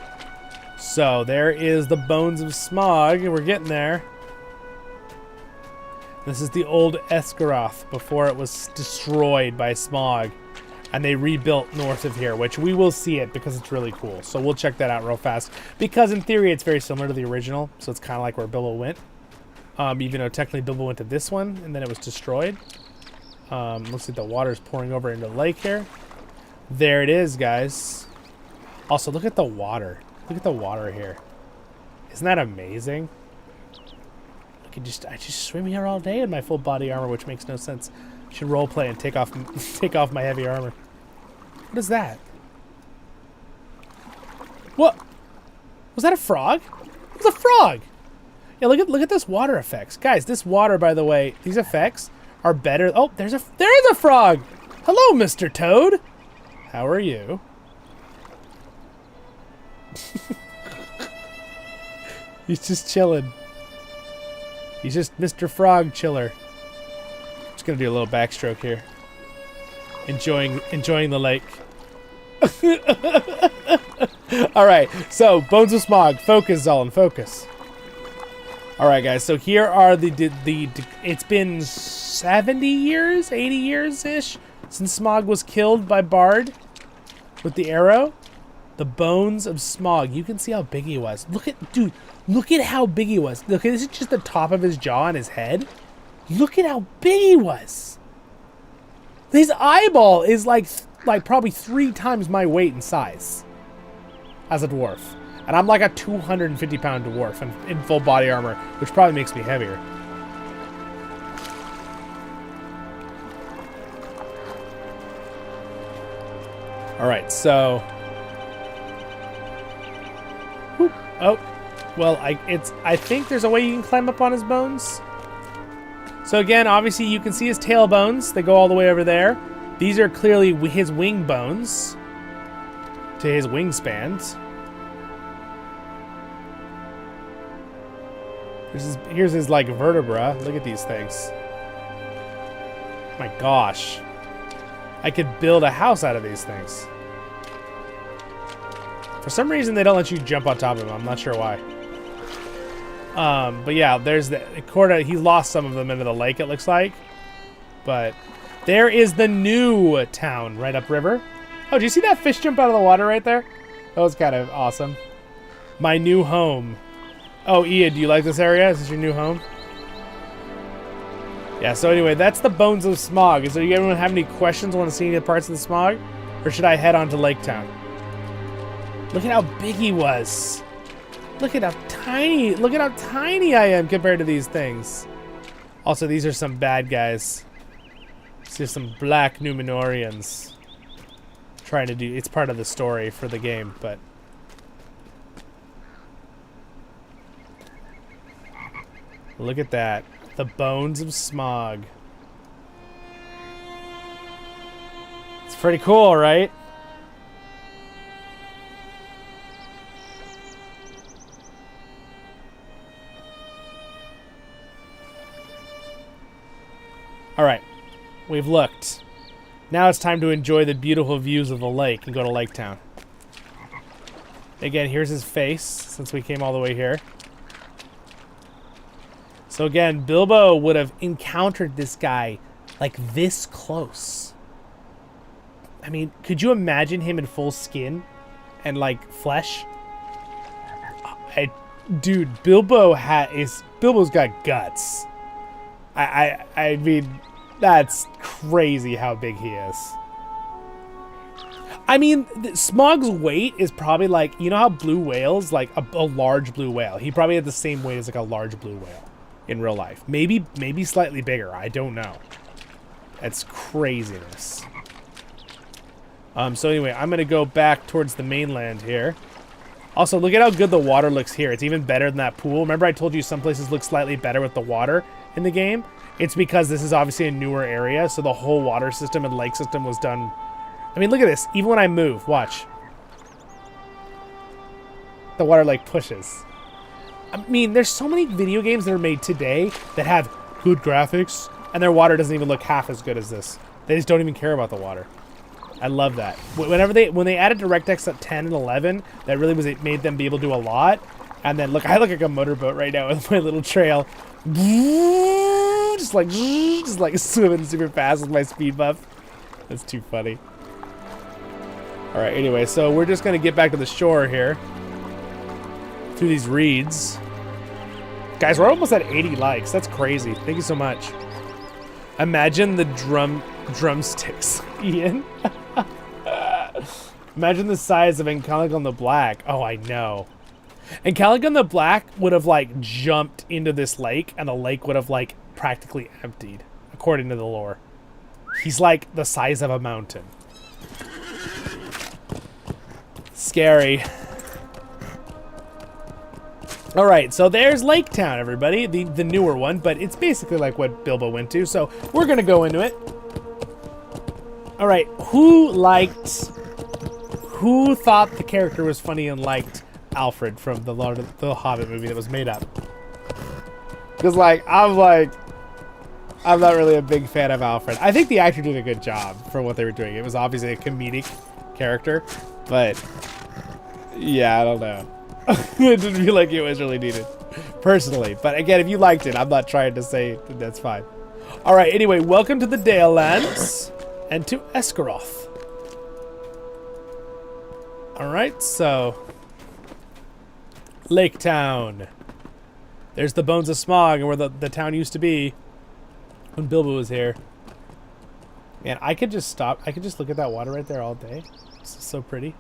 So there is the bones of Smaug. We're getting there. This is the old Esgaroth before it was destroyed by Smaug. And they rebuilt north of here, which we will see it because it's really cool. So we'll check that out real fast. Because in theory, it's very similar to the original. So it's kind of like where Bilbo went. Even though technically Bilbo went to this one and then it was destroyed. Looks like the water's pouring over into the lake here. There it is, guys. Also, look at the water. Look at the water here. Isn't that amazing? I just swim here all day in my full body armor, which makes no sense. I should roleplay and take off my heavy armor. What is that? What? Was that a frog? It was a frog. Yeah, look at this water effects, guys. This water, by the way, these effects are better. Oh, there is a frog. Hello, Mr. Toad. How are you? He's just chilling. He's just Mr. Frog Chiller. Just gonna do a little backstroke here. Enjoying the lake. Alright, so Bones of Smaug. Focus, Zollin, focus. Alright guys, so here are the it's been 70 years, 80 years-ish since Smaug was killed by Bard with the arrow. The bones of Smaug. You can see how big he was. Look at how big he was. Okay, this is just the top of his jaw and his head. Look at how big he was. His eyeball is like probably 3 times my weight and size as a dwarf. And I'm like a 250-pound dwarf in full body armor, which probably makes me heavier. Alright, so... Oh, well, I think there's a way you can climb up on his bones. So again, obviously you can see his tail bones. They go all the way over there. These are clearly his wing bones to his wingspans. Here's his like vertebra. Look at these things. My gosh. I could build a house out of these things. For some reason, they don't let you jump on top of him. I'm not sure why. But yeah, there's the Corda. He lost some of them into the lake, it looks like. But there is the new town right upriver. Oh, do you see that fish jump out of the water right there? That was kind of awesome. My new home. Oh, Ian, do you like this area? Is this your new home? Yeah, so anyway, that's the bones of Smaug. Is there anyone have any questions? Want to see any parts of the Smaug? Or should I head on to Lake Town? Look at how big he was. Look at how tiny I am compared to these things. Also, these are some bad guys. These are some black Numenorians. Trying to do, it's part of the story for the game, but. Look at that. The bones of Smaug. It's pretty cool, right? All right, we've looked. Now it's time to enjoy the beautiful views of the lake and go to Lake Town. Again, here's his face, since we came all the way here. So again, Bilbo would have encountered this guy like this close. I mean, could you imagine him in full skin and like flesh? Dude, Bilbo's got guts. I mean, that's crazy how big he is. I mean, Smaug's weight is probably like, you know how blue whales, like a large blue whale. He probably had the same weight as like a large blue whale in real life. Maybe slightly bigger. I don't know. That's craziness. So anyway, I'm going to go back towards the mainland here. Also, look at how good the water looks here. It's even better than that pool. Remember I told you some places look slightly better with the water in the game? It's because this is obviously a newer area, so the whole water system and lake system was done. I mean, look at this. Even when I move, watch. The water like pushes. I mean, there's so many video games that are made today that have good graphics, and their water doesn't even look half as good as this. They just don't even care about the water. I love that. When they added DirectX at 10 and 11, that really made them be able to do a lot. And then look, I look like a motorboat right now with my little trail, just like swimming super fast with my speed buff. That's too funny. All right. Anyway, so we're just gonna get back to the shore here through these reeds. Guys, we're almost at 80 likes. That's crazy. Thank you so much. Imagine the drumsticks, Ian. Imagine the size of Caligan the Black. Oh, I know. And Caligan the Black would have like jumped into this lake, and the lake would have like practically emptied, according to the lore. He's like the size of a mountain. Scary. All right, so there's Lake Town, everybody, the newer one, but it's basically like what Bilbo went to, so we're gonna go into it. All right, who thought the character was funny and liked Alfred from the Hobbit movie that was made up? Because I'm not really a big fan of Alfred. I think the actor did a good job for what they were doing. It was obviously a comedic character, but yeah, I don't know. It didn't feel like it was really needed, personally. But again, if you liked it, I'm not trying to say that that's fine. All right, anyway, welcome to the Dale Lands and to Esgaroth. All right, so Lake Town. There's the bones of Smaug and where the town used to be when Bilbo was here. Man, I could just stop. I could just look at that water right there all day. It's so pretty.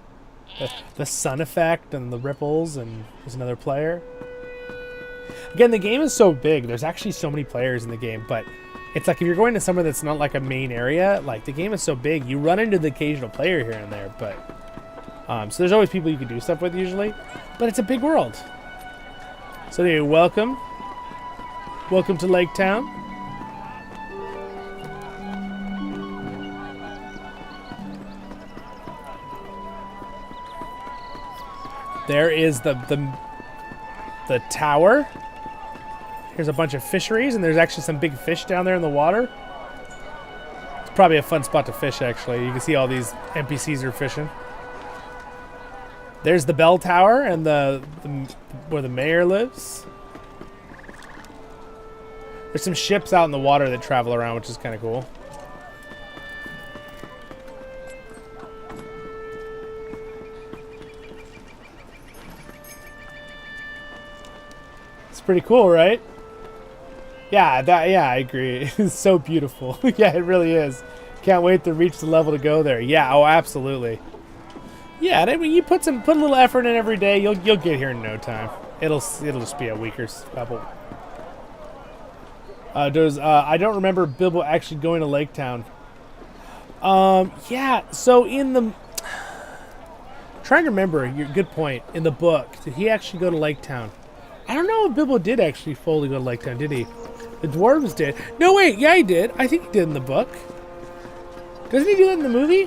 The sun effect and the ripples, and there's another player. Again, the game is so big. There's actually so many players in the game, but it's like if you're going to somewhere that's not like a main area, like the game is so big, you run into the occasional player here and there, but so there's always people you can do stuff with usually, but it's a big world. So anyway, welcome to Lake Town. There is the tower. Here's a bunch of fisheries, and there's actually some big fish down there in the water. It's probably a fun spot to fish, actually. You can see all these NPCs are fishing. There's the bell tower and where the mayor lives. There's some ships out in the water that travel around, which is kind of cool. Pretty cool, right? Yeah, I agree. It's so beautiful. Yeah, it really is. Can't wait to reach the level to go there. Yeah, oh, absolutely. Yeah, and I mean, you put a little effort in every day, you'll get here in no time. It'll just be a week or couple. I don't remember Bilbo actually going to Lake Town. Yeah. So trying to remember. Good point. In the book, did he actually go to Lake Town? I don't know if Bilbo did actually fully go to Lake Town, did he? The dwarves did. No, wait, yeah, he did. I think he did in the book. Doesn't he do that in the movie?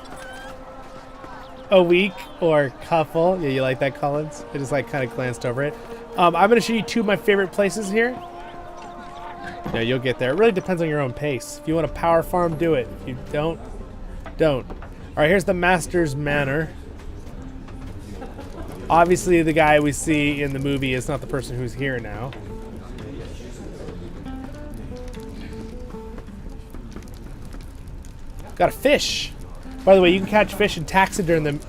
A week or couple. Yeah, you like that, Collins? I just kind of glanced over it. I'm going to show you two of my favorite places here. No, you'll get there. It really depends on your own pace. If you want to power farm, do it. If you don't, don't. All right, here's the Master's Manor. Obviously, the guy we see in the movie is not the person who's here now. Got a fish. By the way, you can catch fish and taxiderm them.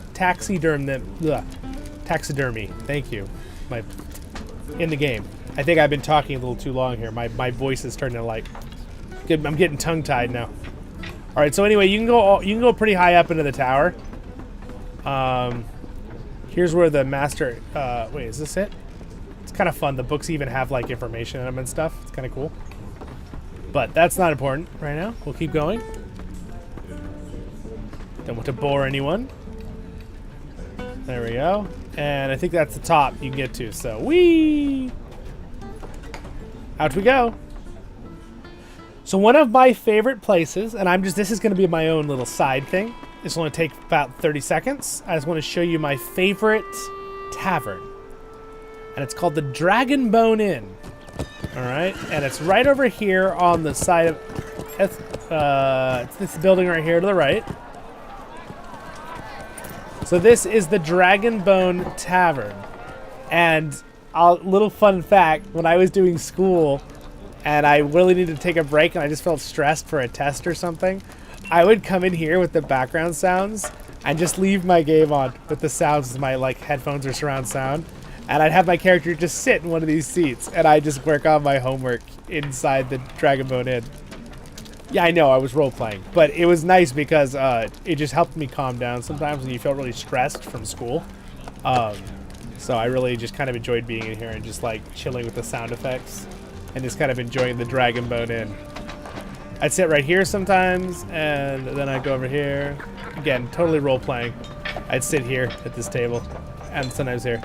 Taxidermy. Thank you. In the game. I think I've been talking a little too long here. My voice is starting to like. I'm getting tongue-tied now. All right. So anyway, you can go pretty high up into the tower. Here's where the master. Wait, is this it? It's kind of fun. The books even have like information in them and stuff. It's kind of cool. But that's not important right now. We'll keep going. Don't want to bore anyone. There we go. And I think that's the top you can get to. So, whee! Out we go. So one of my favorite places, and this is going to be my own little side thing. This will only take about 30 seconds. I just want to show you my favorite tavern. And it's called the Dragonbone Inn. All right. And it's right over here on the side of... it's this building right here to the right. So this is the Dragonbone Tavern. And a little fun fact, when I was doing school and I really needed to take a break and I just felt stressed for a test or something, I would come in here with the background sounds and just leave my game on with the sounds of my like headphones or surround sound. And I'd have my character just sit in one of these seats and I'd just work on my homework inside the Dragonbone Inn. Yeah, I know, I was role-playing, but it was nice because it just helped me calm down sometimes when you felt really stressed from school. So I really just kind of enjoyed being in here and just like chilling with the sound effects and just kind of enjoying the Dragonbone Inn. I'd sit right here sometimes, and then I'd go over here. Again, totally role-playing. I'd sit here at this table, and sometimes here.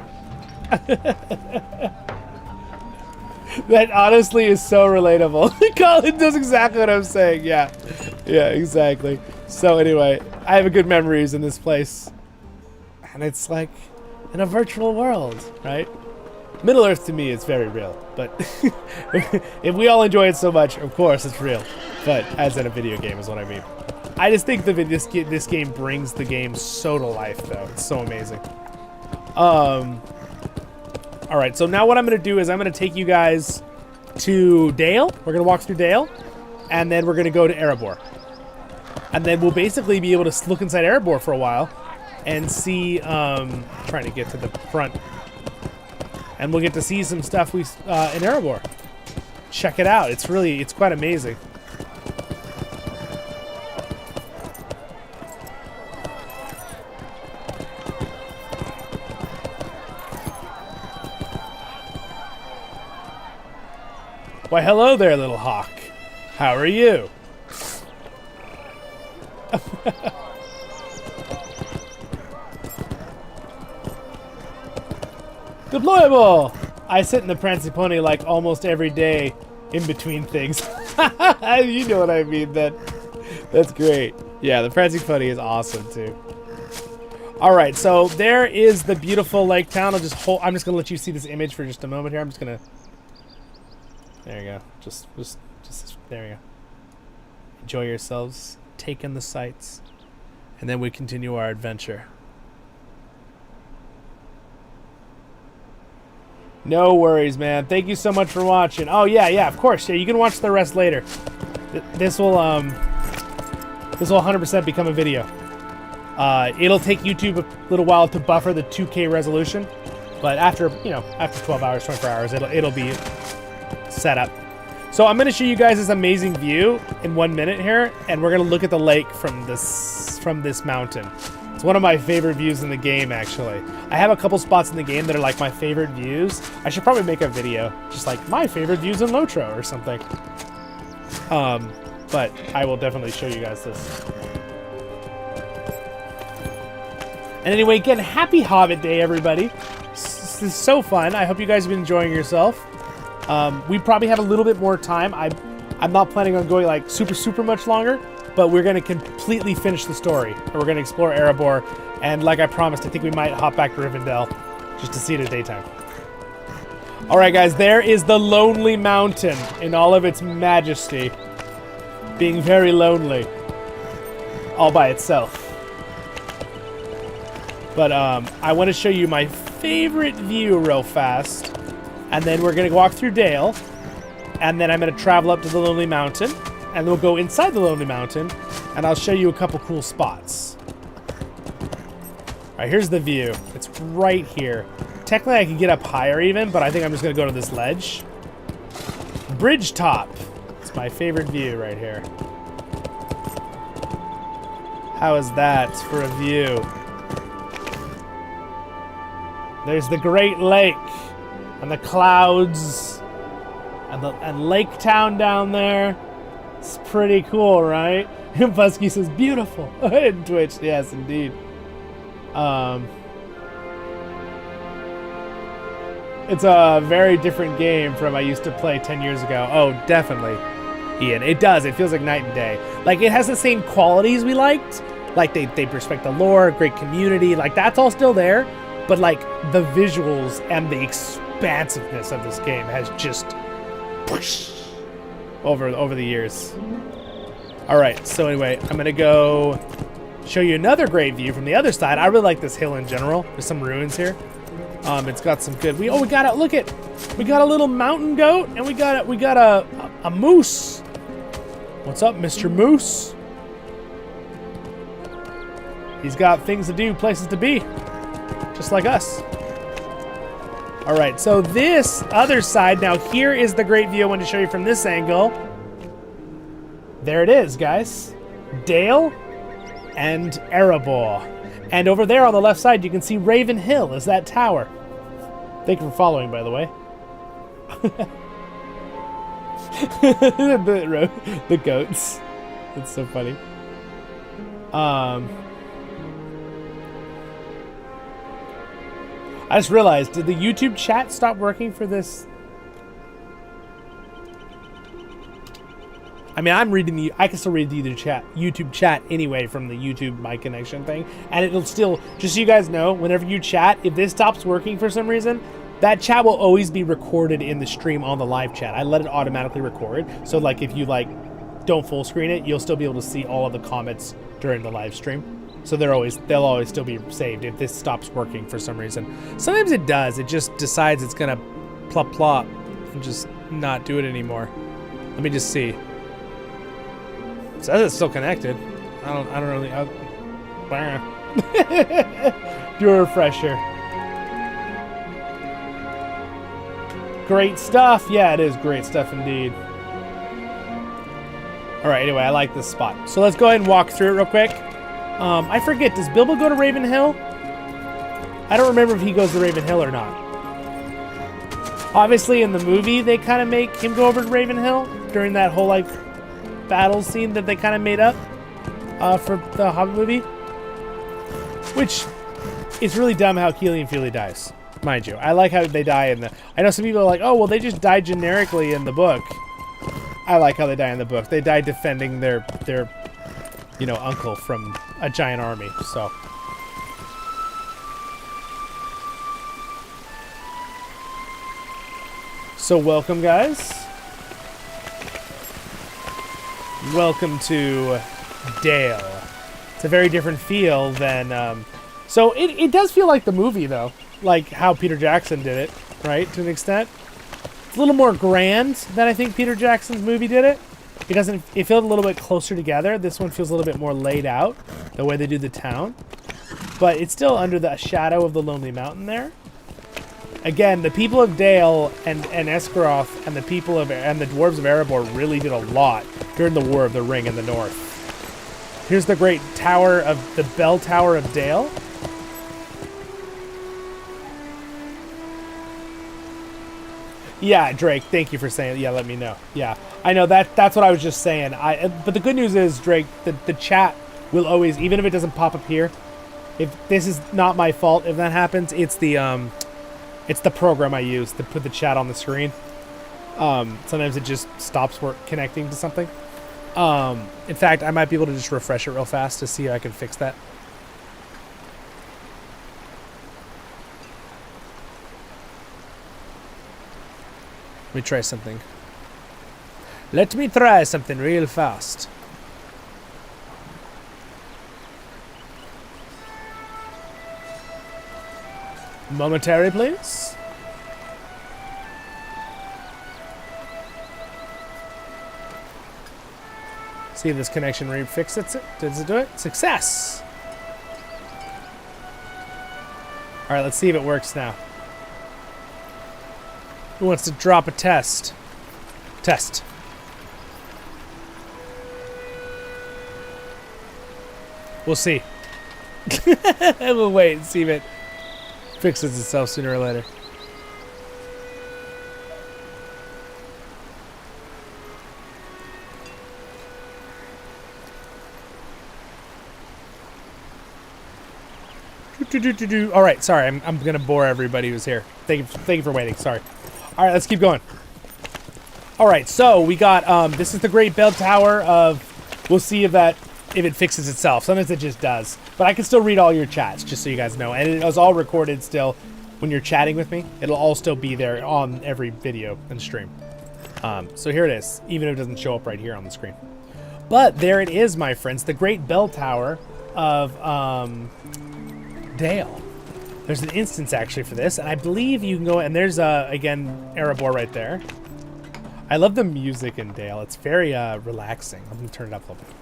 That honestly is so relatable. Colin does exactly what I'm saying. Yeah, exactly. So anyway, I have good memories in this place. And it's like in a virtual world, right? Middle Earth to me is very real. But if we all enjoy it so much, of course it's real. But as in a video game is what I mean. I just think this game brings the game so to life, though. It's so amazing. All right, so now what I'm going to do is I'm going to take you guys to Dale. We're going to walk through Dale, and then we're going to go to Erebor. And then we'll basically be able to look inside Erebor for a while and see, trying to get to the front. And we'll get to see some stuff in Erebor. Check it out. It's quite amazing. Why, hello there, little hawk. How are you? Deployable! I sit in the Prancing Pony like almost every day in between things. You know what I mean, then. That's great. Yeah, the Prancing Pony is awesome, too. All right, so there is the beautiful lake town. I'm just going to let you see this image for just a moment here. I'm just going to... There you go. Just there you go. Enjoy yourselves. Take in the sights. And then we continue our adventure. No worries, man. Thank you so much for watching. Oh, yeah, of course. Yeah, you can watch the rest later. This will 100% become a video. It'll take YouTube a little while to buffer the 2K resolution. But after 12 hours, 24 hours, it'll be set up. So I'm going to show you guys this amazing view in 1 minute here, and we're going to look at the lake from this mountain. It's one of my favorite views in the game, actually. I have a couple spots in the game that are like my favorite views. I should probably make a video just like my favorite views in LOTRO or something. But I will definitely show you guys this. And anyway, again, happy Hobbit Day, everybody. This is so fun. I hope you guys have been enjoying yourself. We probably have a little bit more time. I'm not planning on going like super much longer, but we're going to completely finish the story. And we're going to explore Erebor, and like I promised, I think we might hop back to Rivendell just to see it at daytime. All right, guys, there is the Lonely Mountain in all of its majesty. Being very lonely. All by itself. But I want to show you my favorite view real fast. And then we're going to walk through Dale. And then I'm going to travel up to the Lonely Mountain. And then we'll go inside the Lonely Mountain. And I'll show you a couple cool spots. All right, here's the view. It's right here. Technically, I could get up higher even, but I think I'm just going to go to this ledge. Bridge top. It's my favorite view right here. How is that for a view? There's the Great Lake and the clouds and Lake Town down there. It's pretty cool, right? Busky says beautiful in Twitch. Yes, indeed. It's a very different game from I used to play 10 years ago. Oh, definitely, Ian. It does. It feels like night and day. Like, it has the same qualities we liked. Like, they respect the lore, great community. Like, that's all still there. But, like, the visuals and the expansiveness of this game has just whoosh, over the years. All right, so anyway, I'm going to go show you another great view from the other side. I really like this hill in general. There's some ruins here. It's got some good. We got a look at. We got a little mountain goat, and we got a moose. What's up, Mr. Moose? He's got things to do, places to be, just like us. All right, so this other side now. Here is the great view I wanted to show you from this angle. There it is, guys. Dale and Erebor. And over there on the left side, you can see Raven Hill is that tower. Thank you for following, by the way. the goats. It's so funny. I just realized, did the YouTube chat stop working for this? I mean, I'm reading I can still read the YouTube chat anyway from the YouTube My Connection thing. And it'll still, just so you guys know, whenever you chat, if this stops working for some reason, that chat will always be recorded in the stream on the live chat. I let it automatically record. So, like, if you, like, don't full screen it, you'll still be able to see all of the comments during the live stream. So they'll always still be saved if this stops working for some reason. Sometimes it does. It just decides it's going to plop and just not do it anymore. Let me just see. It says it's still connected. I don't really. Do a refresher. Great stuff. Yeah, it is great stuff indeed. All right. Anyway, I like this spot. So let's go ahead and walk through it real quick. I forget. Does Bilbo go to Raven Hill? I don't remember if he goes to Raven Hill or not. Obviously, in the movie, they kind of make him go over to Raven Hill during that whole like battle scene that they kind of made up for the Hobbit movie, which is really dumb how Keely and Feely dies, mind you. I like how they die in the. I know some people are like, oh well, they just die generically in the book. I like how they die in the book. They die defending their uncle from a giant army. So welcome, guys. Welcome to Dale. It's a very different feel than... so it does feel like the movie, though. Like how Peter Jackson did it, right? To an extent. It's a little more grand than I think Peter Jackson's movie did it. It feels a little bit closer together. This one feels a little bit more laid out, the way they do the town. But it's still under the shadow of the Lonely Mountain there. Again, the people of Dale and Esgaroth and the dwarves of Erebor really did a lot during the War of the Ring in the north. Here's the great tower of the bell tower of Dale. Yeah, Drake, thank you for saying it. Yeah, let me know. Yeah, I know that's what I was just saying. But the good news is, Drake, the chat will always, even if it doesn't pop up here, if this is not my fault if that happens, it's the program I use to put the chat on the screen. Sometimes it just stops connecting to something. In fact, I might be able to just refresh it real fast to see how I can fix that. me try something. Let me try something real fast. Momentary, please. See if this connection refixes it. Does it do it? Success! Alright, let's see if it works now. Who wants to drop a test? Test. We'll see. We'll wait and see if it fixes itself sooner or later. All right, sorry, I'm gonna bore everybody who's here. Thank you for waiting. Sorry. All right, let's keep going. All right, so we got this is the Great Bell Tower of. We'll see if it fixes itself. Sometimes it just does, but I can still read all your chats, just so you guys know. And it was all recorded still when you're chatting with me. It'll all still be there on every video and stream. So here it is, even if it doesn't show up right here on the screen. But there it is, my friends, the Great Bell Tower of Dale. There's an instance actually for this, and I believe you can go, and there's again Erebor right there. I love the music in Dale. It's very relaxing. I'm gonna turn it up a little bit.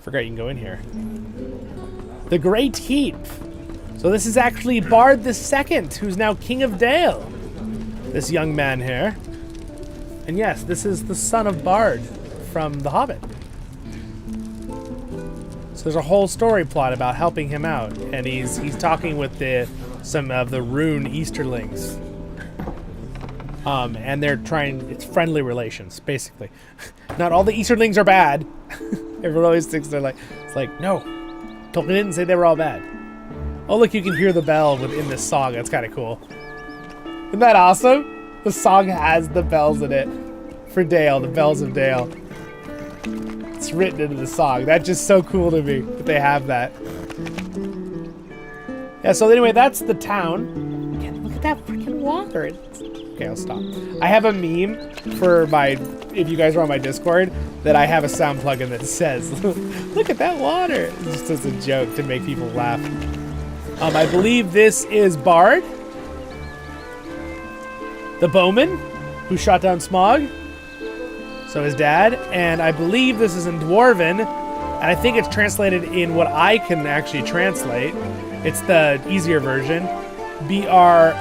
Forgot you can go in here. The Great Heap. So this is actually Bard II, who's now King of Dale. This young man here. And yes, this is the son of Bard from The Hobbit. So there's a whole story plot about helping him out, and he's talking with some of the Rune Easterlings. And they're trying, it's friendly relations, basically. Not all the Easterlings are bad. Everyone always thinks they're like, it's like, no, Tolkien didn't say they were all bad. Oh, look, you can hear the bell within this song. That's kind of cool. Isn't that awesome? The song has the bells in it for Dale, the bells of Dale. It's written into the song. That's just so cool to me that they have that. Yeah, so anyway, that's the town. Man, look at that freaking water. Okay, I'll stop. I have a meme for if you guys are on my Discord, that I have a sound plugin that says, look at that water. It's just as a joke to make people laugh. I believe this is Bard, the bowman who shot down Smaug. So his dad, and I believe this is in Dwarven, and I think it's translated in what I can actually translate. It's the easier version. B-R-A-N,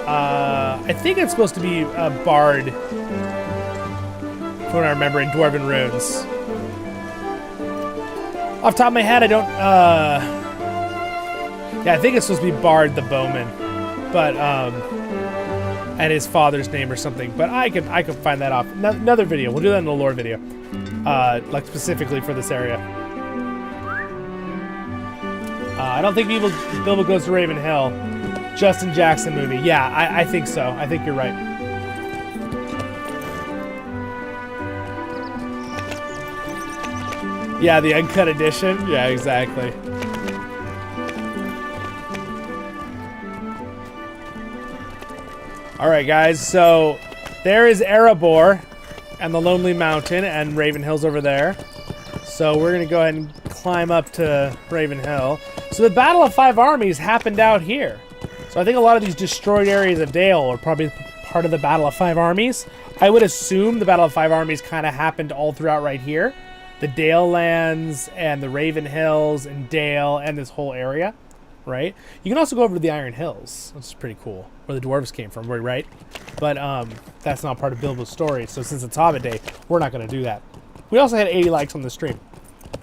I think it's supposed to be a bard, from what I remember, in Dwarven runes. Off the top of my head, I don't, yeah, I think it's supposed to be Bard the Bowman, but, and his father's name or something, but I could find that off. Another video. We'll do that in the lore video, like specifically for this area. I don't think Bilbo goes to Rivendell. Justin Jackson movie. Yeah, I think so. I think you're right. Yeah, the uncut edition. Yeah, exactly. All right, guys, so there is Erebor and the Lonely Mountain, and Ravenhill's over there. So we're going to go ahead and climb up to Ravenhill. So the Battle of Five Armies happened out here. So I think a lot of these destroyed areas of Dale are probably part of the Battle of Five Armies. I would assume the Battle of Five Armies kind of happened all throughout right here. The Dale lands and the Raven Hills and Dale and this whole area. Right? You can also go over to the Iron Hills, which is pretty cool, where the dwarves came from, right? But that's not part of Bilbo's story, so since it's Hobbit Day, we're not going to do that. We also had 80 likes on the stream.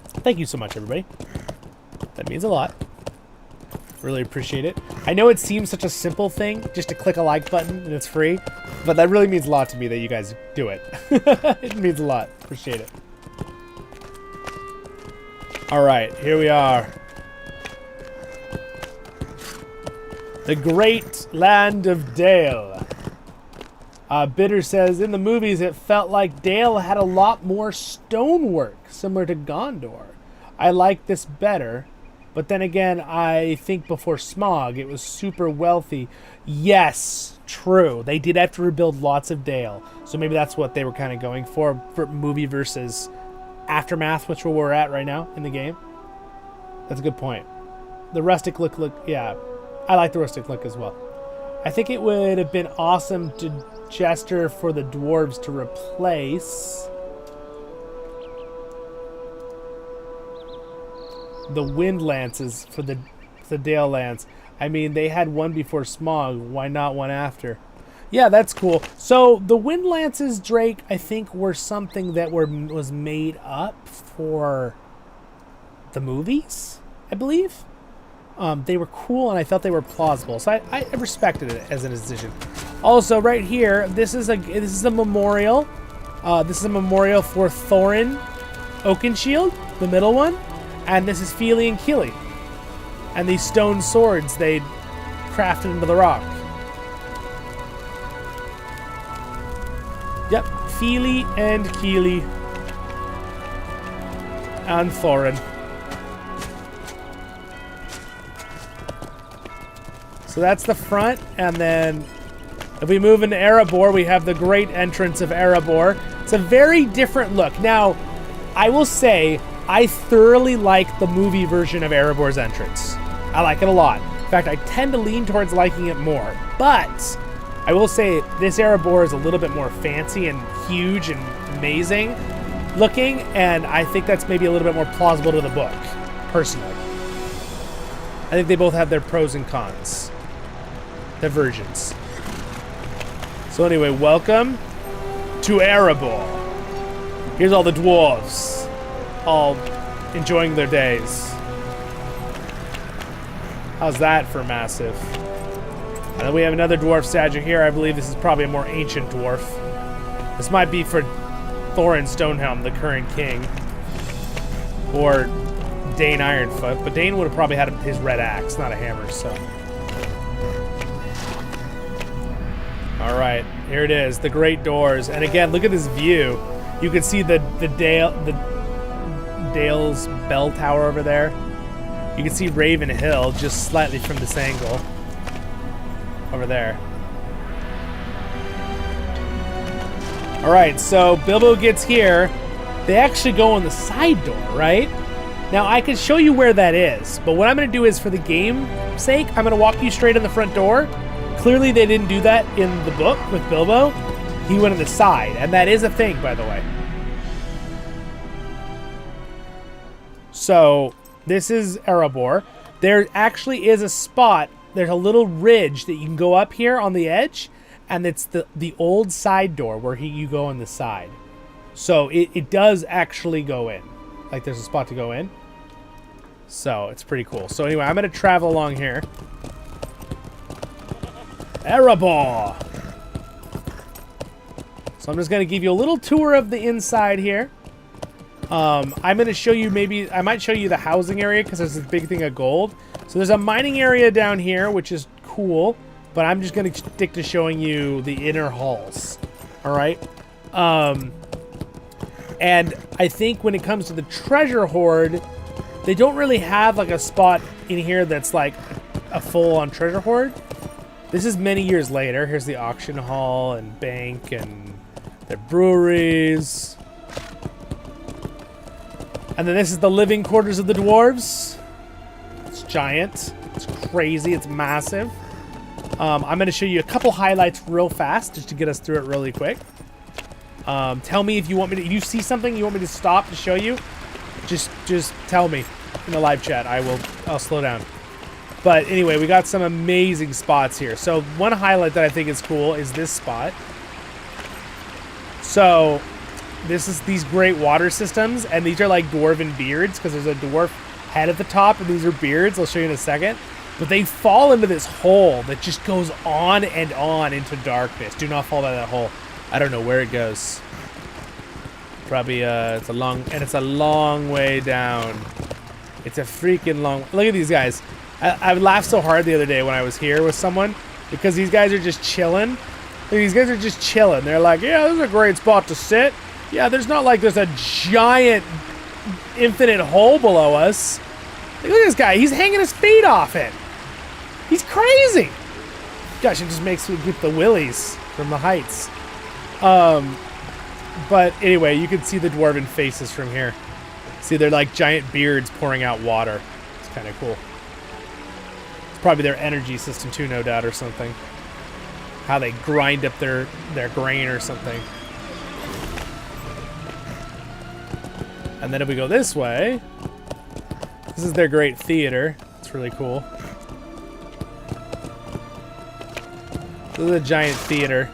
Thank you so much, everybody. That means a lot. Really appreciate it. I know it seems such a simple thing, just to click a like button and it's free, but that really means a lot to me that you guys do it. It means a lot. Appreciate it. All right, here we are. The Great Land of Dale. Bitter says, in the movies, it felt like Dale had a lot more stonework, similar to Gondor. I like this better. But then again, I think before Smaug, it was super wealthy. Yes, true. They did have to rebuild lots of Dale. So maybe that's what they were kind of going for movie versus Aftermath, which where we're at right now in the game. That's a good point. The rustic look, yeah. I like the rustic look as well. I think it would have been awesome to gesture for the dwarves to replace the wind lances for the Dale lance. I mean, they had one before Smaug. Why not one after? Yeah, that's cool. So the wind lances, Drake, I think were something that was made up for the movies, I believe. They were cool, and I felt they were plausible, so I respected it as a decision. Also, right here, this is a memorial. This is a memorial for Thorin Oakenshield, the middle one, and this is Feely and Keely, and these stone swords they crafted into the rock. Yep, Feely and Keely and Thorin. So that's the front, and then if we move into Erebor, we have the great entrance of Erebor. It's a very different look. Now, I will say, I thoroughly like the movie version of Erebor's entrance. I like it a lot. In fact, I tend to lean towards liking it more. But I will say, this Erebor is a little bit more fancy and huge and amazing looking, and I think that's maybe a little bit more plausible to the book, personally. I think they both have their pros and cons. The versions. So anyway, welcome to Erebor. Here's all the dwarves, all enjoying their days. How's that for massive? And then we have another dwarf statue here. I believe this is probably a more ancient dwarf. This might be for Thorin Stonehelm, the current king, or Dane Ironfoot, but Dane would have probably had his red axe, not a hammer, so. All right, here it is, the great doors. And again, look at this view. You can see the Dale's bell tower over there. You can see Raven Hill just slightly from this angle. Over there. All right, so Bilbo gets here. They actually go on the side door, right? Now, I could show you where that is, but what I'm going to do is, for the game's sake, I'm going to walk you straight in the front door. Clearly, they didn't do that in the book with Bilbo. He went on the side, and that is a thing, by the way. So, this is Erebor. There actually is a spot. There's a little ridge that you can go up here on the edge, and it's the old side door where you go on the side. So, it does actually go in. Like, there's a spot to go in. So, it's pretty cool. So, anyway, I'm going to travel along here. Erebor! So, I'm just going to give you a little tour of the inside here. I'm going to show you I might show you the housing area because there's this big thing of gold. So, there's a mining area down here, which is cool. But I'm just going to stick to showing you the inner halls. Alright? And I think when it comes to the treasure hoard, they don't really have like a spot in here that's like a full-on treasure hoard. This is many years later. Here's the auction hall and bank and the breweries. And then this is the living quarters of the dwarves. It's giant. It's crazy. It's massive. I'm going to show you a couple highlights real fast just to get us through it really quick. Tell me if you want me to, if you see something you want me to stop to show you, just tell me in the live chat. I'll slow down. But anyway, we got some amazing spots here. So one highlight that I think is cool is this spot. So this is these great water systems, and these are like dwarven beards because there's a dwarf head at the top, and these are beards. I'll show you in a second. But they fall into this hole that just goes on and on into darkness. Do not fall by that hole. I don't know where it goes. Probably, it's a long way down. It's a freaking long... Look at these guys. I laughed so hard the other day when I was here with someone because these guys are just chilling. These guys are just chilling. They're like, yeah, this is a great spot to sit. Yeah, there's not like there's a giant infinite hole below us. Look at this guy. He's hanging his feet off it. He's crazy. Gosh, it just makes me get the willies from the heights. But anyway, you can see the dwarven faces from here. See, they're like giant beards pouring out water. It's kind of cool. It's probably their energy system too, no doubt, or something. How they grind up their grain or something. And then if we go this way, this is their great theater. It's really cool. This is a giant theater.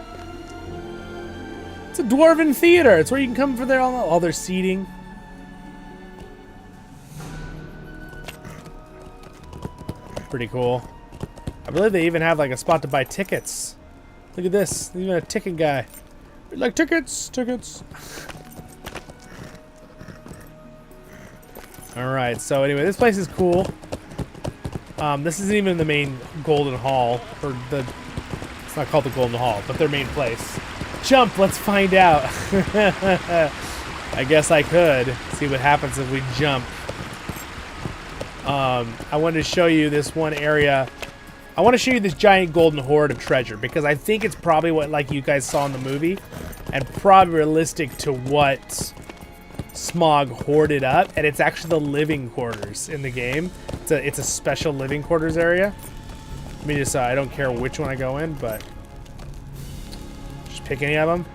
It's a dwarven theater. It's where you can come for all their seating. Pretty cool. I believe they even have like a spot to buy tickets. Look at this. There's even a ticket guy. Like tickets. Alright, so anyway, this place is cool. This isn't even the main Golden Hall. It's not called the Golden Hall, but their main place. Jump, let's find out. I guess I could. See what happens if we jump. I wanted to show you this one area. I want to show you this giant golden hoard of treasure because I think it's probably what like you guys saw in the movie and probably realistic to what Smaug hoarded up, and it's actually the living quarters in the game. It's a special living quarters area. Let me just, I don't care which one I go in, but just pick any of them.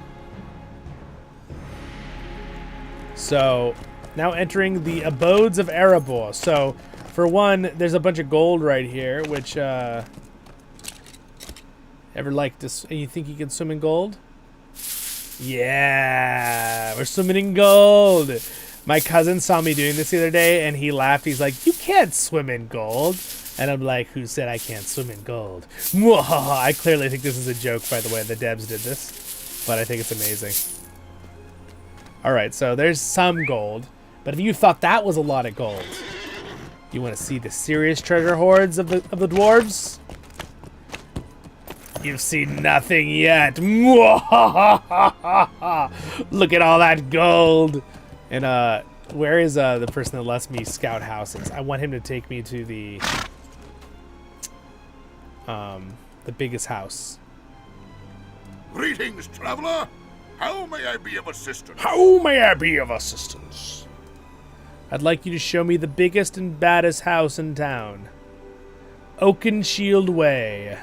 So now entering the abodes of Erebor. So for one, there's a bunch of gold right here, which ever like this? You think you can swim in gold? Yeah, we're swimming in gold. My cousin saw me doing this the other day, and he laughed. He's like, "You can't swim in gold." And I'm like, "Who said I can't swim in gold?" I clearly think this is a joke, by the way. The devs did this, but I think it's amazing. All right, so there's some gold, but if you thought that was a lot of gold, you want to see the serious treasure hoards of the dwarves? You've seen nothing yet. Look at all that gold. And where is the person that lets me scout houses? I want him to take me to the biggest house. Greetings, traveler. How may I be of assistance? How may I be of assistance? I'd like you to show me the biggest and baddest house in town. Oakenshield Way.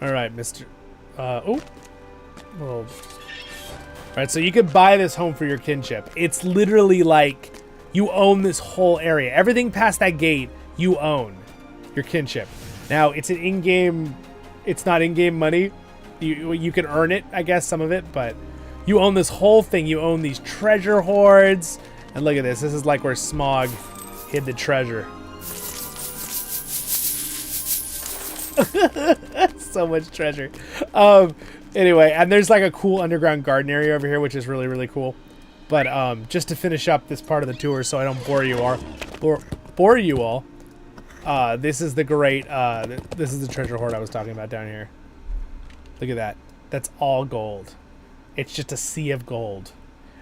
All right, Mr. All right, so you could buy this home for your kinship. It's literally like you own this whole area. Everything past that gate, you own your kinship. Now, it's an in-game. It's not in-game money. You can earn it, I guess, some of it, but you own this whole thing. You own these treasure hoards, and look at this. This is like where Smaug hid the treasure. So much treasure. Anyway, and there's like a cool underground garden area over here, which is really, really cool. But just to finish up this part of the tour, so I don't bore you all, this is the great. This is the treasure hoard I was talking about down here. Look at that. That's all gold. It's just a sea of gold.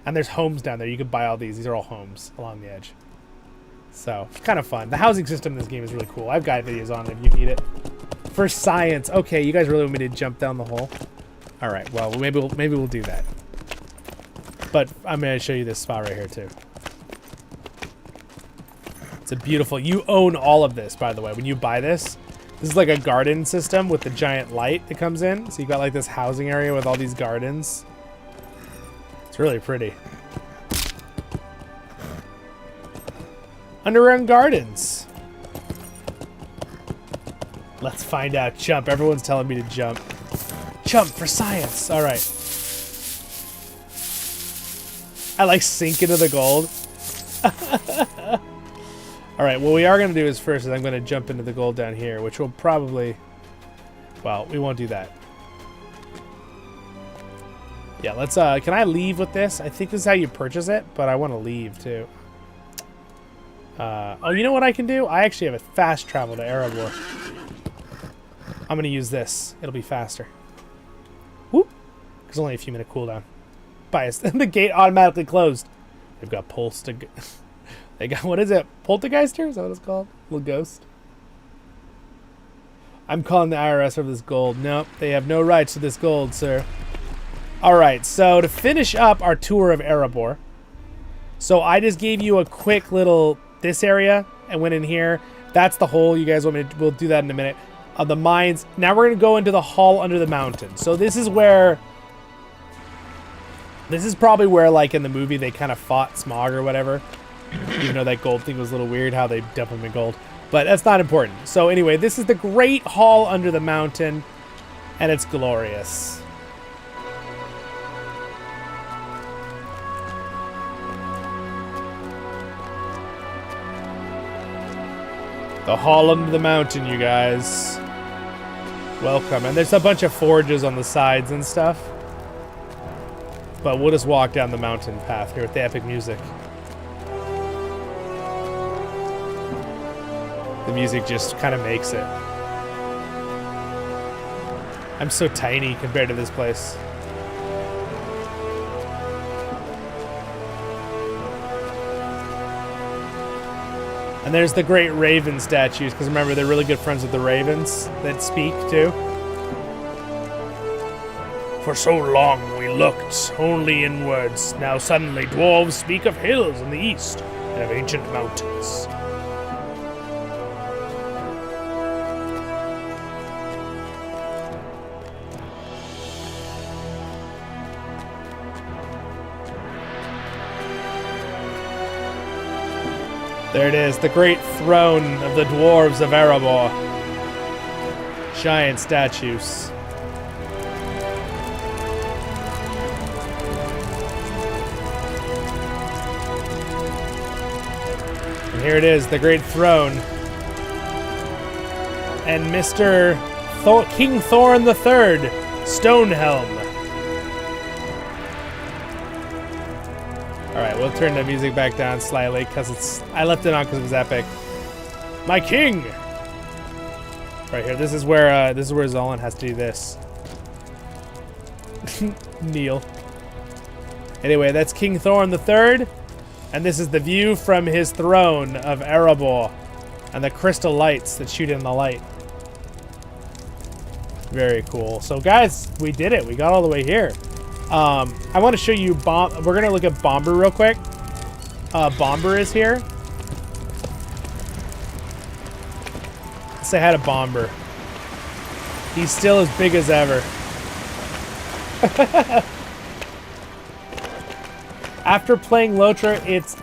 And there's homes down there. You can buy all these. These are all homes along the edge. So it's kind of fun. The housing system in this game is really cool. I've got videos on it if you need it. For science. Okay, you guys really want me to jump down the hole? All right. Well, maybe we'll do that. But I'm going to show you this spot right here too. It's a beautiful. You own all of this, by the way. When you buy this, this is like a garden system with the giant light that comes in. So you got like this housing area with all these gardens. It's really pretty. Underground gardens. Let's find out. Jump. Everyone's telling me to jump. Jump for science. All right. I like sink into the gold. All right. What we are going to do is first is I'm going to jump into the gold down here, which will probably, well, we won't do that. Yeah, let's, can I leave with this? I think this is how you purchase it, but I want to leave too. Oh, you know what I can do? I actually have a fast travel to Erebor. I'm going to use this. It'll be faster. Whoop. There's only a few minute cooldown. by us. The gate automatically closed. They've got They got, what is it? Poltergeister? Is that what it's called? Little ghost. I'm calling the IRS over this gold. Nope, they have no rights to this gold, sir. Alright, so to finish up our tour of Erebor. So I just gave you a quick little, this area, and went in here. That's the hole. You guys want me to, we'll do that in a minute. The mines. Now we're going to go into the hall under the mountain. So this is where, this is probably where, like in the movie, they kind of fought Smaug or whatever. Even though that gold thing was a little weird, how they dump them in gold. But that's not important. So anyway, this is the Great Hall under the mountain, and it's glorious. The hall under the mountain, you guys. Welcome. And there's a bunch of forges on the sides and stuff. But we'll just walk down the mountain path here with the epic music. The music just kind of makes it. I'm so tiny compared to this place. And there's the great raven statues, because remember, they're really good friends with the ravens that speak, too. For so long we looked only inwards. Now suddenly dwarves speak of hills in the east and of ancient mountains. There it is, the great throne of the dwarves of Erebor. Giant statues. And here it is, the great throne. And Mr. King Thorin III, Stonehelm. Alright, we'll turn the music back down slightly because I left it on because it was epic. My king! Right here, this is where Zollin has to do this. Kneel. Anyway, that's King Thorin III, and this is the view from his throne of Erebor, and the crystal lights that shoot in the light. Very cool. So guys, we did it. We got all the way here. I want to show you we're going to look at Bomber real quick. Bomber is here. Let's say hi to Bomber. He's still as big as ever. After playing LOTRO, it's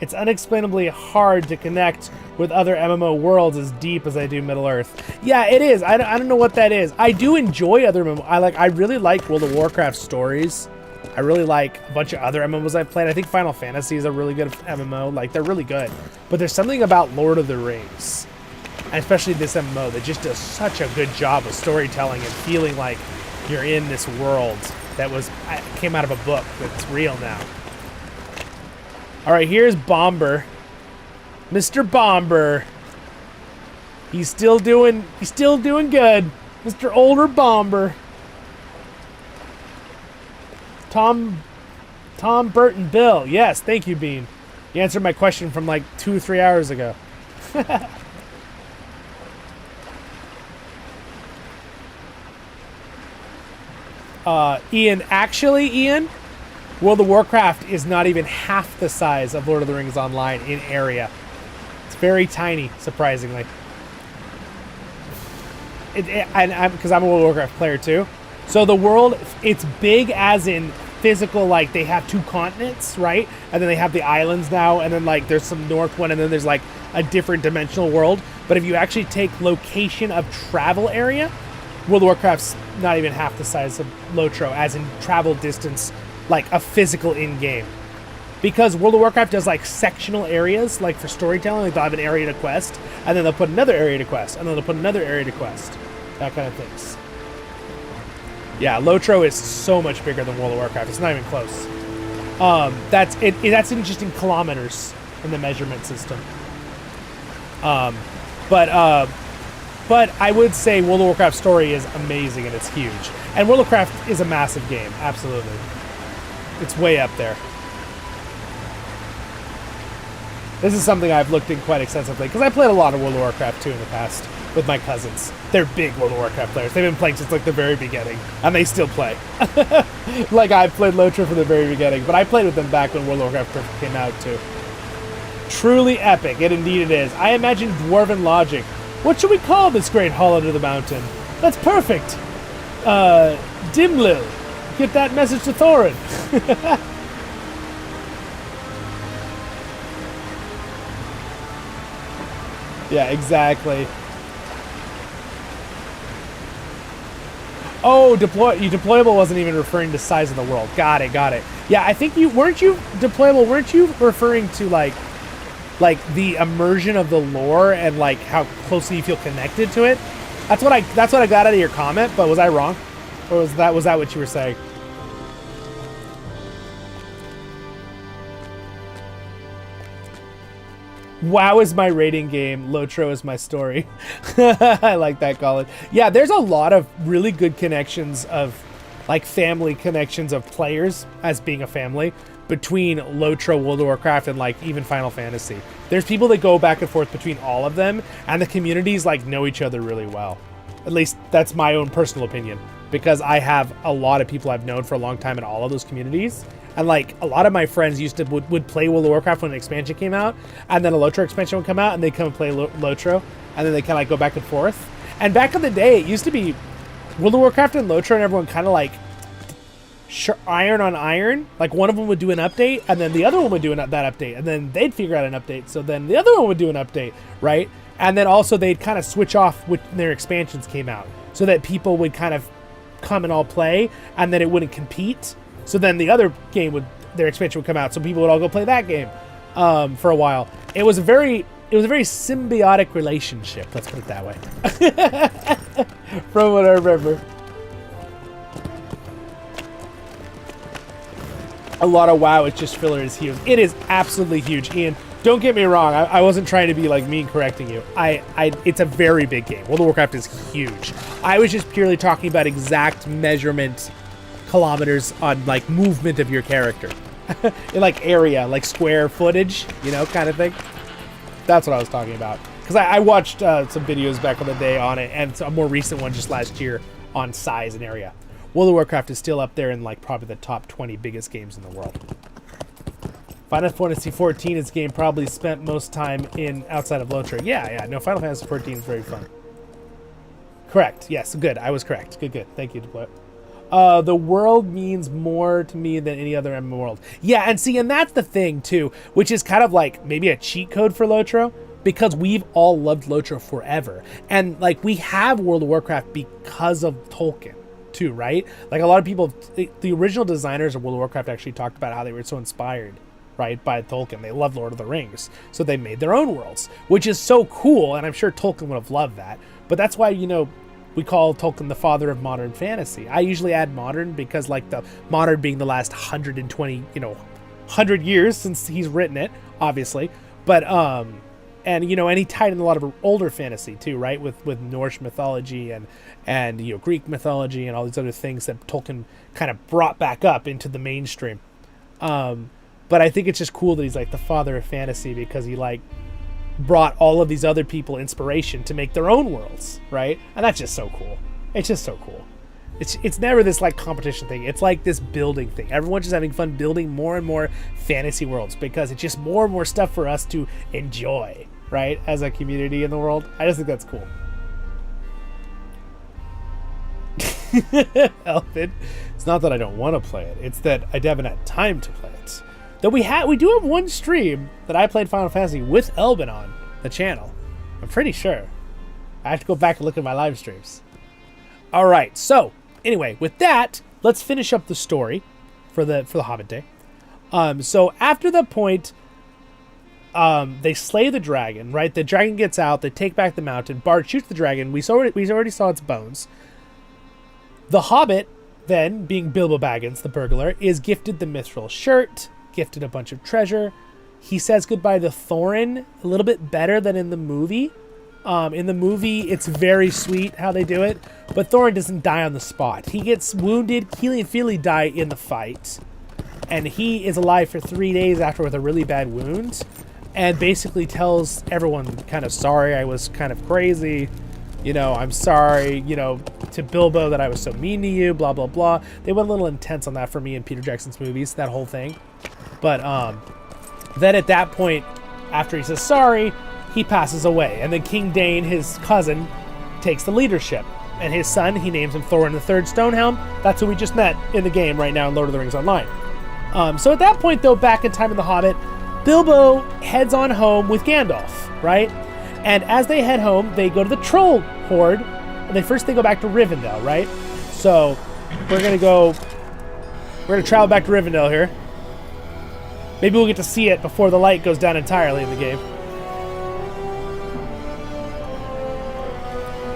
it's unexplainably hard to connect with other MMO worlds as deep as I do Middle-earth. Yeah, it is. I don't know what that is. I do enjoy other MMO. I really like World of Warcraft stories. I really like a bunch of other MMOs I've played. I think Final Fantasy is a really good MMO. Like, they're really good. But there's something about Lord of the Rings, and especially this MMO, that just does such a good job of storytelling and feeling like you're in this world that came out of a book that's real now. All right, here's Bomber. Mr. Bomber. He's still doing good. Mr. Older Bomber. Tom, Burton, Bill. Yes, thank you, Bean. You answered my question from like 2 or 3 hours ago. Ian, World of Warcraft is not even half the size of Lord of the Rings Online in area. It's very tiny, surprisingly. Because I'm a World of Warcraft player too. So the world, it's big as in physical, like they have 2 continents, right? And then they have the islands now, and then like there's some north one, and then there's like a different dimensional world. But if you actually take location of travel area, World of Warcraft's not even half the size of LOTRO, as in travel distance, like a physical in-game. Because World of Warcraft does like sectional areas, like for storytelling, like they'll have an area to quest, and then they'll put another area to quest, and then they'll put another area to quest. That kind of things. Yeah, LOTRO is so much bigger than World of Warcraft. It's not even close. That's in just in kilometers in the measurement system. But I would say World of Warcraft's story is amazing and it's huge. And World of Warcraft is a massive game, absolutely. It's way up there. This is something I've looked in quite extensively, because I played a lot of World of Warcraft 2 in the past with my cousins. They're big World of Warcraft players. They've been playing since like the very beginning, and they still play. Like I played LOTRO from the very beginning, but I played with them back when World of Warcraft came out too. Truly epic, and indeed it is. I imagine Dwarven logic. What should we call this great hall under the mountain? That's perfect. Dimlil. Get that message to Thorin. Yeah, exactly. Oh, deployable wasn't even referring to size of the world. Got it. Yeah, I think weren't you referring to like the immersion of the lore and like how closely you feel connected to it? That's what I got out of your comment, but was I wrong? Or was that what you were saying? WoW is my rating game. LOTRO is my story. I like that, Colin. Yeah, there's a lot of really good connections of, like, family connections of players as being a family between LOTRO, World of Warcraft, and, like, even Final Fantasy. There's people that go back and forth between all of them, and the communities, like, know each other really well. At least that's my own personal opinion, because I have a lot of people I've known for a long time in all of those communities. And like a lot of my friends used to would play World of Warcraft when an expansion came out, and then a LOTRO expansion would come out, and they come and play LOTRO, and then they kind of like go back and forth. And back in the day, it used to be World of Warcraft and LOTRO, and everyone kind of like iron on iron. Like one of them would do an update, and then the other one would do that update, and then they'd figure out an update. So then the other one would do an update, right? And then also they'd kind of switch off when their expansions came out, so that people would kind of come and all play, and then it wouldn't compete. So then the other game their expansion would come out, so people would all go play that game for a while. It was a very symbiotic relationship. Let's put it that way. From what I remember. A lot of WoW, it's just filler is huge. It is absolutely huge, Ian. Don't get me wrong. I wasn't trying to be like mean correcting you. It's a very big game. World of Warcraft is huge. I was just purely talking about exact measurement kilometers on like movement of your character in like area, like square footage, you know, kind of thing. That's what I was talking about, because I watched some videos back in the day on it, and a more recent one just last year on size and area. World of Warcraft is still up there in like probably the top 20 biggest games in the world. Final Fantasy 14 is the game probably spent most time in outside of LOTRO. Yeah, no, Final Fantasy 14 is very fun. Correct, yes, good, I was correct. Good, thank you, Deploy. The world means more to me than any other MMO world. Yeah, and see, and that's the thing, too, which is kind of like maybe a cheat code for LOTRO, because we've all loved LOTRO forever. And, like, we have World of Warcraft because of Tolkien, too, right? Like, a lot of people, the original designers of World of Warcraft actually talked about how they were so inspired, right, by Tolkien. They loved Lord of the Rings, so they made their own worlds, which is so cool, and I'm sure Tolkien would have loved that. But that's why, you know, we call Tolkien the father of modern fantasy. I usually add modern because, like, the modern being the last 120, 100 years since he's written it, obviously. But, and he tied in a lot of older fantasy too, right? With Norse mythology and Greek mythology and all these other things that Tolkien kind of brought back up into the mainstream. But I think it's just cool that he's like the father of fantasy, because he like brought all of these other people inspiration to make their own worlds, right? And that's just so cool. It's just so cool. It's never this like competition thing. It's like this building thing. Everyone's just having fun building more and more fantasy worlds, because it's just more and more stuff for us to enjoy, right? As a community in the world. I just think that's cool. Elven. It's not that I don't want to play it. It's that I haven't had time to play it. Though we do have one stream that I played Final Fantasy with Elven on the channel. I'm pretty sure. I have to go back and look at my live streams. All right. So anyway, with that, let's finish up the story for the Hobbit Day. So after the point, they slay the dragon. Right, the dragon gets out. They take back the mountain. Bard shoots the dragon. We already saw its bones. The Hobbit, then being Bilbo Baggins, the burglar, is gifted the mithril shirt. Gifted a bunch of treasure. He says goodbye to Thorin a little bit better than in the movie. In the movie, it's very sweet how they do it, but Thorin doesn't die on the spot. He gets wounded. Keely and Feely die in the fight, and he is alive for 3 days after with a really bad wound, and basically tells everyone kind of sorry, I was kind of crazy. You know, I'm sorry, you know, to Bilbo that I was so mean to you, blah, blah, blah. They went a little intense on that for me in Peter Jackson's movies, that whole thing. But then at that point, after he says sorry, he passes away. And then King Dane, his cousin, takes the leadership. And his son, he names him Thorin III Stonehelm. That's who we just met in the game right now in Lord of the Rings Online. So at that point, though, back in Time of the Hobbit, Bilbo heads on home with Gandalf, right? And as they head home, they go to the Troll Horde, and then first they go back to Rivendell, right? So we're gonna travel back to Rivendell here. Maybe we'll get to see it before the light goes down entirely in the game.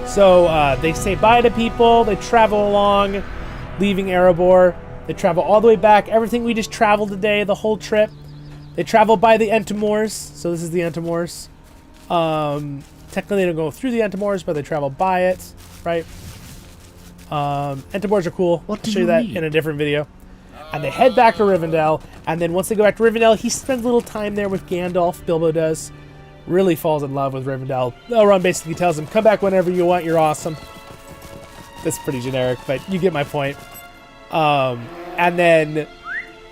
So they say bye to people, they travel along, leaving Erebor. They travel all the way back, everything we just traveled today, the whole trip. They travel by the Entomors, so this is the Entomors. Technically they don't go through the Entomors, but they travel by it, right? Entomors are cool. I'll show you that in a different video. And they head back to Rivendell, and then once they go back to Rivendell, he spends a little time there with Gandalf, Bilbo does. Really falls in love with Rivendell. Elrond basically tells him, come back whenever you want, you're awesome. That's pretty generic, but you get my point. And then,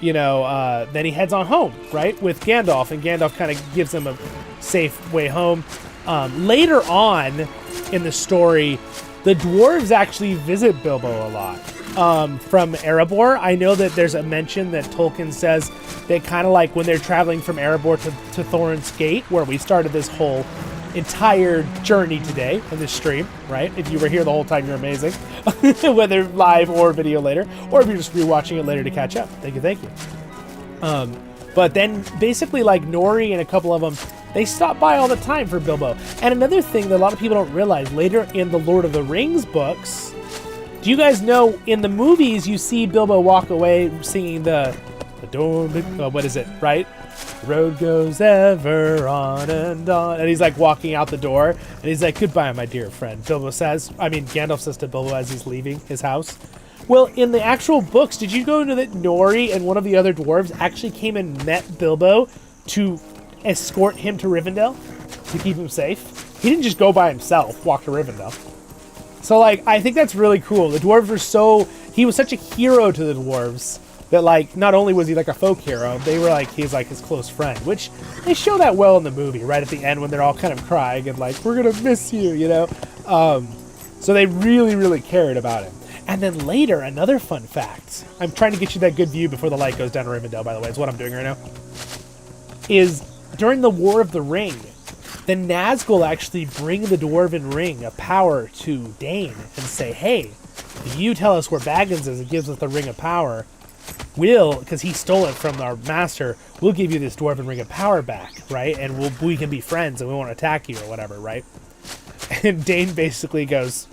you know, then he heads on home, right, with Gandalf, and Gandalf kind of gives him a safe way home. Later on in the story, the dwarves actually visit Bilbo a lot. From Erebor, I know that there's a mention that Tolkien says that kind of like when they're traveling from Erebor to Thorin's Gate, where we started this whole entire journey today in this stream, right? If you were here the whole time, you're amazing. Whether live or video later, or if you're just rewatching it later to catch up. Thank you. But then basically like Nori and a couple of them, they stop by all the time for Bilbo. And another thing that a lot of people don't realize, later in the Lord of the Rings books, do you guys know in the movies you see Bilbo walk away singing the door, what is it, right? The road goes ever on and on. And he's like walking out the door and he's like, goodbye, my dear friend. Gandalf says to Bilbo as he's leaving his house. Well, in the actual books, did you go into that Nori and one of the other dwarves actually came and met Bilbo to escort him to Rivendell to keep him safe? He didn't just go by himself, walk to Rivendell. So, like, I think that's really cool. The dwarves were he was such a hero to the dwarves that, like, not only was he, like, a folk hero, they were, like, he's, like, his close friend, which they show that well in the movie, right at the end when they're all kind of crying and, like, we're gonna miss you, you know? So they really, really cared about him. And then later, another fun fact, I'm trying to get you that good view before the light goes down to Rivendell, by the way, is what I'm doing right now, is during the War of the Ring, the Nazgul actually bring the Dwarven Ring of Power to Dane and say, hey, if you tell us where Baggins is and gives us the Ring of Power, because he stole it from our master, we'll give you this Dwarven Ring of Power back, right? And we can be friends and we won't attack you or whatever, right? And Dane basically goes,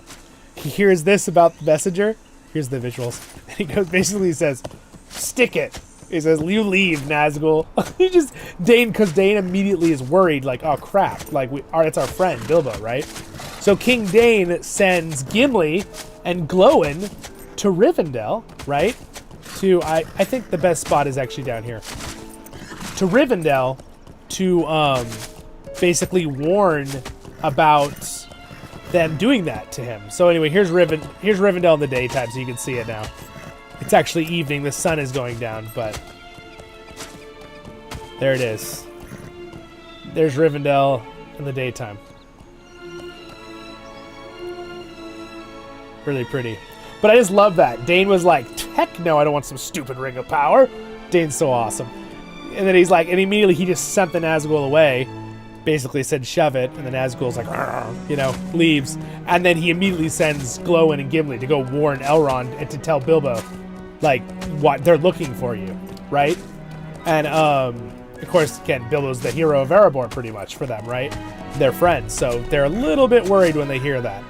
he hears this about the messenger. Here's the visuals. And he goes, basically says, stick it. He says, you leave, Nazgul. Because Dane immediately is worried, like, oh crap, like, it's our friend, Bilbo, right? So King Dane sends Gimli and Glowin to Rivendell, right? I think the best spot is actually down here. To Rivendell to basically warn about them doing that to him. So anyway, here's Rivendell in the daytime, so you can see it now. It's actually evening, the sun is going down, but there it is. There's Rivendell in the daytime. Really pretty. But I just love that. Dane was like, heck no, I don't want some stupid Ring of Power. Dane's so awesome. And then he's like, and immediately he just sent the Nazgul away. Basically said, shove it. And the Nazgul's like, you know, leaves. And then he immediately sends Glowin and Gimli to go warn Elrond and to tell Bilbo, like, what they're looking for you, right? And, of course, again, Bilbo's the hero of Erebor pretty much for them, right? They're friends, so they're a little bit worried when they hear that.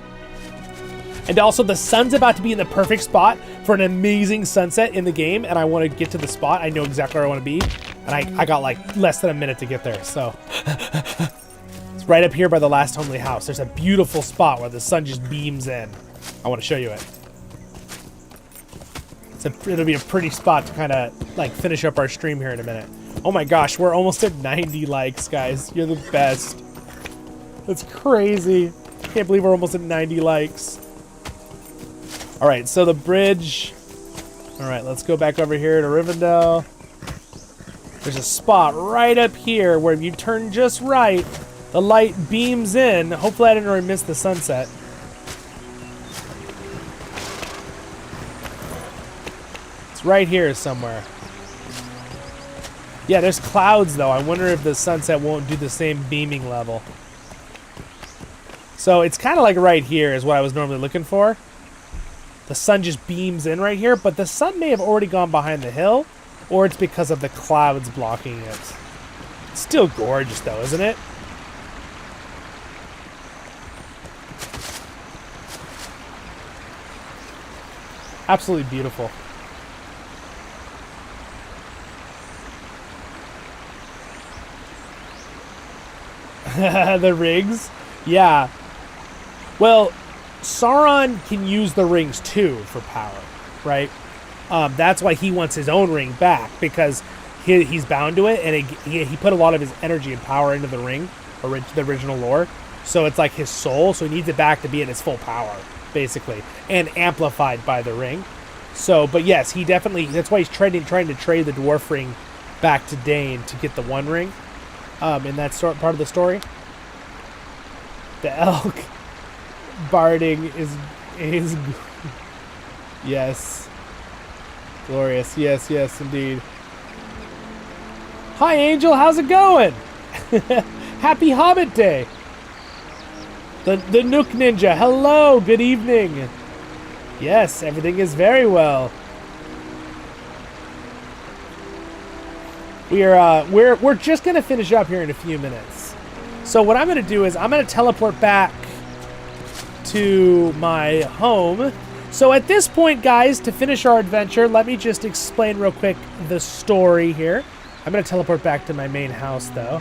And also, the sun's about to be in the perfect spot for an amazing sunset in the game, and I want to get to the spot. I know exactly where I want to be, and I got, like, less than a minute to get there, so. It's It's right up here by the last homely house. There's a beautiful spot where the sun just beams in. I want to show you it. It'll be a pretty spot to kind of like finish up our stream here in a minute. Oh my gosh, we're almost at 90 likes, guys. You're the best. That's crazy. Can't believe we're almost at 90 likes. All right, so the bridge. All right, let's go back over here to Rivendell. There's a spot right up here where if you turn just right, the light beams in. Hopefully I didn't already miss the sunset. It's right here somewhere. Yeah, there's clouds though. I wonder if the sunset won't do the same beaming level. So it's kind of like right here is what I was normally looking for. The sun just beams in right here, but the sun may have already gone behind the hill, or it's because of the clouds blocking it. It's still gorgeous though, isn't it? Absolutely beautiful. The rings? Yeah. Well, Sauron can use the rings too for power, right? That's why he wants his own ring back, because he's bound to it, and he put a lot of his energy and power into the ring, the original lore. So it's like his soul, so he needs it back to be at its full power, basically, and amplified by the ring. So, but yes, he definitely, that's why he's trying to trade the dwarf ring back to Dane to get the one ring. In that part of the story, the elk barding is yes, glorious. Yes, indeed. Hi, Angel. How's it going? Happy Hobbit Day. The Nook Ninja. Hello. Good evening. Yes, everything is very well. We're just gonna finish up here in a few minutes. So what I'm gonna do is I'm gonna teleport back to my home. So at this point, guys, to finish our adventure, let me just explain real quick the story here. I'm gonna teleport back to my main house though,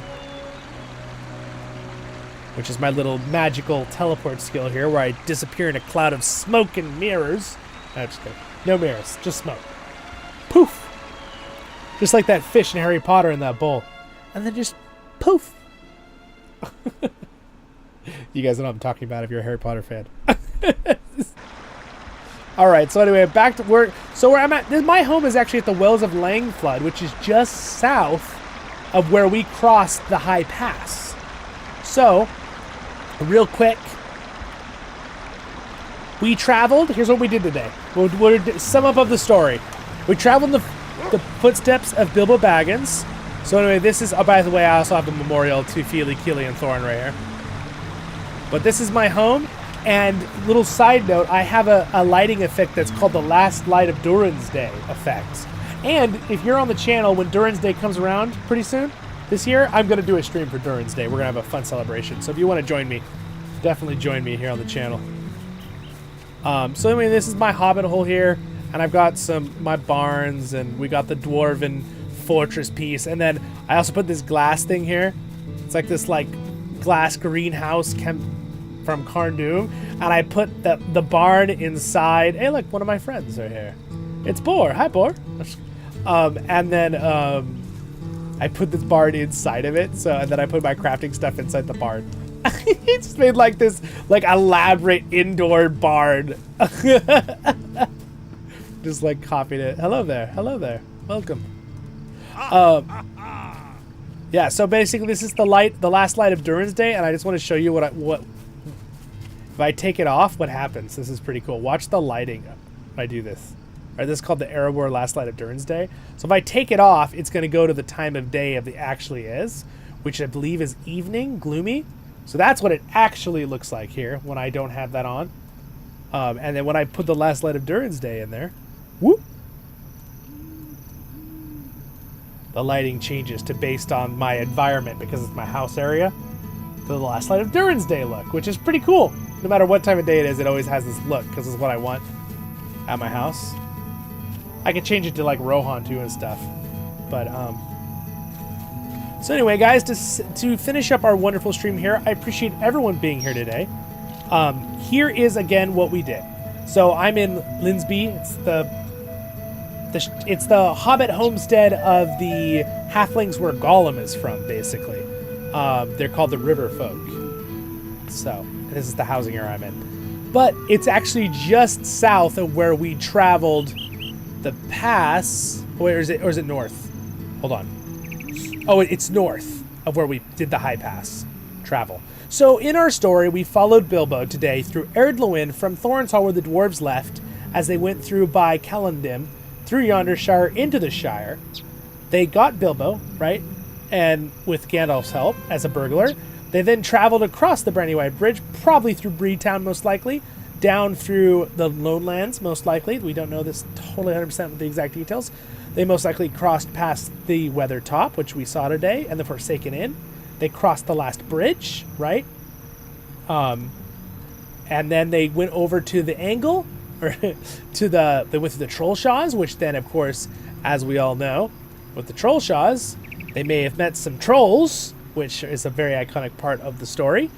which is my little magical teleport skill here, where I disappear in a cloud of smoke and mirrors. No, just kidding. No mirrors, just smoke. Poof. Just like that fish in Harry Potter in that bowl. And then just poof. You guys know what I'm talking about if you're a Harry Potter fan. All right, so anyway, back to work. So where I'm at, my home is actually at the Wells of Langflood, which is just south of where we crossed the High Pass. So, real quick, we traveled. Here's what we did today. We'll sum up of the story. We traveled the footsteps of Bilbo Baggins. So anyway, this is, oh, by the way, I also have a memorial to Feely, Keely, and Thorin right here. But this is my home, and little side note, I have a lighting effect that's called the Last Light of Durin's Day effect. And if you're on the channel, when Durin's Day comes around pretty soon, this year, I'm going to do a stream for Durin's Day. We're going to have a fun celebration. So if you want to join me, definitely join me here on the channel. So anyway, this is my hobbit hole here. And I've got my barns, and we got the dwarven fortress piece. And then I also put this glass thing here. It's like this glass greenhouse from Carn-Dûm. And I put the barn inside. Hey, look, one of my friends are here. It's Bor. Hi, Bor. And then I put this barn inside of it. And then I put my crafting stuff inside the barn. He just made like this elaborate indoor barn. Just copied it. Hello there. Welcome. Yeah, so basically this is the last light of Durin's Day, and I just want to show you what if I take it off, what happens. This is pretty cool. Watch the lighting when I do this. All right, this is called the Erebor Last Light of Durin's Day. So if I take it off, it's going to go to the time of day of the actually is, which I believe is evening, gloomy. So that's what it actually looks like here when I don't have that on. And then when I put the Last Light of Durin's Day in there, whoop, the lighting changes to based on my environment because it's my house area to the Last Light of Durin's Day look, which is pretty cool. No matter what time of day it is, it always has this look because it's what I want at my house. I can change it to Rohan too and stuff. But So anyway, guys, to finish up our wonderful stream here, I appreciate everyone being here today. Here is again what we did. So I'm in Linsby. It's the Hobbit homestead of the halflings where Gollum is from, basically. They're called the River Folk. So this is the housing area I'm in. But it's actually just south of where we traveled the pass. Or is it north? Hold on. Oh, it's north of where we did the high pass travel. So in our story, we followed Bilbo today through Ered Luin from Thorin's Hall where the dwarves left as they went through by Celondim, through Yondershire into the Shire. They got Bilbo, right? And with Gandalf's help as a burglar. They then traveled across the Brandywine Bridge, probably through Bree Town most likely, down through the Lonelands most likely. We don't know this totally 100% with the exact details. They most likely crossed past the Weathertop, which we saw today, and the Forsaken Inn. They crossed the last bridge, right? And then they went over to the Angle, or they went to the Trollshaws, which then, of course, as we all know, with the Trollshaws, they may have met some trolls, which is a very iconic part of the story.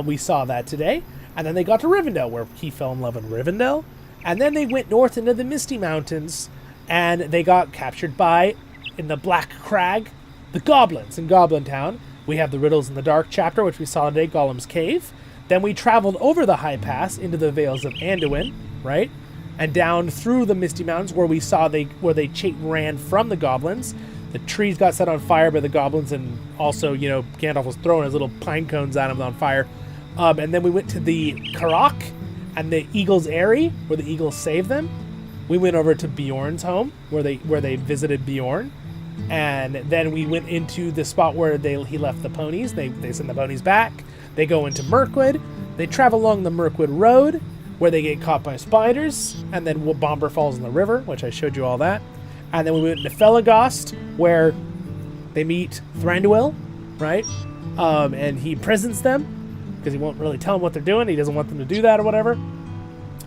We saw that today. And then they got to Rivendell, where he fell in love with Rivendell. And then they went north into the Misty Mountains, and they got captured by, in the Black Crag, the Goblins in Goblin Town. We have the Riddles in the Dark chapter, which we saw today, Gollum's Cave. Then we traveled over the High Pass into the Vales of Anduin, right? And down through the Misty Mountains where we saw where they ran from the Goblins. The trees got set on fire by the Goblins, and also, Gandalf was throwing his little pine cones at them on fire. And then we went to the Karak and the Eagle's Eyrie, where the Eagles saved them. We went over to Bjorn's home, where they visited Bjorn. And then we went into the spot where he left the ponies. They send the ponies back. They go into Mirkwood. They travel along the Mirkwood Road, where they get caught by spiders. And then Bomber falls in the river, which I showed you all that. And then we went into Felagast, where they meet Thranduil, right? And he imprisons them, because he won't really tell them what they're doing. He doesn't want them to do that or whatever.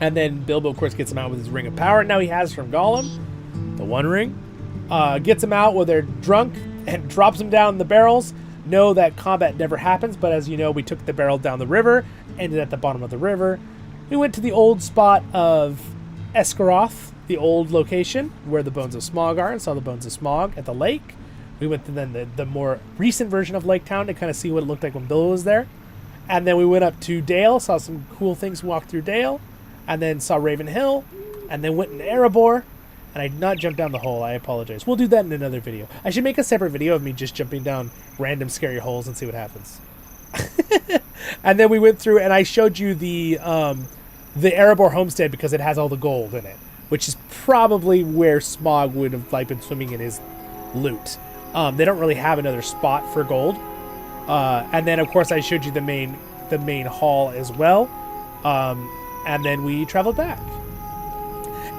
And then Bilbo, of course, gets him out with his Ring of Power. Now he has from Gollum, the One Ring. Gets him out when they're drunk and drops him down in the barrels. Know that combat never happens, but as you know, we took the barrel down the river, ended at the bottom of the river. We went to the old spot of Esgaroth, the old location where the bones of Smaug are, and saw the bones of Smaug at the lake. We went to then the more recent version of Lake Town to kind of see what it looked like when Bilbo was there. And then we went up to Dale, saw some cool things, walked through Dale, and then saw Raven Hill, and then went into Erebor. And I did not jump down the hole. I apologize. We'll do that in another video. I should make a separate video of me just jumping down random scary holes and see what happens. And then we went through, and I showed you the Erebor homestead because it has all the gold in it, which is probably where Smaug would have been swimming in his loot. They don't really have another spot for gold. And then, of course, I showed you the main hall as well. And then we traveled back.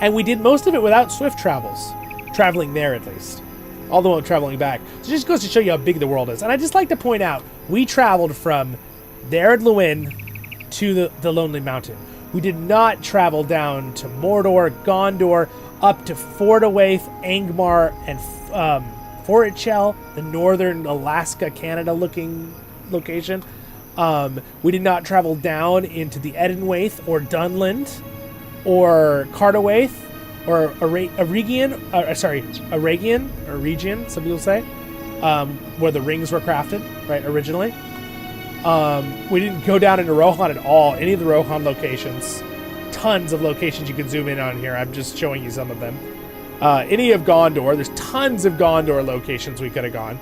And we did most of it without swift travels. Traveling there, at least. Although I'm traveling back. So it just goes to show you how big the world is. And I just like to point out, we traveled from Ered Luin to the Lonely Mountain. We did not travel down to Mordor, Gondor, up to Fortawaith, Angmar, and Forichel, the northern Alaska, Canada-looking location. We did not travel down into the Edenwaith or Dunland or Cardawaith or Aragian, some people say, where the rings were crafted, right, originally. We didn't go down into Rohan at all, any of the Rohan locations. Tons of locations you can zoom in on here. I'm just showing you some of them. Any of Gondor, there's tons of Gondor locations we could have gone.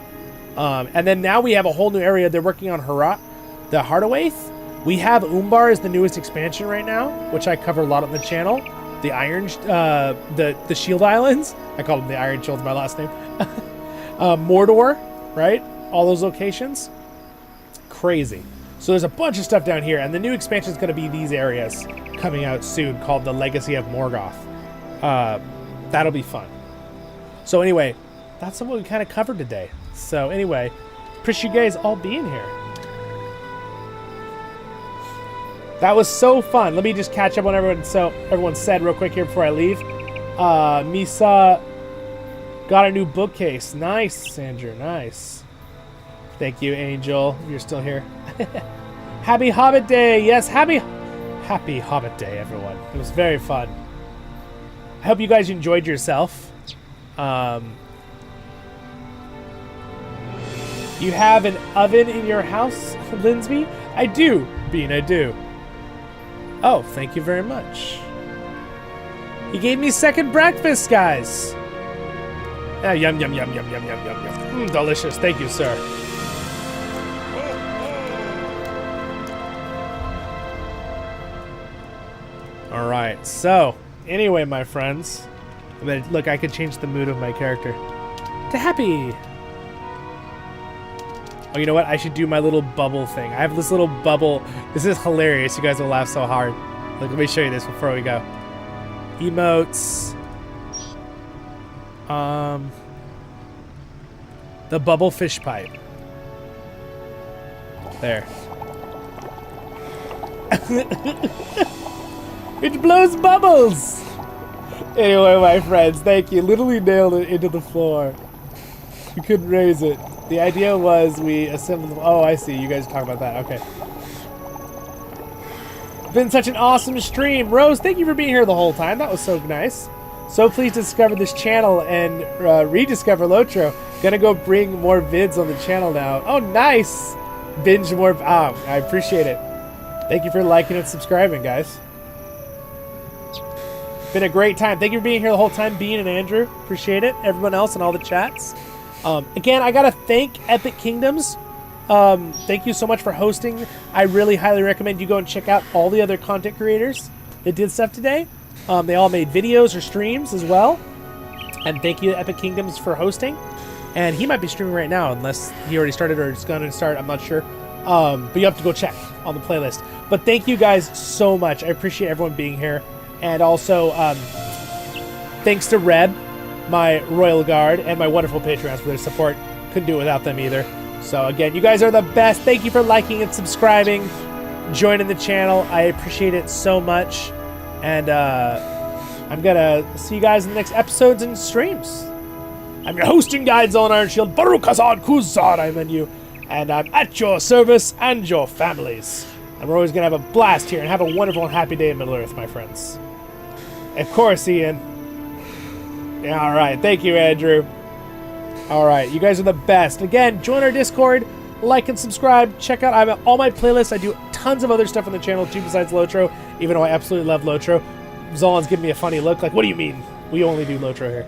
And then now we have a whole new area. They're working on the Hardawaith. We have Umbar as the newest expansion right now, which I cover a lot on the channel. The the Shield Islands. I call them the Ironshield, my last name. Mordor, right? All those locations. Crazy. So there's a bunch of stuff down here, and the new expansion is going to be these areas coming out soon, called the Legacy of Morgoth. That'll be fun. So anyway, that's what we kind of covered today. So anyway, appreciate you guys all being here. That was so fun. Let me just catch up on everyone said real quick here before I leave. Misa got a new bookcase. Nice, Sandra. Nice. Thank you, Angel. You're still here. Happy Hobbit Day. Yes, happy Hobbit Day, everyone. It was very fun. I hope you guys enjoyed yourself. You have an oven in your house, Linsby? I do, Bean, I do. Oh, thank you very much. He gave me second breakfast, guys. Ah, yum, yum, yum, yum, yum, yum, yum, yum. Delicious. Thank you, sir. All right. So, anyway, my friends. Look, I could change the mood of my character to happy. Oh, you know what? I should do my little bubble thing. I have this little bubble. This is hilarious. You guys will laugh so hard. Look, let me show you this before we go. Emotes. The bubble fish pipe. There. It blows bubbles! Anyway, my friends, thank you. Literally nailed it into the floor. We couldn't raise it. The idea was we assembled... Oh, I see. You guys are talking about that. Okay. Been such an awesome stream. Rose, thank you for being here the whole time. That was so nice. So please discover this channel and rediscover LOTRO. Gonna go bring more vids on the channel now. Oh, nice. Binge more... Oh, I appreciate it. Thank you for liking and subscribing, guys. Been a great time. Thank you for being here the whole time, Bean and Andrew. Appreciate it. Everyone else in all the chats. Again, I gotta thank Epic Kingdoms. Thank you so much for hosting. I really highly recommend you go and check out all the other content creators that did stuff today. They all made videos or streams as well. And thank you to Epic Kingdoms for hosting. And he might be streaming right now, unless he already started or is gonna start. I'm not sure. But you have to go check on the playlist. But thank you guys so much. I appreciate everyone being here. And also, thanks to Reb, my Royal Guard, and my wonderful Patreons for their support. Couldn't do it without them either. So again, you guys are the best. Thank you for liking and subscribing, joining the channel. I appreciate it so much. And I'm gonna see you guys in the next episodes and streams. I'm your hosting guide, Zollin Ironshield. Baruch Hazad Kuzad, I'm in you. And I'm at your service and your families. And we're always gonna have a blast here and have a wonderful and happy day in Middle-earth, my friends. Of course, Ian. Yeah, all right. Thank you, Andrew. All right. You guys are the best. Again, join our Discord, like and subscribe. Check out I have all my playlists. I do tons of other stuff on the channel too besides LOTRO, even though I absolutely love LOTRO. Zollin's giving me a funny look. Like, what do you mean? We only do LOTRO here.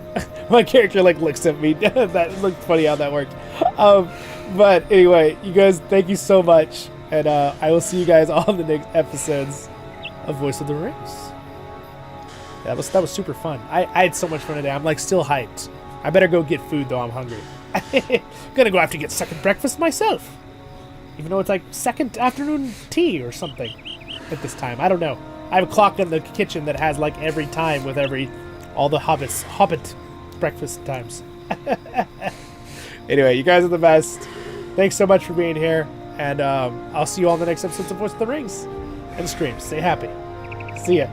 My character, like, looks at me. That looked funny how that worked. But anyway, you guys, thank you so much. And I will see you guys on the next episodes of Voice of the Rings. That was super fun. I had so much fun today. I'm like still hyped. I better go get food though. I'm hungry. Gonna go have to get second breakfast myself. Even though it's like second afternoon tea or something at this time. I don't know. I have a clock in the kitchen that has like every time with all the Hobbit breakfast times. Anyway, you guys are the best. Thanks so much for being here. And I'll see you all in the next episodes of Voice of the Rings and streams. Stay happy. See ya.